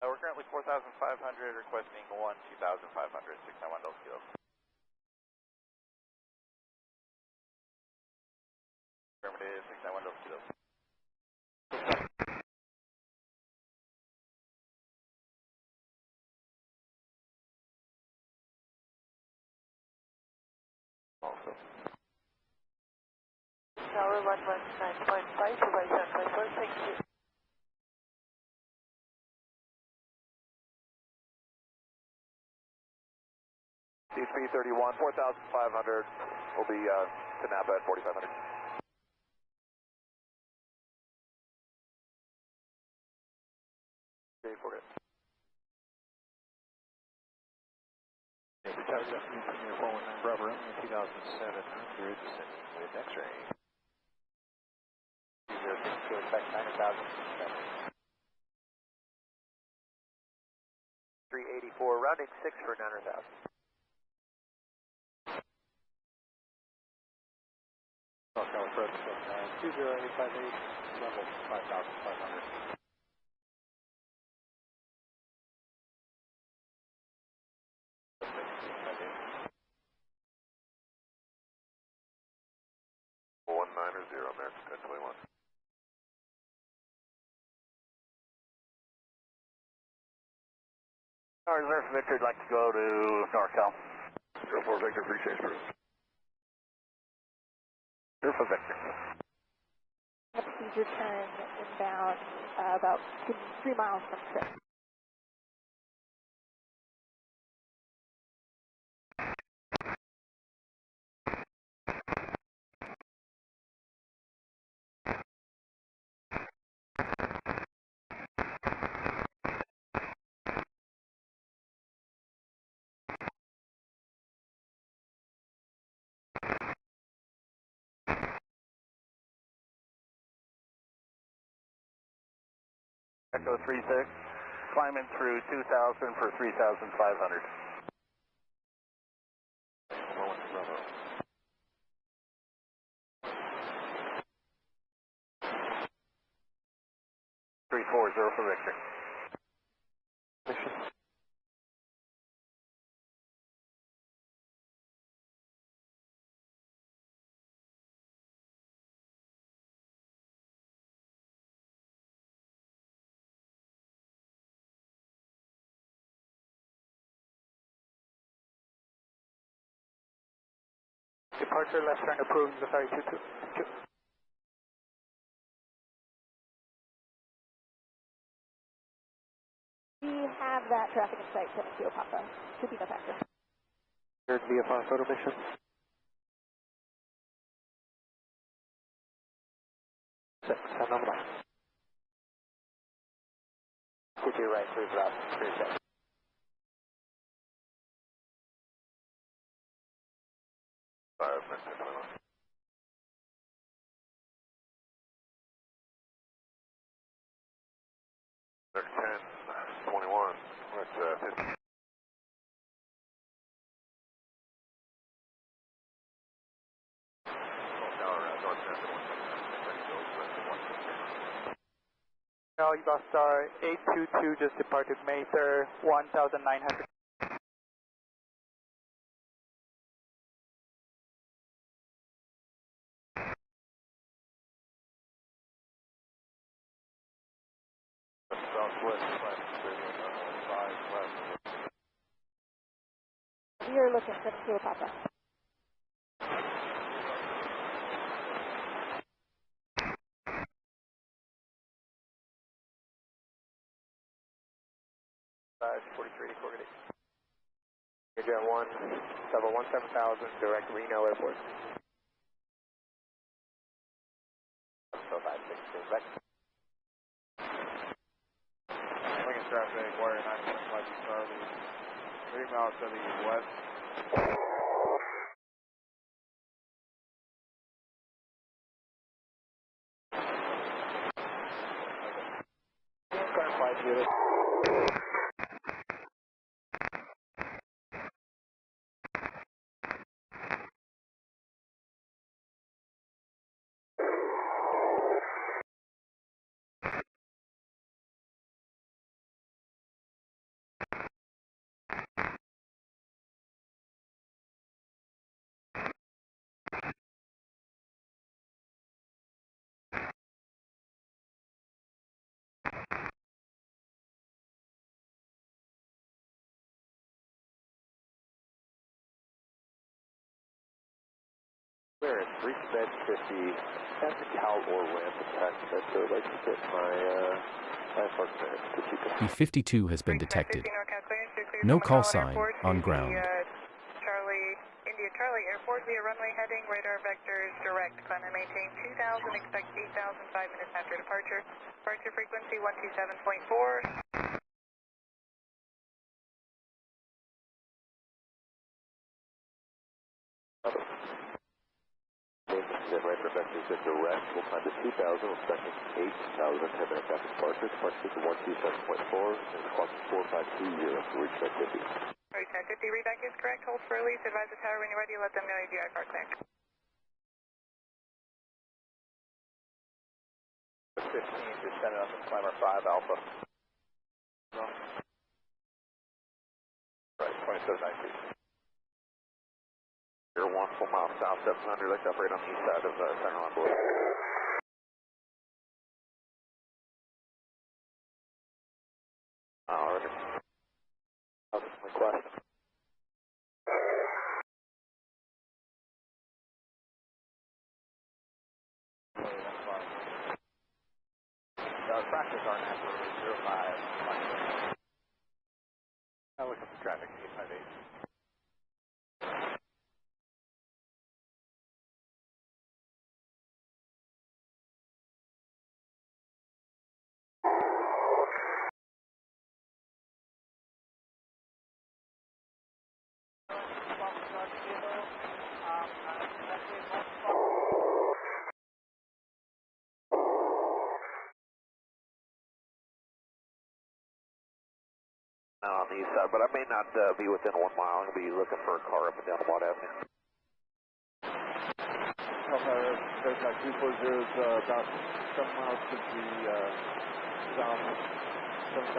O: We're currently 4,500, requesting 2,500, 691 Delta Kilo. Affirmative, 691 Delta Kilo.
L: Also.
I: Tower 119.5, provide 7.4, thank you.
C: C331, 4,500. We'll be to Napa at 4,500. Okay, forget.
L: Tower 7, 419 Bravo, 2,700, descending with X-ray. 206, expect 9,000. 384, rounding 6 for 900,000. Northbound approach, 20858, level 5,500.
E: American 1021.
O: Reserve for Victor, I'd like to go to NorCal.
J: 04 Victor, free change crew.
O: Reserve for Victor.
I: Procedure turn inbound about 3 miles from trip.
O: Echo 36, climbing through 2,000 for 3,500.
L: Bravo.
O: 340 for Victor.
L: Mission.
F: Departure left turn approved, sorry, 22.
I: We have that traffic in sight, 7 Kilo Papa. Should be no factor.
L: Third VFR photo mission. Six, sound on the line. Keep your right, clear drop, clear check.
E: American 1021. We're at 50.
F: No, you lost our 822, just departed Mayfair, 1,900.
L: Southwest, 5 left.
I: We are looking 7 Kilo Papa.
L: Size 43, Corgate. Jet 1, 717,000, direct Reno Airport. 456, back.
C: Lincoln traffic, wire 9.5 Charlie, 3 miles to the west.
L: Current flight unit. We're in reach bed 50. That's a cow or ramp attack, so I'd like to get my park clearance to keep it.
G: B-52 has been detected. No call sign, on ground.
D: India Charlie Airport via runway heading, radar vectors direct. Climb and maintain 2,000, expect 8,000 5 minutes after departure. Departure frequency 127.4.
L: Radar vectors are direct. We'll climb to 2,000, expecting 8,000 10 minutes after departure. Departure frequency 127.4, and clock 4520 to reach bed 50.
D: Reach bed 50, readback is correct. Hold for release. Advise the tower when you're ready. Let them know AVI car clear.
C: 15, descending up and climber 5 Alpha. Right, 2790.
L: You're 1 full mile south, 700. Let's operate on the east side of Center Line Board. Alright. Request.
C: Practice RNAV for 05. I look at the traffic, 858.
L: On the east side, but I may not be within 1 mile. I'm going to be looking for a car up and down Watt Avenue.
R: Aircraft 240 is about 7 miles to the south, 7,500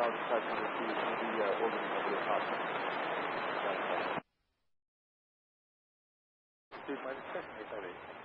R: feet. We'll be orbiting over the top.
C: Steve, my discussion 858.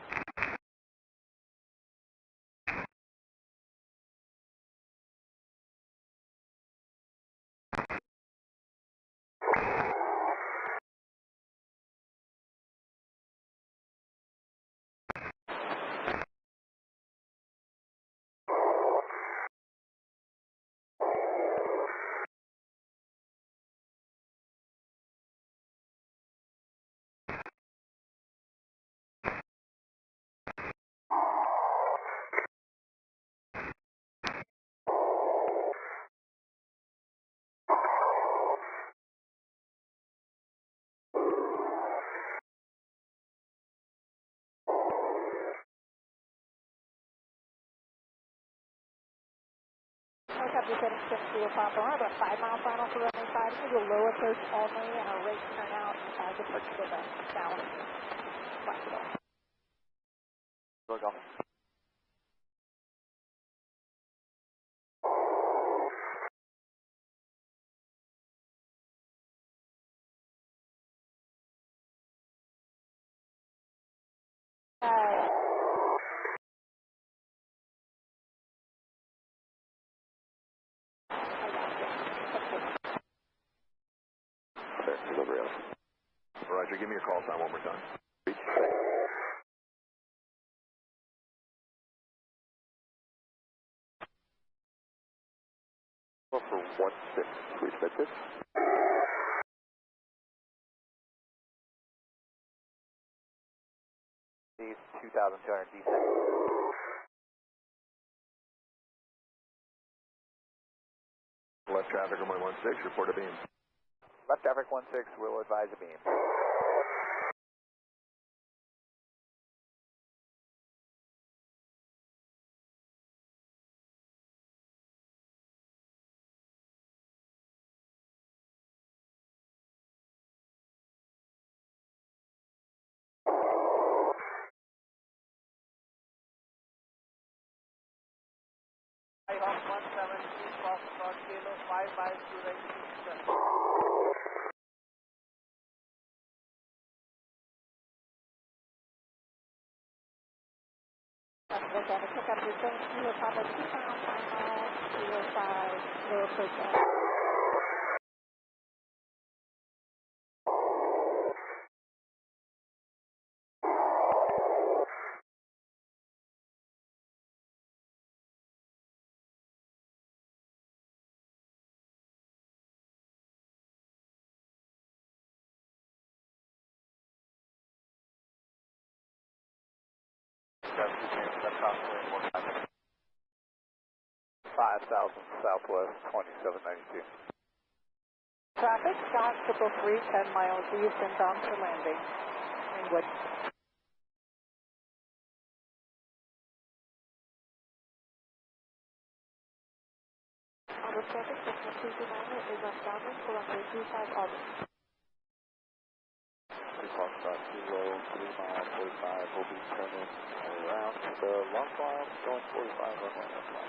I: Helicopter setting 6 Papa. We're about 5 mile final for runway 5. This is a low approach only and a rate turnout. Departure to the south.
C: Go, go.
J: Roger, give me your call sign one more time.
L: For 16, reach bed 6.
C: These 2,200 descent.
J: Left traffic on my 16, report a beam.
C: Left traffic 16, will advise a beam.
F: Hawk 172, Foxtrot Kilo 5 miles to right east.
I: Pick up your 7 Papa 2 mile final, 05, low approach.
O: approximately 5,000 southwest, 2792.
I: Traffic, Scott, 333, 10 miles east, inbound for landing. Language. Auburn traffic, Cessna 229 is unbound for runway 25 Auburn.
A: 2 Foxtrot 0, 3 miles, 45, will be turning around the long mile, going 45 runway, that's fine.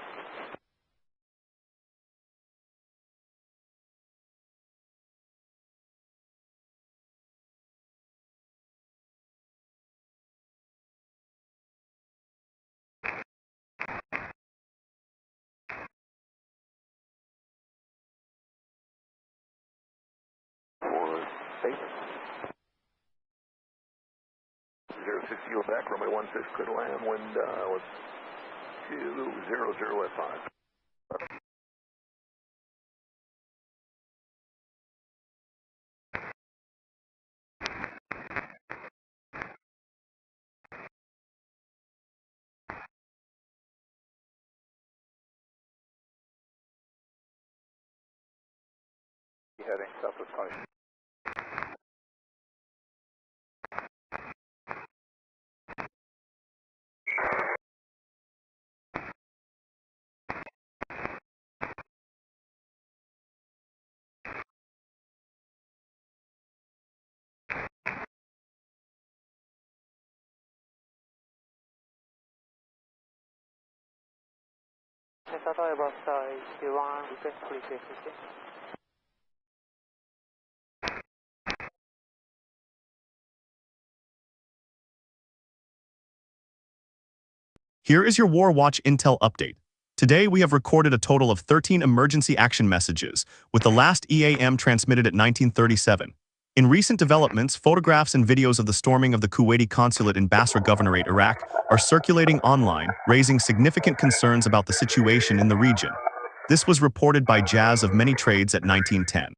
L: For basic.
J: 060 back, runway 16 clear to land, wind was 200 at 5.
O: Heading southwest 20.
F: Total about Iran, request 350.
N: Here is your War Watch Intel update. Today we have recorded a total of 13 emergency action messages, with the last EAM transmitted at 1937. In recent developments, photographs and videos of the storming of the Kuwaiti consulate in Basra Governorate, Iraq, are circulating online, raising significant concerns about the situation in the region. This was reported by Jazz of Many Trades at 1910.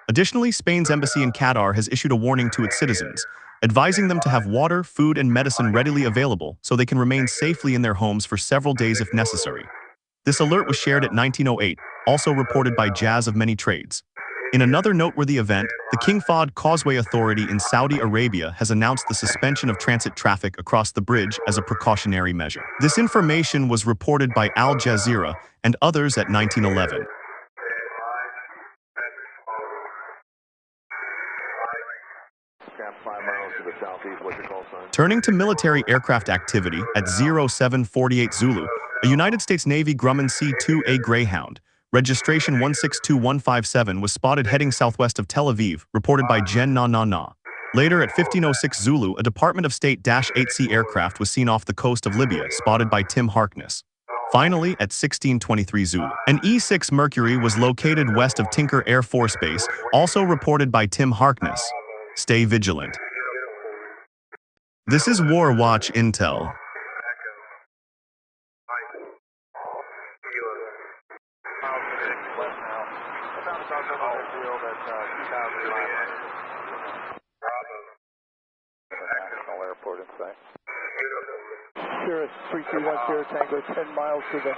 N: Additionally, Spain's embassy in Qatar has issued a warning to its citizens, advising them to have water, food, and medicine readily available so they can remain safely in their homes for several days if necessary. This alert was shared at 1908, also reported by Jazz of Many Trades. In another noteworthy event, the King Fahd Causeway Authority in Saudi Arabia has announced the suspension of transit traffic across the bridge as a precautionary measure. This information was reported by Al Jazeera and others at 1911. Turning to military aircraft activity at 0748 Zulu, a United States Navy Grumman C-2A Greyhound, registration 162157, was spotted heading southwest of Tel Aviv, reported by Jen Na Na Na. Later at 1506 Zulu, a Department of State -8C aircraft was seen off the coast of Libya, spotted by Tim Harkness. Finally, at 1623 Zulu, an E-6 Mercury was located west of Tinker Air Force Base, also reported by Tim Harkness. Stay vigilant. This is War Watch Intel.
O: National Airport in sight.
K: Cirrus 3310 Tango, 10 miles to the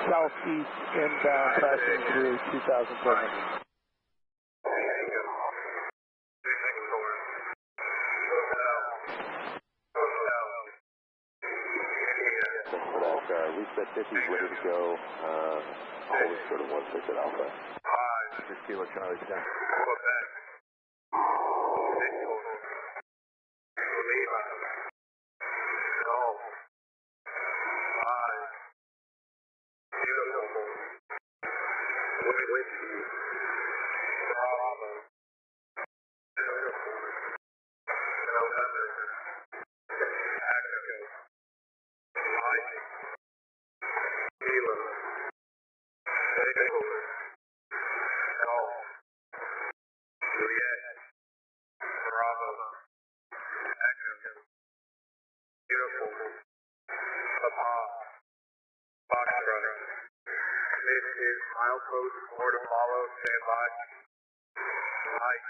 K: southeast, inbound, passing through 2,700.
L: Reset 50 is ready to go. Holding short of 16 at Alpha.
J: 6 Kilo Charlie, stand.
B: This is milepost 4 to follow, stand by. Height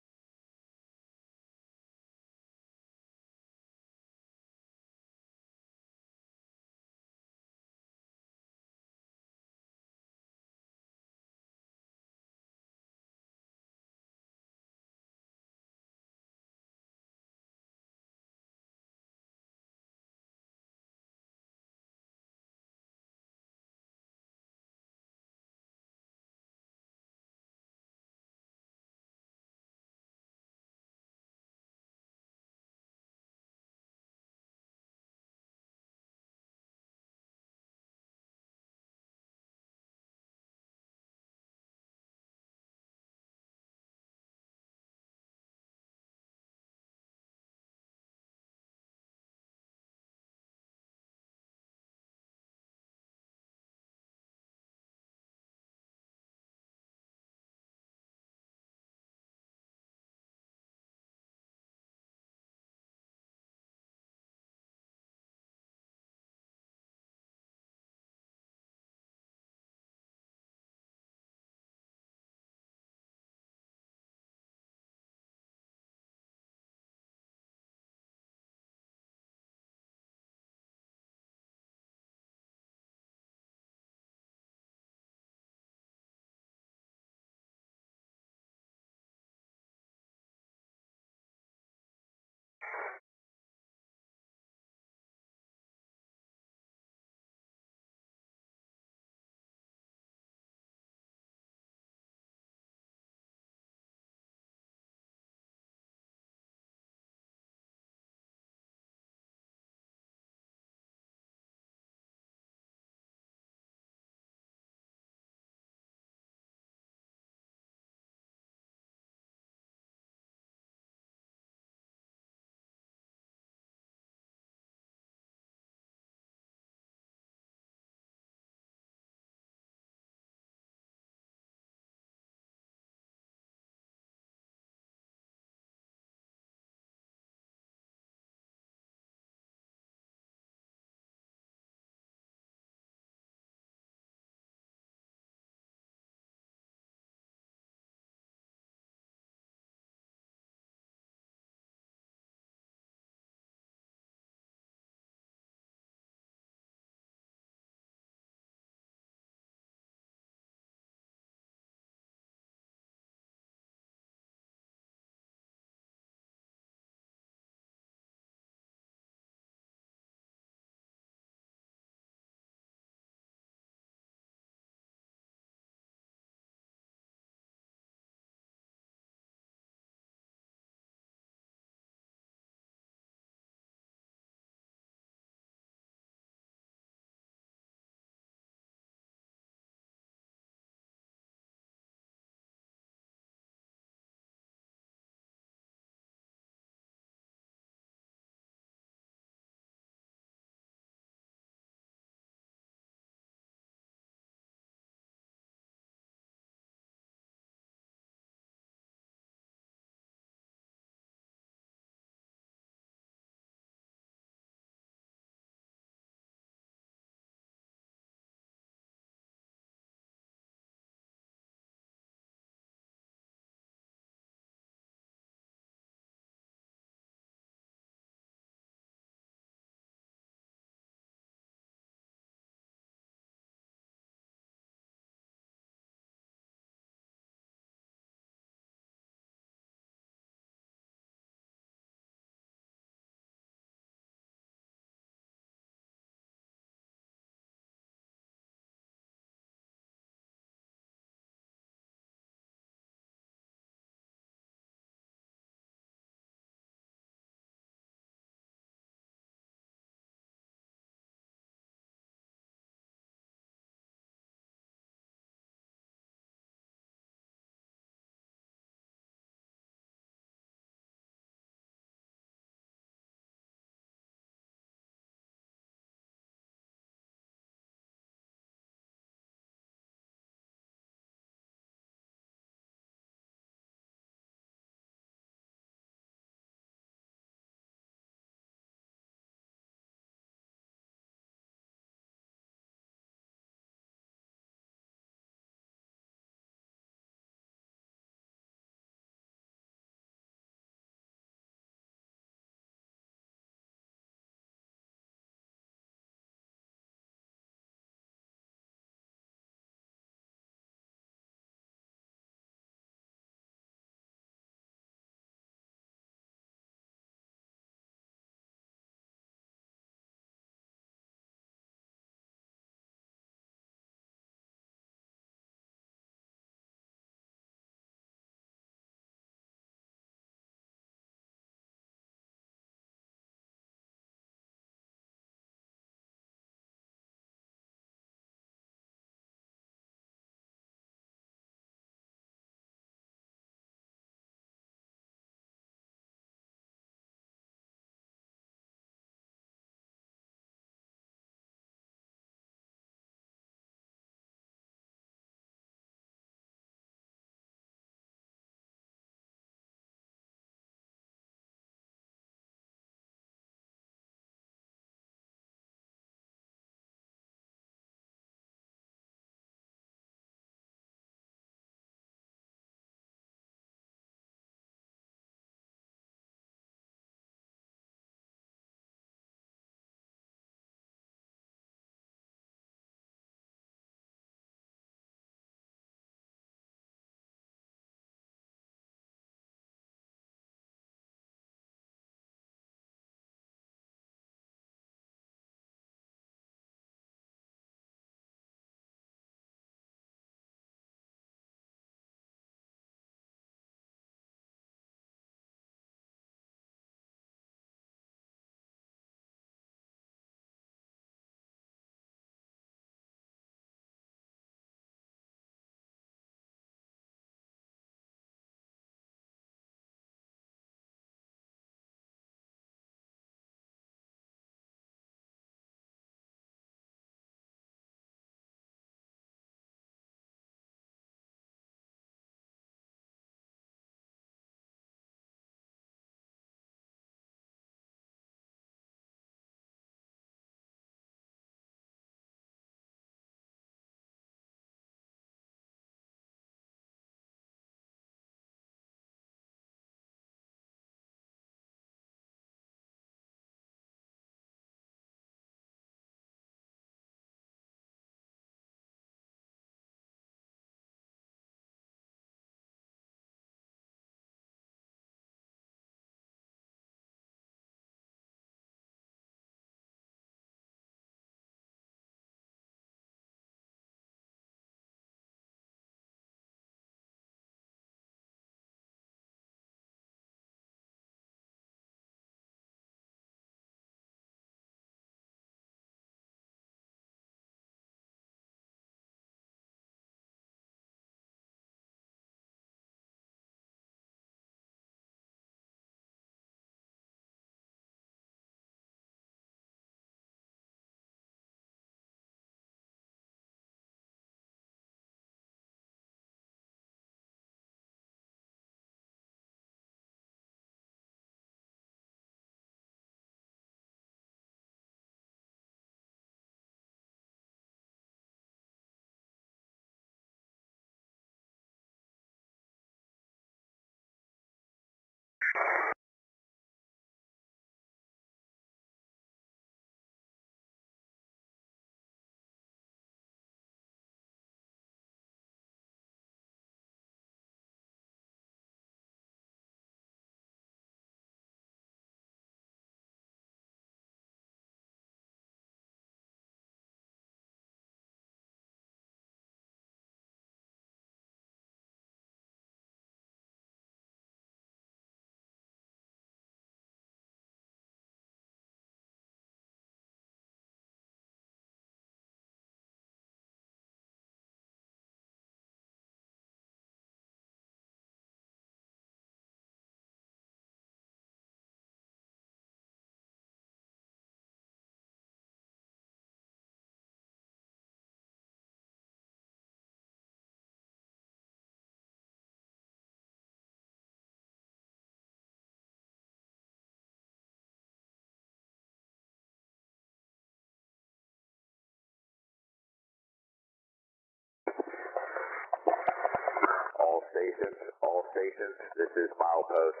B: stations, this is milepost,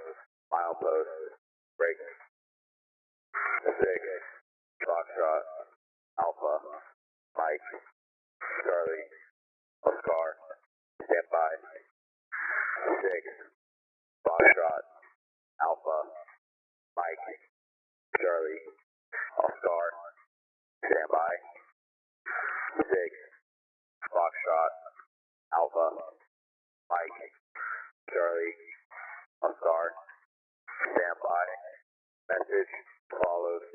B: break, 6, Foxtrot, Alpha, Mike, Charlie, Oscar, stand by, 6, Foxtrot, Alpha, Mike, Charlie, Oscar, stand by, 6, Foxtrot, Alpha, Mike, Charlie, Oscar, stand by, message follows,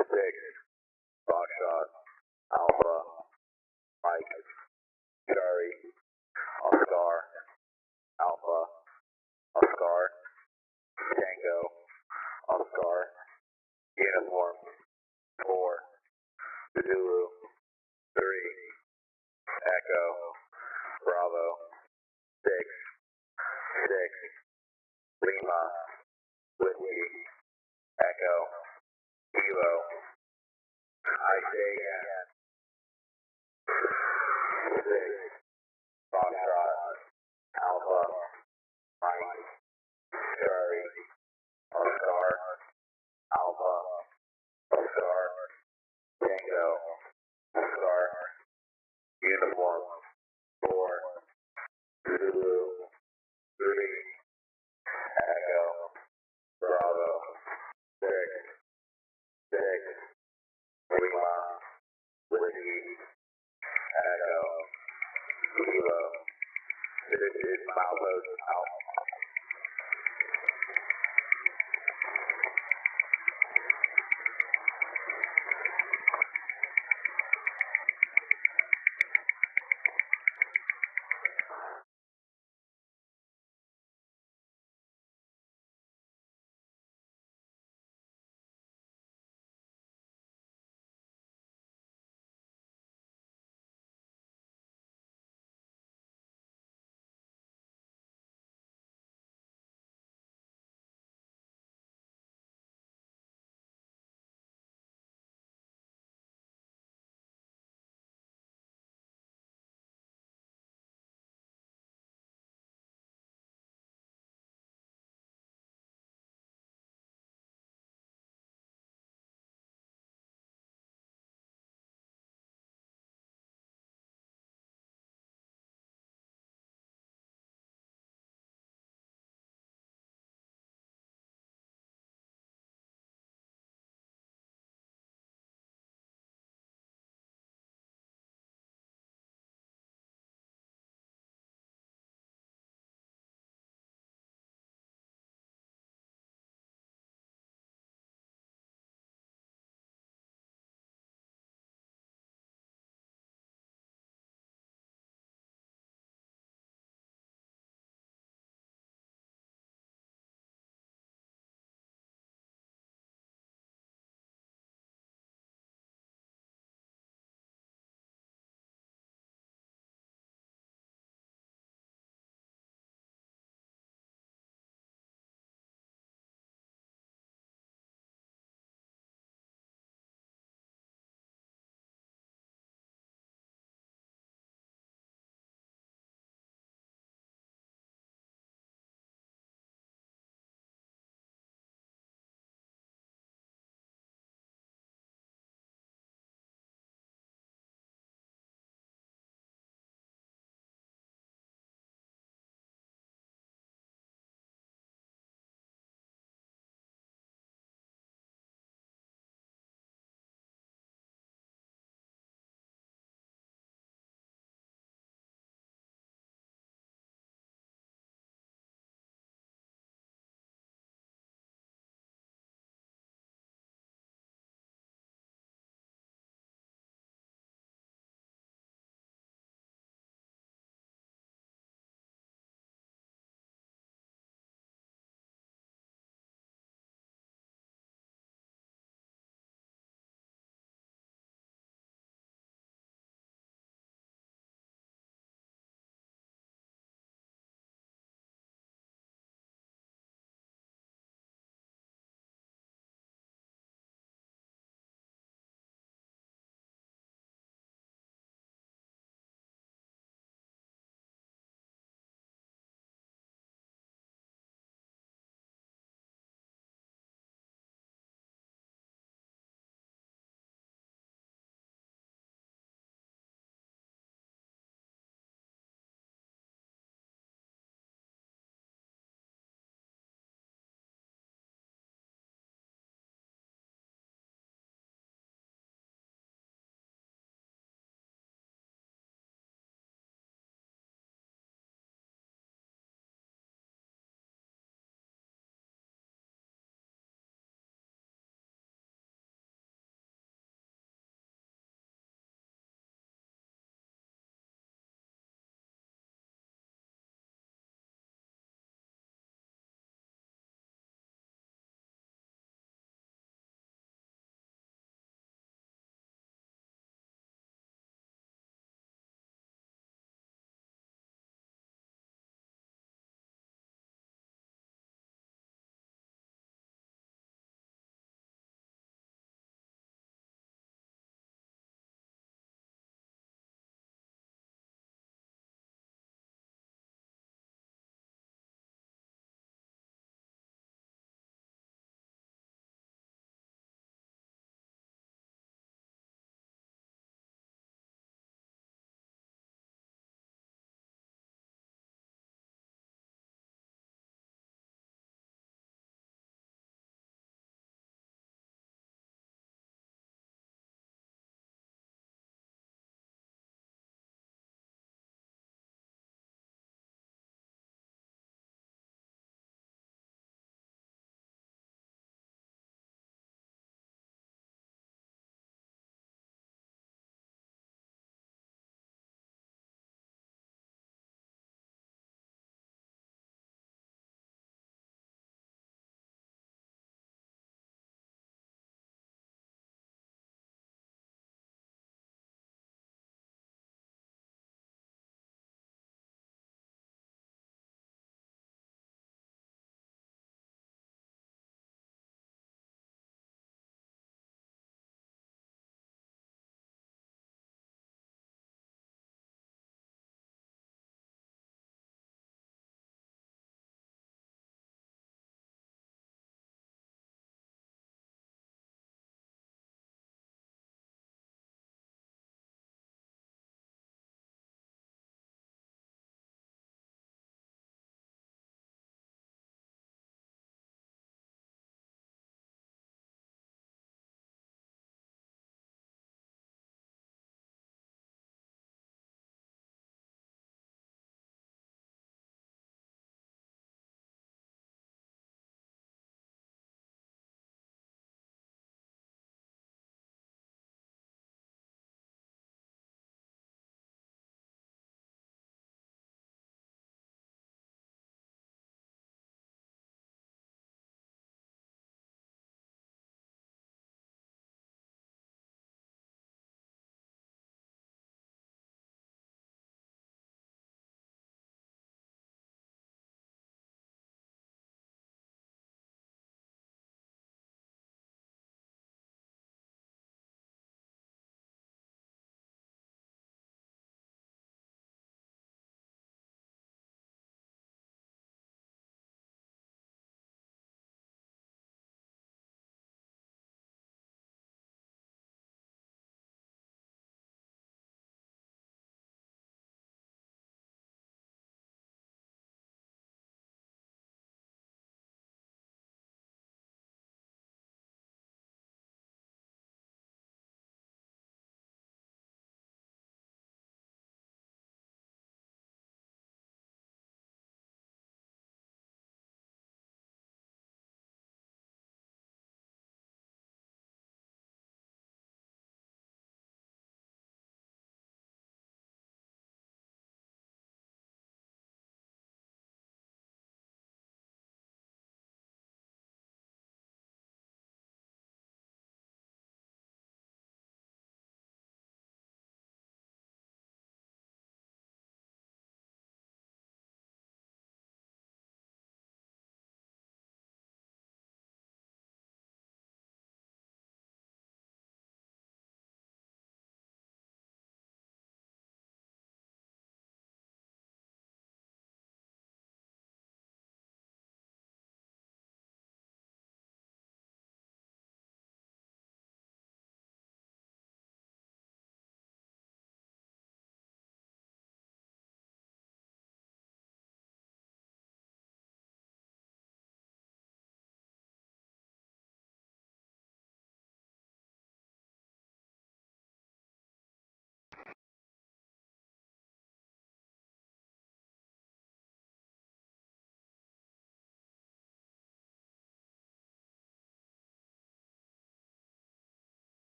B: 6, Foxtrot, Alpha, Mike, Charlie, Oscar, Alpha, Oscar, Tango, Oscar, uniform, 4, Zulu, 3, Echo, Bravo, 6, Lima, Whiskey, Echo, Kilo, I say again, 6, Foxtrot, Alpha, Mike, Charlie, Oscar, Alpha, Oscar, Tango, Oscar, uniform, 4, Zulu, 3, Echo, Bravo, 6, Lima, Whiskey, Echo, Kilo. This is milepost out.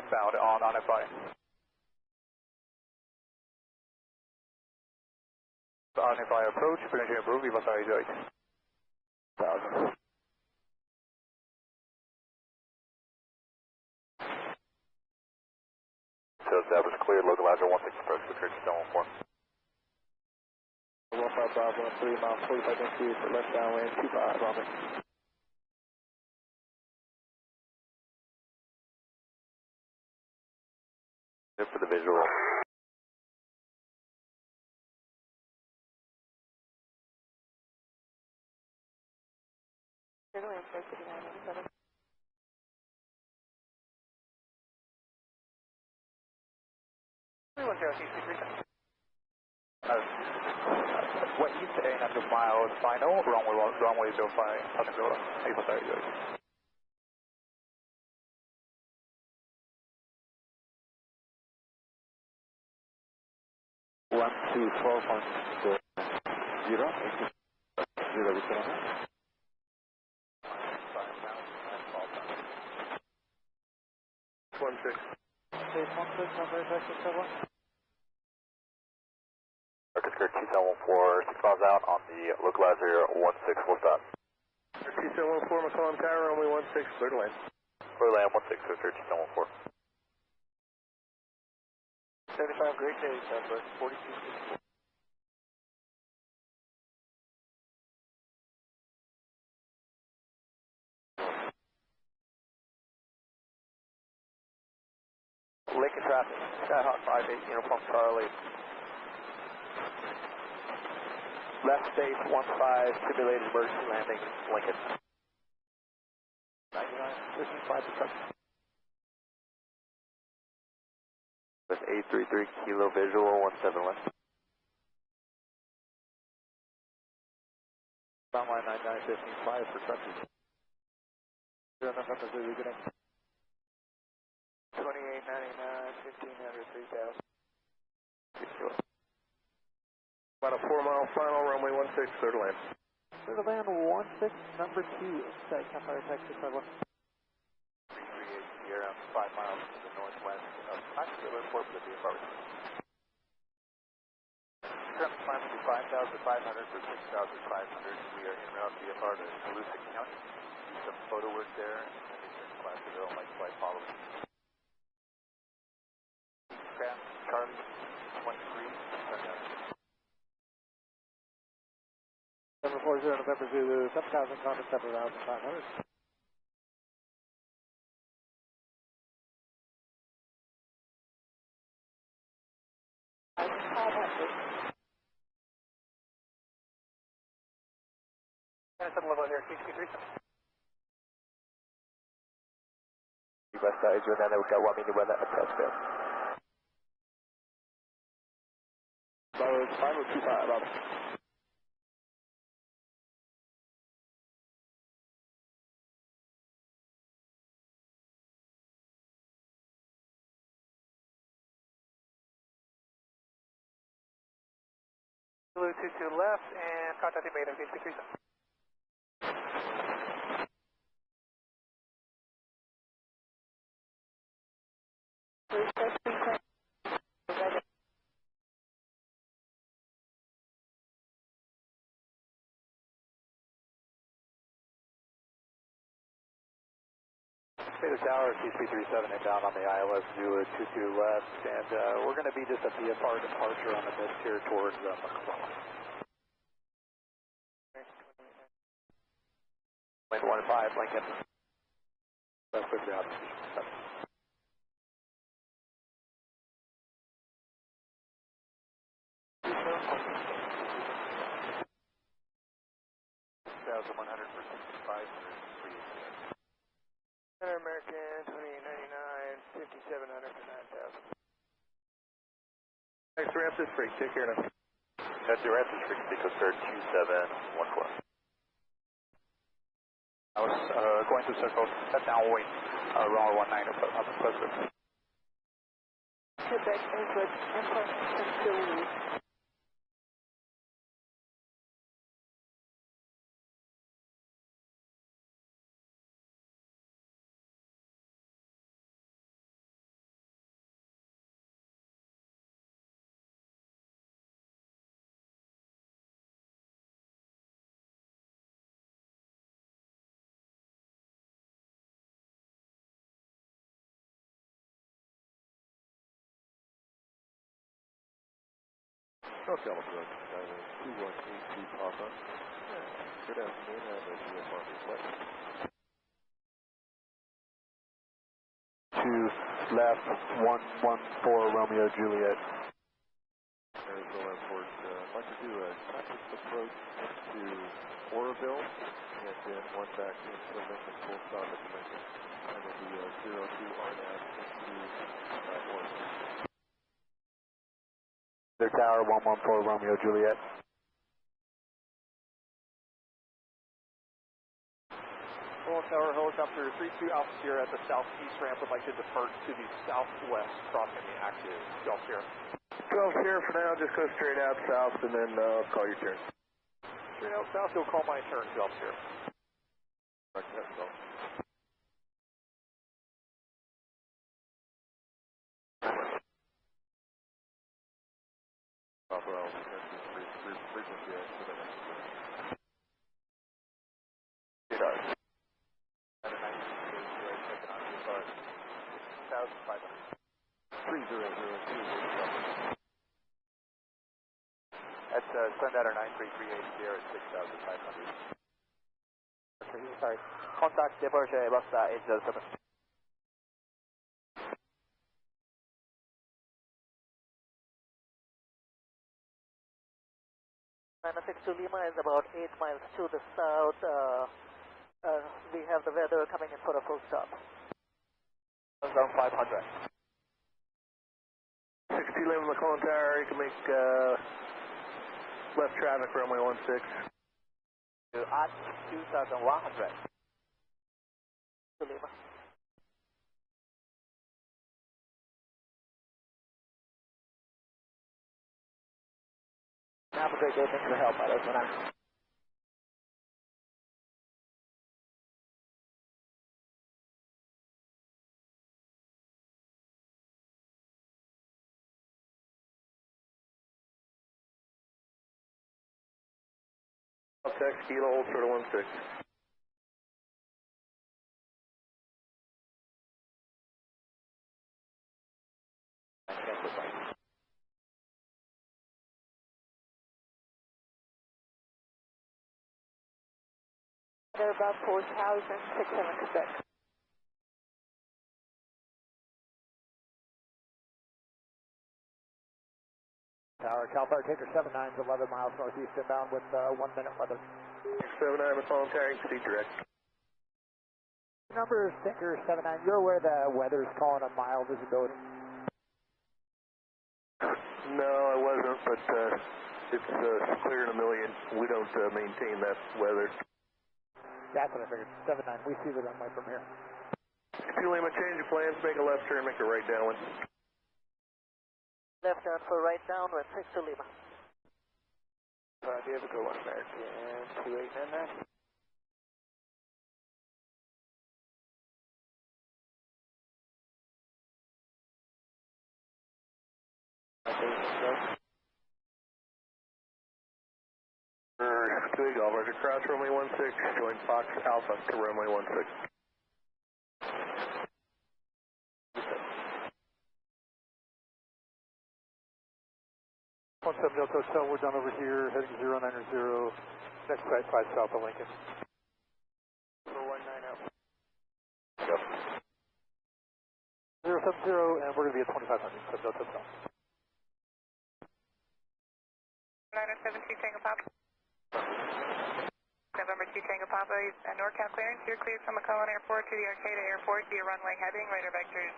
C: westbound on FI. On FI approach, permission approved, Viva Sky 8. 1000.
O: So that was cleared, localizer 16 approach, cleared to 714.
F: 15 Bravo, 3 miles, 45 inches, left downwind, 25 Bravo.
O: Good for the visual.
C: What you say, and after miles final, runway 05, Southern Florida, Viva Sky 8.
F: One, two, 4, 0, 0, we can have.
K: One six.
P: Stage 16, number effective 71.
O: Marcus cleared 2714, 6 miles out on the localizer 16, full stop.
K: 2714, McCollum Tower, only 16, clear to land.
O: Clear land 16, clear 2714.
F: 75, great day, Southwest 4264.
C: Lincoln traffic, Skyhawk 58, Uniform Charlie. Left base 15, simulated emergency landing, Lincoln. 99, listen 5 to touch.
O: With 833 kilo visual, 17 left.
F: Bound line 99, 15, 5 for touches. 0 November Zulu, good night. 2899, 1500, 3000.
K: About a 4-mile final, runway 16, clear to land.
P: Clear to land 16, number 2, inside Campfire Taxi 51.
C: 338 Sierra, 5 miles to the northwest of Knoxville Airport with the apartment. Current climb to 5,500 for 6,500. We are en route via part of Volusia County. Do some photo work there, and then we turn class to go like flight following. Craft, Charlie, 13, turn down.
P: 740 November Zulu, 7,000, Condor 7,500.
C: Some level here, HQ3.
F: West side, you're down there, we've got 1 meter weather at touchdown. Bravo 525, Bravo.
C: Blue 22 left, and contacting made at HQ3. Beta Tower, CSP37 inbound on the ILS Zulu 22 left, and we're going to be just a VFR departure on the mist here towards McClellan. Lane 15, Lincoln. That's quickly out. Center American, 2899, 5700 to 9000.
K: Thanks, ramp is free. Take care now.
O: That's your ramp is free. Pico cleared 2714.
C: I was going to circle, cut downwind, runway 19 up closer.
I: Quebec Airport, Airport,
R: North California, 218 Papa. Good afternoon, I have a VFR request.
Q: To left 114 Romeo Juliet.
R: Arizona Airport, I'd like to do a traffic approach into Oroville, and then one back into Lincoln, full stop at Lincoln. And it'll be 02 RNAV into Oroville.
Q: Their tower 114 Romeo Juliet.
C: Roll Tower helicopter 32 Alpha Sierra at the southeast ramp would like to depart to the southwest, crossing the active 12 Sierra.
K: 12 Sierra for now, just go straight out south and then call your turn.
C: Straight out south, you'll call my turn, 12 Sierra.
R: Right, that's all. Papa, I'll frequency for the next one.
C: It does.
R: 3002.
C: That's Sundatter 9338 Sierra at 6,500.
F: Sorry. Contact departure bus 807. Six to Lima is about 8 miles to the south. We have the weather coming in for a full stop.
C: Zone 500.
K: 60 Lima McClellan Tower, you can make left traffic runway 16.
F: At 2,100. To Lima. Have a great day. Thanks for the help. That's what I'm.
K: Text Kilo, hold short of 16.
I: They're about 4,606.
F: Tower, Calfire Taker 79 is 11 miles northeast inbound with 1 minute weather.
K: 79 McClellan Tower, you can see direct.
F: Number is Taker 79. You're aware the weather is calling a mild visibility?
K: No, I wasn't, but it's clear in a million. We don't maintain that weather.
F: That's what I figured. 79. We see the runway from here.
K: 2 Lima, change your plans, make a left turn, make a right downwind.
F: Left down for right downwind, 6 to Lima. Do you have a good one, American 2899?
K: Two Eagle, Roger, cross runway 16, join Fox Alpha to runway 16.
Q: One 7 Delta Hotel, we're done over here, heading 090, next site 5 south of Lincoln.
F: 190.
C: Yep.
Q: 070, and we're going to be at 2500, 7 Delta Hotel.
D: 972 Tango Papa. November 2 Tango Papa, NorCal clearance. You're cleared from McClellan Airport to the Arcata Airport via runway heading. Radar vectors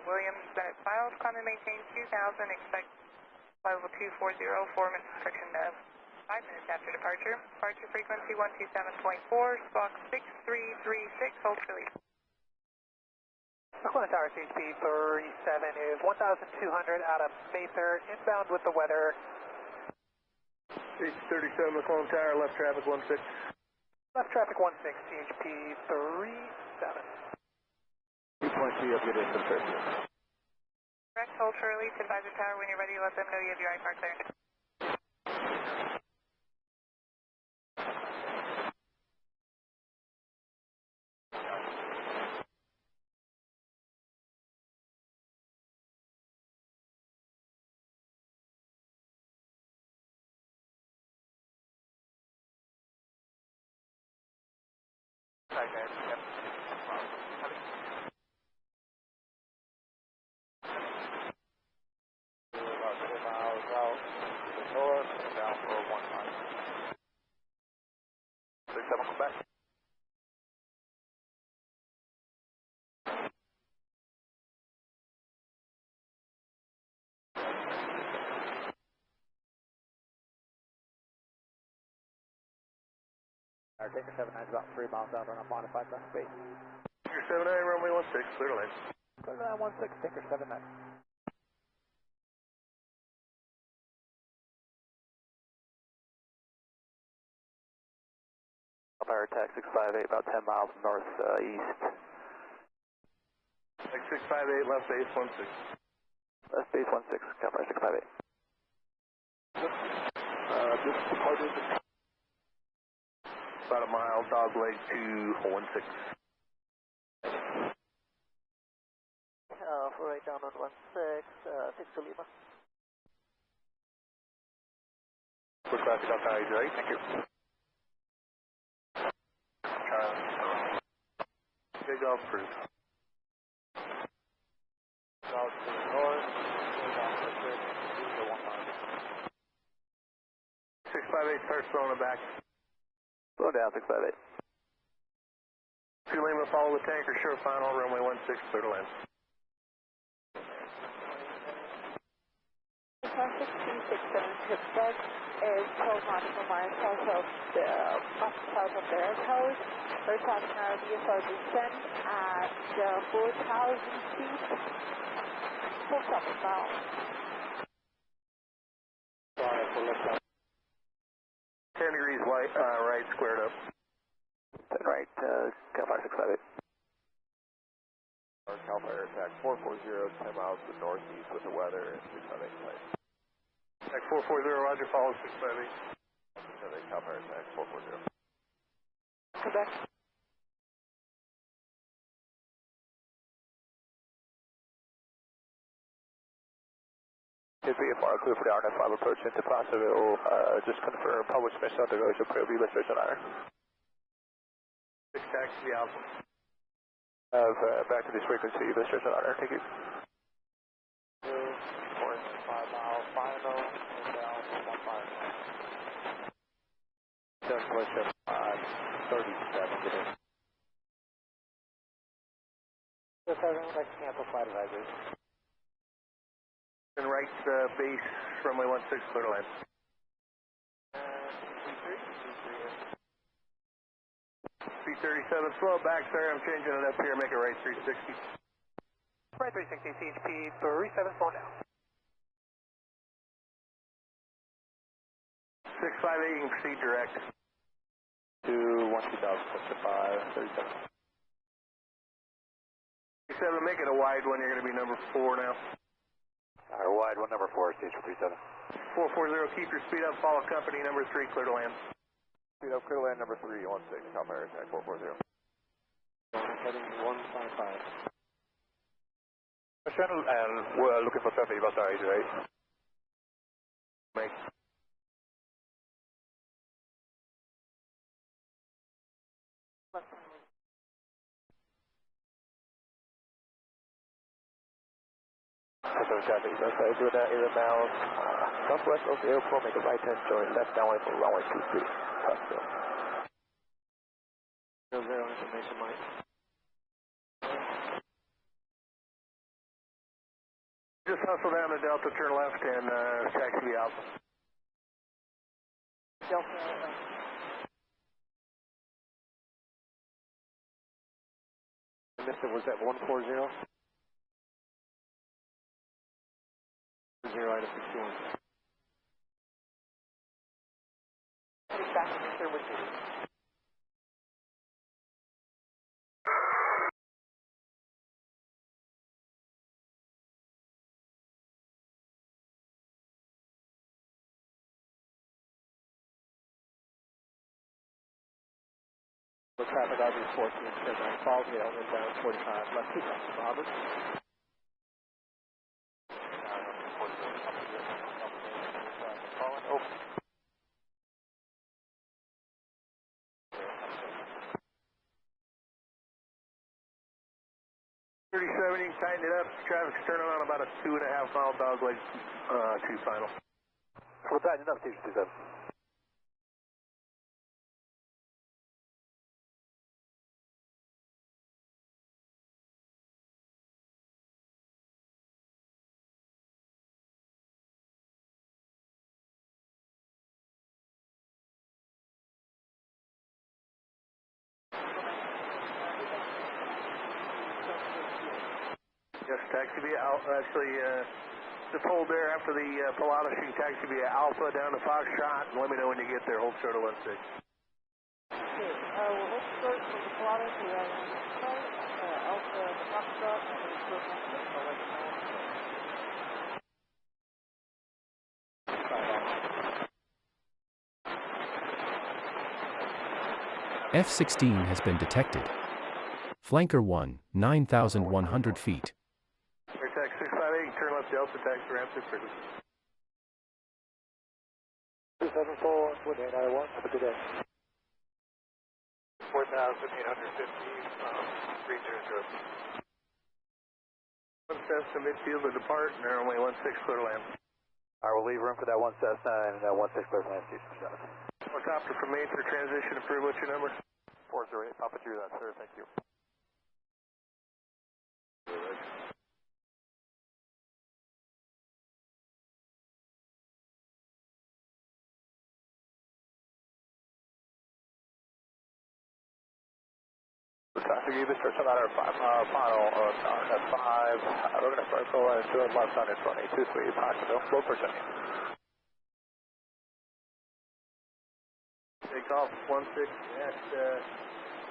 D: Williams, Bennett filed. Climb and maintain 2000. Expect flight level 240. 4 minutes friction 5 minutes after departure. Departure frequency 127.4. Squawk 6336. Hold for release.
F: McClellan Tower CHP 37 is 1,200 out of Mather, inbound with the weather.
K: 37 McClellan Tower, left traffic 16.
F: Left traffic 16, CHP 37.
R: 2.3 up your distance, sir.
D: Correct, hold for release. Advisor Tower, when you're ready, let them know you have your IFR clearance.
A: About 2 miles out to the north and down for 1 mile.
O: 67, come back.
A: Our Taker 79 is about 3 miles out on a modified left base.
K: Taker 79, runway 16, clear to land.
A: Clear to land 16, Taker 79.
C: Fire attack 658, about 10 miles northeast.
K: Like 658, left base 16.
C: Left base 16, Fire 658.
K: Just departed about a mile, dog leg to 16.
F: Right down on 16, 6 to Lima.
O: Quick traffic on Coyote right, thank you.
K: Big Golf Cruise.
A: South to the north, down to the bridge, to 1 mile.
K: 658, start slowing it back.
C: Slow down 658.
K: 2 Lima, follow the tanker, short final, runway 16, clear to land.
I: Car 6267 Quebec is 12 nautical miles south of the airport. We're talking our VFR descent at 4,000 feet. Full stop now.
A: Sorry for left.
K: 10 degrees right, squared up.
C: 10 right, Cal Fire 658.
L: Cal Fire attack 440, 10 miles to the northeast with the weather and 658 flight.
K: Attack 440, roger, follow 658.
L: 658, Cal Fire attack 440.
I: Quebec.
C: VFR clear for the RNF 5 approach into Placerville. Just confirm public mission on the road, approve illustration honor.
K: 6 taxi Alpha.
C: Back to this frequency, illustration honor, thank you.
A: 5 mile final, and down to 1 mile.
L: Push up 37, get in.
A: Just having like cancel flight advisory.
K: And right base, runway 16, clear to land. 337, slow it back, sir. I'm changing it up here, make it right 360.
F: Right 360, CHP 37, slow down.
K: 658, you can proceed direct.
C: To 120.5, 37.
K: 37, make it a wide one, you're going to be number 4 now.
C: Wide one, number 4, stage 37.
K: 440, keep your speed up, follow company, number 3, clear to land.
L: Speed up, clear to land number 3, 16, Cal Fire attack 440.
A: Heading 155.
C: Channel, and we're looking for traffic about our right?
K: Make.
C: Traffic, that's right, do that 8 miles. Southwest of the airport, make a right turn, join left downwind for runway 23. Placerville.
A: 00 information, Mike.
K: Just hustle down to Delta, turn left, and taxi Alpha.
I: Delta.
A: Mr. Was that 140? 0 item 61.
I: Heading back to Sherwood City.
A: The traffic RV 14, Chevron, Fallsville, inbound 45, left 2,000, Robert.
K: 27, you can tighten it up. Traffic's turning on about a 2.5 mile dogleg to final.
A: We'll tighten it up, Teacher 27.
K: Yes, taxi via Alpha. Actually, just hold there after the Pilatus. You can taxi via Alpha down to Foxtrot and let me know when you get there. Hold short of 16.
P: Okay, we'll hold short from the Pilatus. We have Alpha, the Foxtrot, and then short 16. I'll let you know.
G: F-16 has been detected. Flanker 1, 9,100 feet.
K: Air taxi 658, you can turn left Delta, taxi ramp 6 frequency.
A: 274, 2891, have a good day.
E: 4,850, 300.
K: One Cessna midfield to depart, and runway 16 clear to land.
A: All right, we'll leave room for that 1 Cessna and 16 clear to land, Teacher 7.
K: Helicopter from main for transition approved. What's your number?
A: 408, Papa 3, that, sir, thank you. Traffic, you just search on our final on F5. We're going to circle and to the left on in front, 823, possible, low percentage.
K: Take off 16 at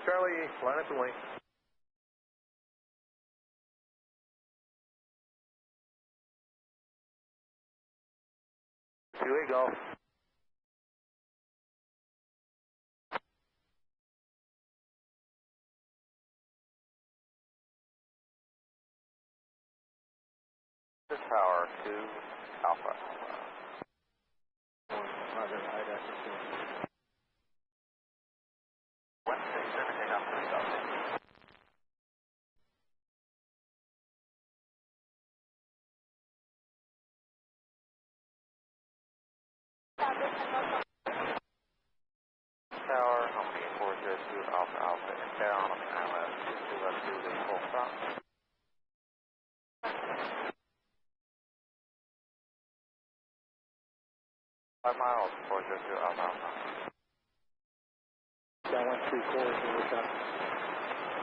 K: Charlie, line up and wait. Two-way golf.
A: Tower to Alpha. Wednesday, 17 up 3,000. Tower, Humvee 402 Alpha Alpha inbound on the island, 22 left to the full stop. 5 miles, 402 Alpha Alpha.
F: Down 134 is the return.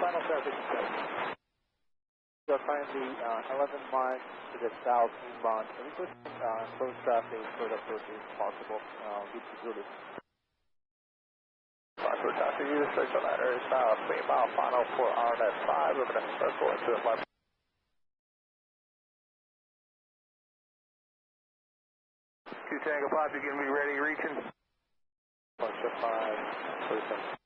F: Final traffic check. You'll find the 11 miles to the south inbound. Request close traffic for the approach if possible. Good to do this.
A: Foxtrot traffic, you just search on that area south, 3 mile final for RNS 5. We're going to circle into the left.
K: Two Tango Pop, you going to be ready, reaching?
A: 1 shift 5, 37.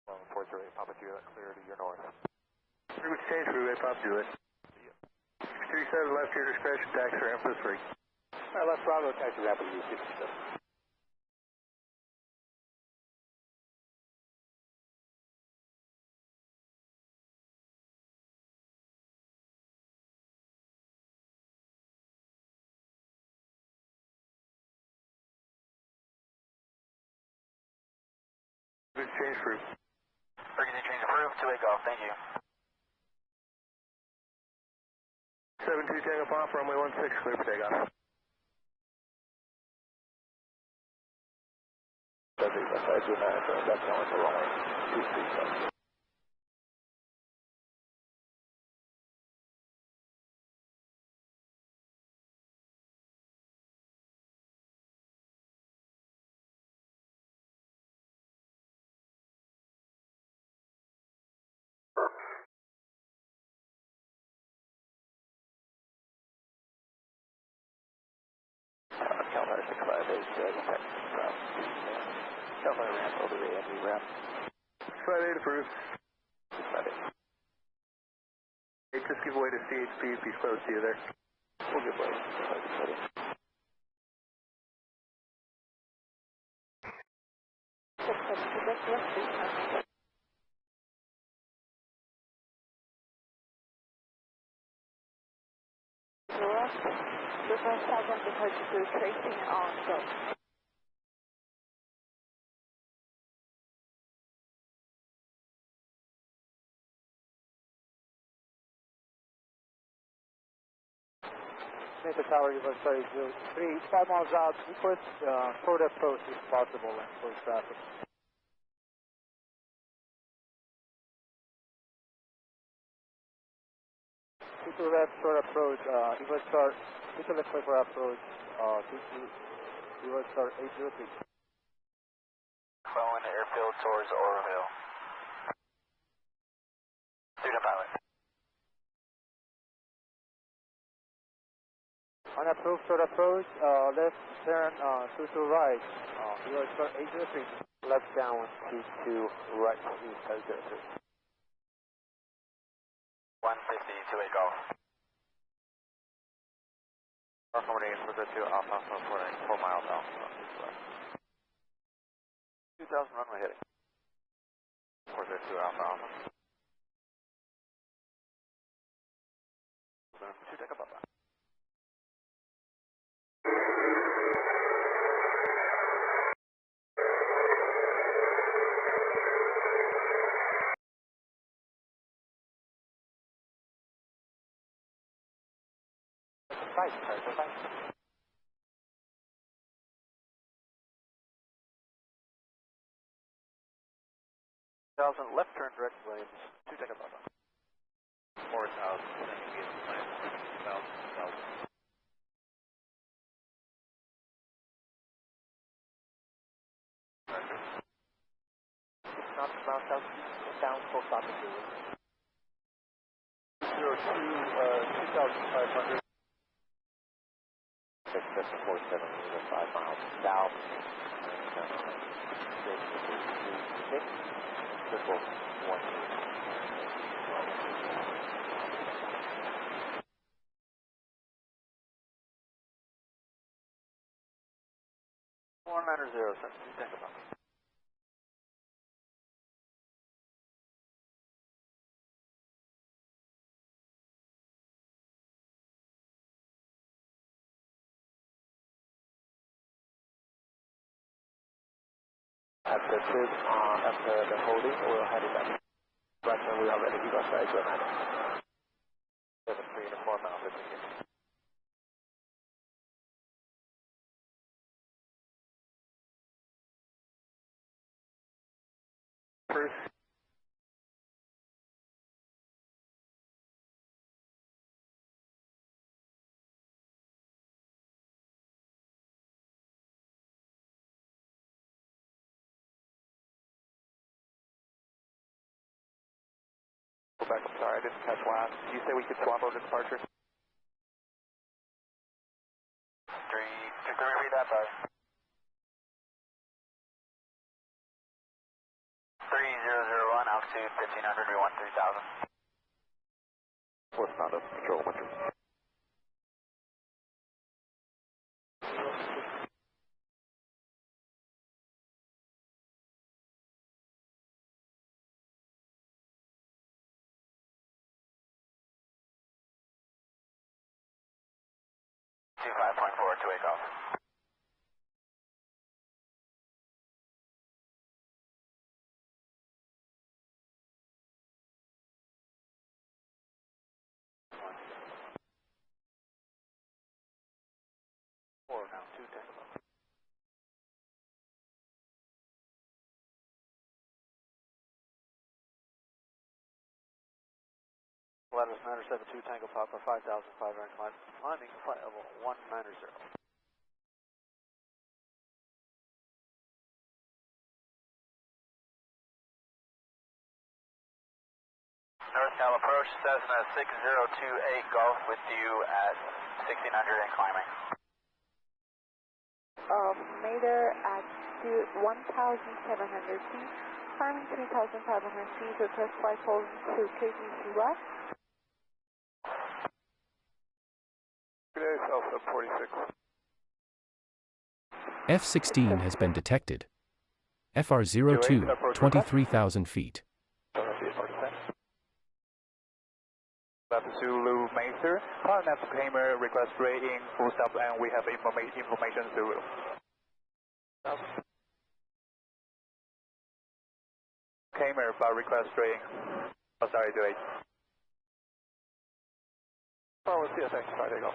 A: Well, 408, Papa Juliet, clear to your north.
K: Freeway change, freeway Pop Juliet. 37 left, your discretion, taxi ramp is free.
A: All right, left Bravo, taxi rapid, you 67.
K: Change crew.
A: Frequency change approved, 2-way golf, thank you.
K: 72 Tango Pop, runway 16, clear for takeoff.
A: That's going to runway 23.
C: place detect California ramp over the AME ramp.
K: 658 approved.
C: 658.
K: Hey, just give way to CHP if he's close to you there.
C: We'll give way. 658.
I: Reverse southbound departure to tracing on go.
P: Make the tower, sorry, 3, 5 miles out, request short approach if possible and close traffic. To left short approach, reverse start, to left for approach, reverse start 803.
C: Following the airfield towards Oroville. Student pilot.
P: On approach, short approach, left turn to right, reverse start 803.
C: Left down 122, right east 003. 150 to 8 golf. Alpha 48, 402, Alpha 48, 4 miles out. 2000 runway heading. 402, Alpha Alpha. 2 take up Alpha. Nice, nice. 1000 left turn direct Williams, 2 take up Alpha. 4000, sending you the plan, 2000. Not about down full stop at
F: 02, 2500.
C: 6747, 5 miles south. Circle 1. 490, 17, think about it. After the holding, we'll head it back. Right when we are ready, give us the exit matter. 73 to 4 miles, 15 minutes.
K: First.
C: Back, I'm sorry, I didn't catch last. Did you say we could swap over departure? 3, read that, sorry. 3001, altitude 1500, we want 3000. What's not a control winter? 25.4 to 8 golf. Four now, 2 take off. Lattice 972 Tango Papa 5,500 climbing flight level 190. North Cal approach, Cessna 6028 Golf with you at 1600 and climbing.
I: of Mater at 1,700 feet, climbing 3,500 feet, request flight holding to KBC West.
Q: Good day, South 46.
G: F-16 has been detected. FR-02, 23,000 feet.
O: Left Zulu Mater, Left Kramer, request rating, full stop, and we have information Zulu. Kramer, by request rating. Oh, sorry, do it.
C: Oh, with CSX, Friday, go.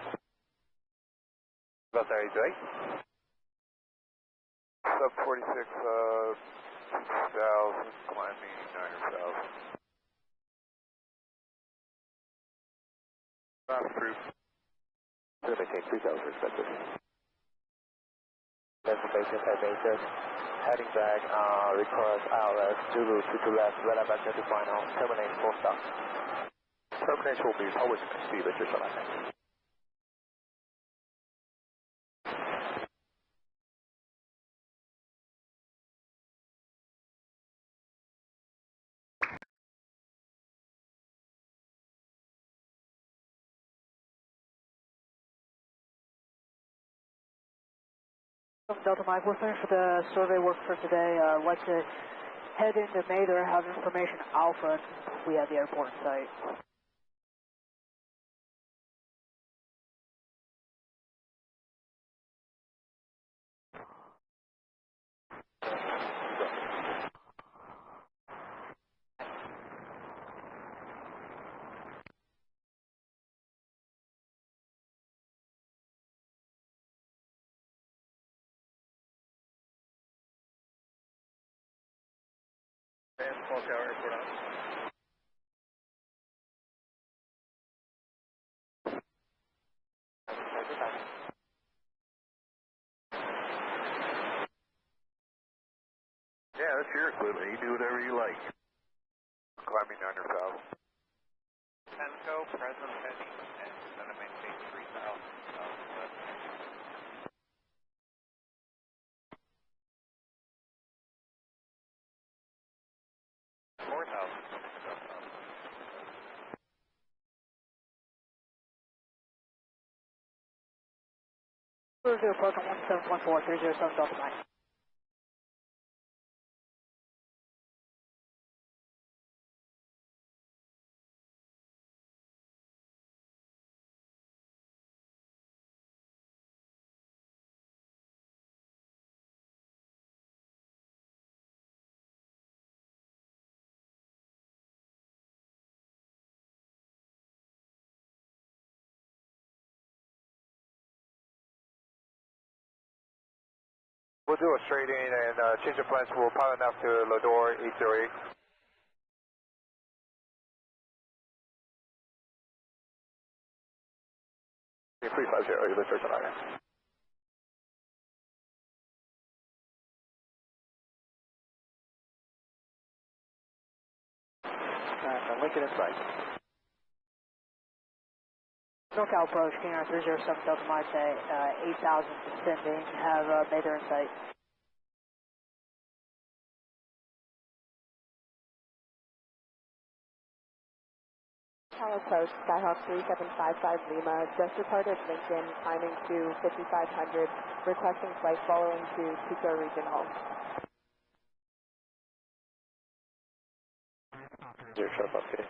O: Oh, sorry, do it.
E: Sub 46, 6,000, climbing 9,000. Not approved.
L: Going to maintain 3,000 expected.
C: Information at Mater, heading back, request ILS, Zulu to left, radar vector to final, terminate, full stop. Termination will be always speed, but just what I think.
P: Delta Mike, we're finished with the survey work for today. I'd like to head into Mater, have information Alpha. We have the airport in sight.
Q: And Small Tower Airport on.
J: Yeah, that's your equipment. You do whatever you like.
E: Climbing 9,000.
O: Tenco, present heading, and going to maintain 3,000.
P: Approach on 1714, 307 Delta Mike.
C: We'll do a straight in and change the plans. We'll pilot enough to Lodore 808.
L: Hey, 350, you lift on IR.
C: Lincoln in sight.
P: SoCal approach, King 307 Delta Mike, 8,000 descending, have Mater in sight.
I: Tower approach, Skyhawk 3755 Lima, just departed Lincoln, climbing to 5500, requesting flight following to Pico Regional.
L: Zero sharp update.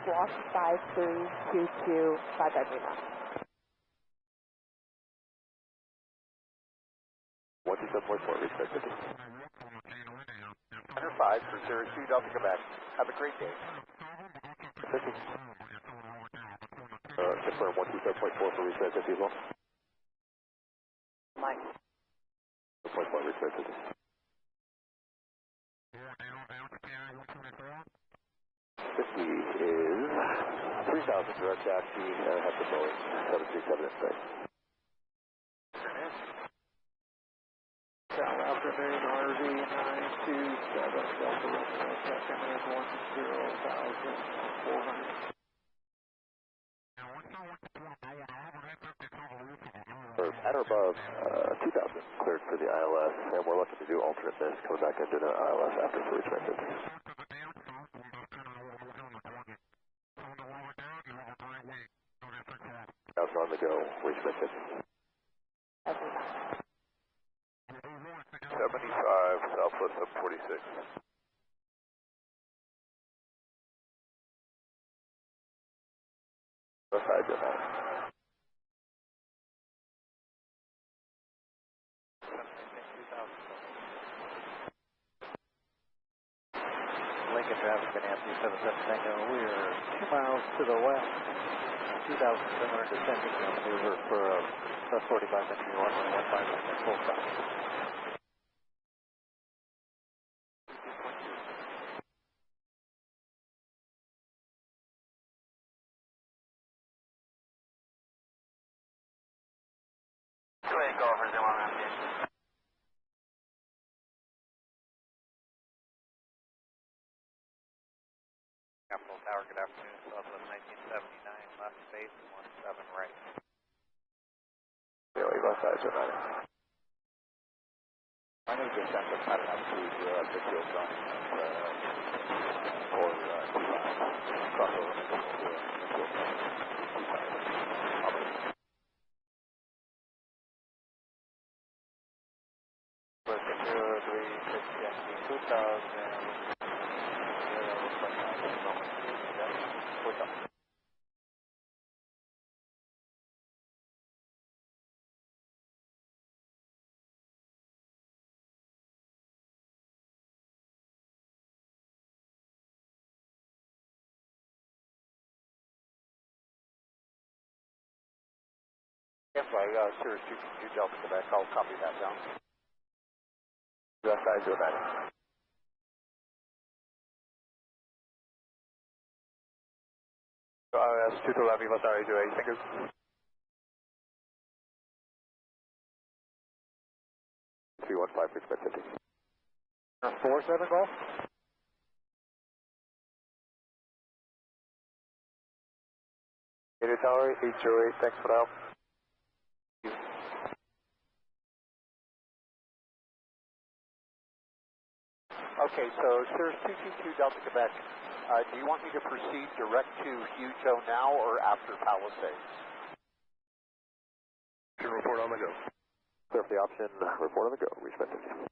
I: Squawk 5322 Lima.
L: 127.4, respected.
C: 105 for 02 Delta Quebec. Have a great day.
L: Confirm 127.4 for reset 50 as well.
P: Mike.
L: 1.1 reset 50. 50 is 3,000 direct taxi, have the Boeing 737 in sight.
H: South afternoon, RV 927 Delta Romeo, second is 10,400.
L: At or above 2,000 cleared for the ILS, and we're looking to do alternate miss, coming back into the ILS after 320. That's on the go, reach mission.
E: 75, southwest of 46.
L: Beside you now.
F: Lincoln traffic been Anthony 77 Tango. We are 2 miles to the west, 2,700 descending on maneuver for a 45 entry 115 full stop.
C: Go ahead, go over 0 Capital Tower, good afternoon. Southwest 1979, left base, 17 right.
L: Yeah, left side, so matter.
F: I know just send us pattern up to the fuel sign or crossover and go to the fuel sign. But 0360 2000. Sirius 222 Delta Quebec, I'll copy that down.
L: Left side, so matter.
C: ILS 211, left area 28, fingers.
L: Three 1-5, expect 50.
F: 47 Golf.
C: Gator Tower, 808, thanks for the help.
F: Okay, so Sirius 222 Delta Quebec, do you want me to proceed direct to Hugo now or after Palisades?
L: You can report on the go. Clear for the option, report on the go, reach mission.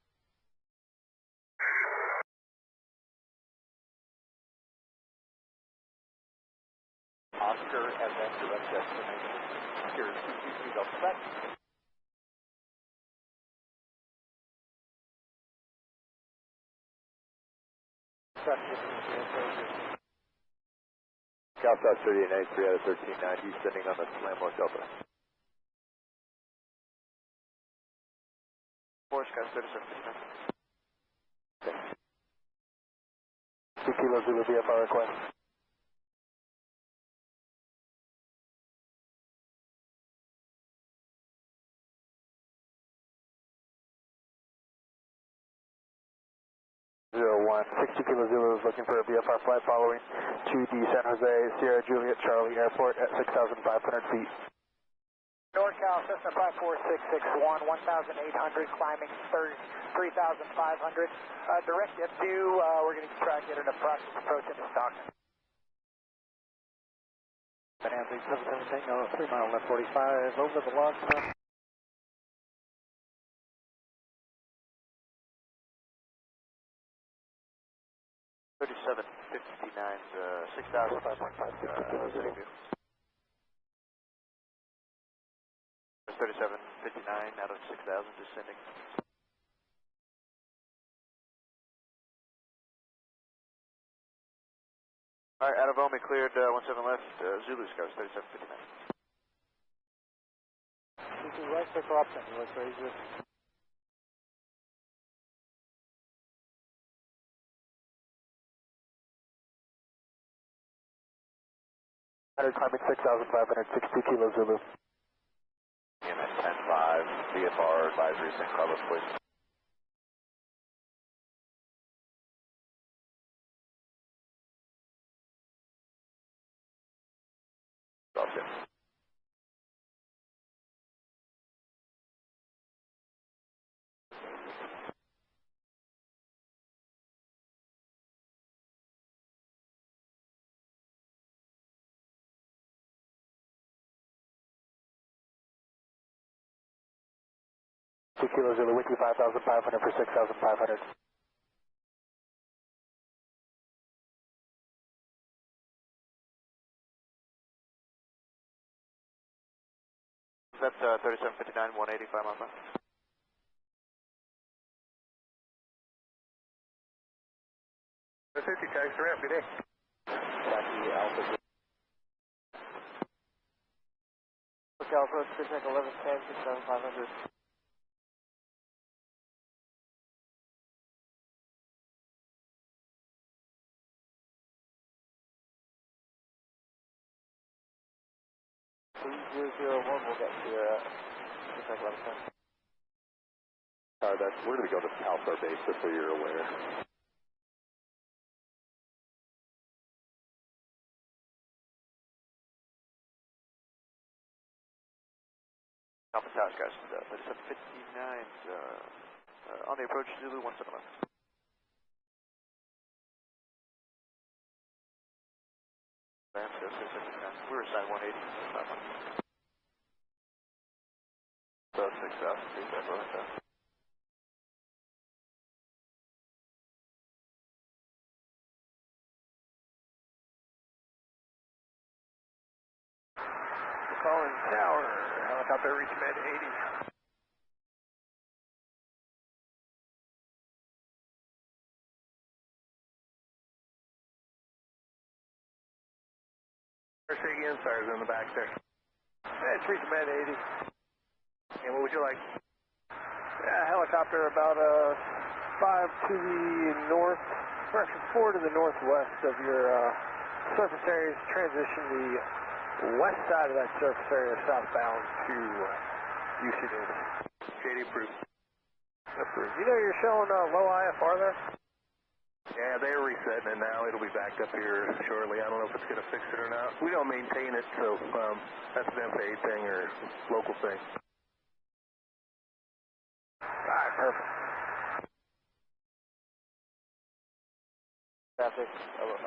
F: Oscar and then direct destination, Sirius 222 Delta Quebec.
L: Southwest 3893 out of 1390, sending on the Slamwood Delta.
C: Force Sky 3759.
L: Okay.
C: 2 Kilo Zulu VFR request.
F: One, 60 Kilo Zulu is looking for a VFR flight following to the San Jose Sierra Juliet Charlie Airport at 6,500 feet.
C: NorCal, Cessna 54661, 1,800, climbing 3,500. Direct at 2, we're going to try to get an approximate approach into Stockton.
F: Anthony 77 Tango, 3 mile left 45, over the log front.
C: 3759, 6,500, sitting view. 3759 out of 6,000, descending. Alright, out of Omi cleared, 17 left, Zulu Scouts, 3759.
F: This is right circle up, then, let's raise it.
C: Climbing 6,560 Kilo Zulu.
L: EMS 10-5, VFR advisory, St. Carlos, please.
A: Kilo Zulu with you, 5,500 for 6,500.
C: That's 3759, 185 miles an hour.
K: Safety tags are out, good day.
A: Taxi Alpha.
F: Lookout approach, Pitch 1110, 6,500. We'll get Sierra, Pitch 1110.
L: We're going to go to Alpha base just so you're aware.
C: Alpha Towers, guys. 3759's on the approach, Zulu 17 left. Rams, 3659. We were assigned 180. 6,000 feet, that's what I said.
K: Calling tower, helicopter reach med 80. Say again, stars in the back there. It's reach med 80. And what would you like? Helicopter about 5 to the north, correction, 4 to the northwest of your surface areas. Transition the west side of that surface area southbound to UC Davis. JD approved. Approved. You know you're showing low IFR there? Yeah, they're resetting it now. It'll be back up here shortly. I don't know if it's going to fix it or not. We don't maintain it, so that's an FAA thing or local thing. All right, perfect.
F: Traffic,
L: US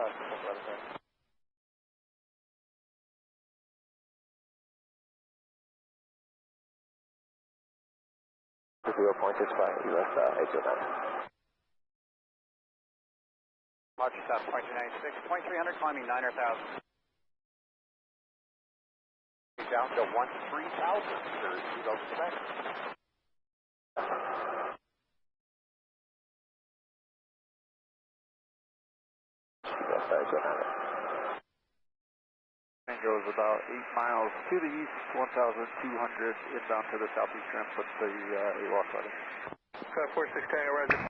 L: HFGCS.
A: March South 2296, 2300 climbing 9 or 1,000. Down to 13000, sir. You go to back.
P: And goes about 8 miles to the east, 1,200 inbound to the southeast rim, put the AWAC running.
K: 46 Tango, roger.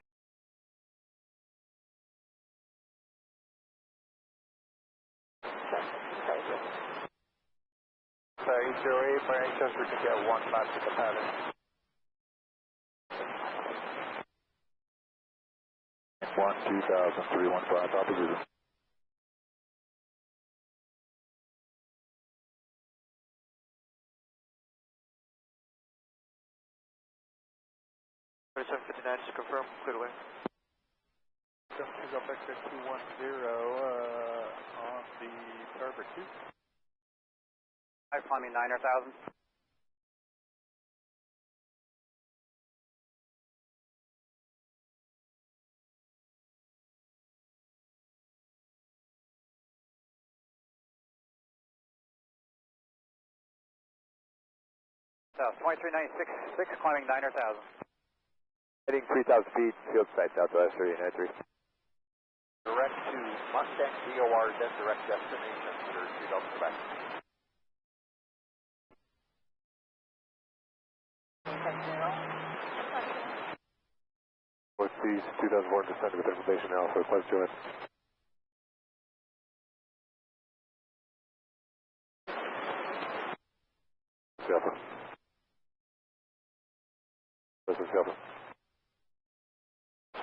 A: HOA for anxious, we can get 1 back to the pattern.
L: 1-2000-315, Papa Zulu.
C: Just to confirm, clear away.
P: 72 Golf X-ray 210 on the starboard 2.
A: Climbing 9 or 1,000. South 23966, climbing 9 or 1,000.
L: Heading 3,000 feet, field side southwest 393.
A: Direct to Mustang DOR, then direct destination for 2,000 back.
L: Northeast 2004 descending with information now, so please join. Delta. This is Delta.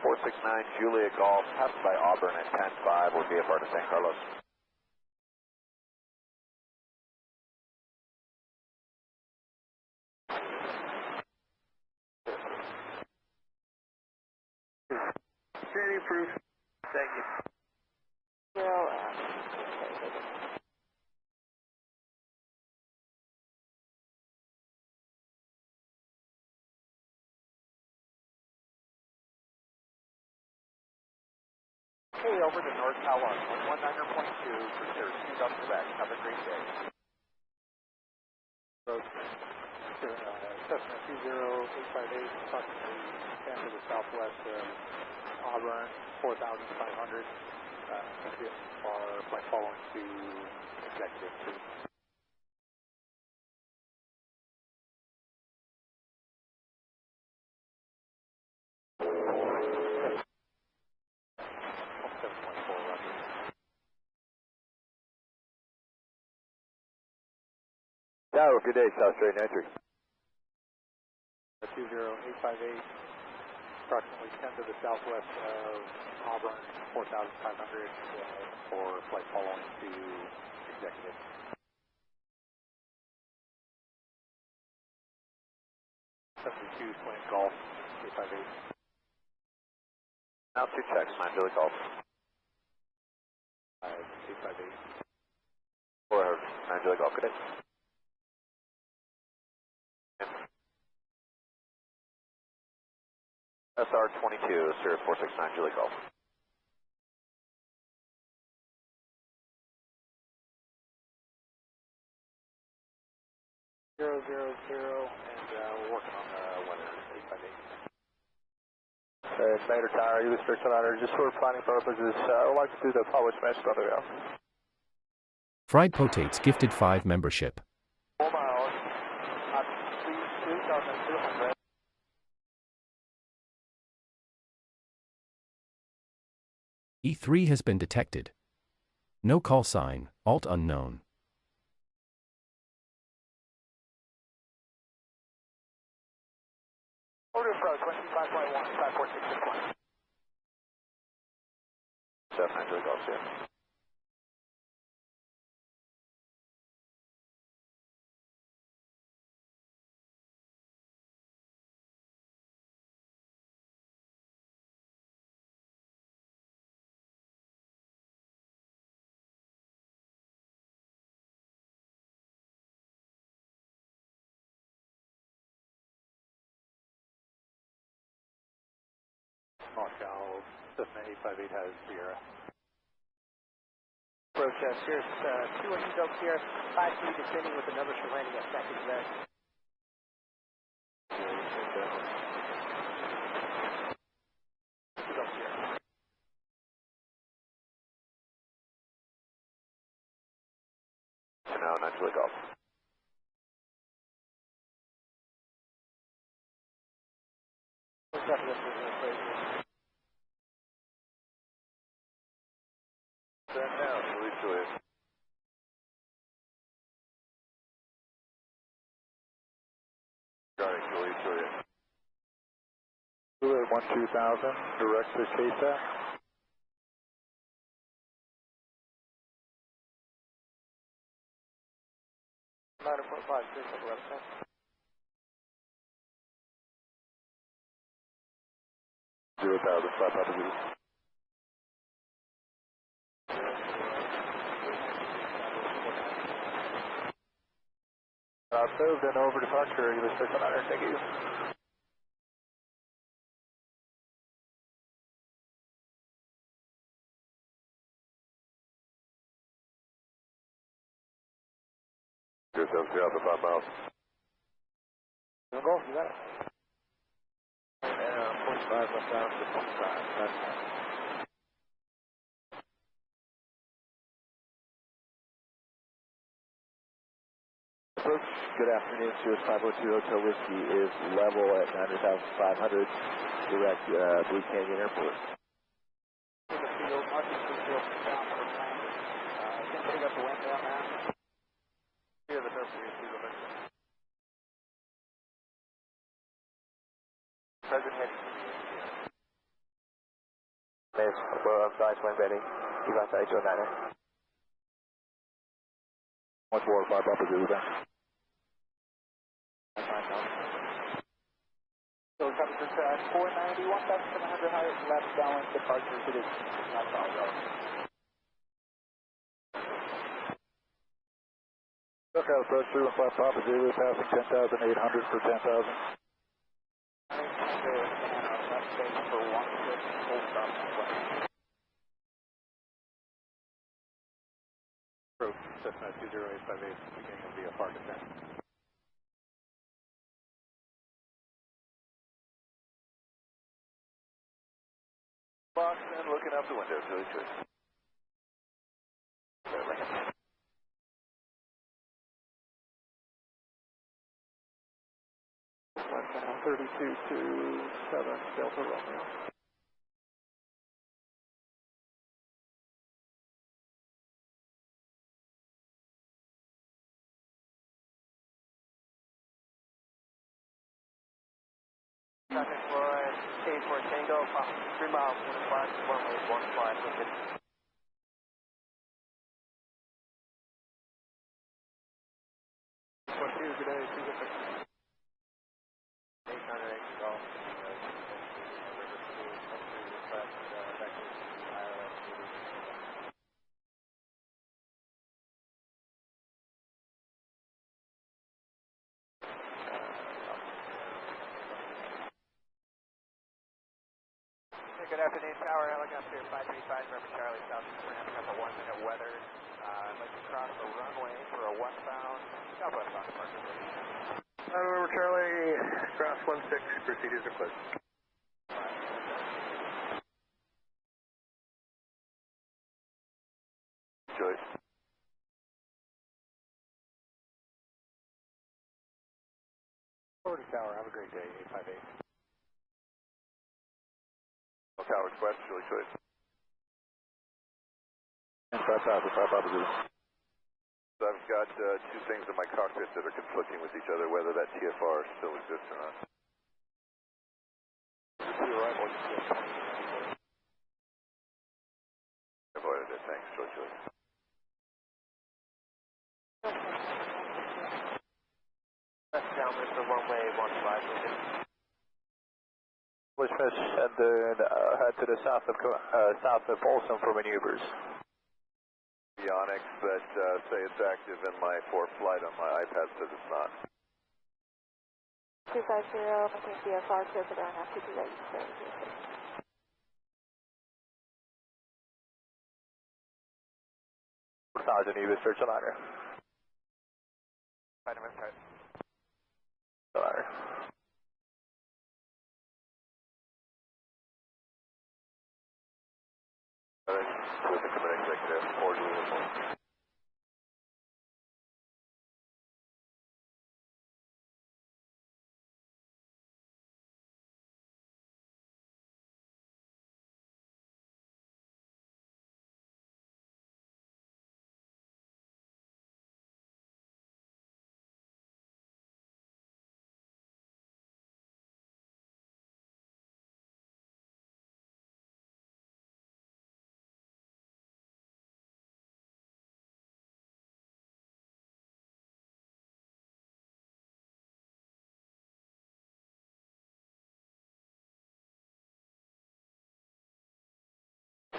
C: 469 Juliet Golf, passed by Auburn at 10-5, will VFR to San Carlos.
K: JD approved. Thank you.
I: Well,
A: Okay, over to North Tower, 119.2 for Sirius 2000 Quebec. Have a great day.
F: Approach Cessna 20858, approximately 10 to the southwest of Auburn, 4,500. Our flight following to Executive 2.
O: Tower, good day, South Straight entry.
F: 20858, approximately 10 to the southwest of Auburn, 4,500 for flight following to Executive. Twin Golf, 858.
O: Altitude checks, 9 Billy Golf.
F: 858.
O: 400, 9 Billy Golf, good day. SR-22, Sirius 469, Julie Golf.
F: Zero, and we're working on the weather, 858.
K: Mater Tower, U.S. 1300, just for planning purposes, I would like to do the published message on the ground.
G: Fried Potates gifted 5 membership.
A: 4 miles, at 2,200.
G: E3 has been detected. No call sign, alt unknown.
A: Order approach, 25.1, 5466.
O: 79 Julie Golf, yeah.
F: Moscow, Cessna 858 has Sierra.
P: Approach Sirius 212 Delta Sierra, 53 descending with another for landing at Sac Exec.
O: Now, 9 Julie Golf. Stand down, Julie Juliet. Starting Julie Juliet.
K: Juliet 12000, direct to KSAT. Zero thousand, 5 Papa Zulu. Moved and over departure, U.S. 600, thank you.
O: Yourself, 5 miles.
F: Don't go, you got it.
K: And 45 left down to 25. Approach, good afternoon, Sirius 502 Hotel Whiskey is level at 9,500, direct Blue Canyon Airport.
F: In the field, marking the field, down for landing. Can pick up the wind down now.
K: Yeah, the nursery is through the mission.
A: Present heading.
K: There's above, nice wind bending, Evac 809. 145 Papa Zulu down.
F: So we've got this 490, 1,700 higher left downwind departure to this northbound road.
K: Lookout approach 315 Papa Zulu, passing 10,800 for 10,000.
F: Left base for 16, hold from
A: Cessna 20858, beginning of VFR descent.
E: Box and looking out the window, Julie Choice.
P: Westbound 3227 Delta Romeo.
C: Traffic Floyd, K4 Tango, 3 miles, 25 to runway 15, Lincoln.
A: Good day, 800 Golf.
C: Good afternoon, Tower Helicopter 535, Bravo Charlie, South Pacific, up a 1 minute weather. I'd like to cross the runway for a westbound, southwestbound departure.
K: November Charlie, cross 16, procedures are closed.
E: Joyce.
A: Forward to Tower, have a great day, 858.
E: Towers West, Julie Choice.
O: And 5,000.
E: So I've got two things in my cockpit that are conflicting with each other, whether that TFR still exists or not. Avoided it, thanks, Julie Choice.
C: Westbound for runway 15, Lincoln.
K: Wishfish, and then head to the south of Folsom for maneuvers.
E: The Onyx that say it's active in my flight on my iPad says it's not.
I: 250, maintain VFR, clear for ground after delay, services.
K: 4,000, you search the liner.
C: Vitamin type.
K: The liner.
E: With the command executive, or uniform.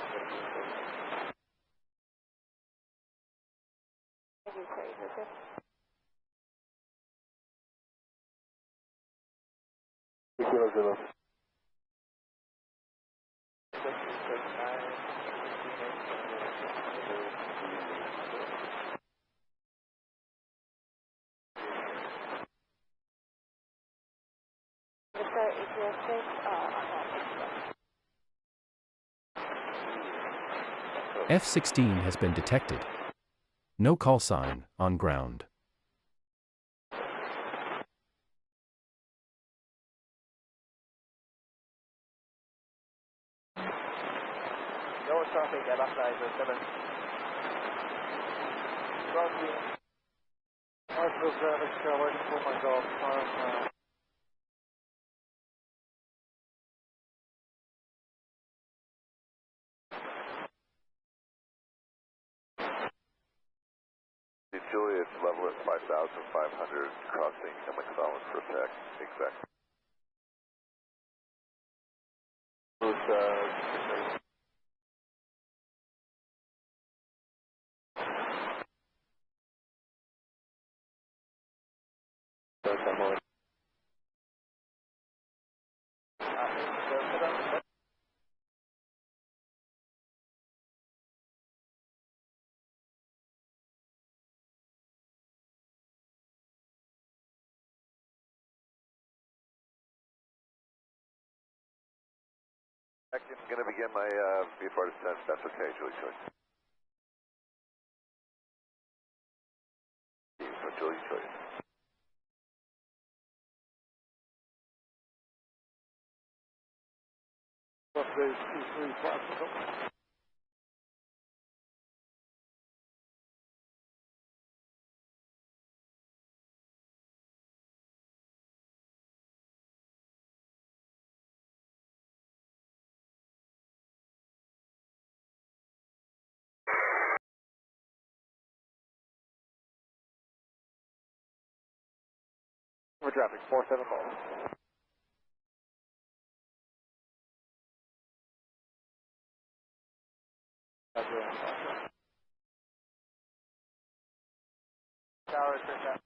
I: Thank you, sir. Joseph.
K: Zero.
G: F-16 has been detected. No call sign, on ground.
C: No traffic at upside 7.
H: Marshall traffic, Charlie, for my golf, 5 miles.
E: Julius, level at 5,500, crossing McClellan for a sec, exact. I'm going to begin my VFR descent. That's okay, Julie Choice. So Julie Choice.
H: Base 23 classical.
F: We're traffic, 47 miles.
C: Tower, turn down.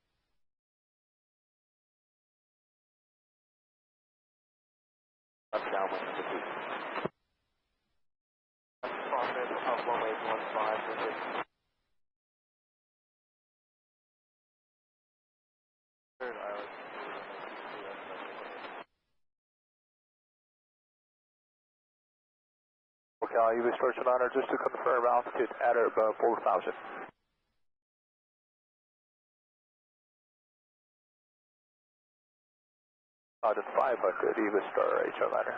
F: Up downwind, number 2.
C: Up 1815, third island.
K: Okay, UV Storage Honor, just to confirm altitude at or above 4,000. Out of 500, UV Star HR Honor.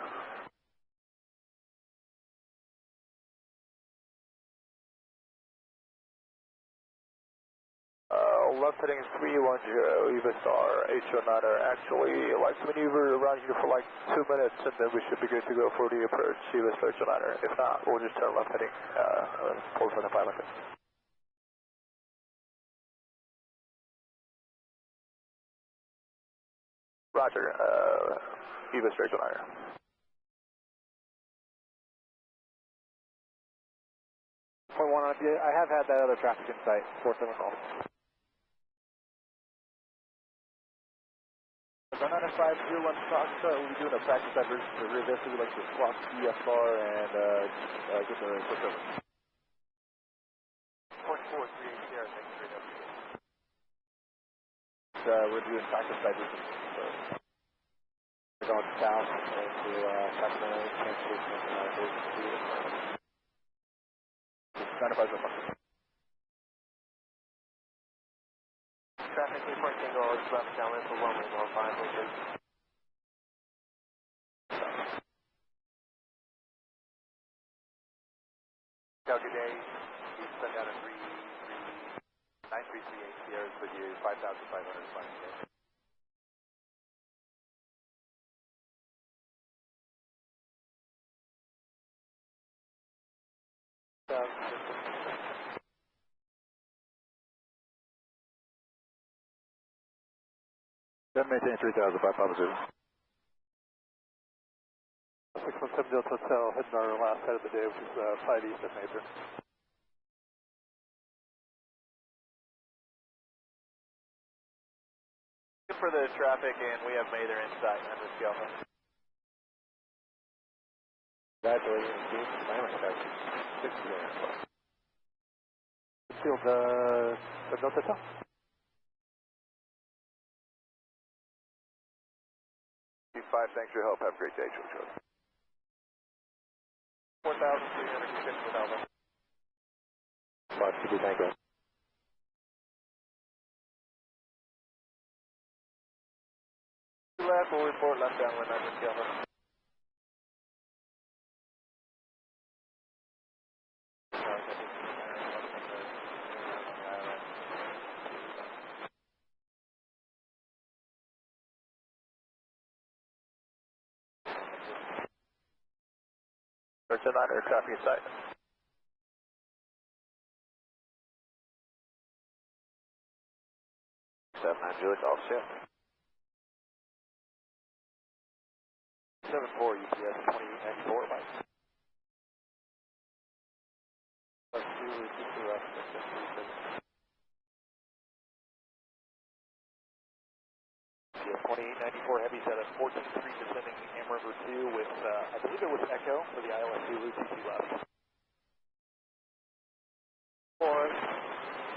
K: Left heading 310, UV Star HR Honor. Actually, like to maneuver around here for like 2 minutes and then we should be good to go for the approach, UV Star HR Honor. If not, we'll just turn left heading 475. Roger, UV Star HR Honor.
F: Point 1 on I have had that other traffic in sight, 47 miles. Unidentified 01 Fox, we'll be doing a practice diversion for rear vest. We'd like to swap VFR and get the switch over.
C: Point 4, 3 ATR, thanks for
F: We're doing practice diversion. So we're going south into Sacramento, cancellation of 95 miles.
C: Traffic 3 Tango is left downwind for runway 15, please. Good day. We send out a 933 ATRs with you, 5,500 flying today.
K: Then maintain 3,000 by Papa Zulu. 617 Delta Hotel, heading our last head of the day, which is 5 East at Major.
C: For the traffic, and we have Mather inside on this Alpha.
F: Congratulations, Miami traffic. 60 minutes.
K: Field, Delta Hotel.
E: Thanks for your help. Have a great day, George.
C: 4,306 with Alpha.
F: 5 to be Tango.
C: Left, we'll report left downwind on this Alpha.
K: Search and honor, traffic in sight.
C: Julius, all set. 74 UPS 2894, Mike. Plus 2 is just to us, that's 2894 heavy set at 14.3 descending Am River 2 with, I believe it was Echo for the ILS Zulu TC left. For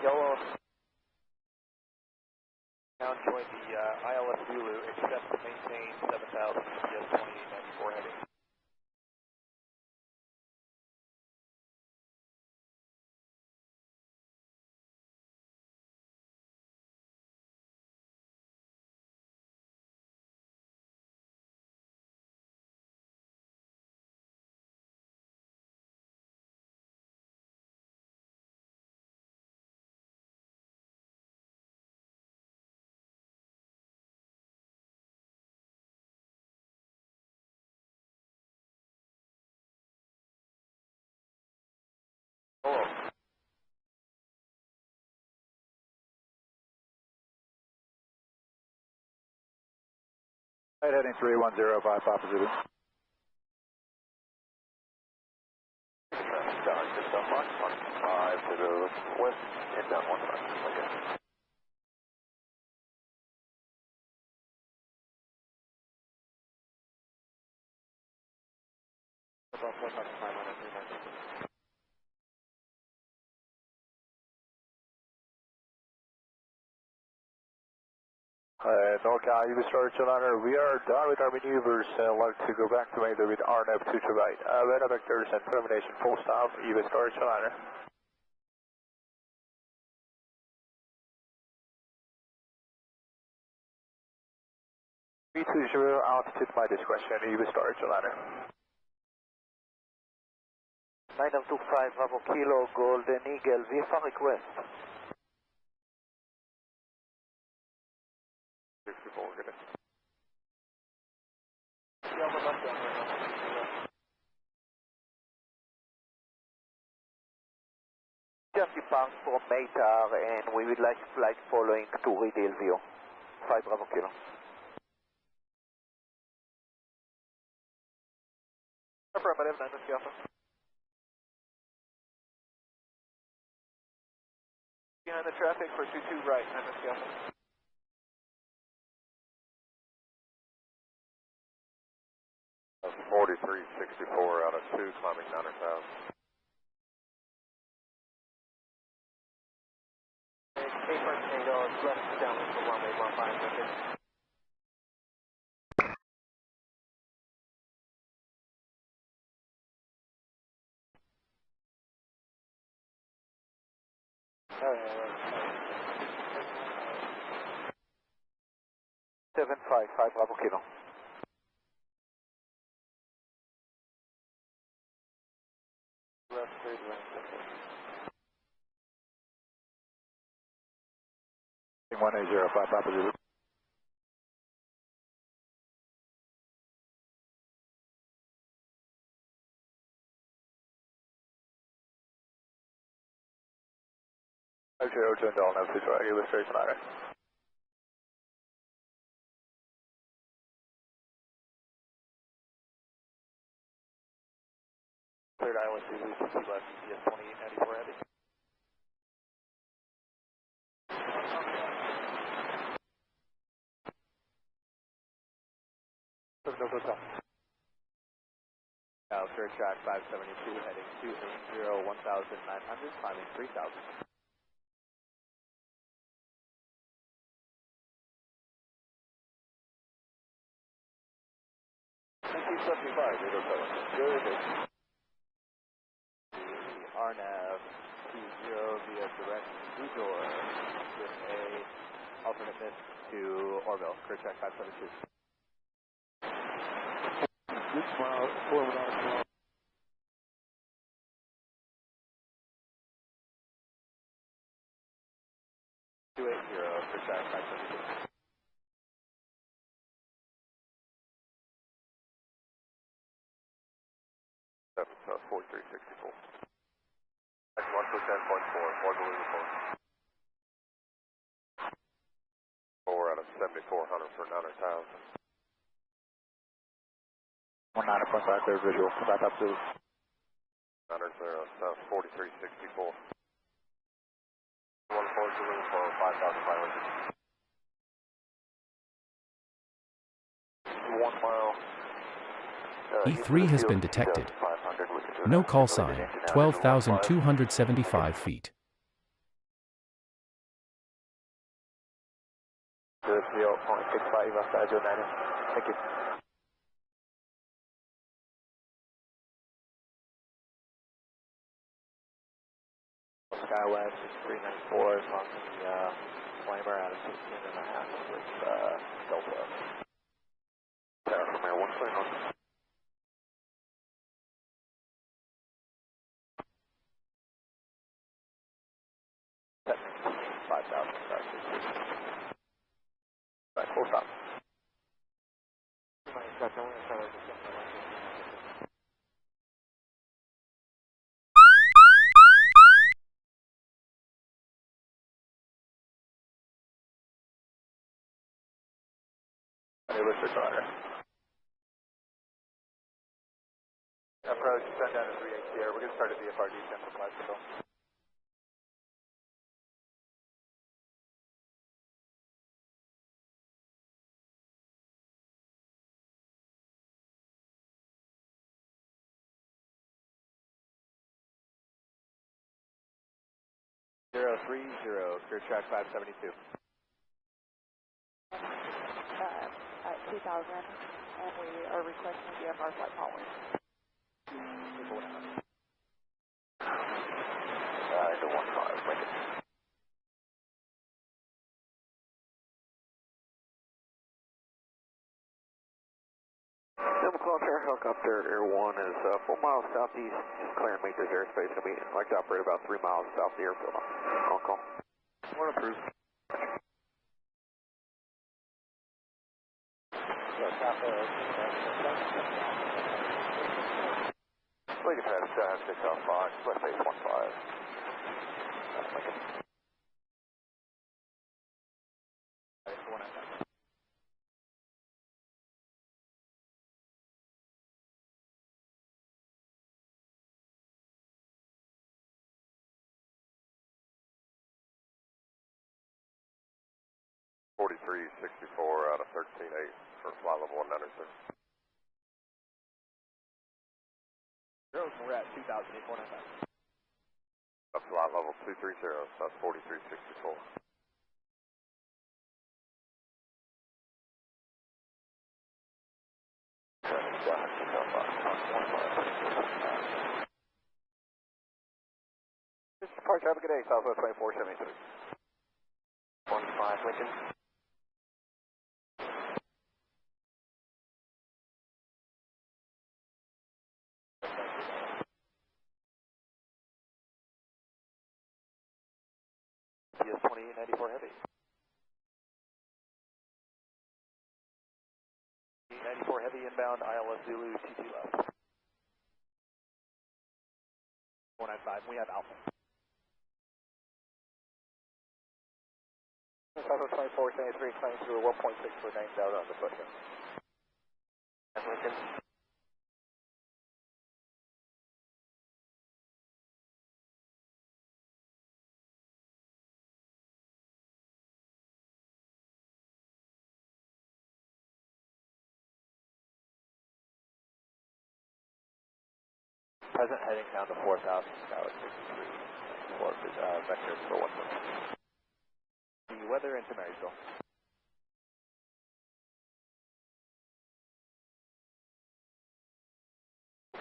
C: yellow, now join the ILS Zulu except to maintain 7,000 UPS 2894 heavy.
A: Hello.
O: Right heading 3105 Papa Zulu.
L: Down just on Mark 15 to the west, inbound 15. Okay.
F: About 4,500,
O: NorCal, you started Chiliner. We are done with our maneuvers and like to go back to maintain with RNAV 2 to right. Radar vectors and termination full stop. You started Chiliner. V20 altitude by discretion. You started Chiliner.
A: 9025 Bravo Kilo Golden Eagle, VFR request.
L: 64, good.
A: Just depart from Maytar and we would like flight following to Reed View. 5 Bravo Kilo.
F: Affirmative, 9 Alpha. Behind the traffic for 22 right, 9 Alpha.
L: That's 4364 out of 2, climbing 9,000.
A: Left downwind for runway 15, okay. Seven five Bravo Kilo. Left 3
O: 1805 Papa Zulu. Okay, Ocho Dalton, now 2 to right. You straight Chiliner.
F: Cleared Island Zulu, CC left, CCS 2894 heavy. No hotel. Now, third track 572, heading 280, 1,900, climbing 3,000.
A: Good.
F: RNAV 20 via direct Udor with a alternate miss to Orville, clear track 572.
H: 6 miles, forward on a mile.
F: Clear track 572.
L: That's 4364. That's 1 for 10.4, 1 balloon report. 4 out of 7,400 for 9,000.
O: 19.5 clear visual. Back up to
L: 900, south 4364. 1 balloon for 5,500.
A: 1 mile.
G: E3 has been detected. No call sign, 12,275 feet.
O: Good, 0.65 outside your 90. Thank you.
F: Skywest 394 is on the climber out of 16.5 with Delta.
L: Tower from 1 sign on.
F: Technically 5,000 stars. Right, full stop.
C: Lister Carter. Approach, send down to 380 here. We're going to start at VFR descent for Placerville. Zero 30, clear track 572.
I: At 2000, and we are requesting VFR flight following.
M: The 15, Lincoln. Air helicopter Air 1 is 4 miles southeast, clearing Major's airspace. Going to be like to operate about 3 miles south of the airfield. On call. One approved. Lincoln has 6 on Fox, left base 15. That's Lincoln. 4364 out of 13.8 for flight level 190, sir.
C: We're at 2,849.
M: That's flight level 230, so that's 4364.
C: Mr. Parker, have a good day, Southwest 2473.
M: 15 Lincoln.
C: PS 2894 Heavy. 94 Heavy inbound, ILS Zulu, TT left. 495, we have Alpha. Southwest 2473, climbing through a 1.6 for 9,000 on the foot.
M: And Lincoln.
C: Present heading down to 4,000, Tower 63, vector for 1 foot. The weather into Marysville.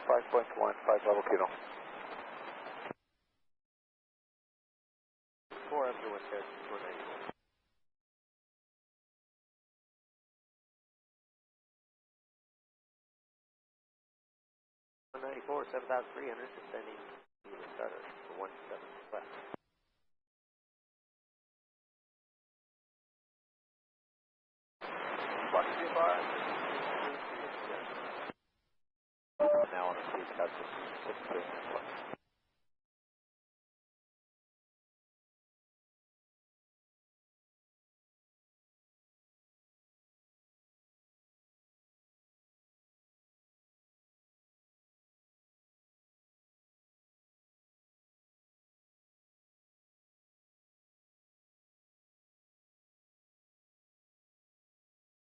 C: Five level Kilo. 4 after wind head, 494.
M: 194, 7,300, descending to the starter for 17 left.
C: Box VFR. Now on the speed cut to 6 left.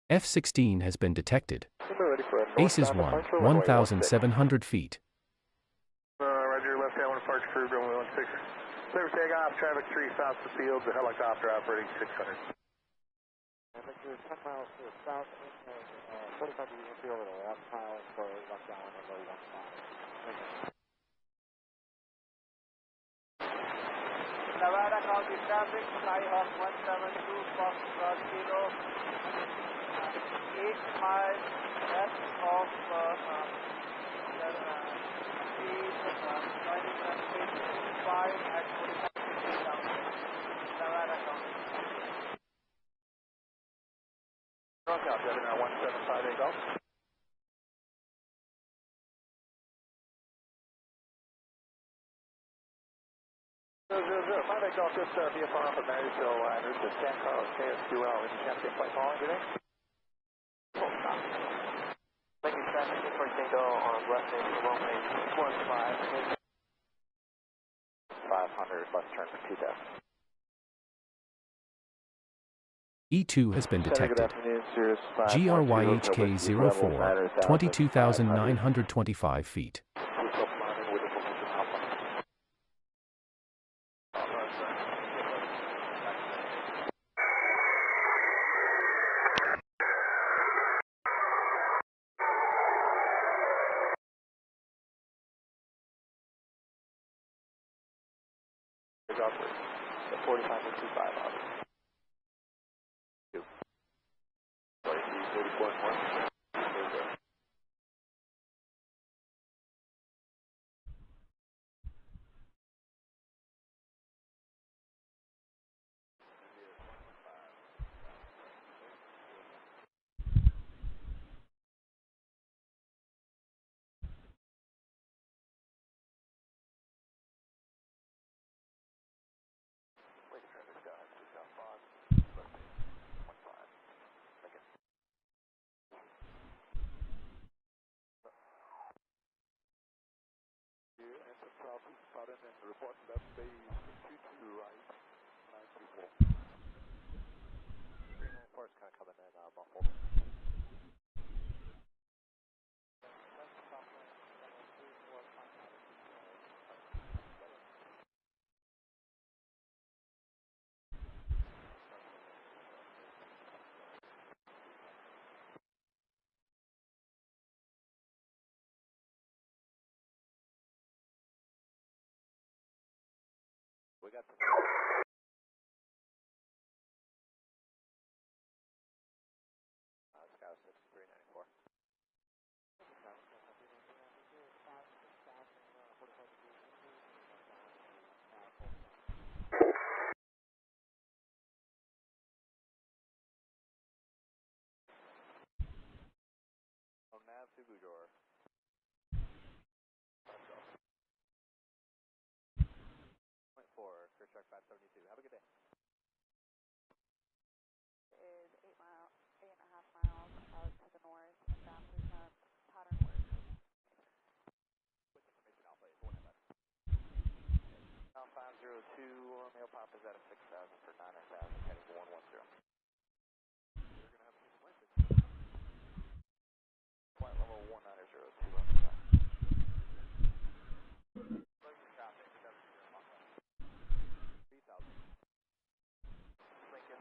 G: F-16 has been detected.
C: We're ready for a
G: ACES 1, 1,700 feet.
K: Roger, left-hand departure crew, runway 16. Clear for takeoff, traffic 3 south of the field, the helicopter operating 600.
F: Victor, 10 miles to the south, 45 degrees infield over the last mile for lockdown number 15.
K: Nevada County traffic, Skyhawk 172, Fox Kilo, 8 miles west of speed, joining runway 5 at 45 degrees down, Nevada County.
C: Cross out, Devin, 175 Golf. My Golf, this VFR off of Marysville, and there's the San Carlos KSQL. Any chance to flight following today? 500 left turn for 2000.
G: E2 has been detected.
F: Good afternoon, Sirius 5.
G: GRYHK04, 22,925 feet.
C: The 45 and 25 out. 2. 44.1.
H: Report left base 22 right, 924.
C: 394 is kind of coming in muffled. We got the Scout 6394. Oh, nav to Bujor. Point 4, Chris Shark 572. Have a good day.
I: Is 8.5 miles out to the north, and down percent pattern work.
C: Quick information alpha is 1 Now 502, Romeo Pop is at a 6,000 for 9,000, heading 110. You're going to have a decent wind. Flight level 1902 on the side. Traffic, 3,000. Lincoln.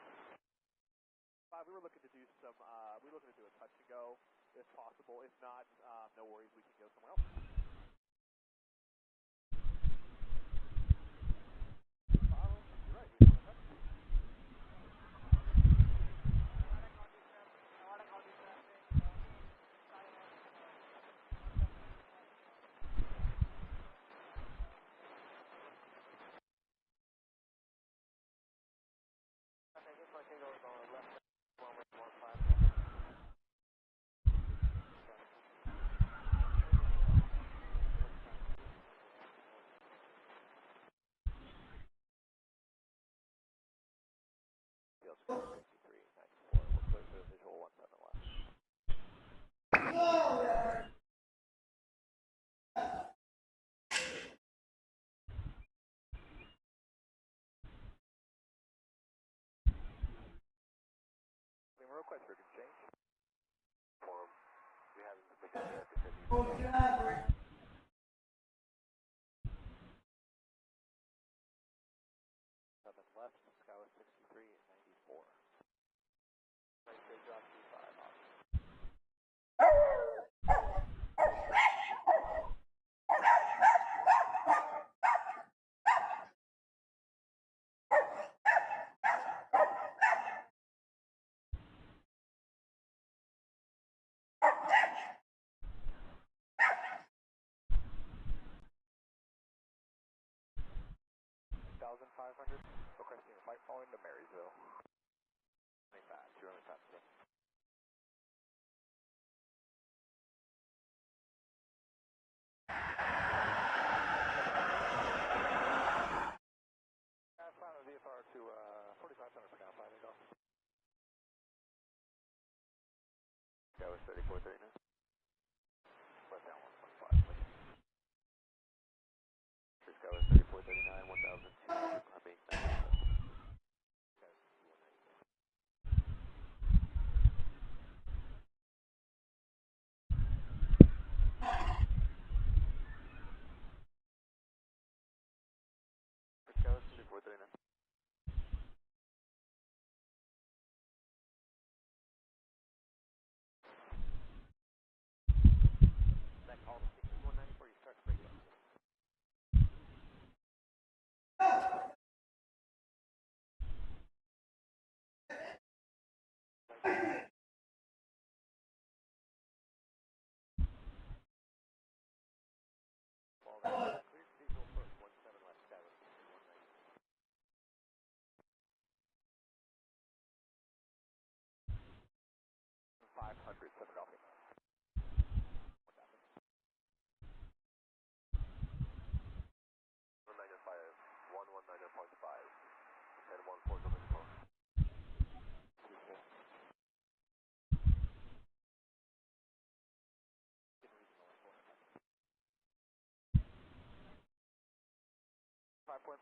F: We were looking to do some, we were looking to do a touch and go, if possible. If not, no worries, we can go somewhere else. You're right, we can touch.
C: Field Scout 6394. We're clear to the visual 17 left. Real quick, we can change. Form. We have the big left, Scout 6394. Right, big drop 25 off. 1,500. Okay, flight following to Marysville. 25, 250. Final VFR to 45 center for now, finding off. That was 3439. Left down 115.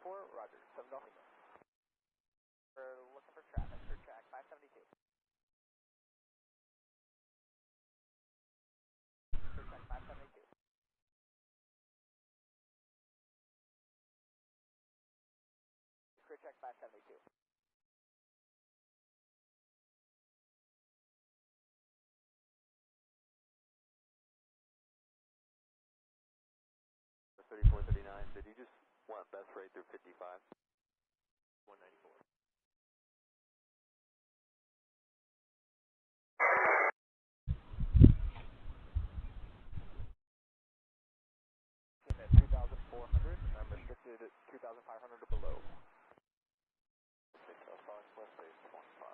C: 414, roger, 7 Golf Lima. We're looking for traffic for track 572. For track 572. For track 572.
E: For 3439, did you just want best rate through 55? 194.
C: At 2,400, I'm restricted at 2,500 or below.
E: 605 plus 825.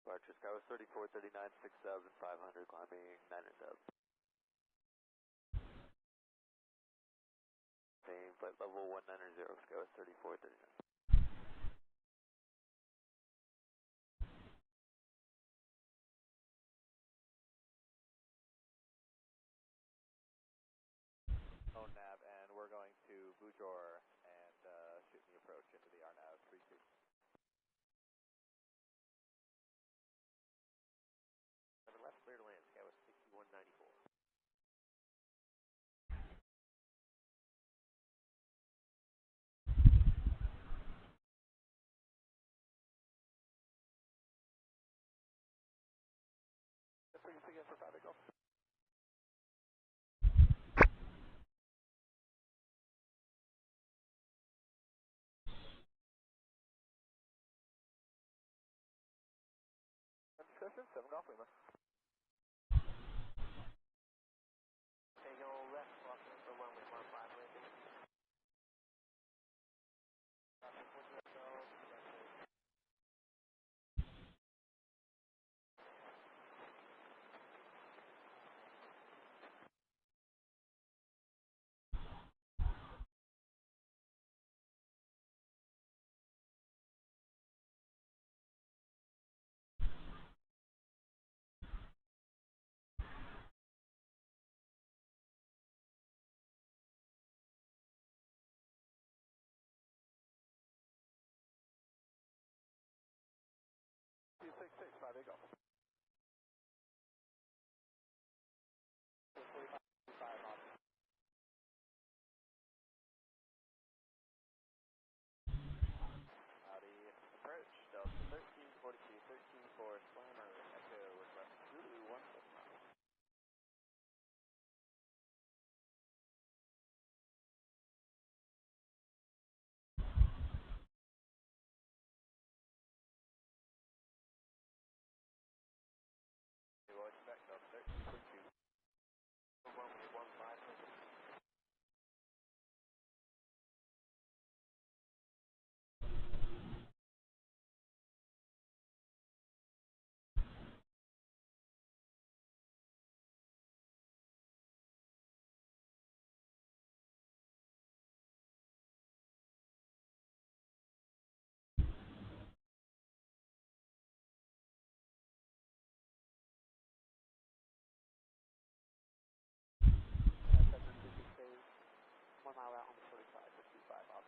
E: Departure Sky was 3439, 6,500, climbing 9,000. Same flight level 190, Sky was 3439.
C: Nav, and we're going to Bujor and shoot the approach into the RNAV 32.
E: Left clear to land, Sky was 6194.
C: That's what you see again for traffic, Golf. Discussion, 7 Golf Lima.
S: Okay, go left, off for 1 with 15 landing.
C: Five Golf. 45 off. Howdy, approach, Delta 1342, 13 for Slammer, Echo, request Zulu 179. We will expect Delta 1342.
S: 1 with 15 landing.
C: Second 1 mile out on the 45 for 25 off.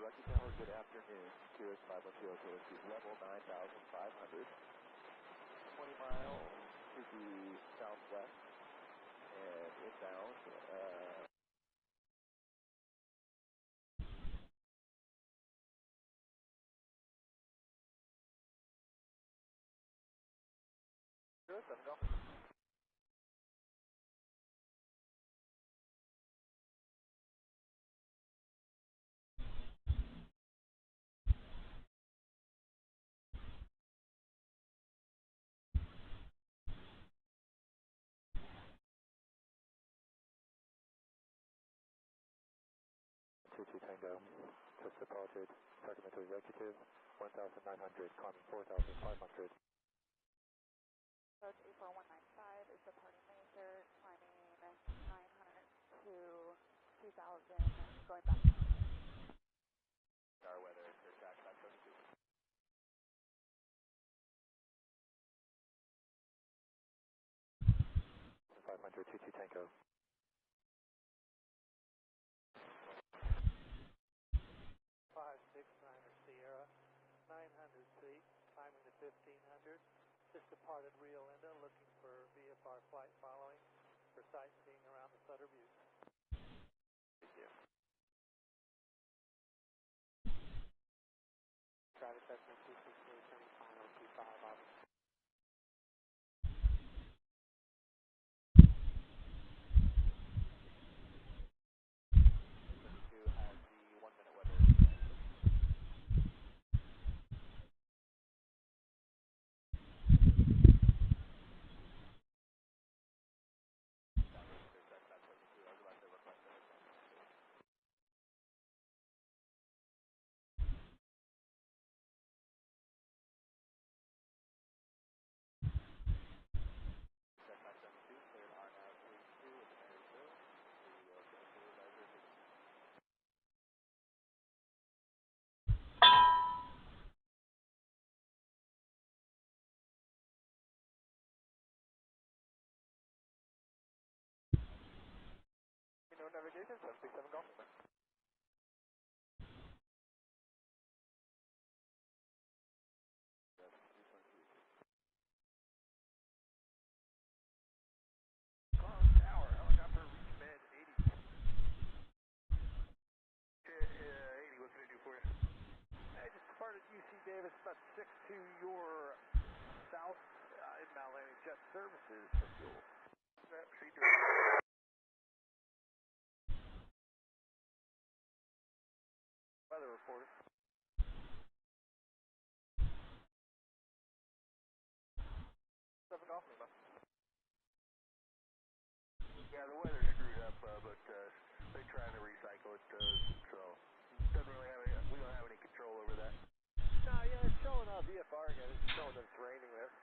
C: Rocky Tower, good afternoon. Cirrus 510 to level 9,500. 20 miles to the southwest and inbound. Good, I'm going.
A: Limited, Sacramento Executive, 1,900, climbing 4,500.
I: Approach 84195 is departing Major, climbing 900 to 2,000, going back.
C: Our weather, clear track 572.
A: 500, 22 Tango.
P: 569er Sierra, 900 feet, climbing to 1,500. Just departed Rio Linda, looking for VFR flight following for sightseeing around the Sutter Butte.
C: Thank you.
F: Travis Esmond 268, turning final 25, Auburn.
C: Has the 1 minute weather. Navigation 767 Golf.
K: Tower, helicopter, reach bed 80. 80, what can I do for you? I just departed UC Davis, about 6 to your south, inbound landing jet services for fuel. Proceed to weather report.
C: 7 Golf Lima.
K: Yeah, the weather's screwed up, but they're trying to recycle it, so doesn't really have any, we don't have any control over that. No, yeah, it's showing VFR again. It's showing that it's raining there.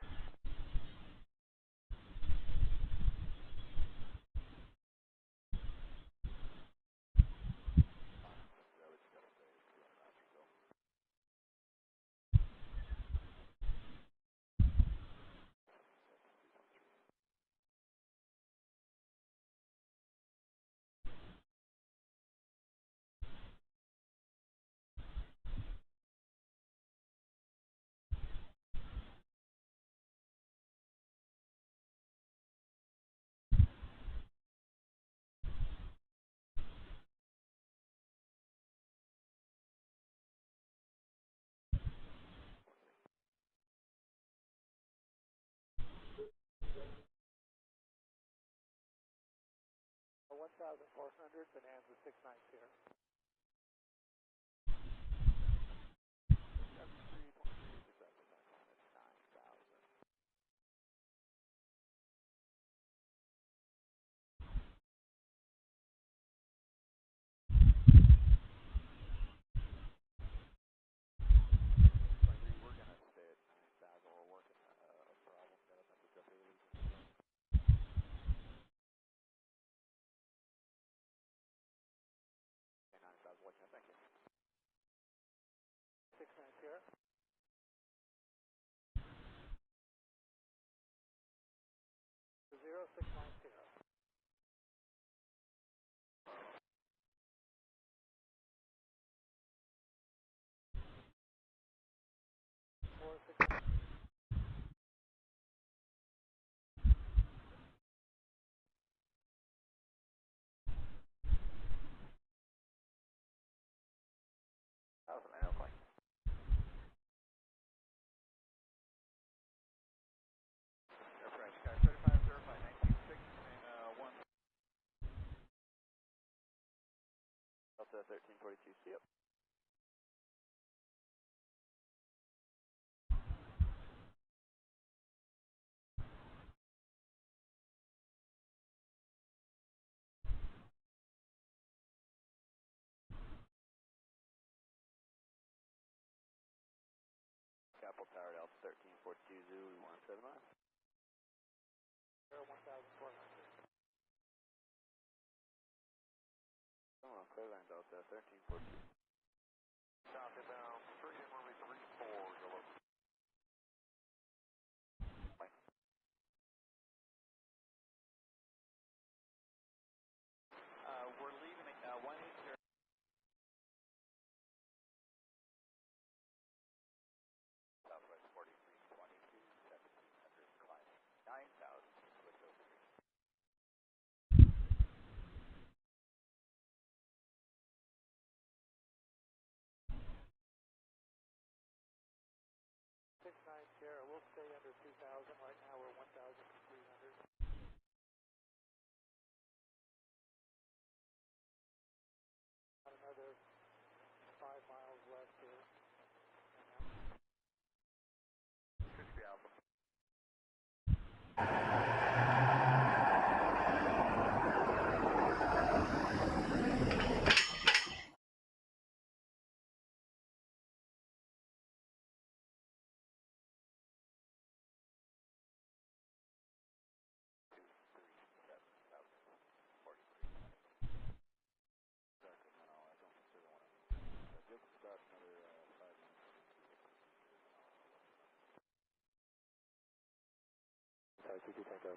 P: A 1,400, Bonanza 69 here.
C: We're going to stay at 9,000. We're working a problem. Got us under W. 9,000, what can I thank you?
P: 69 here. 0690. 469.
C: That was an airplane. Air French, Sky 35, verify 19.6 and 1. Delta 1342, see you.
M: Zulu 179.
P: 1400.
M: Oh, Clearline Delta 1342.
B: Copy down, straight in runway 34, yellow.
C: We're leaving at 180. Southwest 4322, 1700, climbing 9,000, switch over.
P: Sierra, we'll stay under 2,000. Right now we're 1,300. Another 5 miles left here.
B: Should be Alpha.
M: Sorry, 2 Tango.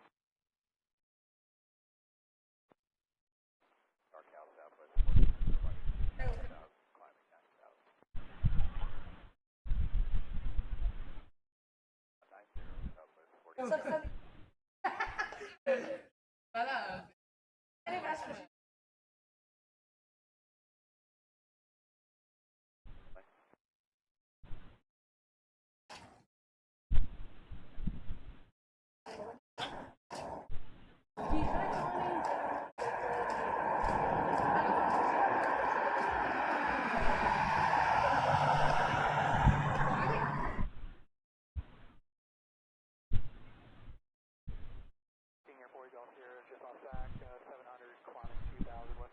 C: NorCal Southwest 4322, climbing 9,000. 90 Southwest 4322.
P: Airport Golf Sierra, just off SAC, 700, climbing 2,000 west.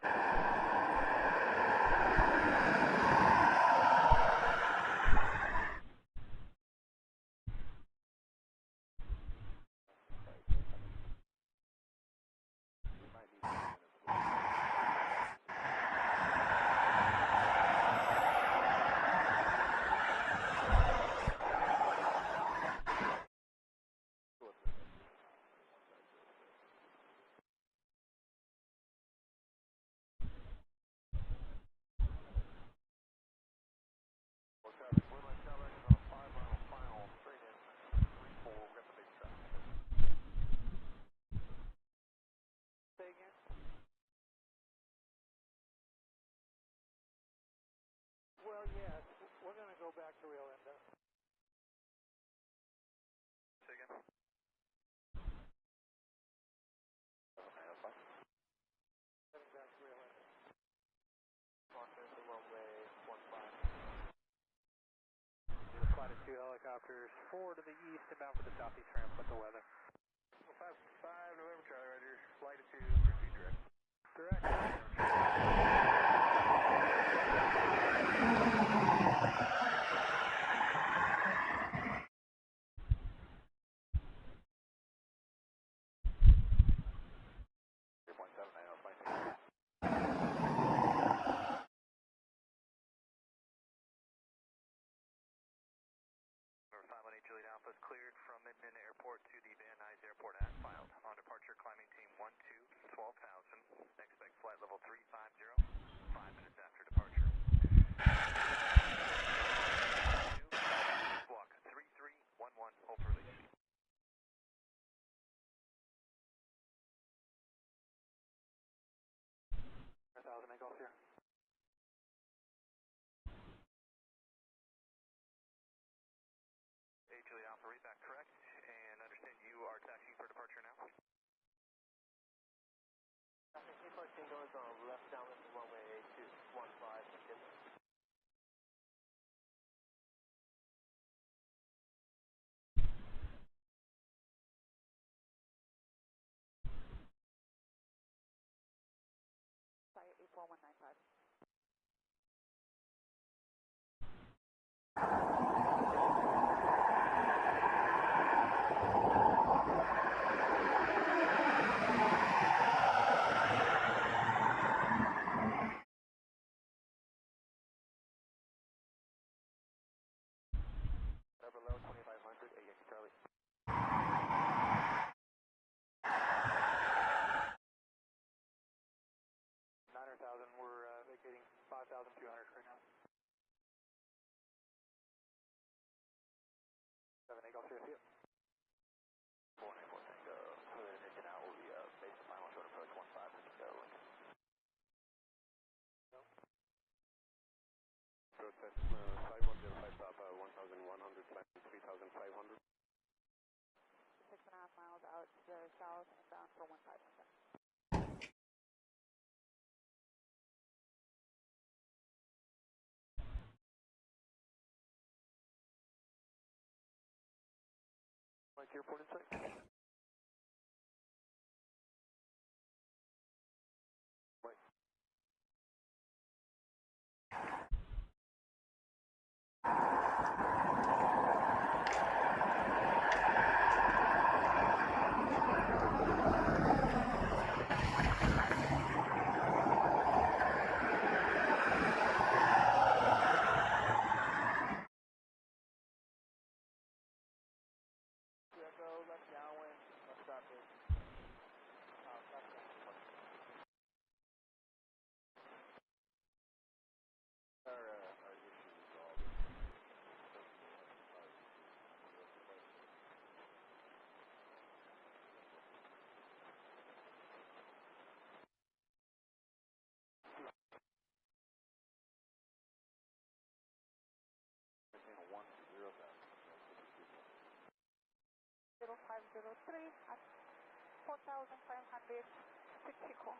P: Well, yes, we're going to go back to Rio Linda.
B: Say again?
P: Heading back to Rio Linda.
S: Walking to runway 15.
P: We applied to 2 helicopters, 4 to the east and bound for the southeast ramp with the weather.
B: 5 November Charlie, Roger. Flight to proceed direct.
P: Direct.
B: Juliet Alpha is cleared from Midland Airport to the Van Nuys Airport as filed. On departure, climbing team 12, 12,000. Expect flight level 350, 5 minutes after departure. Squawk 3311, hold for release.
P: 1,000 Eagle here.
B: Juliet Alpha, read back correct, and understand you are taxiing for departure now?
S: Taxi 4 Tango is on left down
K: Hitting 5,200 right now. 7 Eagle, see you.
M: 494 Tango, clear engine out, will be base to final short approach 15, Tango, Lincoln.
T: Process 5105 Papa, 1,100, 3,500.
I: 6.5 miles out to the south and bound for 15.
K: Mike, airport in sight. Mike.
P: Echo, left downwind, left traffic.
T: Our issue resolved.
M: Maintain
I: 0503 at 4,500 to Chico.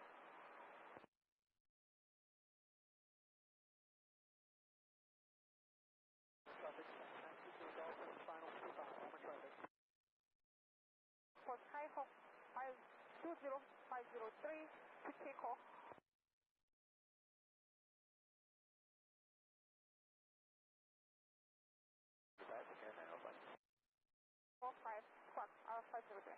P: Traffic, 922 Dolphin, final 25, summer traffic.
I: For Skyhawk 20503 to Chico.
M: That's here now, but
I: 45, Squawk, 503.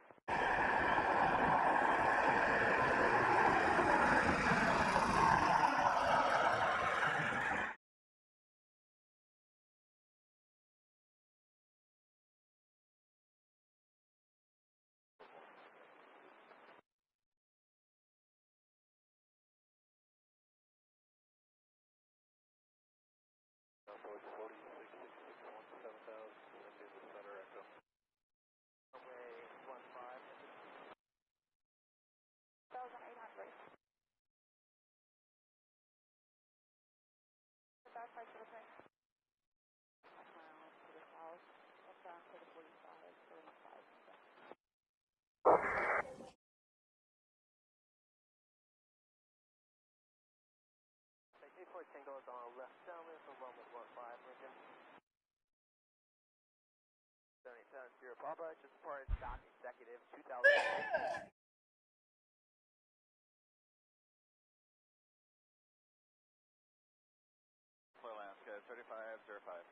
K: Approach 46, 7,000, and in the center echo.
P: Runway 15.
I: 1,800. About 503. 1 mile to the south, up down to the 45 for 15.
S: Airport Tango is on left downwind from runway 15, Lincoln. 780 Papa, just departed stock executive 2000.
E: For Alaska, 3505.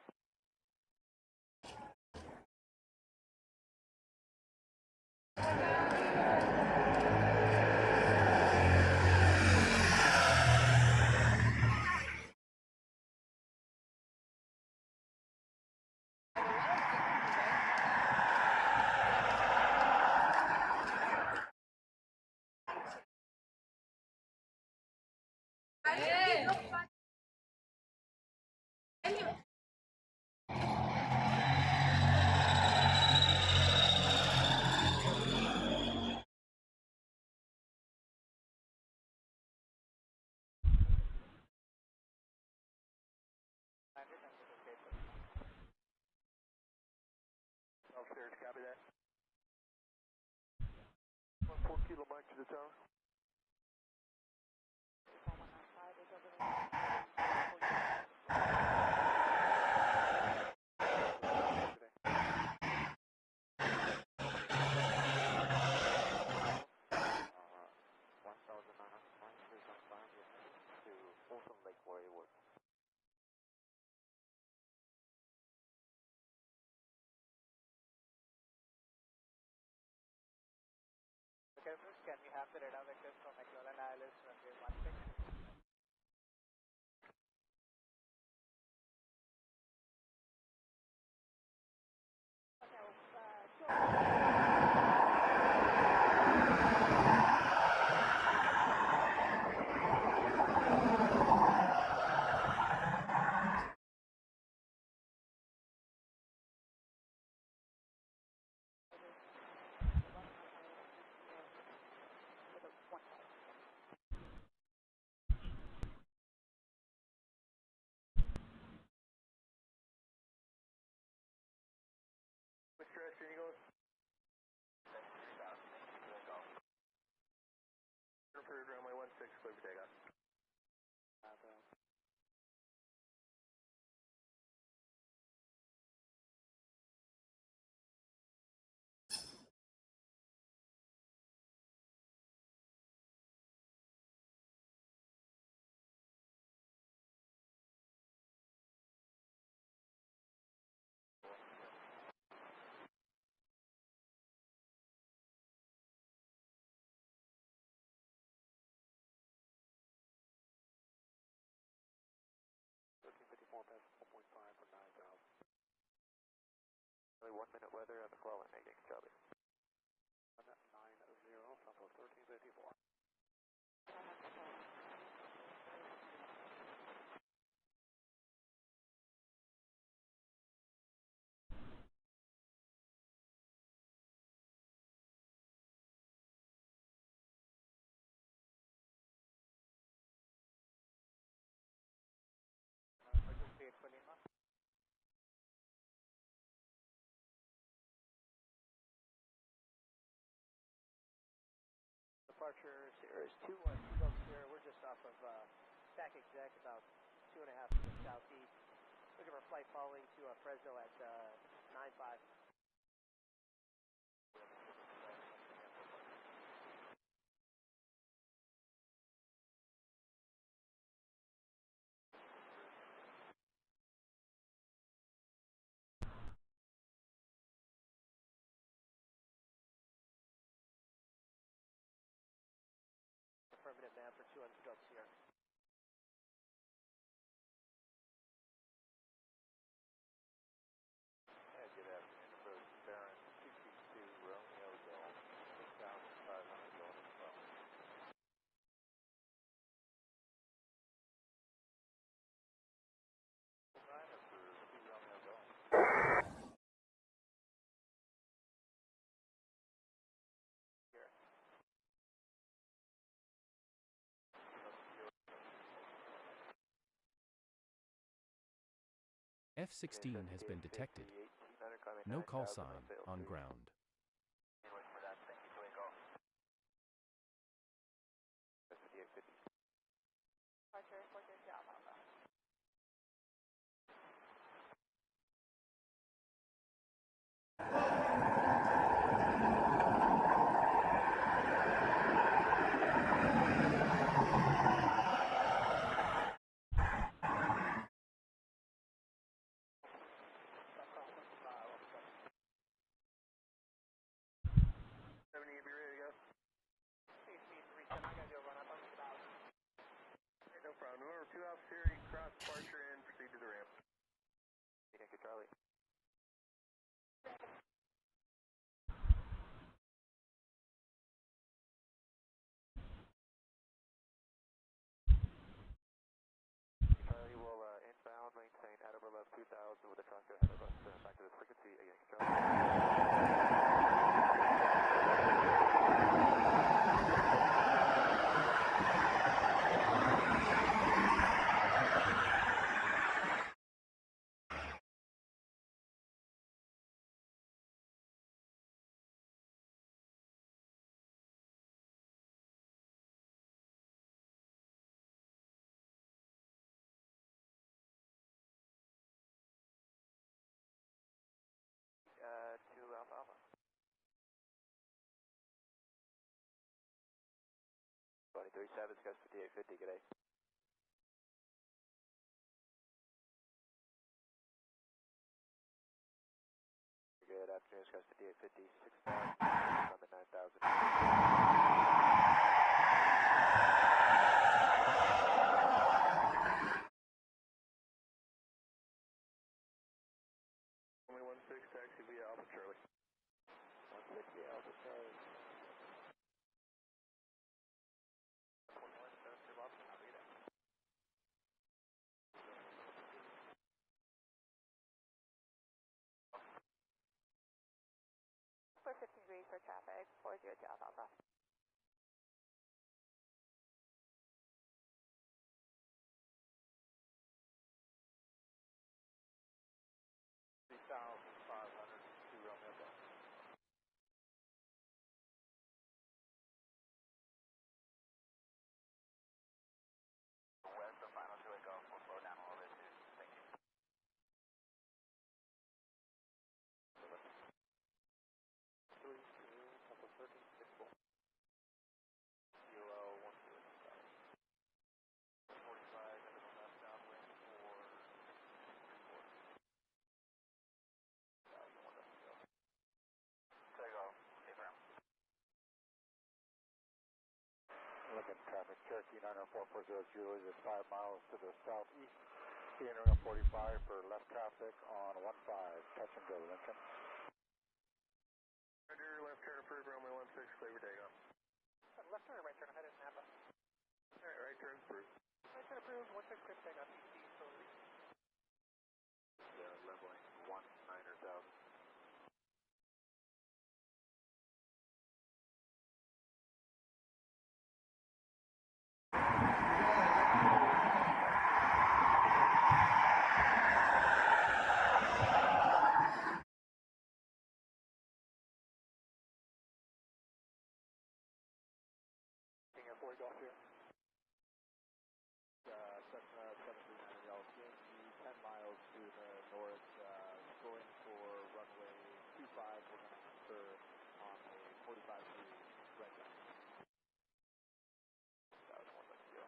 K: Upstairs, copy that. 14 Kilo Mike to the tower.
I: 195 is over there.
M: to Folsom Lake where you work.
P: Okay, can we have the radar vectors from McClellan ILS runway 16?
C: minute weather on the call and making Charlie.
F: 190, Southwest 1354.
S: Departure Sierra is 21 Sierra. We're just off of TAC exec about 2.5 to the southeast. Looking for a flight following to Fresno at 95. Affirmative, man, for 200 Sierra.
O: Good afternoon, approach Baron 222 Romeo Golf, 6,500 going to phone. Rhino for 2 Romeo Golf.
G: F-16 has been detected. No call sign on ground.
D: Departure 40 Alpha.
K: No problem. Remember, 2 Alpha Sierra, you can cross departure and proceed to the ramp.
C: Thank you, Charlie. Charlie will inbound, maintain at over left 2000 with the traffic ahead of us. Back to the frequency again, Charlie. To Alpha. 2037, Scott 5850, good day. Good afternoon, Scott 5850, 6,000, on the 9,000.
K: Only 16, taxi via Alpha Charlie.
C: 160 Alpha Charlie.
D: For 15 degrees for traffic, 40 Alpha.
C: West of final 2 Golf, we'll slow down a little bit too. Thank you. 3, 2, couple 13, 6, 4. Kilo 1, 2, 5. 45 into the left downwind for 3, 4. 1,000, 1 doesn't go. Take off, Abraham.
A: Look at traffic, Cherokee 90440 Julie is 5 miles to the southeast. Internal 45 for left traffic on 15, touch and go, Lincoln.
K: clear for takeoff.
S: Left turn or right turn? I'm headed to Napa.
K: Alright, right turn approved.
S: Right turn approved, 16 clear for takeoff, EC for
T: leveling 19,000.
F: Air 4 Golf here. Cessna 739 LCNG, 10 miles to the north, going for runway 25. We're going to enter on a 45-degree right line. That was one, let's go.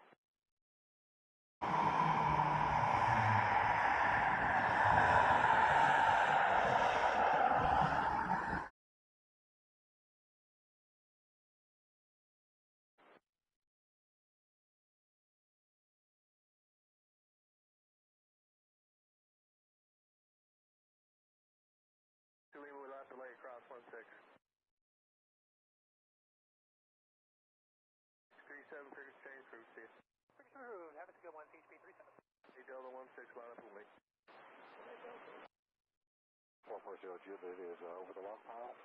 K: Lima, we'll have to lay across 16. 37, figure change, proof, see you.
S: Figure approved, have a good one, CHP 37.
K: Hey, Delta 16, line up with me.
T: 440 Juliet is over the log pile.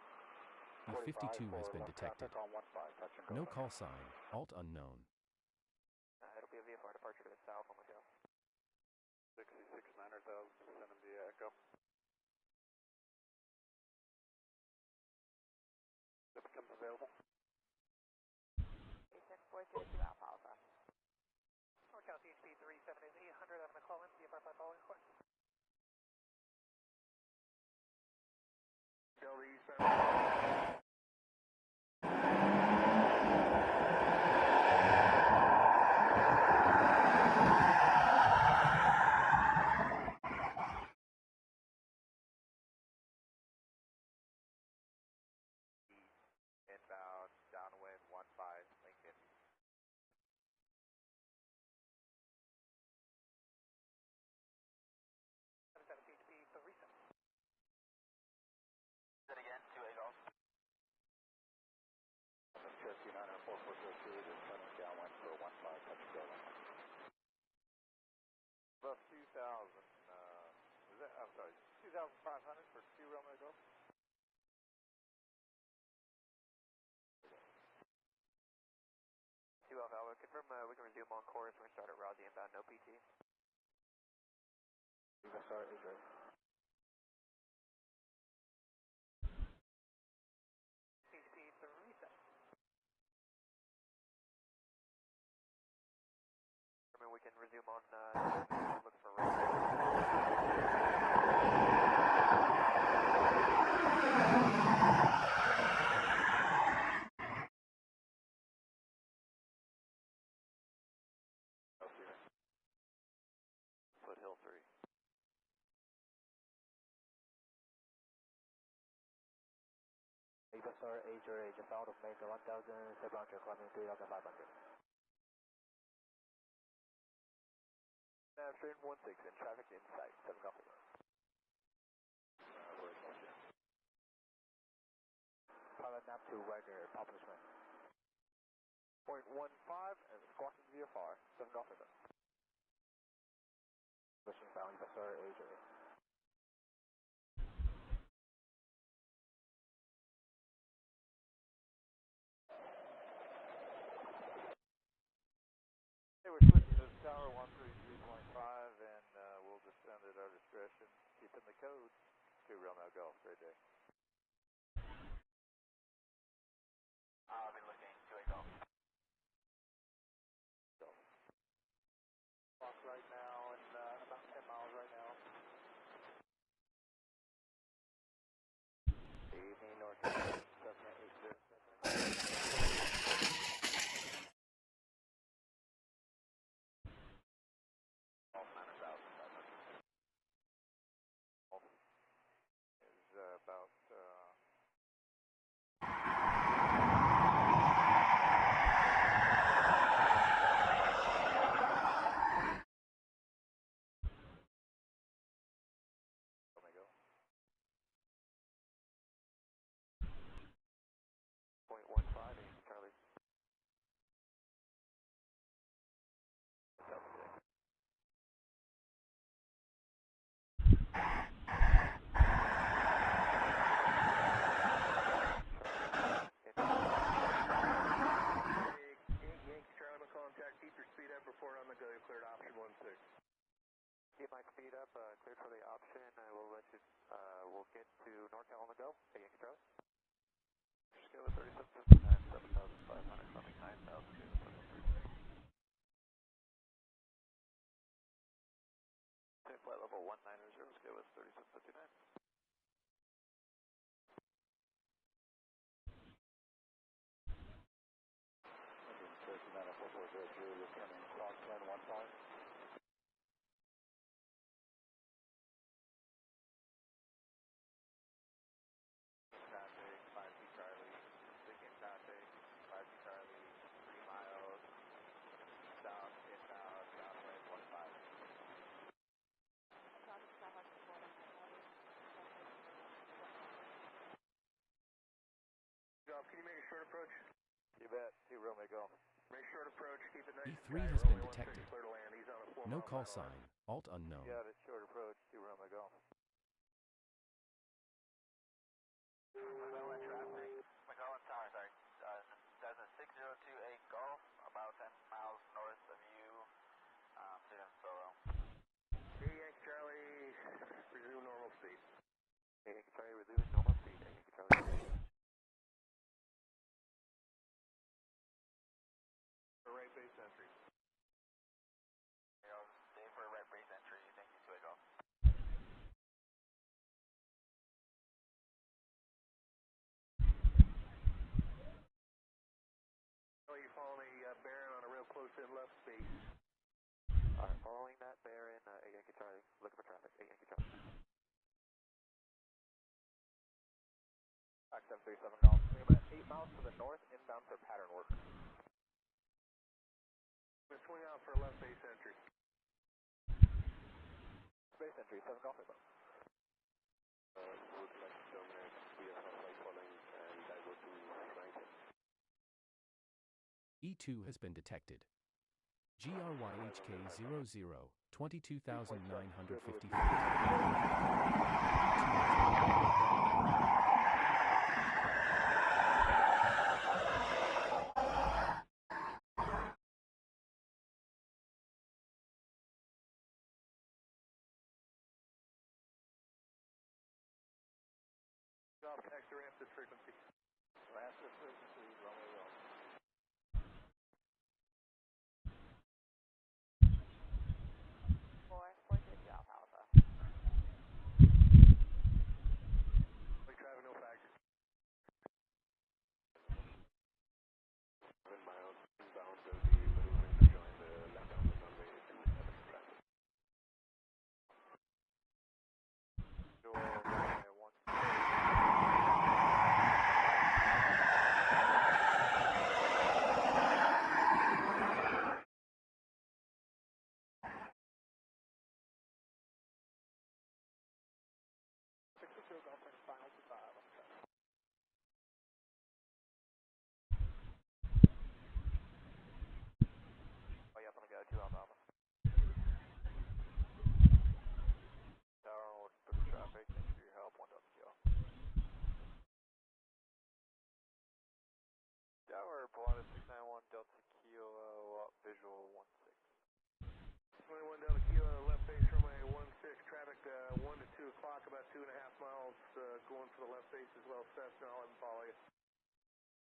G: B-52 has been detected.
T: On 15, touch and go.
G: No call sign, alt unknown.
C: It'll be a VFR departure to the south on the go.
T: 66, 900,000, send him the echo. If it becomes available.
I: 8642 Alpha Alpha.
S: Norcal CHP 37 is 800, I'm going to call in, VFR 5 following request.
K: Delta eastbound.
C: Inbound, downwind, 15, Lincoln.
S: CHP 37.
C: Then again, 2 Golf.
T: Cherokee 904-402 is turning downwind for 15, touch and go.
C: Above 2,000, is that, I'm sorry, 2,500 for 2 Romeo Golf? Alpha, confirm we can resume on course. We're going to start at Rousey inbound, no PT.
T: Sorry, Adrian.
S: CHP 37.
C: We can resume on, look for right. Foothill 3.
F: ASR HRA just out of Mesa 1,700, climbing 3,500.
C: Nav train 16 in traffic in sight, 7 Golf.
F: Where's Roger? Pilot nav to Wagner, Poplar Swing.
C: .15 and squawking VFR, 7 Golf.
F: Pushing bound ASR HRA.
C: Hey, we're switching to tower 133.5 and we'll descend at our discretion, keeping the code. 2 Romeo Golf, great day.
F: I'll be looking, 2 Golf. Clock right now and about 10 miles right now.
T: Evening, North Cessna 807.
C: Is about
O: vet, 2 Romeo Golf.
K: Very short approach, keep it nice.
G: E3 has been detected. No call sign, alt unknown.
O: Got it, short approach, 2 Romeo Golf.
C: McClellan traffic, McClellan Tower, sorry. That's a 6028 Golf, about 10 miles north of you, Stephen Solo.
K: Yankee Charlie, resume normal speed.
O: Yankee Charlie, resuming normal speed. Yankee Charlie.
K: Right base entry.
C: Stay for right base entry, thank you, 2 Golf.
K: Oh, you're following a Baron on a real close-in left space.
O: Alright, following that Baron, Yankee Charlie, looking for traffic, Yankee Charlie.
C: Back 737 Golf, we're about 8 miles to the north, inbound for pattern work.
K: We're swing out for left base entry.
C: Base entry, 7 Golf, inbound.
O: Would like to terminate via flight following and divert to 690.
G: E2 has been detected. GRYHK 00, 22,950 feet.
K: Golf, taxi ramp this frequency.
C: Ramp this frequency, Romeo Golf.
K: Like traffic, no factor.
O: 7 miles inbound, will be maneuvering to join the left downwind runway 27 traffic.
C: Door runway 16. Oh, yep, I'm gonna go 2 Alpha. Tower, book traffic, thanks for your help, 1 Delta Kilo. Tower, Pilatus 691, Delta Kilo, visual 16.
K: 21 Delta Kilo, left base runway 16, traffic 1 to 2 o'clock, about 2.5 miles going for the left base as well. Cessna, I'll have them follow you.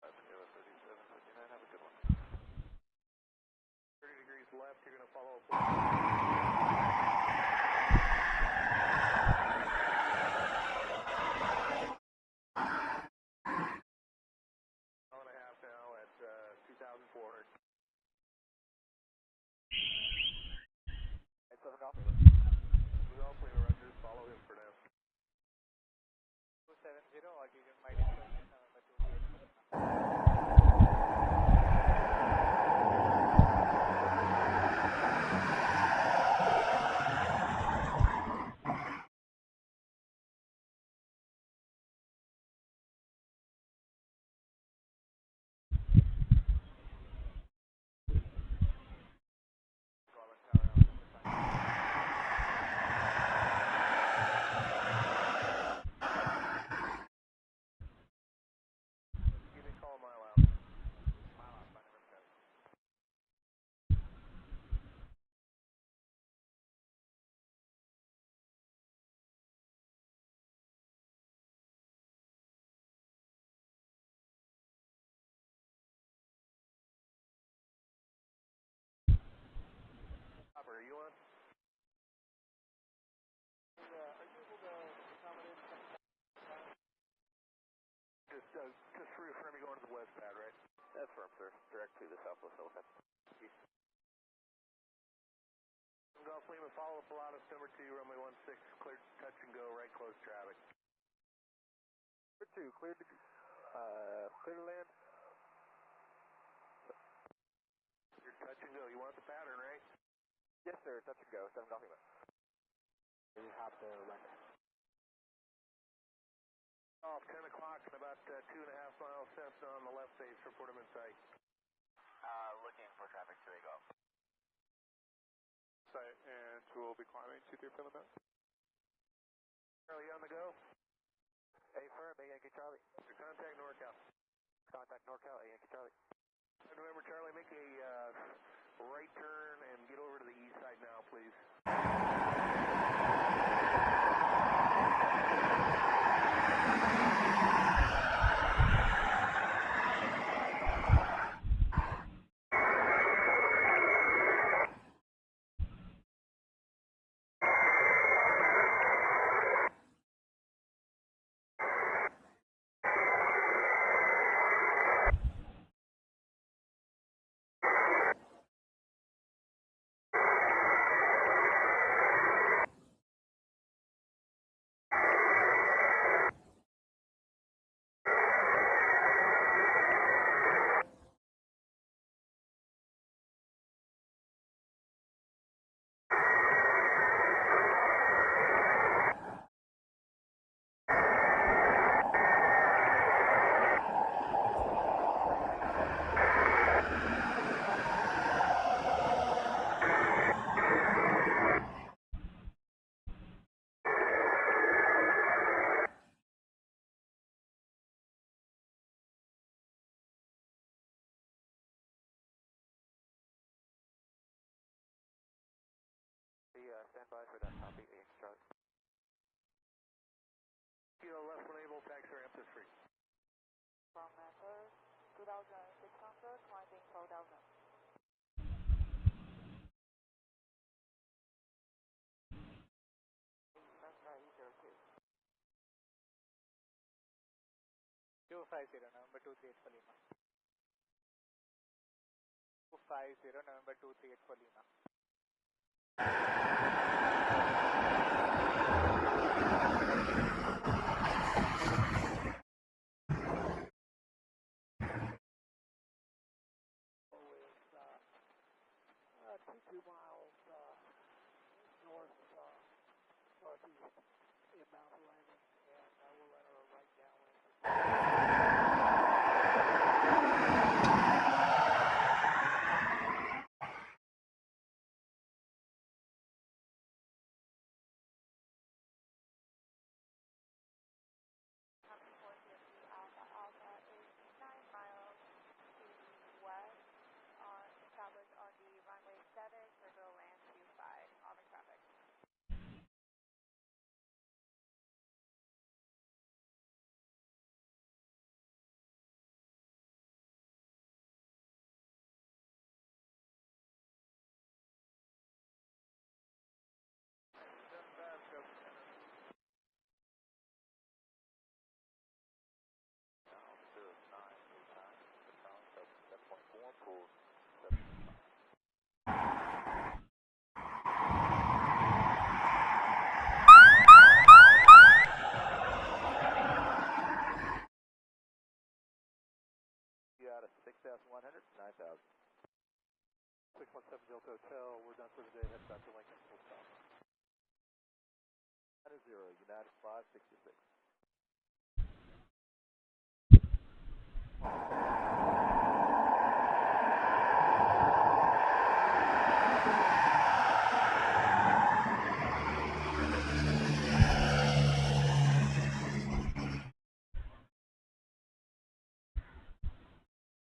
C: Avenue 3759, have a good one.
K: 30 degrees left, you're going to follow up. Mile and a half now at 2,400.
C: 7 Golf.
K: We also need to run, just follow him for now.
C: 270, I'll give you my destination, but you'll be able to.
K: Are you on?
C: Are you able to accommodate
K: Just reaffirm you going to the west pad, right?
C: That's firm, sir. Direct to the southwest helicopter.
K: Golf Lima, follow Pilatus number 2, runway 16, clear touch and go, right close traffic.
C: Number 2, clear to land.
K: You're touch and go. You want the pattern, right?
C: Yes, sir. Touch and go. 7 Golf Lima.
F: You have to render.
K: Oh, south, 10 o'clock, and about 2.5 miles south on the left base. Report them in sight.
C: Looking for traffic to go.
Q: Site, and we'll be climbing 23 for the minute.
K: Charlie, you on the go?
C: Hey, firm, Yankee Charlie.
K: Contact NorCal.
C: Contact NorCal, Yankee Charlie.
K: Remember, Charlie, make a right turn and get over to the east side now, please.
C: Stand by for that copy, Yankee Charlie.
K: Kilo left when able, taxi ramp is free.
I: From Memphis, 2,600, climbing 4,000.
P: Two 250, November 238 for Lima. 250, November 238 for Lima.
H: With 2 miles north northeast inbound landing, and we'll let her right downwind.
I: Alpha is 9 miles to the west, established on the runway 7 for go land 25, Auburn traffic.
C: Out of 6,100, 9,000.
Q: 617 Delta Hotel, we're done for the day. Head back to Lincoln. Full stop.
C: 0, United 566.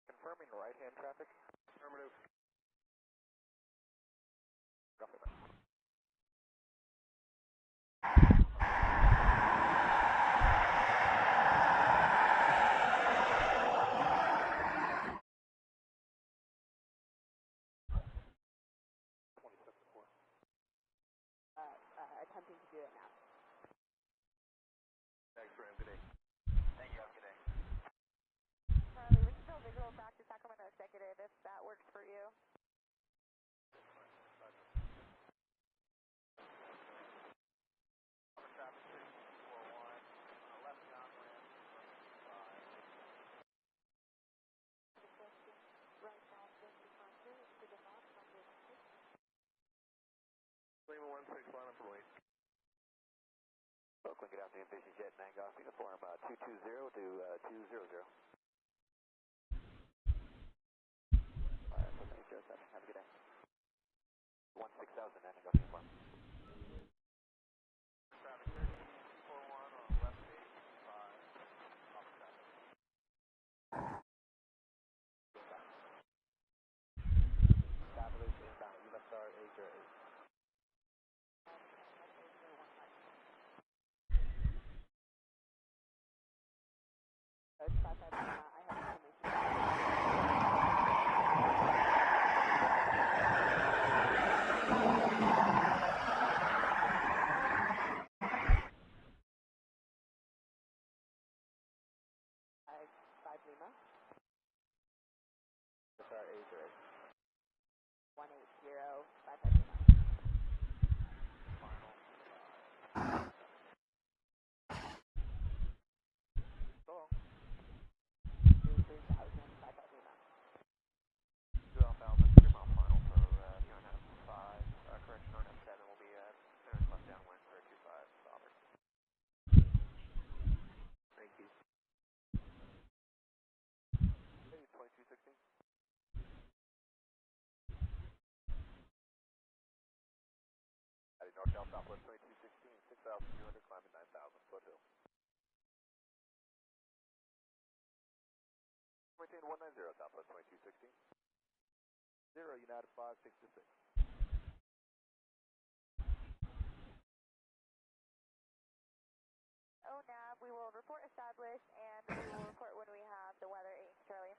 C: Confirming right-hand traffic.
K: Affirmative.
C: Copy that.
I: Attempting to do it now.
K: Thanks, Ram. Good day.
C: Thank you. Have a good day.
I: Charlie, we can go visual back to Sacramento Executive if that works for you.
K: Lima 16, line up for wait.
C: Oakland, good afternoon, Vision Jet, Nangoff, uniform 227
M: to 200. Have a good day. 16,000 and go too far.
E: Traffic 1341 on left gate, 5, off traffic.
A: Travelers inbound, USR 808.
I: Lima.
A: USR 808.
I: 180, 55 Lima.
E: So long.
I: 3,000, 55 Lima.
E: 2 outbound, 3 mile final for UNF 5, correction, UNF 7 will be at clearance left downwind for 25, stopper.
A: Thank you.
E: 2216. Heading north southwest 2216, 6,200, climbing 9,000, foothill. Maintain 190 southwest 2216. 0 United 566.
I: ONAV, we will report established and we will report when we have the weather 8 Charlie.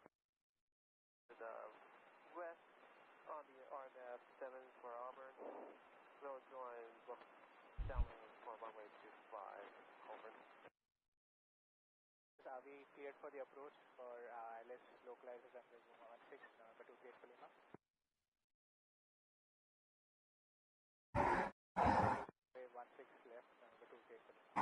K: West on the RNAV 7 for Auburn. We'll join downwind for runway 25, over. We cleared for the approach for ILS localized as Zuma 16, November 28 for Lima. Wave 16 left, November 28 for Lima.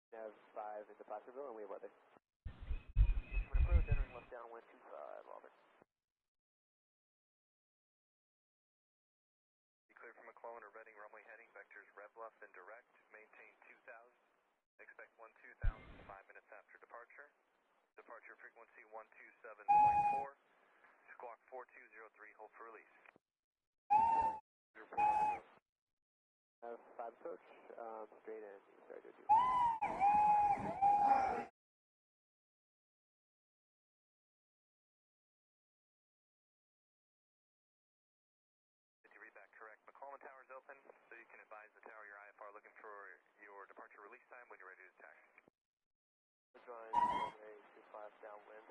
A: Nav 5 in Departureville, and we have weather.
E: Instrument approach, entering left downwind 25, Auburn. Be clear from McClellan or Reading, runway heading, vectors rev left and direct, maintain 2,000, expect 12,000 5 minutes after departure. Departure frequency 127.4, squawk 4203, hold for release.
A: Nav 5 approach, straight in, sorry to do.
E: Readback correct. McClellan Tower is open, so you can advise the tower your IFR looking for your departure release time when you're ready to taxi.
K: We're drawing runway 25 downwind.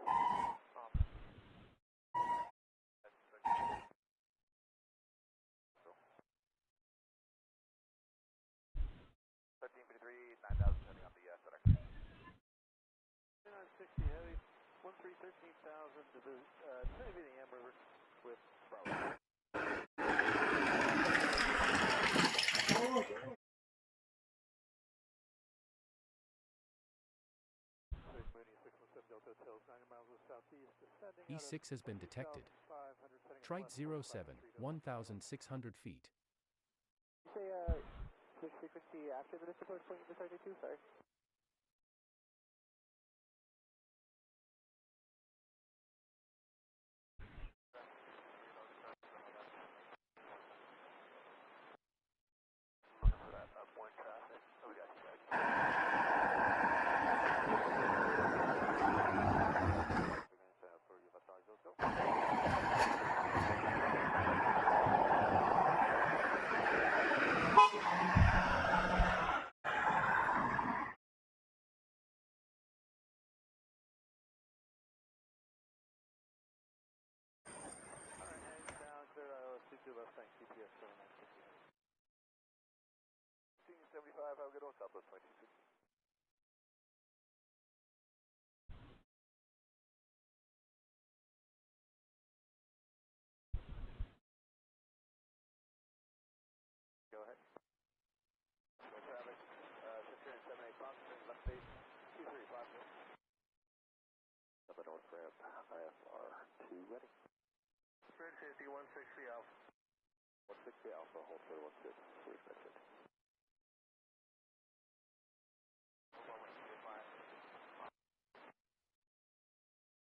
K: Off.
E: That's 1353, 9,000 heading on the center.
K: 960 heavy, 13,000 to the Trinity Amber with Bravo.
G: E6 has been detected. Trite 07, 1,600 feet.
A: You say, switch frequency after the approach point to 32, sorry?
E: Looking for that upwind traffic. Oh, we got you guys. For your massage, let's go.
K: GPS
E: 75, have a good one, Southwest 22. Go ahead. No traffic, 678 Fox, left base, 2350.
L: Number North Ramp, IFR 2 ready.
K: Ready, 160 Alpha.
L: 160 Alpha, hold for 16, we expected.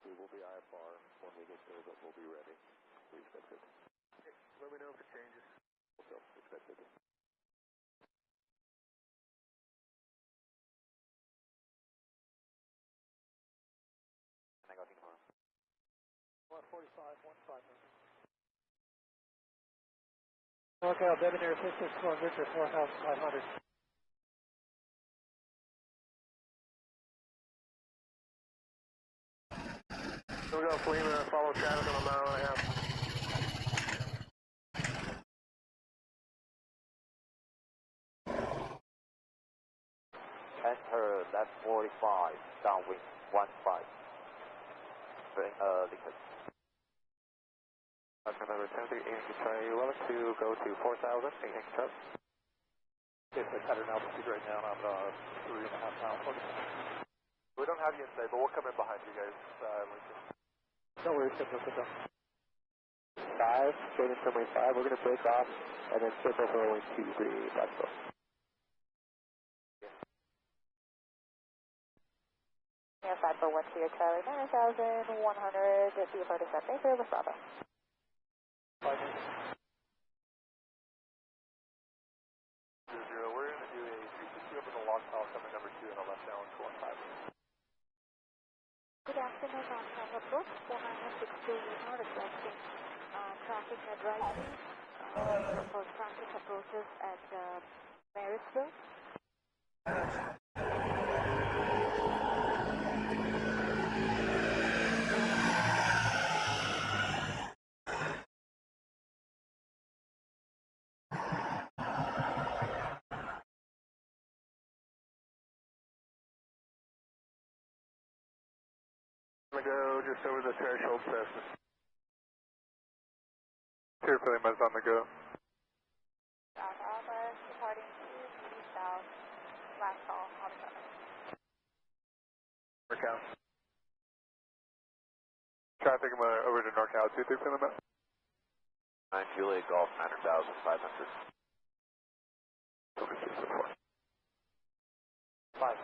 L: We will be IFR when we get there, but we'll be ready. We expected.
K: Okay, let me know if it changes.
L: Also expected.
A: And I got tomorrow.
H: 145, 15.
S: Okay, I'll Devon Air 661 Victor 4,500.
K: So we got Lima, follow traffic on a mile and a half.
A: Enter left 45, downwind 15. Liquid.
C: Number 73, aiming to try 11 to go to 4,000, aiming to
F: It's at pattern altitude right now, and I'm 3.5 miles.
C: We don't have you inside, but we'll come in behind you guys, Lincoln.
F: No worries, sit down.
A: 5, straight into runway 5, we're going to break off, and then circle for runway 23, left go.
I: Air 541 to your Charlie 9100, VFR descent, Mayfair, with Bravo.
C: 5 minutes. 00, we're going to do a 360 over the log pile, coming number 2 and a left down to 15.
I: Good afternoon, on approach 4962 Lima, requesting traffic at right, for traffic approaches at Marysville.
K: I'm going to go just over the threshold Cessna.
C: Here for Lima's on the go.
I: Alpha, departing to south, last call, on the summit.
C: NorCal. Traffic over to NorCal, 23 for Lima.
L: 9 Juliet Golf, 900,500.
C: Over 6 so far.
F: 5.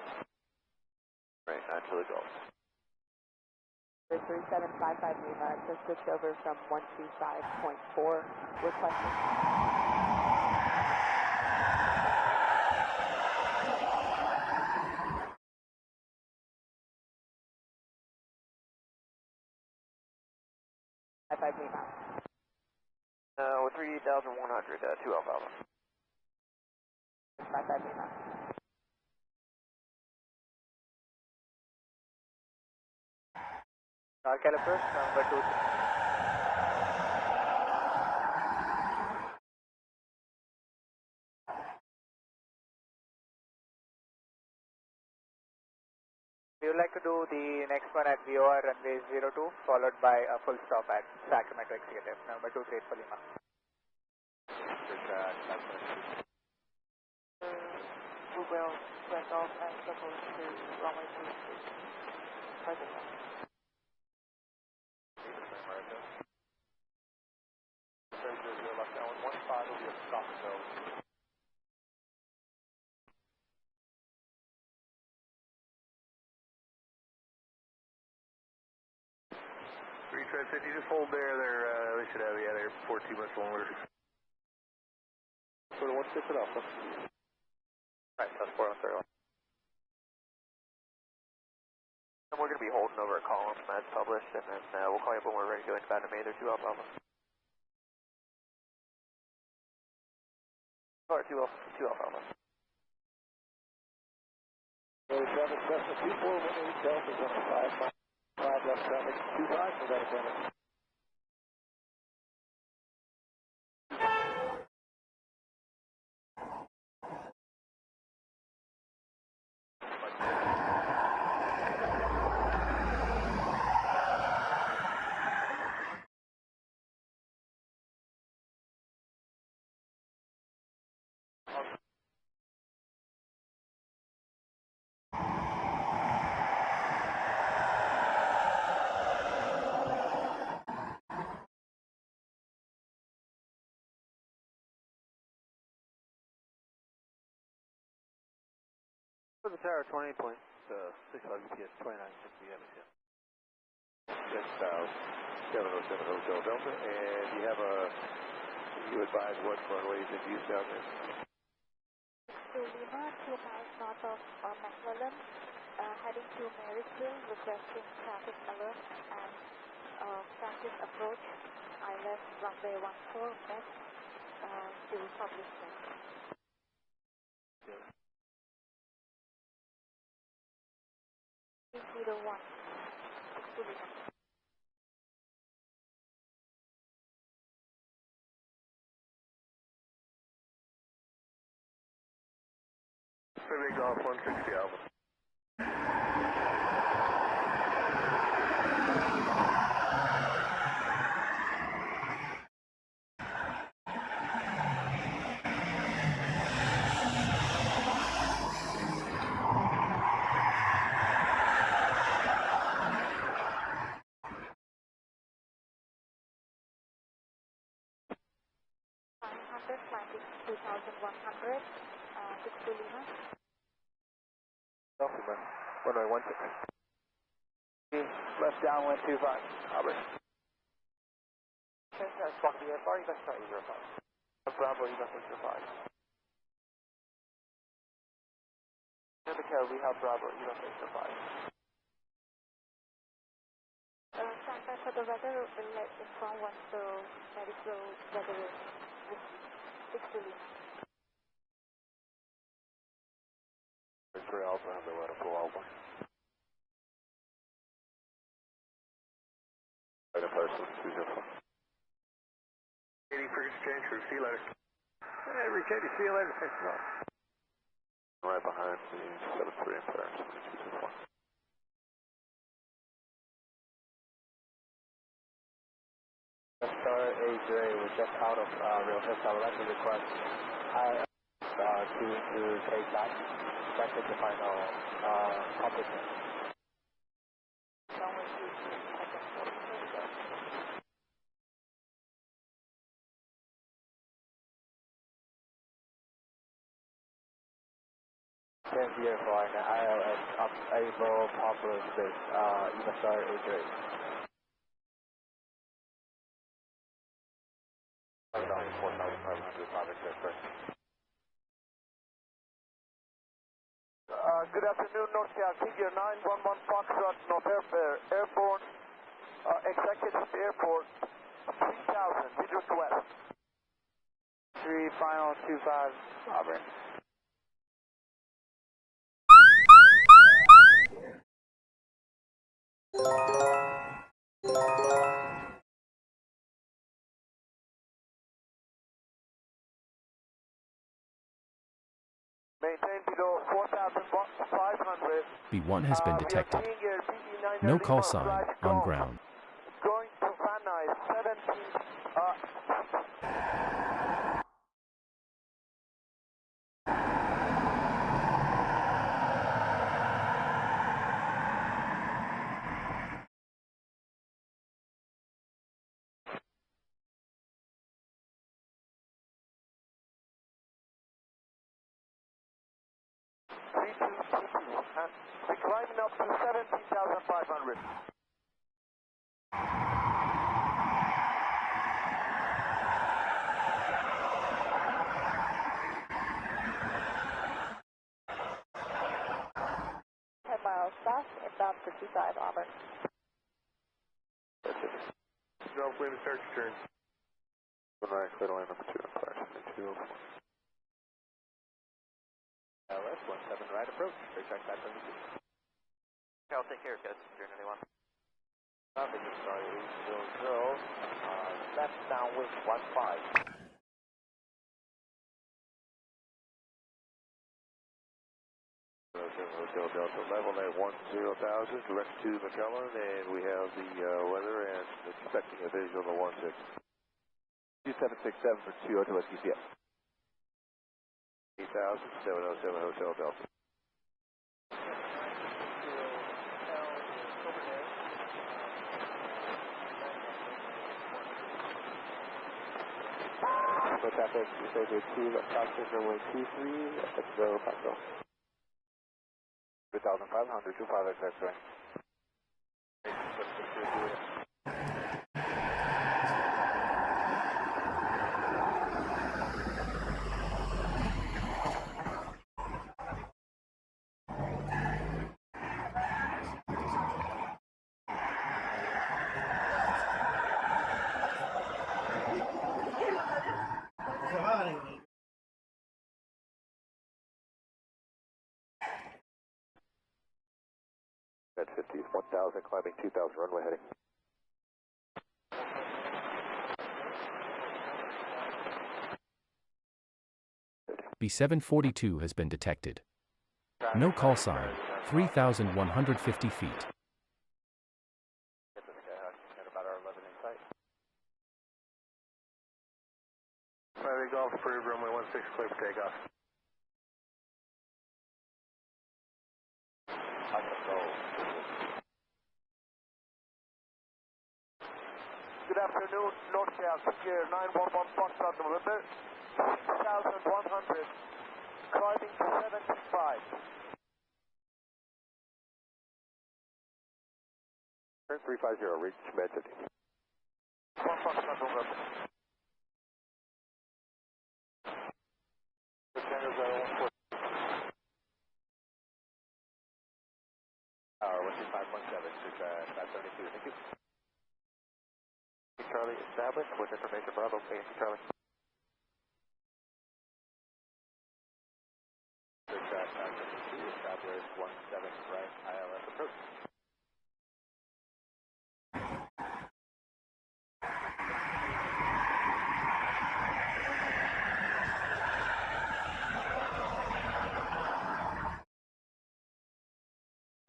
L: Right, 9 Juliet Golf.
I: 3755 Lima, to switch over from 125.4, requesting. Five Lima.
A: 3,100, 2 Alpha Alpha.
I: 55 Lima.
A: Calipers, number 2. We would like to do the next one at VOR runway 02, followed by a full stop at Sacramento Executive, number 23 for Lima.
I: We will break off and circle to runway 23. Present.
C: Left down 15 will be a stop and go.
K: Retread 50, just hold there. They should have the other airport too much longer.
F: Sort of 16 at Alpha.
A: Alright, that's 4 on 31. And we're going to be holding over a column as published, and then we'll call you up when we're ready to go into Battle May. They're 2 Alpha Alpha. Or 2 Alpha Alpha.
H: 37, Cessna 2418 Delta, is on a 5 mile, 5 left traffic, 25, for that advantage.
K: the tower, 28.65 GPS, 2960 atmosphere.
L: Yes, 707 Hotel Delta, and you advise what runways in use down there?
I: To Lima, 2 miles north of McClellan, heading to Marysville, requesting traffic alert and practice approach. I left runway 14 next to public plan.
K: Okay.
I: 301, 6 to Lima.
J: Pacific Golf 160 Alpha.
I: Climbing 2,100, 6 to Lima.
K: Delta, runway 16. Left downwind 25. Auburn.
C: Squawk the AFR, you guys start 805. Bravo, you guys 805. Indicator, we have Bravo, you guys 805.
I: Stand by for the weather. We'll let inform once the medical weather is received. 6 to Lima.
L: Victory Alpha, and the weather for Alpha. Right up person, 204.
J: 80 for exchange for see you later.
K: Hey, Rick, see you later. Thanks a lot.
L: Right behind the 73 in Paris, 204.
F: Star AJ was just out of real test. I would like to request to take back the final public. Here for an ILS unable popular space, Star AJ.
L: 4,500 traffic there.
C: Good afternoon, North Cal, figure 911 Foxtrot, North Airborne, Executive Airport, 3000, did request.
K: 3, final 25, Auburn.
C: Maintain below 4,500.
G: B1 has been detected. No call sign, on ground.
C: Going to Van Nuys, 17, we're climbing up to 17,500.
I: South, inbound 55, Auburn.
J: Golf Lima, start your turn.
L: Right, clear to line number 2 on fire, 204.
F: LS 17 right approach, straight track 572.
C: Cal, take care, guys. You're anyone.
F: Traffic is Star 800, left downwind 15.
L: Hotel Delta, level at 10,000, direct to McClellan, and we have the weather and expecting a visual of 16.
C: 2767 for 2 Hotel HFGCS.
L: 8,000, 707 Hotel Delta.
F: So traffic, you say 2, left crossing runway 23, let's go,
A: 2500, 25XX going.
L: At 50, 1000, climbing 2000, runway heading.
G: B742 has been detected. No call sign, 3,150 feet.
A: Get this guy out. Got about our 11 in sight.
K: Friday Golf approved, runway 16, clear for takeoff.
B: Good afternoon, Northbound, secure 911 Foxtrot, November, 6,100, climbing to 75.
L: Turn 350, reach med 50.
B: 1 Foxtrot, November.
A: Tower 12517, 572, thank you. Charlie established with information Bravo, thank you, Charlie. Established 17 right, ILS approach.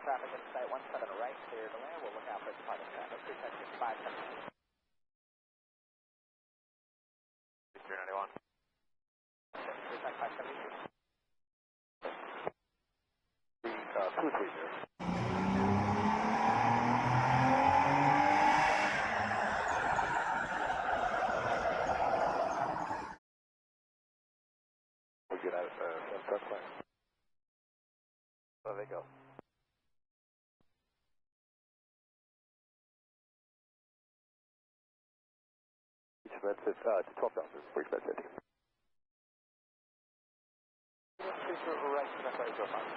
C: Traffic in sight 17 right, clear to land. We'll look out for departing traffic. 365.
A: 391. 230. We'll get out of front line. There they go. Each med 12,000, reach med 50. Right, that's right, go fine.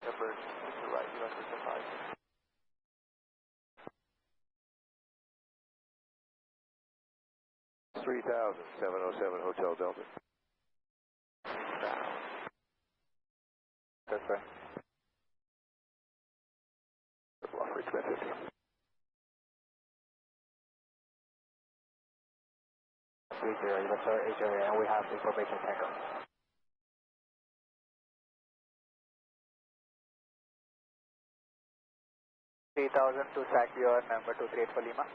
A: Number, right, US 65. $3,707 Hotel Delta. That's right. Bluff, reach med 50. That's our HOA, and we have information tango. to track your number 238 for Lima.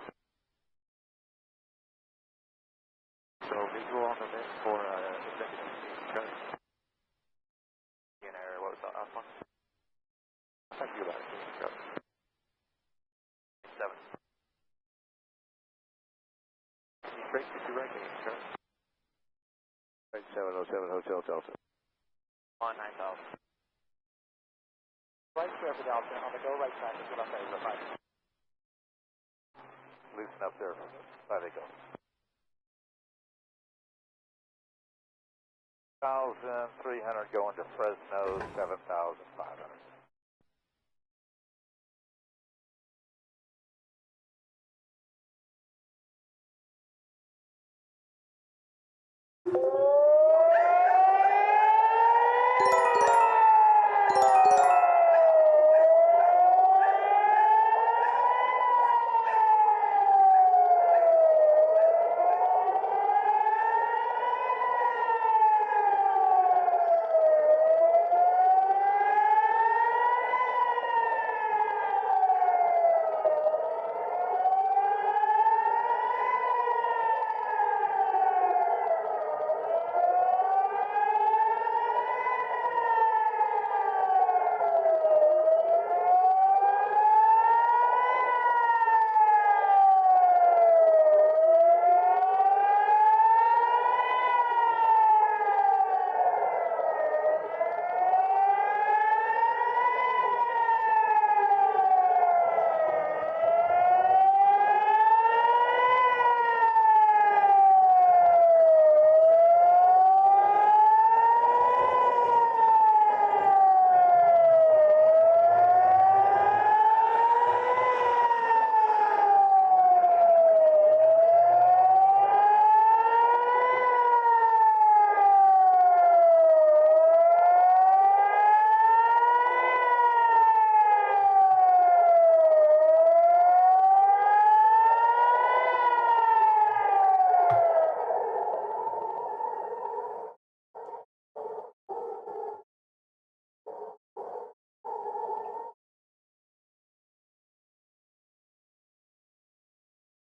A: So visual on the mid for executive Charlie. What was that last one? Thank you about it, Charlie. 7. Straight to right, Charlie. Right, 707 Hotel Delta. On 9,000. Right square for Delta, on the go right side, to left side, right. Loosen up there, 5 they go. 1,300 going to Fresno, 7,500.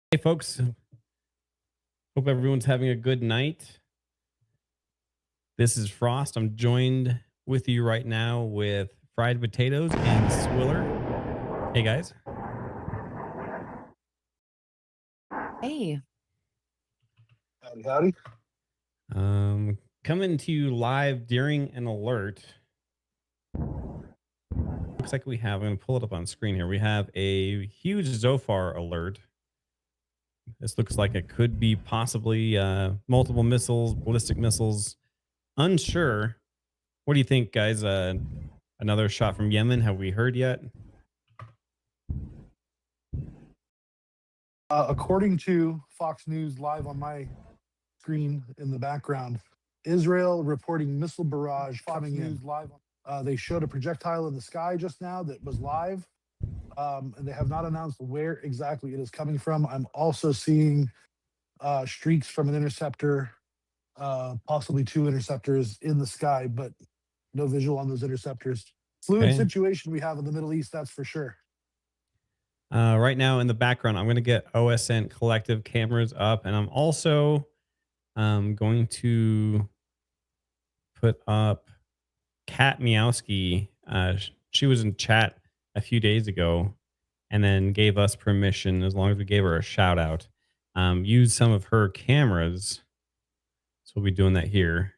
A: Hey, folks. Hope everyone's having a good night. This is Frost. I'm joined with you right now with Fried Potatoes and Swiller. Hey, guys.
U: Hey.
H: Howdy.
A: Coming to you live during an alert. Looks like we have, I'm going to pull it up on screen here. We have a huge Zofar alert. This looks like it could be possibly multiple missiles, ballistic missiles. Unsure. What do you think, guys? Another shot from Yemen. Have we heard yet?
H: According to Fox News live on my screen in the background, Israel reporting missile barrage coming in. Live. They showed a projectile in the sky just now that was live. And they have not announced where exactly it is coming from. I'm also seeing streaks from an interceptor, possibly two interceptors in the sky, but no visual on those interceptors. Fluid situation we have in the Middle East, that's for sure.
A: Right now in the background, I'm going to get OSINT collective cameras up, and I'm also going to put up Kat Miowski. She was in chat a few days ago and then gave us permission, as long as we gave her a shout out, use some of her cameras. So we'll be doing that here.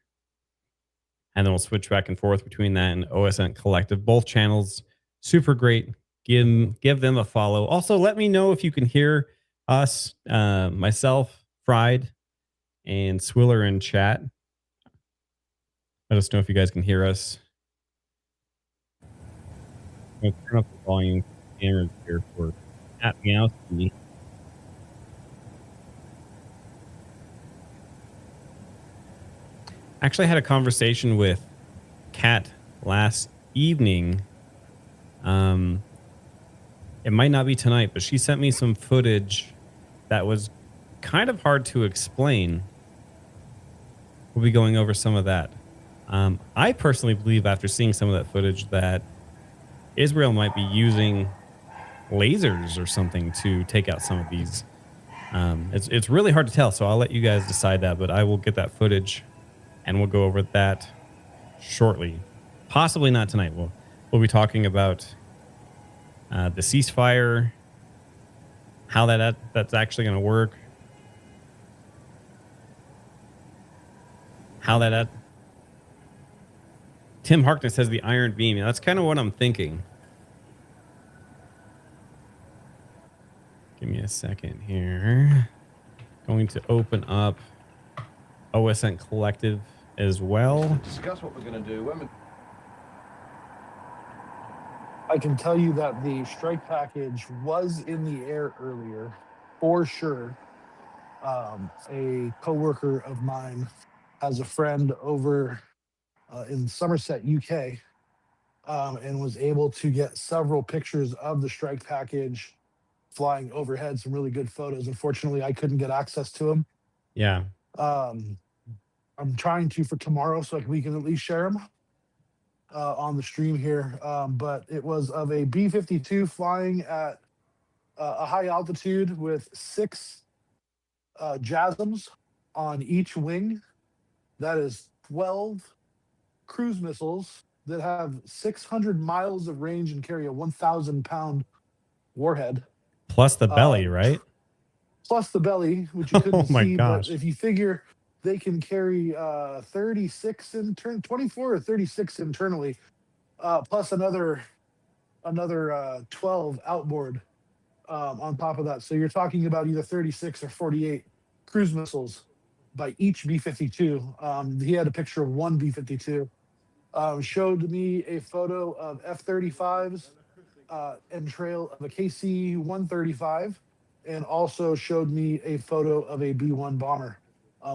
A: And then we'll switch back and forth between that and OSINT collective. Both channels, super great. Give them a follow. Also, let me know if you can hear us, myself, Fried, and Swiller in chat. Let us know if you guys can hear us. I'm going to turn up the volume cameras here for Kat Miowski. Actually, I had a conversation with Kat last evening. It might not be tonight, but she sent me some footage that was kind of hard to explain. We'll be going over some of that. I personally believe, after seeing some of that footage, that Israel might be using lasers or something to take out some of these. It's really hard to tell, so I'll let you guys decide that, but I will get that footage and we'll go over that shortly. Possibly not tonight. We'll be talking about the ceasefire, how that's actually going to work, how that Tim Harkness has the Iron Beam. That's kind of what I'm thinking. Give me a second here. Going to open up OSINT collective as well.
V: Discuss what we're going to do.
H: I can tell you that the strike package was in the air earlier, for sure. A coworker of mine has a friend over in Somerset, UK, and was able to get several pictures of the strike package flying overhead, some really good photos. Unfortunately, I couldn't get access to them.
A: Yeah.
H: I'm trying to for tomorrow, so we can at least share them on the stream here. But it was of a B-52 flying at a high altitude with 6 JASMs on each wing. That is 12 cruise missiles that have 600 miles of range and carry a 1,000-pound warhead.
A: Plus the belly, right?
H: Plus the belly, which you couldn't see.
A: Gosh.
H: But if you figure they can carry 36 24 or 36 internally, plus another 12 outboard on top of that. So you're talking about either 36 or 48 cruise missiles by each B-52. He had a picture of one B-52. Showed me a photo of F-35s and trail of a KC-135, and also showed me a photo of a B-1 bomber,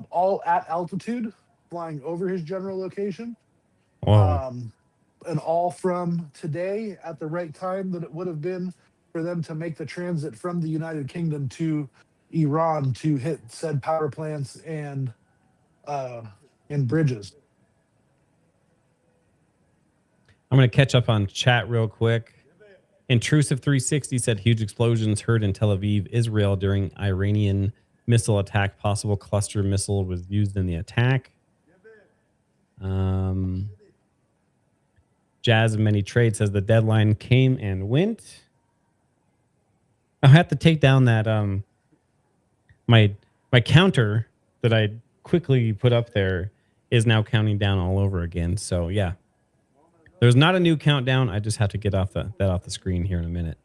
H: all at altitude, flying over his general location. And all from today at the right time that it would have been for them to make the transit from the United Kingdom to Iran to hit said power plants and bridges.
A: I'm going to catch up on chat real quick.
N: Intrusive 360 said huge explosions heard in Tel Aviv, Israel during Iranian missile attack. Possible cluster missile was used in the attack. Jazz of Many Trades says the deadline came and went. I have to take down that my counter that I quickly put up there is now counting down all over again. So yeah, there's not a new countdown. I just have to get that off the screen here in a minute.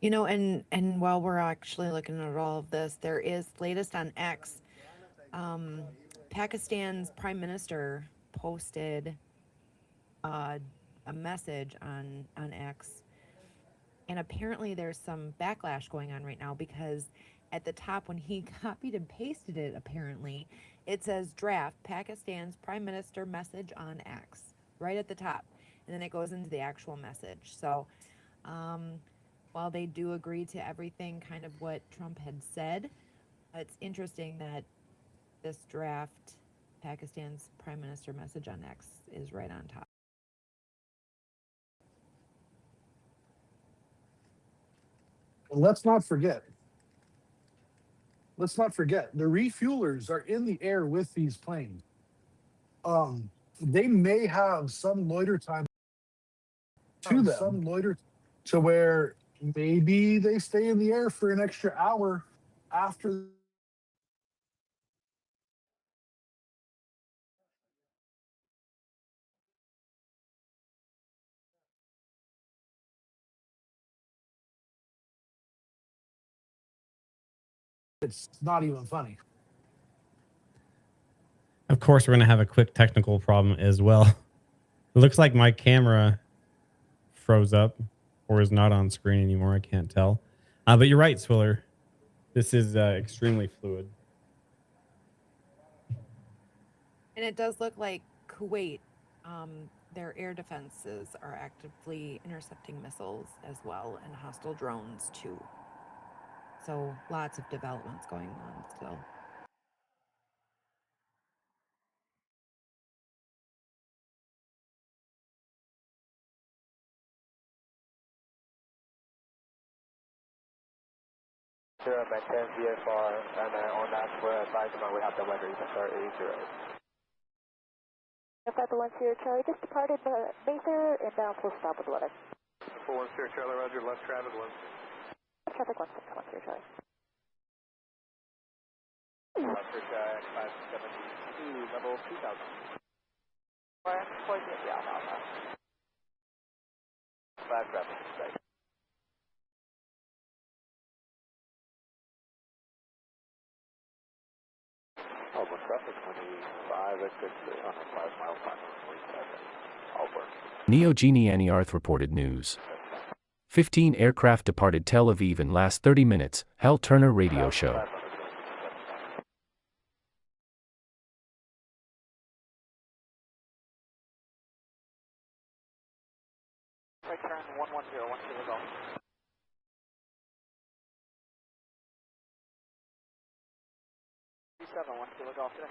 U: You know, and while we're actually looking at all of this, there is latest on X. Pakistan's prime minister posted a message on X, and apparently there's some backlash going on right now because at the top when he copied and pasted it, apparently it says draft Pakistan's prime minister message on X right at the top, and then it goes into the actual message. So while they do agree to everything kind of what Trump had said, it's interesting that this draft Pakistan's prime minister message on X is right on top.
H: Let's not forget, the refuelers are in the air with these planes. They may have some loiter time to them, to where maybe they stay in the air for an extra hour after. It's not even funny.
N: Of course, we're going to have a quick technical problem as well. It looks like my camera froze up or is not on screen anymore. I can't tell. But you're right, Swiller. This is extremely fluid.
U: And it does look like Kuwait, their air defenses are actively intercepting missiles as well and hostile drones too. So lots of developments going on still.
A: Sure, maintain VFR, and then on that we're advising we have the weather, you can start 808.
I: November 10 Charlie, just departed Mayfair, inbound full stop with weather.
E: 410 Charlie, roger, left traffic 16.
I: Traffic 1610 Charlie.
A: Africa 572, level 2000. Point it, yeah, Flat traffic, right. Almost traffic 25, exit 5 miles, 547. Albert.
G: Neo-Genie Anniarth reported news. 15 aircraft departed Tel Aviv in last 30 minutes, Hal Turner radio show.
A: Right turn 110, 1 kilo golf. Seven, 1 kilo golf today.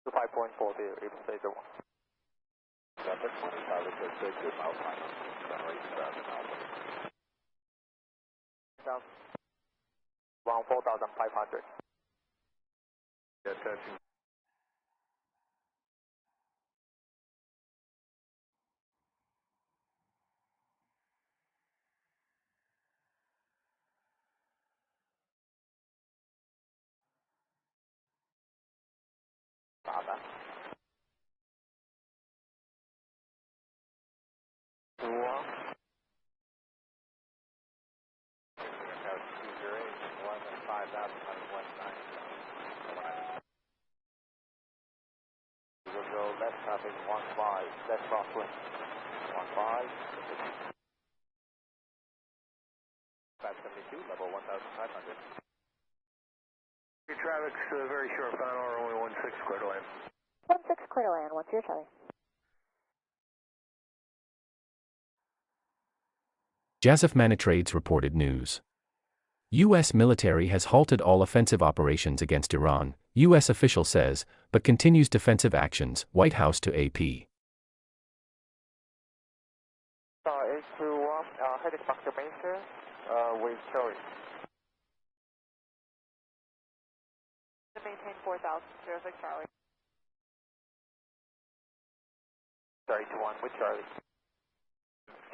A: 5.4 there, if they don't. Traffic 25 is a good mile final. Runway 2000. Around 4,500.
E: Yeah, attention.
A: Baba. Left traffic 15, left crosswind 15, 572, level 1,500.
E: Your traffic's very short, final runway 16, clear to land.
I: 16 clear to land, 10 Charlie.
G: Jazz of Many Trades reported news. U.S. military has halted all offensive operations against Iran, U.S. official says, but continues defensive actions. White House to AP.
C: H21, heading back to Mesa, with Charlie.
D: Maintain 4000, 06 Charlie.
C: Sorry, 21 with Charlie.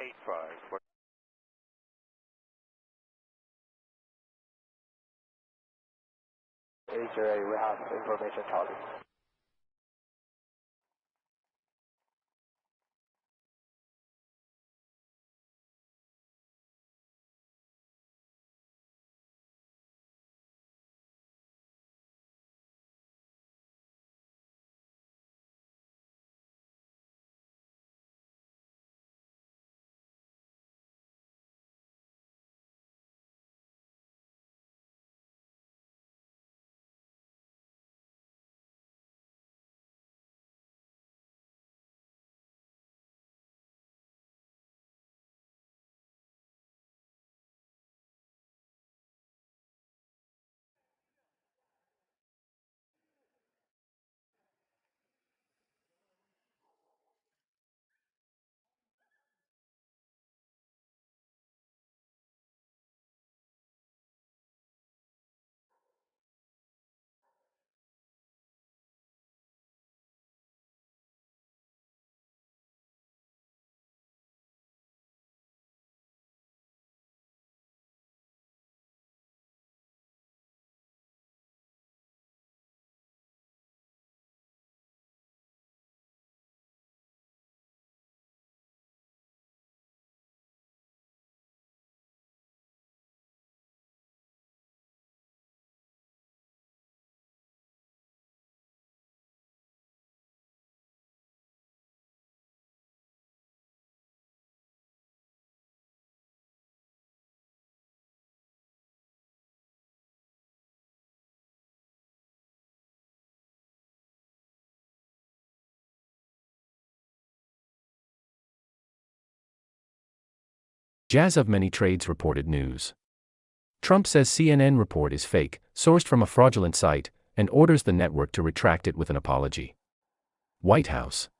L: 85.
C: HRA, we have information, Charlie.
G: Jazz of many trades reported news. Trump says CNN report is fake, sourced from a fraudulent site, and orders the network to retract it with an apology. White House.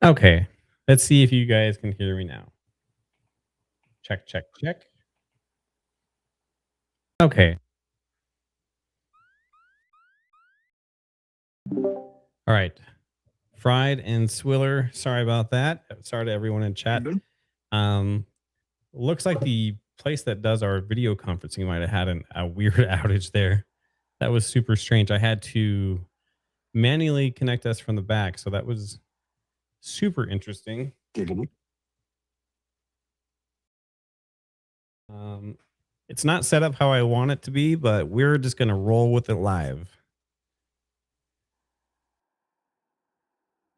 N: Okay. Let's see if you guys can hear me now. Check, check, check. Okay. All right. Fried and Swiller, sorry about that. Sorry to everyone in chat. Looks like the place that does our video conferencing might have had a weird outage there. That was super strange. I had to manually connect us from the back, so that was super interesting. It's not set up how I want it to be, but we're just going to roll with it live.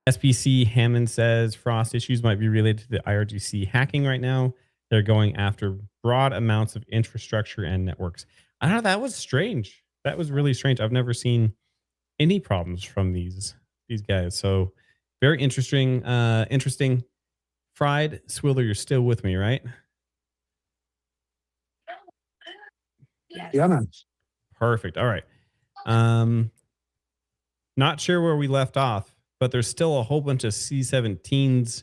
N: SPC Hammond says frost issues might be related to the IRGC hacking right now. They're going after broad amounts of infrastructure and networks. I don't know. That was strange. That was really strange. I've never seen any problems from these guys. So very interesting. Interesting. Fried Swiller, you're still with me, right?
U: Yes.
H: Yeah, man.
N: Perfect. All right. Not sure where we left off, but there's still a whole bunch of C-17s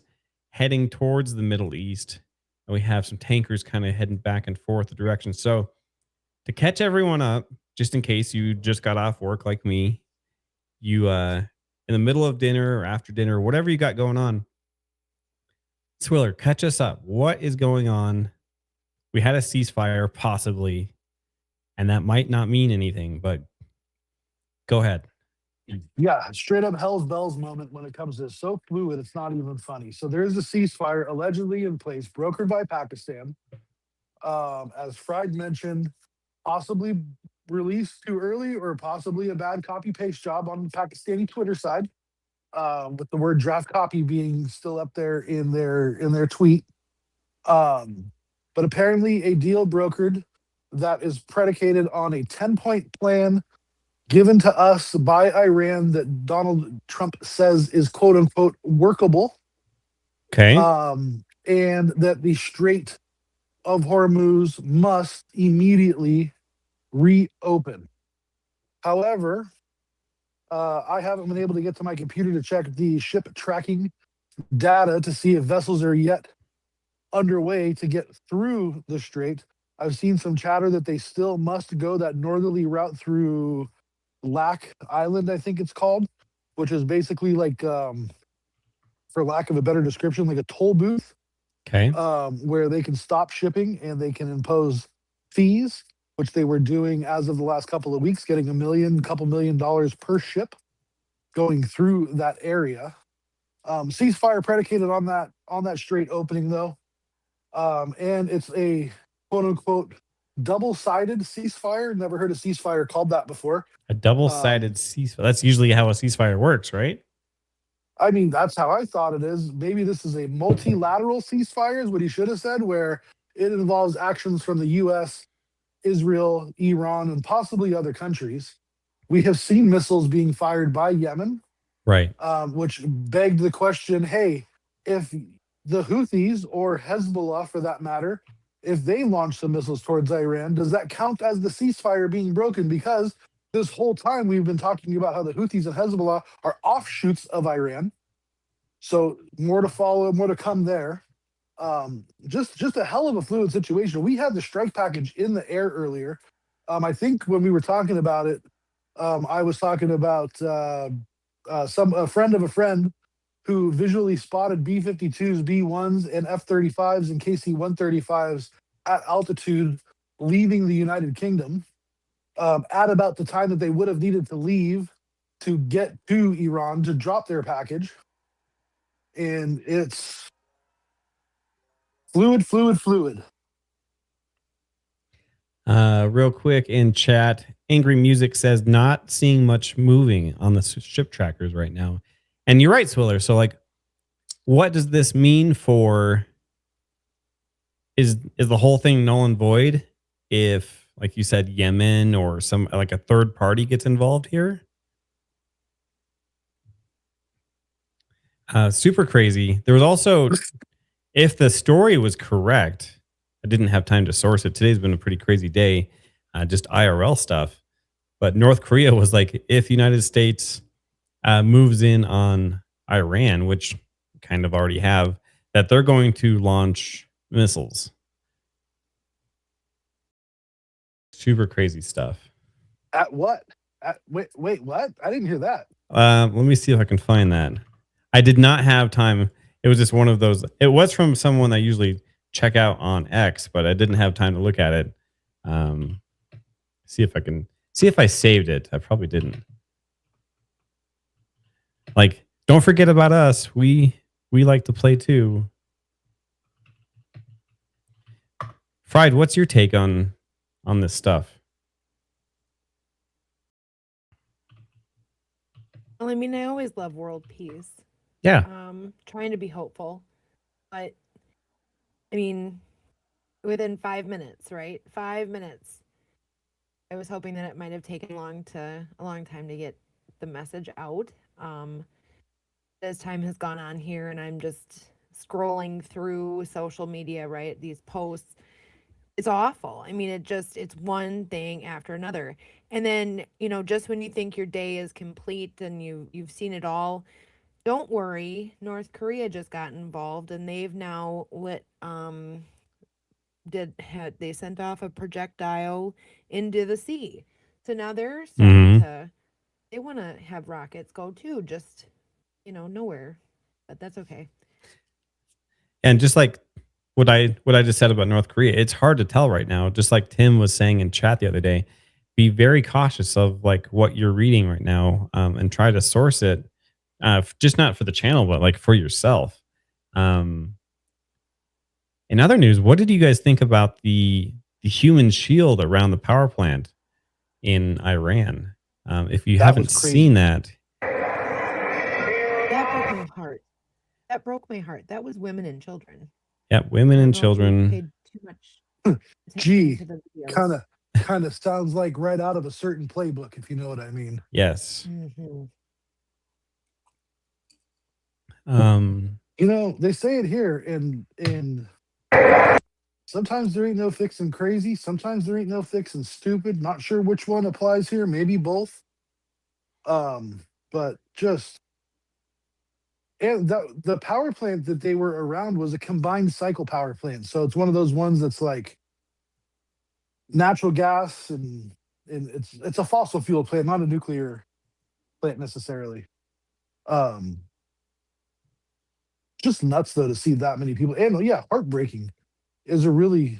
N: heading towards the Middle East. And we have some tankers kind of heading back and forth the direction. So to catch everyone up, just in case you just got off work like me, you in the middle of dinner or after dinner, whatever you got going on, Swiller, catch us up. What is going on? We had a ceasefire, possibly, and that might not mean anything, but go ahead.
H: Yeah, straight up hell's bells moment when it comes to this. So fluid, it's not even funny. So there is a ceasefire allegedly in place, brokered by Pakistan. As Fried mentioned, possibly released too early or possibly a bad copy paste job on the Pakistani Twitter side, with the word draft copy being still up there in their tweet. But apparently a deal brokered that is predicated on a 10-point plan given to us by Iran that Donald Trump says is quote unquote workable.
N: Okay.
H: And that the Strait of Hormuz must immediately reopen. However, I haven't been able to get to my computer to check the ship tracking data to see if vessels are yet underway to get through the strait. I've seen some chatter that they still must go that northerly route through Lac Island, I think it's called, which is basically like, for lack of a better description, like a toll booth.
N: Okay.
H: Where they can stop shipping and they can impose fees, which they were doing as of the last couple of weeks, getting couple million dollars per ship going through that area. Ceasefire predicated on that strait opening though. And it's a quote unquote double-sided ceasefire. Never heard a ceasefire called that before.
N: A double-sided ceasefire. That's usually how a ceasefire works, right?
H: I mean, that's how I thought it is. Maybe this is a multilateral ceasefire is what he should have said, where it involves actions from the U.S., Israel, Iran, and possibly other countries. We have seen missiles being fired by Yemen.
N: Right.
H: Which begged the question, hey, if the Houthis or Hezbollah, for that matter, if they launch some missiles towards Iran, does that count as the ceasefire being broken? Because this whole time we've been talking about how the Houthis and Hezbollah are offshoots of Iran. So more to follow, more to come there. Just a hell of a fluid situation. We had the strike package in the air earlier. I think when we were talking about it, I was talking about a friend of a friend who visually spotted B-52s, B-1s, and F-35s and KC-135s at altitude leaving the United Kingdom at about the time that they would have needed to leave to get to Iran to drop their package. And it's fluid.
N: Real quick in chat, Angry Music says not seeing much moving on the ship trackers right now. And you're right, Swiller. So like, what does this mean for, is the whole thing null and void if, like you said, Yemen or some like a third party gets involved here? Super crazy. There was also, if the story was correct, I didn't have time to source it. Today's been a pretty crazy day, just IRL stuff. But North Korea was like, if the United States moves in on Iran, which kind of already have, that they're going to launch missiles. Super crazy stuff.
H: At what? Wait, what? I didn't hear that.
N: Let me see if I can find that. I did not have time. It was just one of those. It was from someone I usually check out on X, but I didn't have time to look at it. See if I saved it. I probably didn't. Like, don't forget about us. We like to play too. Fried, what's your take on this stuff?
U: Well, I mean, I always love world peace.
N: Yeah.
U: Trying to be hopeful, but I mean, within 5 minutes, right? 5 minutes. I was hoping that it might have taken a long time to get the message out. As time has gone on here, and I'm just scrolling through social media, right? These posts, it's awful. I mean, it's one thing after another. And then, just when you think your day is complete and you've seen it all, don't worry. North Korea just got involved, and they've now they sent off a projectile into the sea. So now they're starting they want to have rockets go too, just nowhere. But that's okay.
N: And just like what I just said about North Korea, it's hard to tell right now. Just like Tim was saying in chat the other day, be very cautious of like what you're reading right now, and try to source it, just not for the channel, but like for yourself. In other news, what did you guys think about the human shield around the power plant in Iran? If you haven't seen that,
U: that broke my heart. That broke my heart. That was women and children.
N: Yeah, women and children.
U: Paid too much
H: Gee, kind of sounds like right out of a certain playbook, if you know what I mean.
N: Yes.
U: Mm-hmm.
H: They say it here, in sometimes there ain't no fixing crazy, sometimes there ain't no fixing stupid. Not sure which one applies here, maybe both. But just, and the power plant that they were around was a combined cycle power plant. So it's one of those ones that's like natural gas and it's a fossil fuel plant, not a nuclear plant necessarily. Just nuts though to see that many people, and yeah, heartbreaking is a really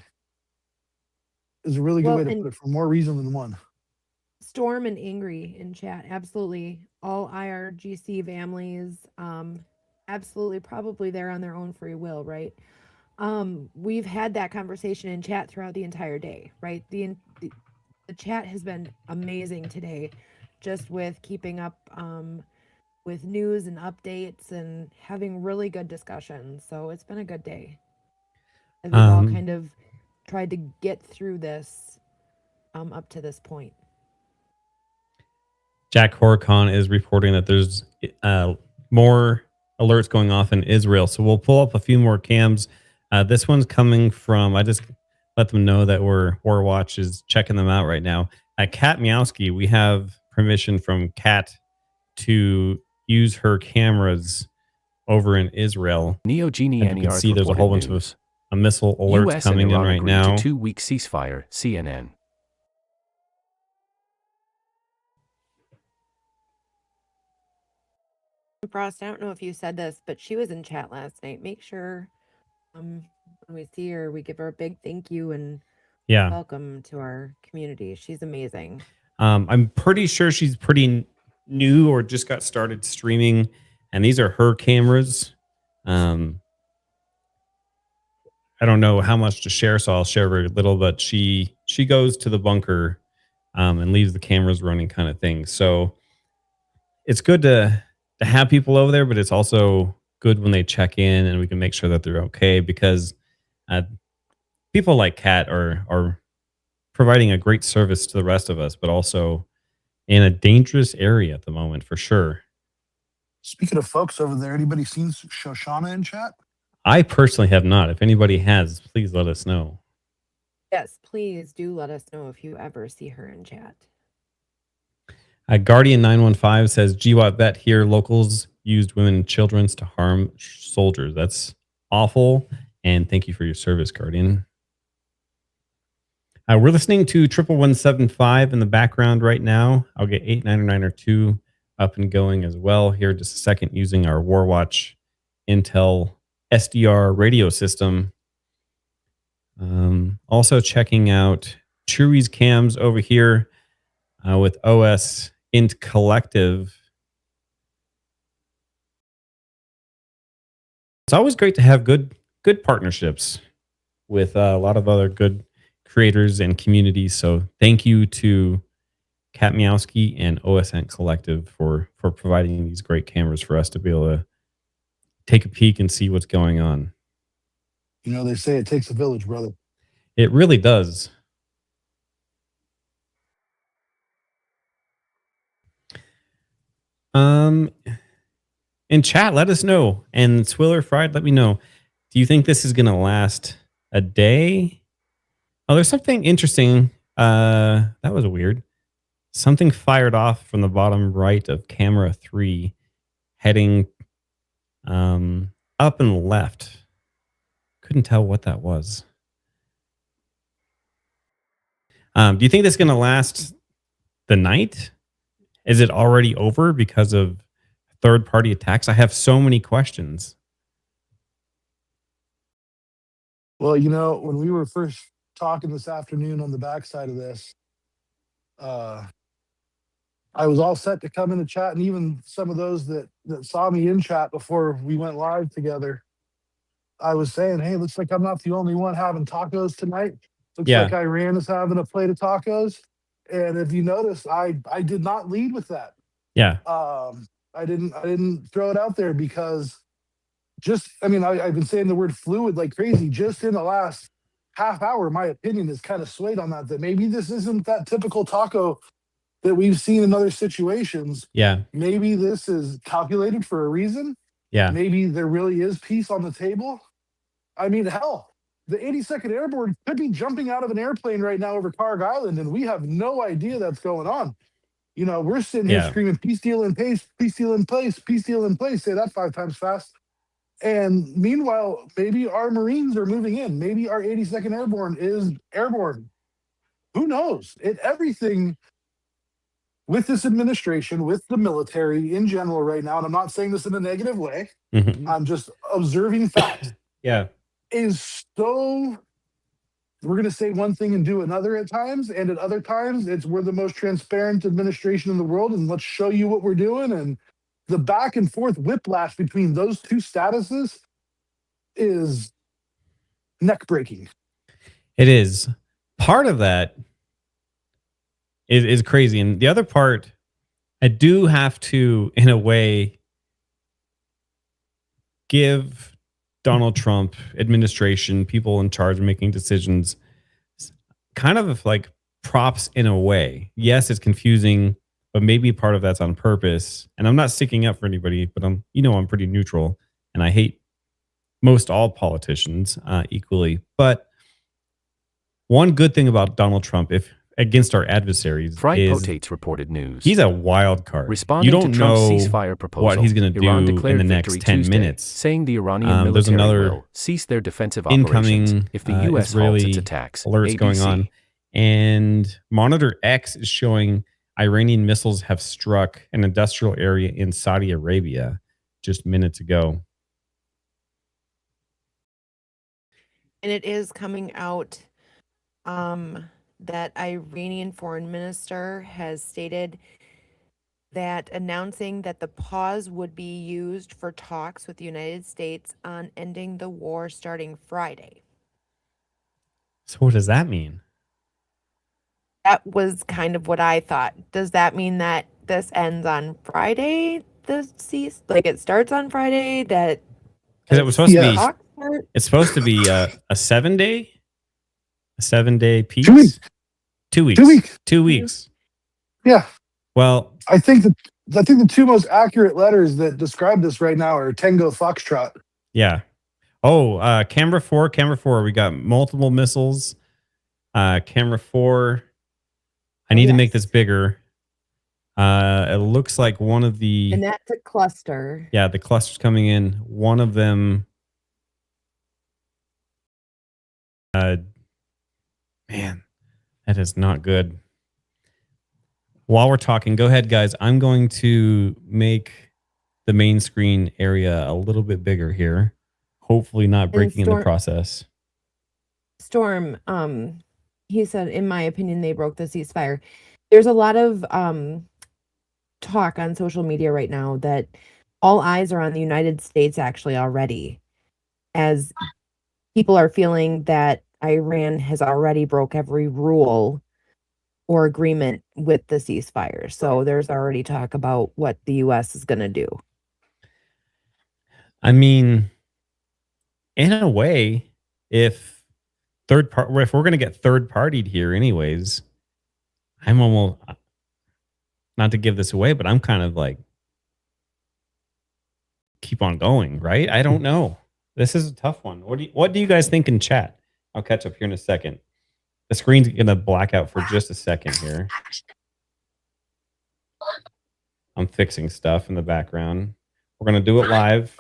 H: good way to put it, for more reason than one.
U: Storm and Angry in chat, absolutely. All IRGC families, absolutely, probably they're on their own free will, right? We've had that conversation in chat throughout the entire day, right? The chat has been amazing today, just with keeping up with news and updates and having really good discussions. So it's been a good day. And we've all kind of tried to get through this up to this point.
N: Jack Horicon is reporting that there's more alerts going off in Israel. So we'll pull up a few more cams. This one's coming from, I just let them know that Warwatch is checking them out right now. Kat Miowski, we have permission from Kat to use her cameras over in Israel.
G: Neo Genie
N: and you can see there's a whole bunch of missile alerts
G: US
N: coming in right now.
G: 2-week ceasefire, CNN.
U: Frost, I don't know if you said this, but she was in chat last night. Make sure when we see her, we give her a big thank you and welcome to our community. She's amazing.
N: I'm pretty sure she's pretty new or just got started streaming, and these are her cameras. I don't know how much to share, so I'll share very little, but she goes to the bunker and leaves the cameras running, kind of thing. So it's good to have people over there, but it's also good when they check in and we can make sure that they're okay, because people like Kat are providing a great service to the rest of us, but also in a dangerous area at the moment, for sure.
H: Speaking of folks over there, anybody seen Shoshana in chat?
N: I personally have not. If anybody has, please let us know.
U: Yes, please do let us know if you ever see her in chat.
N: Guardian 915 says, GWAT vet here. Locals used women and children to harm soldiers. That's awful. And thank you for your service, Guardian. We're listening to 11175 in the background right now. I'll get 8992 up and going as well here in just a second using our Warwatch Intel SDR radio system. Also checking out Chewy's cams over here with OSINT Collective. It's always great to have good partnerships with a lot of other good creators and communities. So thank you to Kat Miowski and OSINT Collective for providing these great cameras for us to be able to take a peek and see what's going on.
H: You know, they say it takes a village, brother.
N: It really does. In chat, let us know. And Swiller Fried, let me know. Do you think this is going to last a day? Oh, there's something interesting. That was weird. Something fired off from the bottom right of camera 3, heading up and left. Couldn't tell what that was. Do you think this is going to last the night? Is it already over because of third-party attacks? I have so many questions.
H: Well, you know, when we were first talking this afternoon on the backside of this, I was all set to come in the chat, and even some of those that saw me in chat before we went live together, I was saying, hey, looks like I'm not the only one having tacos tonight. Looks like Iran is having a plate of tacos. And if you notice, I did not lead with that.
N: Yeah.
H: I didn't throw it out there because I've been saying the word fluid like crazy. Just in the last half hour, my opinion is kind of swayed on that maybe this isn't that typical taco that we've seen in other situations.
N: Yeah.
H: Maybe this is calculated for a reason.
N: Yeah.
H: Maybe there really is peace on the table. I mean, hell, the 82nd Airborne could be jumping out of an airplane right now over Carg Island, and we have no idea that's going on. You know, we're sitting here screaming, peace deal in place, peace deal in place, peace deal in place. Say that 5 times fast. And meanwhile, maybe our Marines are moving in. Maybe our 82nd Airborne is airborne. Who knows? Everything with this administration, with the military in general right now, and I'm not saying this in a negative way, I'm just observing facts. Is so, we're going to say one thing and do another at times, and at other times we're the most transparent administration in the world, and let's show you what we're doing. And the back and forth whiplash between those two statuses is neck breaking.
N: It is. Part of that is crazy, and the other part, I do have to, in a way, give Donald Trump administration, people in charge of making decisions, kind of like props in a way. Yes, it's confusing, but maybe part of that's on purpose. And I'm not sticking up for anybody, but I'm pretty neutral, and I hate most all politicians equally. But one good thing about Donald Trump, if against our adversaries,
G: Fried Potates reported news.
N: He's a wild card.
G: Responding
N: you don't
G: to Trump's
N: know
G: ceasefire proposal,
N: what he's going to do
G: Iran
N: in
G: declared
N: the next
G: victory
N: 10
G: Tuesday,
N: minutes.
G: saying the Iranian
N: there's
G: military
N: another
G: will cease their defensive
N: incoming
G: operations if the U.S. halts its attacks.
N: Alerts
G: ABC.
N: going on, and Monitor X is showing Iranian missiles have struck an industrial area in Saudi Arabia just minutes ago.
U: And it is coming out that Iranian foreign minister has stated that announcing that the pause would be used for talks with the United States on ending the war starting Friday.
N: So what does that mean?
U: That was kind of what I thought. Does that mean that this ends on Friday? Like it starts on Friday? That
N: because it was supposed to be. It's supposed to be a 7-day. A 7-day peace?
H: 2 weeks.
N: 2 weeks.
H: 2 weeks.
N: 2 weeks.
H: Yeah.
N: Well,
H: I think the two most accurate letters that describe this right now are Tango Foxtrot.
N: Yeah. Oh, camera 4. We got multiple missiles. Camera 4. I need to make this bigger. It looks like one of the...
U: And that's a cluster.
N: Yeah, the cluster's coming in. One of them... man, that is not good. While we're talking, go ahead, guys. I'm going to make the main screen area a little bit bigger here. Hopefully not breaking in the process.
U: Storm, he said, in my opinion, they broke the ceasefire. There's a lot of talk on social media right now that all eyes are on the United States actually already, as people are feeling that Iran has already broke every rule or agreement with the ceasefire. So there's already talk about what the U.S. is going to do.
N: I mean, in a way, if we're going to get third-partied here anyways, I'm almost, not to give this away, but I'm kind of like, keep on going, right? I don't know. This is a tough one. What do you guys think in chat? I'll catch up here in a second. The screen's going to black out for just a second here. I'm fixing stuff in the background. We're going to do it live.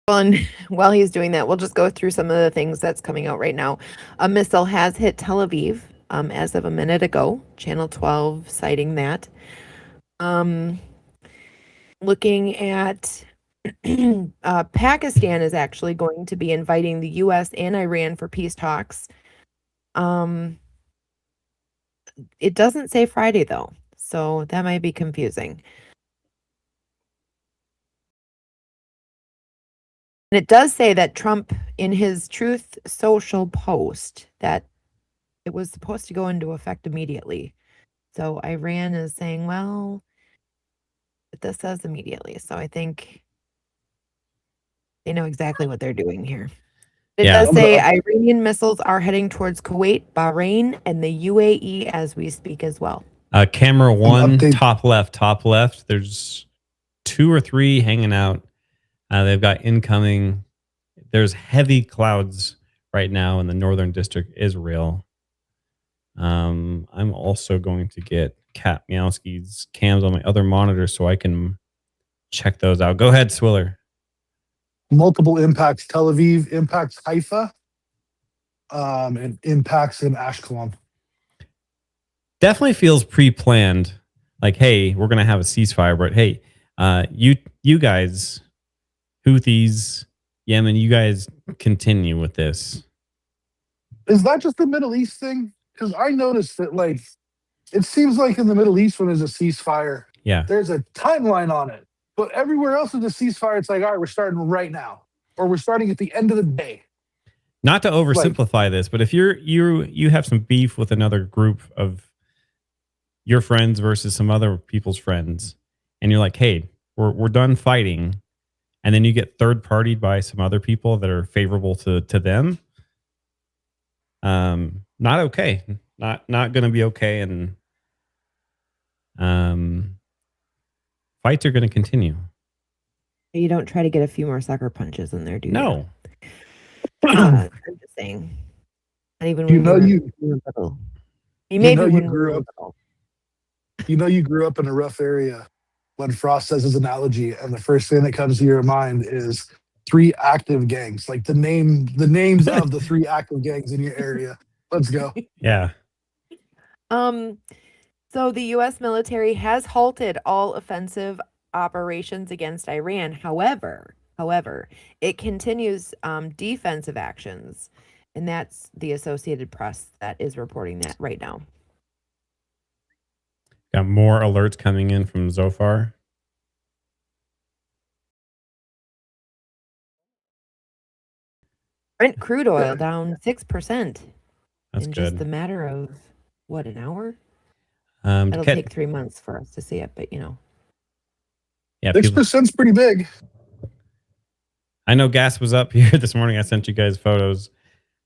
U: And while he's doing that, we'll just go through some of the things that's coming out right now. A missile has hit Tel Aviv as of a minute ago. Channel 12 citing that. Looking at Pakistan is actually going to be inviting the U.S. and Iran for peace talks. It doesn't say Friday, though, so that might be confusing. And it does say that Trump, in his Truth Social post, that it was supposed to go into effect immediately. So Iran is saying, well, but this says immediately. So I think they know exactly what they're doing here. It does say Iranian missiles are heading towards Kuwait, Bahrain, and the UAE as we speak as well.
N: Camera one, top left. There's 2 or 3 hanging out. They've got incoming. There's heavy clouds right now in the northern district, Israel. I'm also going to get Kat Miowski's cams on my other monitor so I can check those out. Go ahead, Swiller.
H: Multiple impacts. Tel Aviv impacts Haifa, and impacts in Ashkelon.
N: Definitely feels pre-planned. Like, hey, we're gonna have a ceasefire, but hey, you guys, Houthis, Yemen, you guys continue with this.
H: Is that just the Middle East thing? Because I noticed that, like, it seems like in the Middle East when there's a ceasefire, there's a timeline on it. But everywhere else with the ceasefire, it's like, all right, we're starting right now, or we're starting at the end of the day.
N: Not to oversimplify this, but if you have some beef with another group of your friends versus some other people's friends, and you're like, hey, we're done fighting, and then you get third-partied by some other people that are favorable to them, not okay. Not going to be okay, and fights are going to continue.
U: You don't try to get a few more sucker punches in there, do you?
N: No.
U: I'm just saying. Not even
H: You grew up in a rough area when Frost says his analogy, and the first thing that comes to your mind is 3 active gangs, like the names of the 3 active gangs in your area. Let's go.
N: Yeah.
U: So the U.S. military has halted all offensive operations against Iran. However, it continues defensive actions, and that's the Associated Press that is reporting that right now.
N: Got more alerts coming in from Zofar.
U: Brent crude oil down 6%.
N: That's
U: in
N: good.
U: Just a matter of what, an hour? It'll take 3 months for us to see it, but you know.
N: Yeah,
H: 6%'s pretty big.
N: I know gas was up here this morning. I sent you guys photos.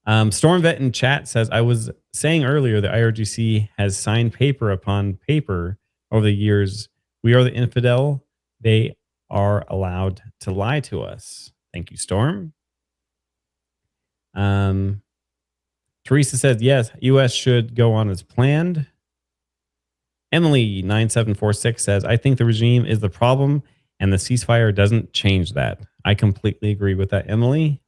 N: Stormvet in chat says, I was saying earlier that IRGC has signed paper upon paper over the years. We are the infidel. They are allowed to lie to us. Thank you, Storm. Teresa says, yes, U.S. should go on as planned. Emily 9746 says, I think the regime is the problem and the ceasefire doesn't change that. I completely agree with that, Emily.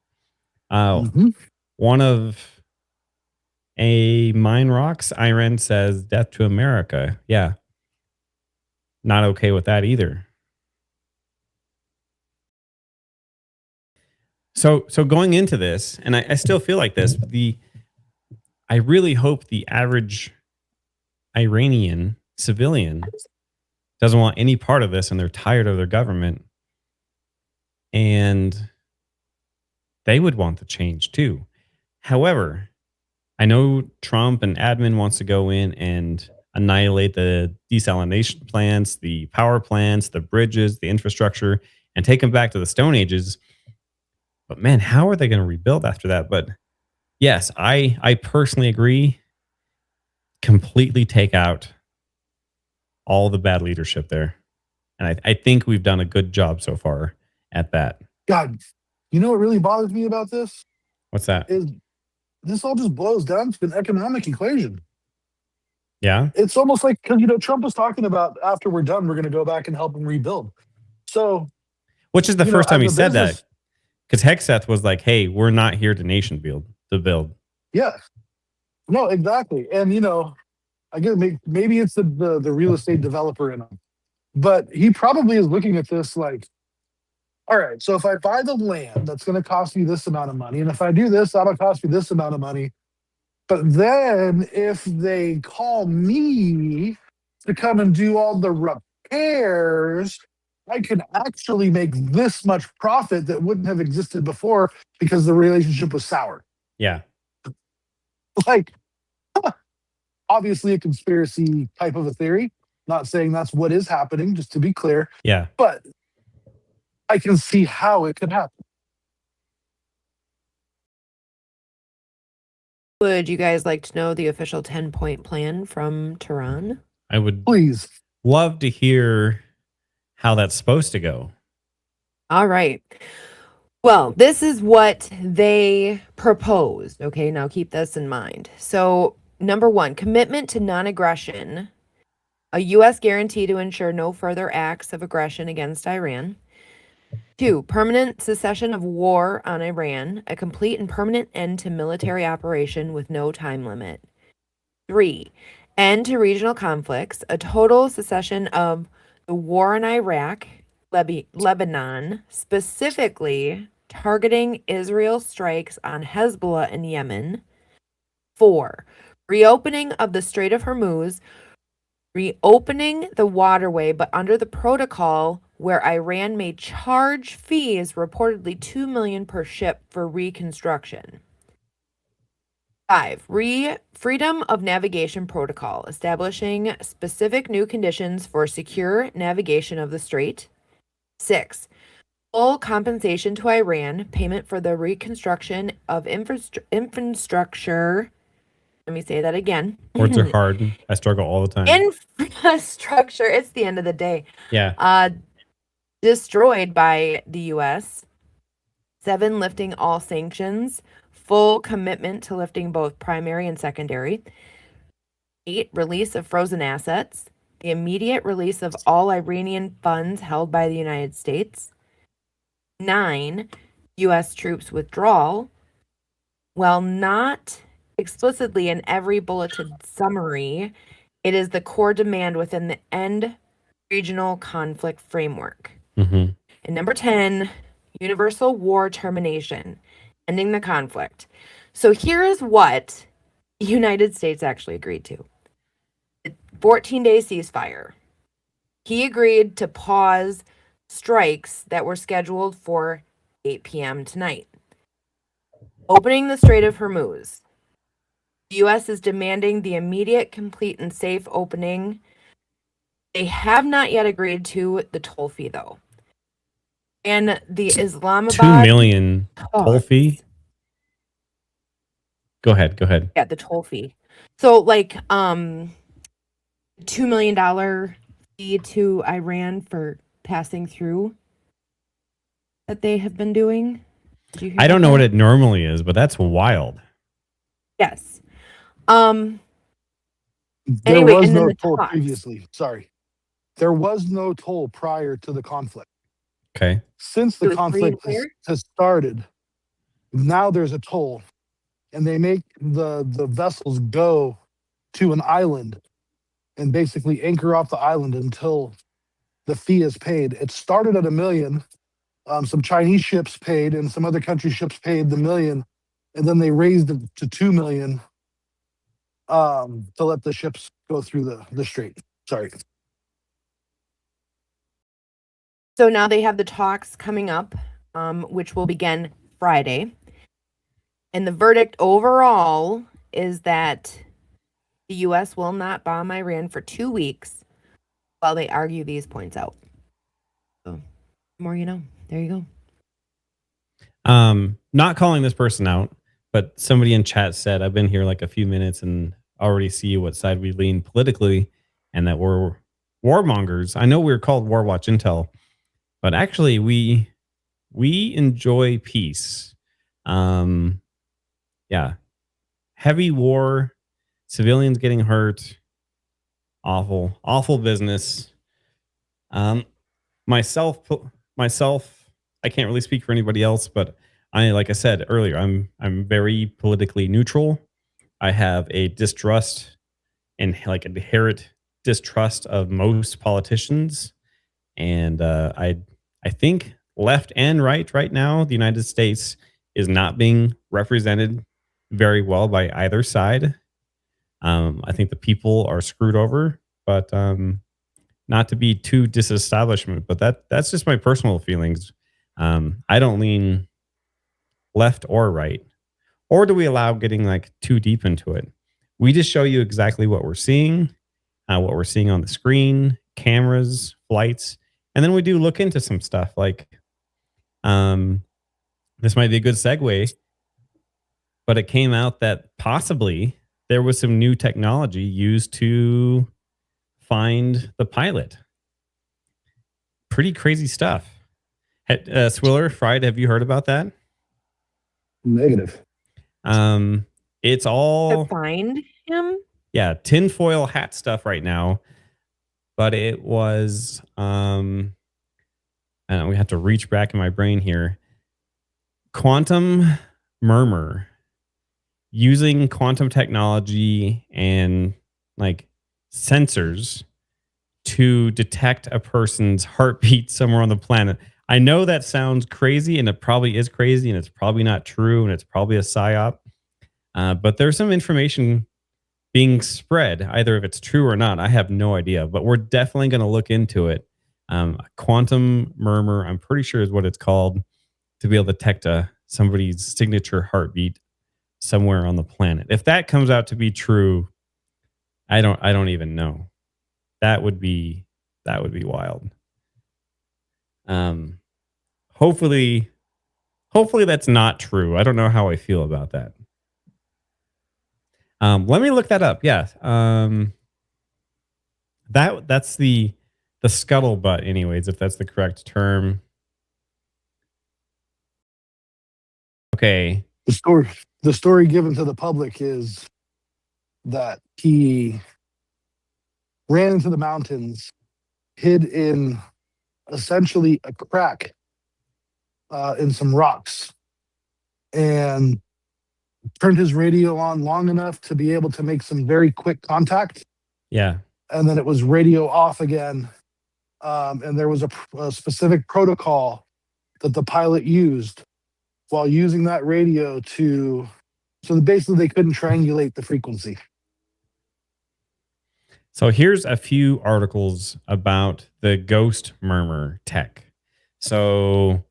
N: One of a Mine Rocks, Iran says, death to America. Yeah. Not okay with that either. So going into this, and I still feel like this, I really hope the average Iranian civilian doesn't want any part of this and they're tired of their government. And they would want the change too. However, I know Trump and admin wants to go in and annihilate the desalination plants, the power plants, the bridges, the infrastructure, and take them back to the Stone Ages. But man, how are they going to rebuild after that? But yes, I personally agree. Completely take out all the bad leadership there. And I think we've done a good job so far at that.
H: God, you know what really bothers me about this?
N: What's that?
H: Is this all just boils down to an economic equation.
N: Yeah.
H: It's almost like, because, Trump was talking about after we're done, we're going to go back and help them rebuild. So,
N: which is the first time he said that. Because Hegseth was like, hey, we're not here to nation build.
H: Yeah. No, exactly. And, I guess maybe it's the real estate developer in him. But he probably is looking at this like, all right, so if I buy the land, that's going to cost me this amount of money. And if I do this, that'll cost me this amount of money. But then if they call me to come and do all the repairs, I can actually make this much profit that wouldn't have existed before because the relationship was sour.
N: Yeah.
H: Like, obviously a conspiracy type of a theory. Not saying that's what is happening, just to be clear.
N: Yeah.
H: But I can see how it could happen.
U: Would you guys like to know the official 10-point plan from Tehran?
N: I would
H: please
N: love to hear how that's supposed to go.
U: All right. Well, this is what they proposed. Okay, now keep this in mind. So, number 1, commitment to non-aggression. A U.S. guarantee to ensure no further acts of aggression against Iran. 2, permanent cessation of war on Iran, a complete and permanent end to military operation with no time limit. 3, end to regional conflicts, a total cessation of the war in Iraq, Lebanon, specifically targeting Israel strikes on Hezbollah in Yemen. 4, reopening of the Strait of Hormuz, reopening the waterway, but under the protocol where Iran may charge fees, reportedly $2 million per ship for reconstruction. 5, freedom of navigation protocol, establishing specific new conditions for secure navigation of the strait. 6, full compensation to Iran, payment for the reconstruction of infrastructure. Let me say that again.
N: Words are hard. I struggle all the time.
U: Infrastructure. It's the end of the day.
N: Yeah.
U: Destroyed by the U.S. 7, lifting all sanctions. Full commitment to lifting both primary and secondary. 8, release of frozen assets. The immediate release of all Iranian funds held by the United States. 9, U.S. troops withdrawal. While not explicitly in every bulleted summary, it is the core demand within the end regional conflict framework.
N: Mm-hmm.
U: And number 10, universal war termination, ending the conflict. So here is what the United States actually agreed to. 14-day ceasefire. He agreed to pause strikes that were scheduled for 8 p.m. tonight. Opening the Strait of Hormuz. The U.S. is demanding the immediate, complete, and safe opening. They have not yet agreed to the toll fee, though. And the Islamabad...
N: $2 million toll fee? Go ahead.
U: Yeah, the toll fee. So, like, $2 million fee to Iran for passing through that they have been doing.
N: I don't know what it normally is, but that's wild.
U: Yes.
H: There
U: Anyway,
H: was
U: and then
H: no
U: the
H: toll
U: talks.
H: previously. Sorry. There was no toll prior to the conflict.
N: Okay.
H: Since
U: It
H: the
U: was free and
H: conflict
U: clear?
H: has started, now there's a toll, and they make the vessels go to an island and basically anchor off the island until the fee is paid. It started at $1 million. Some Chinese ships paid, and some other country ships paid the $1 million, and then they raised it to $2 million to let the ships go through the strait. Sorry.
U: So now they have the talks coming up, which will begin Friday. And the verdict overall is that the U.S. will not bomb Iran for 2 weeks while they argue these points out. So, more you know. There you go.
N: Not calling this person out, but somebody in chat said, I've been here like a few minutes and already see what side we lean politically and that we're warmongers. I know we're called War Watch Intel, but actually we enjoy peace. Yeah. Heavy war, civilians getting hurt, awful business. Myself, I can't really speak for anybody else, but like I said earlier, I'm very politically neutral. I have a distrust and like inherent distrust of most politicians, and I think left and right now, the United States is not being represented very well by either side. I think the people are screwed over, but not to be too disestablishment, but that's just my personal feelings. I don't lean left or right, or do we allow getting like too deep into it? We just show you exactly what we're seeing on the screen, cameras, flights, and then we do look into some stuff like, this might be a good segue, but it came out that possibly there was some new technology used to find the pilot. Pretty crazy stuff. Swiller, Fried, have you heard about that?
H: Negative.
N: It's all
U: To find him?
N: Yeah, tinfoil hat stuff right now. But it was I don't know, we have to reach back in my brain here. Quantum murmur. Using quantum technology and like sensors to detect a person's heartbeat somewhere on the planet. I know that sounds crazy, and it probably is crazy, and it's probably not true, and it's probably a psyop. But there's some information being spread, either if it's true or not. I have no idea, but we're definitely going to look into it. Quantum murmur, I'm pretty sure is what it's called, to be able to detect somebody's signature heartbeat somewhere on the planet. If that comes out to be true, I don't even know. That would be wild. Hopefully that's not true. I don't know how I feel about that. Let me look that up. Yeah. That's the scuttlebutt anyways, if that's the correct term. Okay.
H: The story given to the public is that he ran into the mountains, hid in essentially a crack in some rocks, and turned his radio on long enough to be able to make some very quick contact.
N: Yeah.
H: And then it was radio off again. And there was a specific protocol that the pilot used while using that radio so basically they couldn't triangulate the frequency.
N: So here's a few articles about the ghost murmur tech. So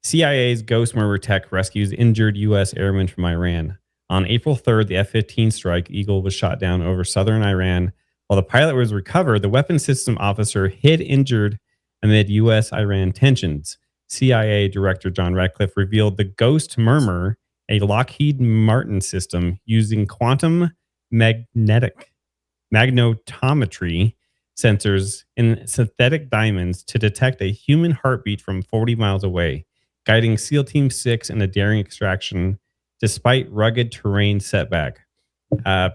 N: CIA's ghost murmur tech rescues injured U.S. airmen from Iran. On April 3rd, the F-15 Strike Eagle was shot down over southern Iran. While the pilot was recovered, the weapons system officer hid injured amid U.S.-Iran tensions. CIA Director John Ratcliffe revealed the ghost murmur, a Lockheed Martin system using quantum magnetometry sensors in synthetic diamonds to detect a human heartbeat from 40 miles away, guiding SEAL Team 6 in a daring extraction despite rugged terrain setback.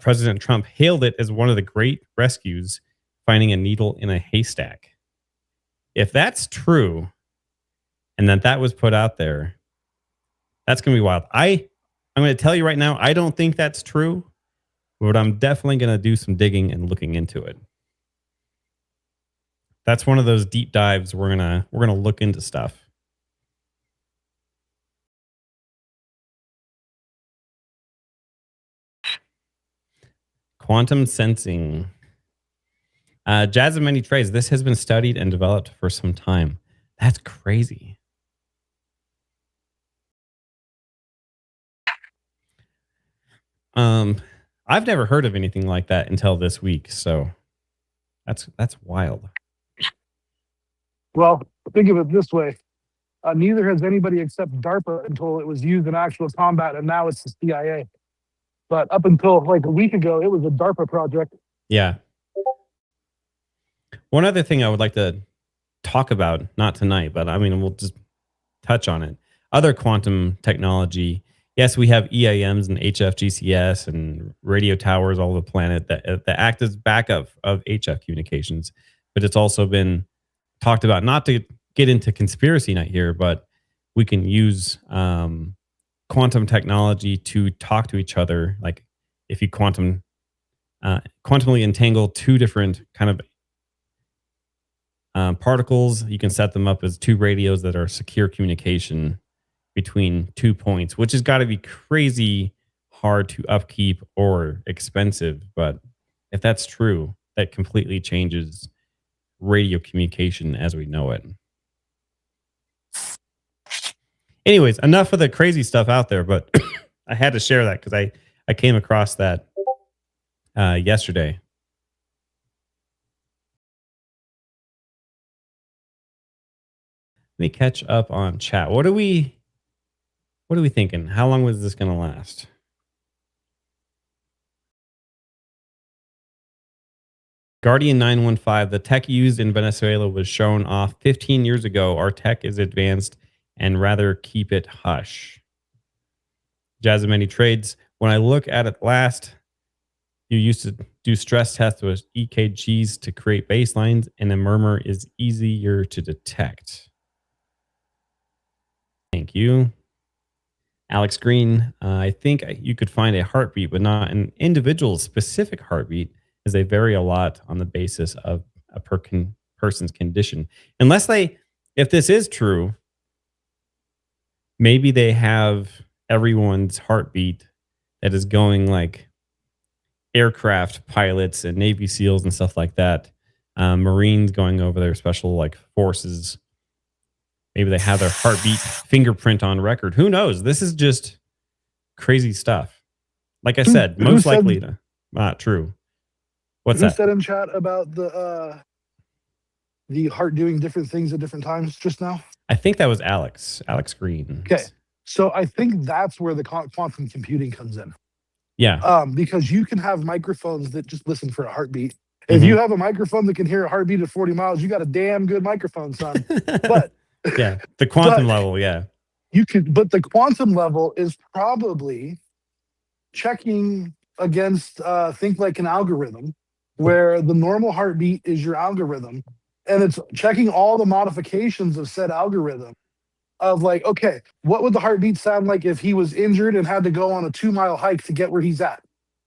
N: President Trump hailed it as one of the great rescues, finding a needle in a haystack. If that's true, and that was put out there, that's going to be wild. I'm going to tell you right now, I don't think that's true, but I'm definitely going to do some digging and looking into it. That's one of those deep dives we're going to look into stuff. Quantum sensing. Jazz of many trades. This has been studied and developed for some time. That's crazy. I've never heard of anything like that until this week, so that's wild.
H: Well, think of it this way. Neither has anybody except DARPA until it was used in actual combat, and now it's the CIA. But up until like a week ago, it was a DARPA project.
N: Yeah. One other thing I would like to talk about, not tonight, but I mean, we'll just touch on it. Other quantum technology. Yes, we have EAMs and HFGCS and radio towers all over the planet that act as backup of HF communications. But it's also been talked about, not to get into conspiracy night here, but we can use quantum technology to talk to each other. Like if you quantumly entangle two different kind of particles, you can set them up as two radios that are secure communication between 2 points, which has got to be crazy hard to upkeep or expensive. But if that's true, that completely changes radio communication as we know it. Anyways, enough of the crazy stuff out there, but I had to share that because I came across that yesterday. Let me catch up on chat. What are we thinking? How long was this going to last? Guardian 915, the tech used in Venezuela was shown off 15 years ago. Our tech is advanced and rather keep it hush. Jazz of many trades. When I look at it last, you used to do stress tests with EKGs to create baselines, and a murmur is easier to detect. Thank you. Alex Green, I think you could find a heartbeat, but not an individual specific heartbeat, as they vary a lot on the basis of a person's condition. Unless if this is true, maybe they have everyone's heartbeat that is going like aircraft pilots and Navy SEALs and stuff like that. Marines going over their special like forces. Maybe they have their heartbeat fingerprint on record. Who knows? This is just crazy stuff. Like I said, most likely not true. What's that?
H: Who said in chat about the heart doing different things at different times just now?
N: I think that was Alex Green.
H: Okay. So I think that's where the quantum computing comes in.
N: Yeah.
H: Because you can have microphones that just listen for a heartbeat. If you have a microphone that can hear a heartbeat at 40 miles, you got a damn good microphone, son. But
N: yeah, the quantum level, yeah.
H: But the quantum level is probably checking against think like an algorithm, where the normal heartbeat is your algorithm, and it's checking all the modifications of said algorithm of like, okay, what would the heartbeat sound like if he was injured and had to go on a 2-mile hike to get where he's at,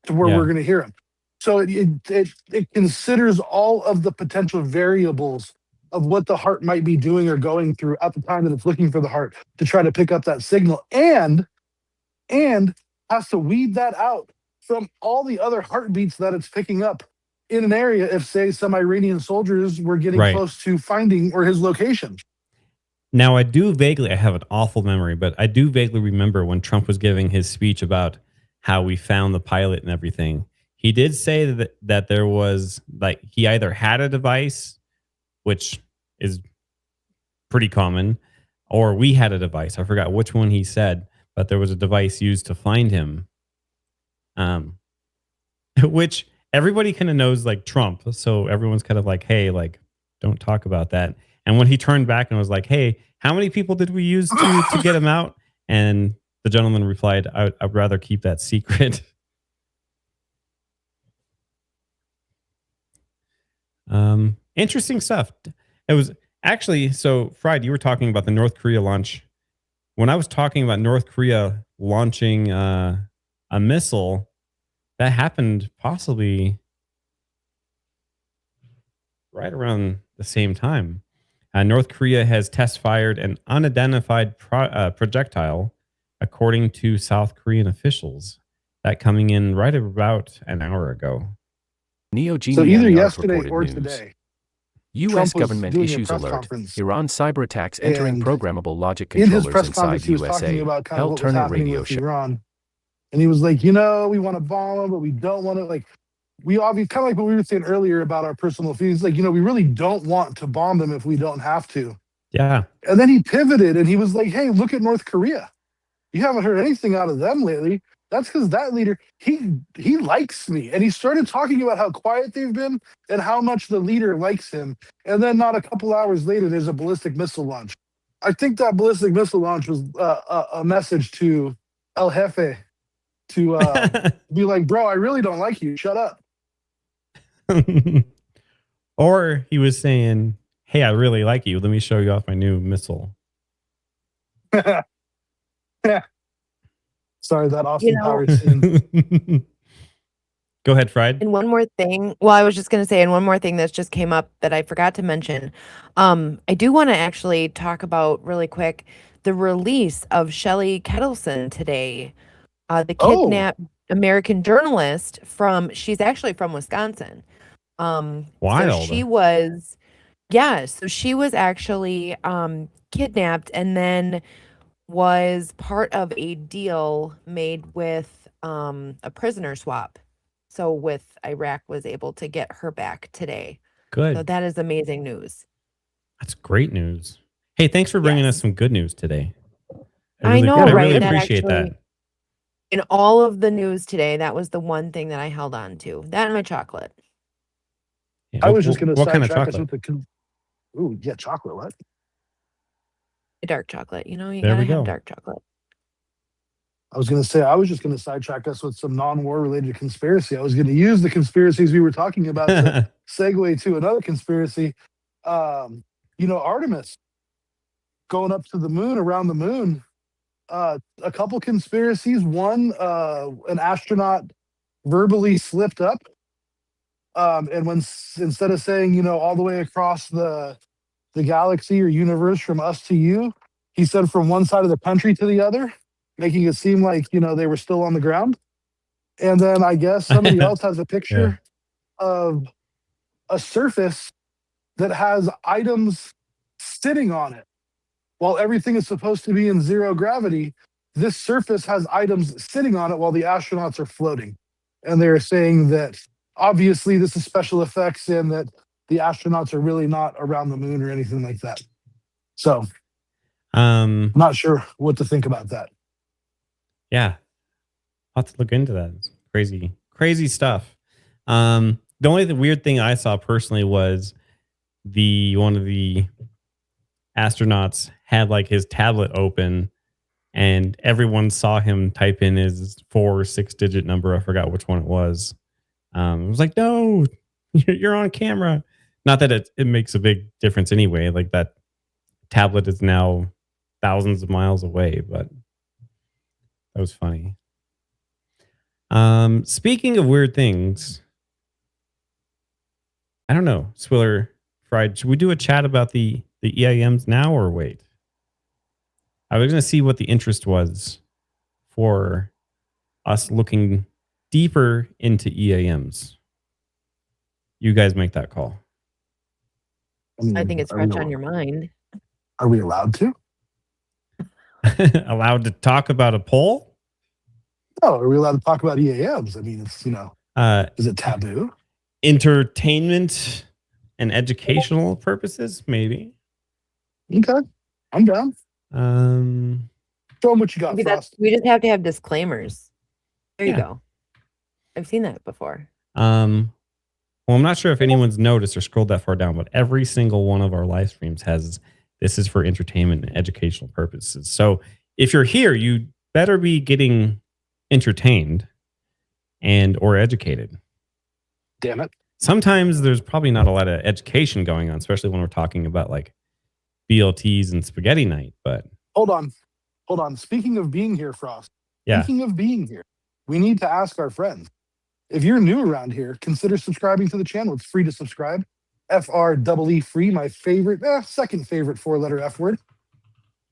H: to where we're going to hear him. So it considers all of the potential variables of what the heart might be doing or going through at the time that it's looking for the heart to try to pick up that signal, and has to weed that out from all the other heartbeats that it's picking up in an area if, say, some Iranian soldiers were getting close to finding or his location.
N: Now, I have an awful memory, but I do vaguely remember when Trump was giving his speech about how we found the pilot and everything. He did say that there was, like, he either had a device, which is pretty common, or we had a device. I forgot which one he said, but there was a device used to find him. Which everybody kind of knows, like, Trump. So everyone's kind of like, hey, like, don't talk about that. And when he turned back and was like, hey, how many people did we use to get him out? And The gentleman replied, I'd rather keep that secret. Interesting stuff. It was actually, so Fried, you were talking about the North Korea launch. When I was talking about North Korea launching a missile, that happened possibly right around the same time. North Korea has test fired an unidentified projectile, according to South Korean officials. That coming in right about an hour ago.
H: So either yesterday
G: reported
H: or
G: news.
H: today,
G: U.S.
H: Trump was
G: government
H: doing a
G: issues
H: press
G: alert.
H: conference,
G: Iran cyber attacks entering
H: and
G: programmable logic
H: in his
G: controllers
H: press
G: inside
H: conference, he was talking
G: USA.
H: about kind of
G: Hell
H: what was
G: Turner
H: happening
G: radio
H: with
G: show.
H: Iran, and he was like, we want to bomb them, but we don't want to. Like, we obviously kind of like what we were saying earlier about our personal feelings. Like, we really don't want to bomb them if we don't have to.
N: Yeah.
H: And then he pivoted and he was like, hey, look at North Korea. You haven't heard anything out of them lately. That's because that leader, he likes me. And he started talking about how quiet they've been and how much the leader likes him. And then not a couple hours later, there's a ballistic missile launch. I think that ballistic missile launch was a message to El Jefe to be like, bro, I really don't like you. Shut up.
N: Or he was saying, hey, I really like you. Let me show you off my new missile.
H: Sorry, that Austin Powers scene.
N: Go ahead, Fried.
U: And one more thing. Well, I was just going to say, and one more thing that just came up that I forgot to mention. I do want to actually talk about really quick the release of Shelley Kettleson today, the kidnapped American journalist she's actually from Wisconsin.
N: Wild.
U: So she was, so she was actually kidnapped and then was part of a deal made with a prisoner swap. So with Iraq was able to get her back today.
N: Good.
U: So that is amazing news.
N: That's great news. Hey, thanks for bringing us some good news today.
U: I know,
N: I
U: right?
N: really
U: That
N: appreciate
U: actually,
N: that.
U: in all of the news today, that was the one thing that I held on to. That and my chocolate.
N: Yeah,
H: I was just going to
N: what kind of
H: sidetrack us
N: chocolate?
H: with the chocolate. What?
U: Dark chocolate. You
N: There
U: gotta
N: we go.
U: have dark chocolate.
H: I was going to say, I was just going to sidetrack us with some non-war related conspiracy. I was going to use the conspiracies we were talking about to segue to another conspiracy. Artemis going up to the moon, around the moon. A couple conspiracies. One, an astronaut verbally slipped up. And instead of saying, all the way across the galaxy or universe from us to you, he said from one side of the country to the other, making it seem like, they were still on the ground. And then I guess somebody else has a picture of a surface that has items sitting on it. While everything is supposed to be in zero gravity, this surface has items sitting on it while the astronauts are floating. And they're saying that obviously this is special effects and that the astronauts are really not around the moon or anything like that. So I'm not sure what to think about that.
N: Yeah. I'll have to look into that. It's crazy stuff. The only weird thing I saw personally was one of the astronauts had like his tablet open and everyone saw him type in his 4 or 6 digit number. I forgot which one it was. It was like, no, you're on camera. Not that it makes a big difference anyway. Like that tablet is now thousands of miles away, but that was funny. Speaking of weird things, I don't know, Swiller, Fried, should we do a chat about the EAMs now or wait? I was going to see what the interest was for us looking deeper into EAMs. You guys make that call.
U: I think it's fresh on your mind.
H: Are we allowed to?
N: Allowed to talk about a poll?
H: No, are we allowed to talk about EAMs? I mean, it's, is it taboo?
N: Entertainment and educational purposes, maybe.
H: Okay, I'm down. Show them what you got,
U: Maybe
H: Frost.
U: We just have to have disclaimers. There you go. I've seen that before.
N: Well, I'm not sure if anyone's noticed or scrolled that far down, but every single one of our live streams has this is for entertainment and educational purposes. So if you're here, you better be getting entertained and or educated.
H: Damn it.
N: Sometimes there's probably not a lot of education going on, especially when we're talking about like BLTs and spaghetti night. But
H: hold on. Speaking of being here, Frost.
N: Yeah.
H: Speaking of being here, we need to ask our friends. If you're new around here, consider subscribing to the channel. It's free to subscribe. FREE free, my favorite, second favorite four-letter F word.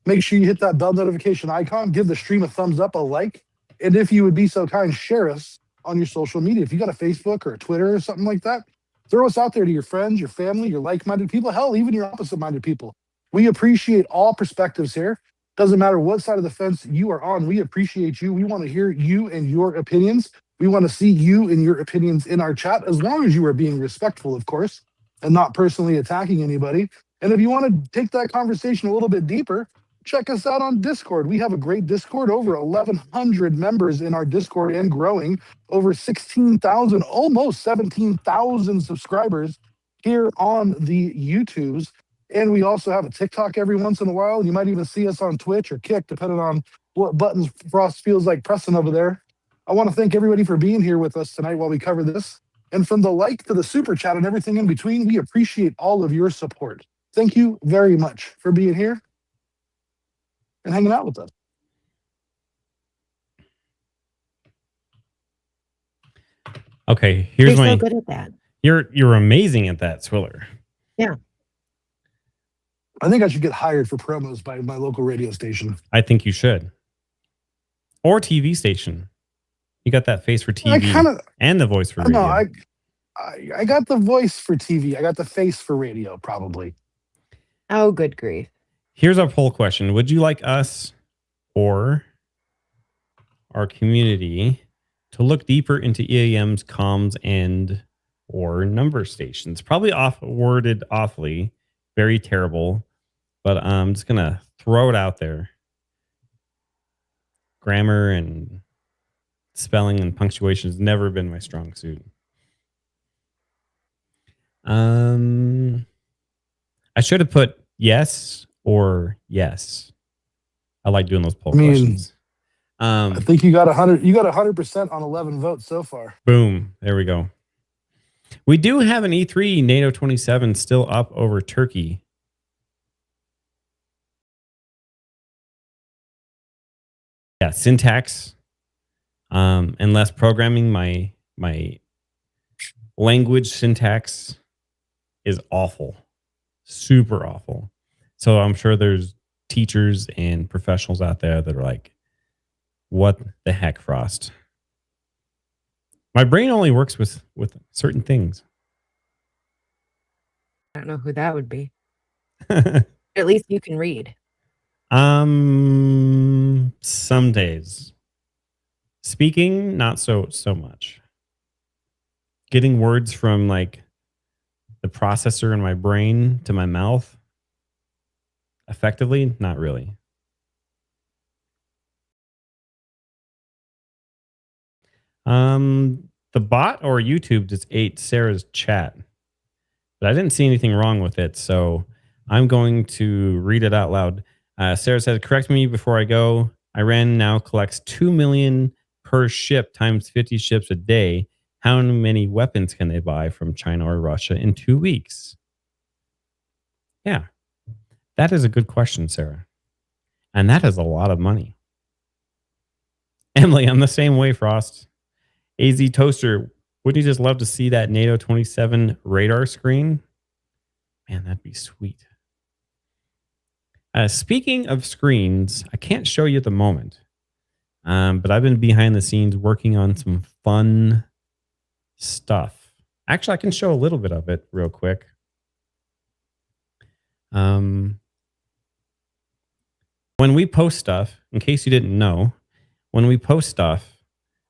H: Make sure you hit that bell notification icon. Give the stream a thumbs up, a like. And if you would be so kind, share us on your social media. If you got a Facebook or a Twitter or something like that, throw us out there to your friends, your family, your like-minded people, hell, even your opposite-minded people. We appreciate all perspectives here. Doesn't matter what side of the fence you are on. We appreciate you. We want to hear you and your opinions. We want to see you and your opinions in our chat, as long as you are being respectful, of course, and not personally attacking anybody. And if you want to take that conversation a little bit deeper, check us out on Discord. We have a great Discord, over 1,100 members in our Discord and growing, over 16,000, almost 17,000 subscribers here on the YouTubes. And we also have a TikTok every once in a while. You might even see us on Twitch or Kick, depending on what buttons Frost feels like pressing over there. I want to thank everybody for being here with us tonight while we cover this. And from the like to the super chat and everything in between, we appreciate all of your support. Thank you very much for being here and hanging out with us.
N: Okay, here's
U: You're
N: my.
U: so good at that.
N: You're amazing at that, Swiller.
U: Yeah.
H: I think I should get hired for promos by my local radio station.
N: I think you should. Or TV station. You got that face for TV and the voice for radio.
H: No, I got the voice for TV. I got the face for radio, probably.
U: Oh, good grief.
N: Here's our poll question. Would you like us or our community to look deeper into EAMs, comms, and or number stations? Probably worded awfully. Very terrible. But I'm just going to throw it out there. Grammar and spelling and punctuation has never been my strong suit. I should have put yes or yes. I like doing those poll questions.
H: I think you got 100. You got 100% on 11 votes so far.
N: Boom! There we go. We do have an E3 NATO 27 still up over Turkey. Yeah, syntax and less programming. My language syntax is awful, super awful. So I'm sure there's teachers and professionals out there that are like, what the heck, Frost? My brain only works with certain things.
U: I don't know who that would be. At least you can read.
N: Some days. Speaking, not so much. Getting words from like the processor in my brain to my mouth effectively, not really. The bot or YouTube just ate Sarah's chat, but I didn't see anything wrong with it, so I'm going to read it out loud. Sarah said, correct me before I go. Iran now collects 2 million per ship times 50 ships a day. How many weapons can they buy from China or Russia in 2 weeks? Yeah, that is a good question, Sarah. And that is a lot of money. Emily, I'm the same way, Frost. AZ Toaster, wouldn't you just love to see that NATO 27 radar screen? Man, that'd be sweet. Speaking of screens, I can't show you at the moment, but I've been behind the scenes working on some fun stuff. Actually, I can show a little bit of it real quick. When we post stuff, in case you didn't know, when we post stuff,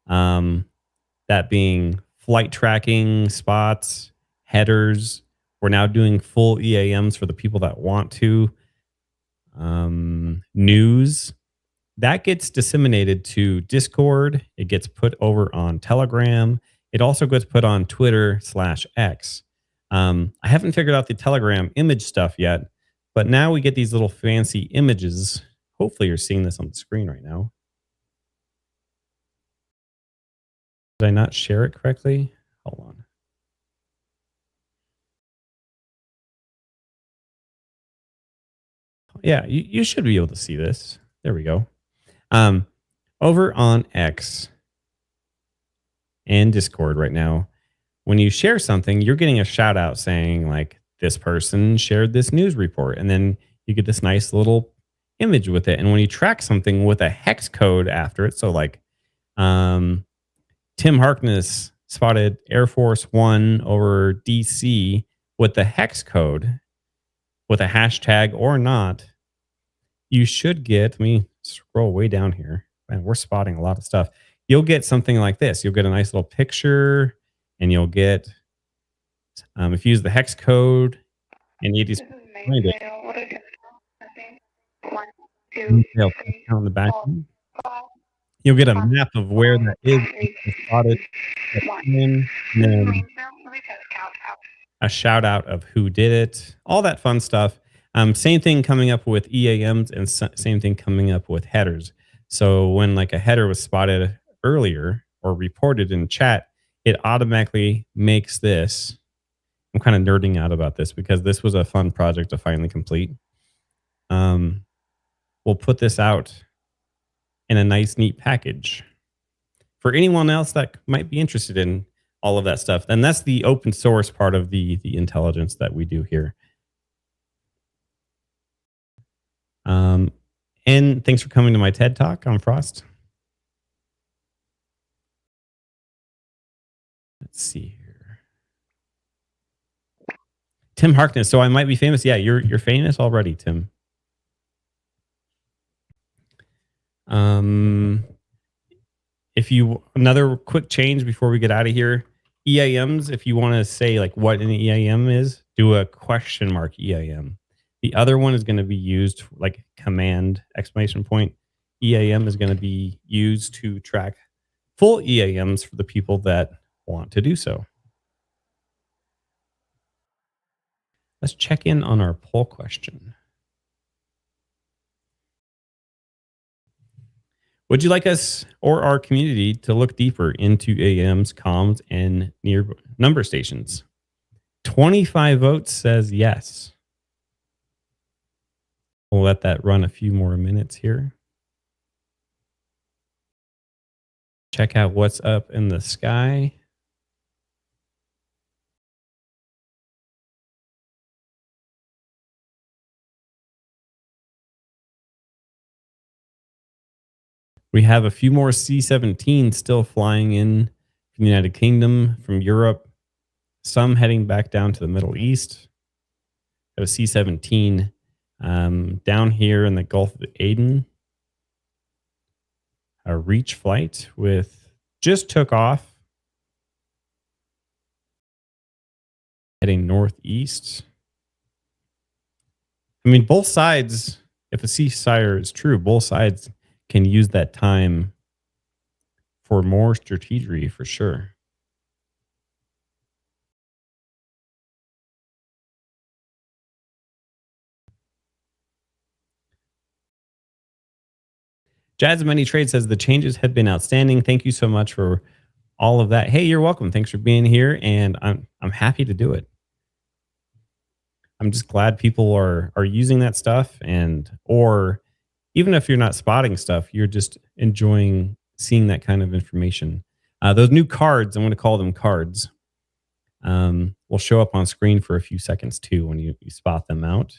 N: that being flight tracking, spots, headers, we're now doing full EAMs for the people that want to. News that gets disseminated to Discord. It gets put over on Telegram. It also gets put on Twitter/X. I haven't figured out the Telegram image stuff yet, but now we get these little fancy images. Hopefully you're seeing this on the screen right now. Did I not share it correctly? Hold on. Yeah, you should be able to see this. There we go. Over on X and Discord right now, when you share something, you're getting a shout out saying like this person shared this news report, and then you get this nice little image with it. And when you track something with a hex code after it, so like Tim Harkness spotted Air Force One over DC with the hex code with a hashtag or not, you should get, let me scroll way down here. Man, we're spotting a lot of stuff. You'll get something like this. You'll get a nice little picture, and you'll get, if you use the hex code and you just find it, on the back, you'll get a map of where that is spotted, and then a shout out of who did it, all that fun stuff. Same thing coming up with EAMs, and same thing coming up with headers. So when like a header was spotted earlier or reported in chat, it automatically makes this. I'm kind of nerding out about this because this was a fun project to finally complete. We'll put this out in a nice, neat package for anyone else that might be interested in all of that stuff. And that's the open source part of the intelligence that we do here. And thanks for coming to my TED Talk. I'm Frost. Let's see here. Tim Harkness. So I might be famous. Yeah, you're famous already, Tim. If you, another quick change before we get out of here, EAMs, if you want to say like what an EAM is, do a question mark EAM. The other one is going to be used like command exclamation point. EAM is going to be used to track full EAMs for the people that want to do so. Let's check in on our poll question. Would you like us or our community to look deeper into EAMs, comms, and near number stations? 25 votes says yes. We'll let that run a few more minutes here. Check out what's up in the sky. We have a few more C-17 still flying in from the United Kingdom, from Europe, some heading back down to the Middle East. Got a C-17 down here in the Gulf of Aden. A reach flight with just took off, heading northeast. I mean, both sides, if a ceasefire is true, both sides can use that time for more strategy for sure. Jazz Money Trade says the changes have been outstanding. Thank you so much for all of that. Hey, you're welcome. Thanks for being here, and I'm happy to do it. I'm just glad people are using that stuff, and or even if you're not spotting stuff, you're just enjoying seeing that kind of information. Those new cards, I'm going to call them cards, will show up on screen for a few seconds too when you spot them out.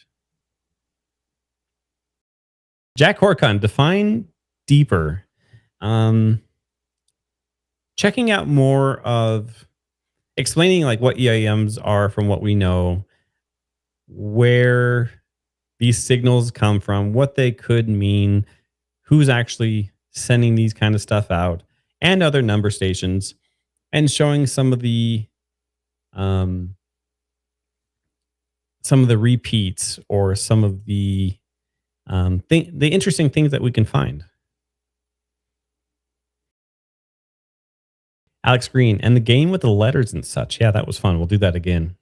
N: Jack Horcon, define deeper. Checking out more of explaining like what EAMs are from what we know, where these signals come from, what they could mean, who's actually sending these kind of stuff out, and other number stations, and showing some of the repeats or some of the interesting things that we can find. Alex Green, and the game with the letters and such. Yeah, that was fun. We'll do that again.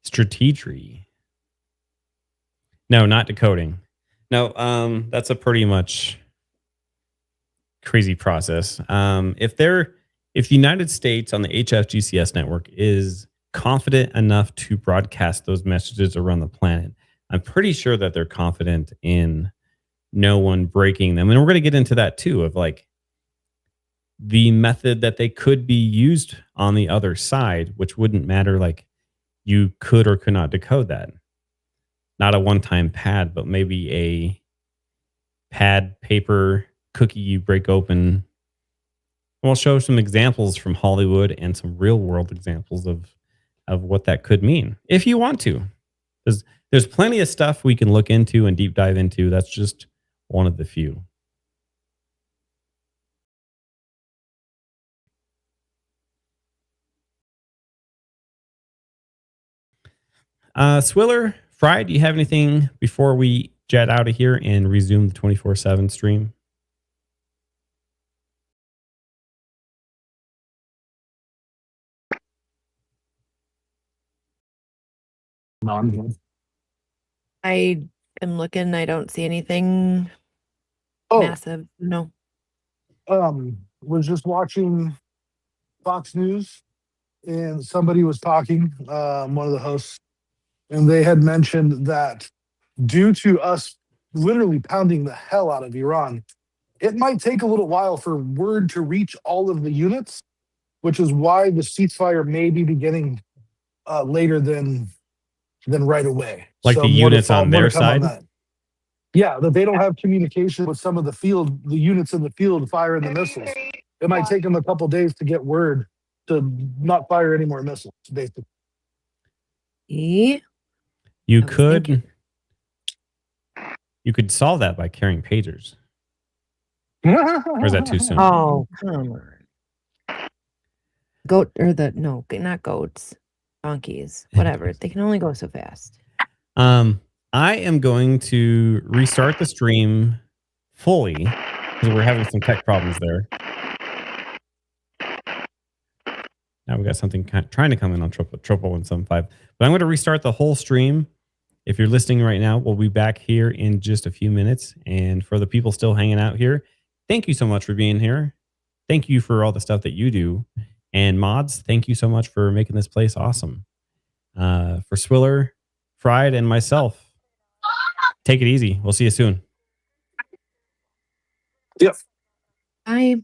N: Strategy. No, not decoding. No, that's a pretty much crazy process. If the United States on the HFGCS network is confident enough to broadcast those messages around the planet, I'm pretty sure that they're confident in no one breaking them. And we're going to get into that too, of like the method that they could be used on the other side, which wouldn't matter. Like you could or could not decode that. Not a one-time pad, but maybe a pad paper cookie you break open. We'll show some examples from Hollywood and some real world examples of what that could mean if you want to. There's plenty of stuff we can look into and deep dive into. That's just one of the few. Swiller, Fry, do you have anything before we jet out of here and resume the 24/7 stream?
H: No, I'm good.
U: I am looking. I don't see anything massive. No.
H: Was just watching Fox News, and somebody was talking, one of the hosts, and they had mentioned that due to us literally pounding the hell out of Iran, it might take a little while for word to reach all of the units, which is why the ceasefire may be beginning later than right away.
N: Like the units on their side?
H: Yeah, that they don't have communication with some of the units in the field firing the missiles. It might take them a couple days to get word to not fire any more missiles, basically.
U: Yeah.
N: You could solve that by carrying pagers. Or is that too soon?
U: Oh, come on. Not goats. Donkeys. Whatever. They can only go so fast.
N: I am going to restart the stream fully because we're having some tech problems there. Now we got something trying to come in on 175. But I'm going to restart the whole stream. If you're listening right now, we'll be back here in just a few minutes. And for the people still hanging out here, thank you so much for being here. Thank you for all the stuff that you do. And mods, thank you so much for making this place awesome. For Swiller, Fried, and myself, take it easy. We'll see you soon.
H: Yep.
U: Bye.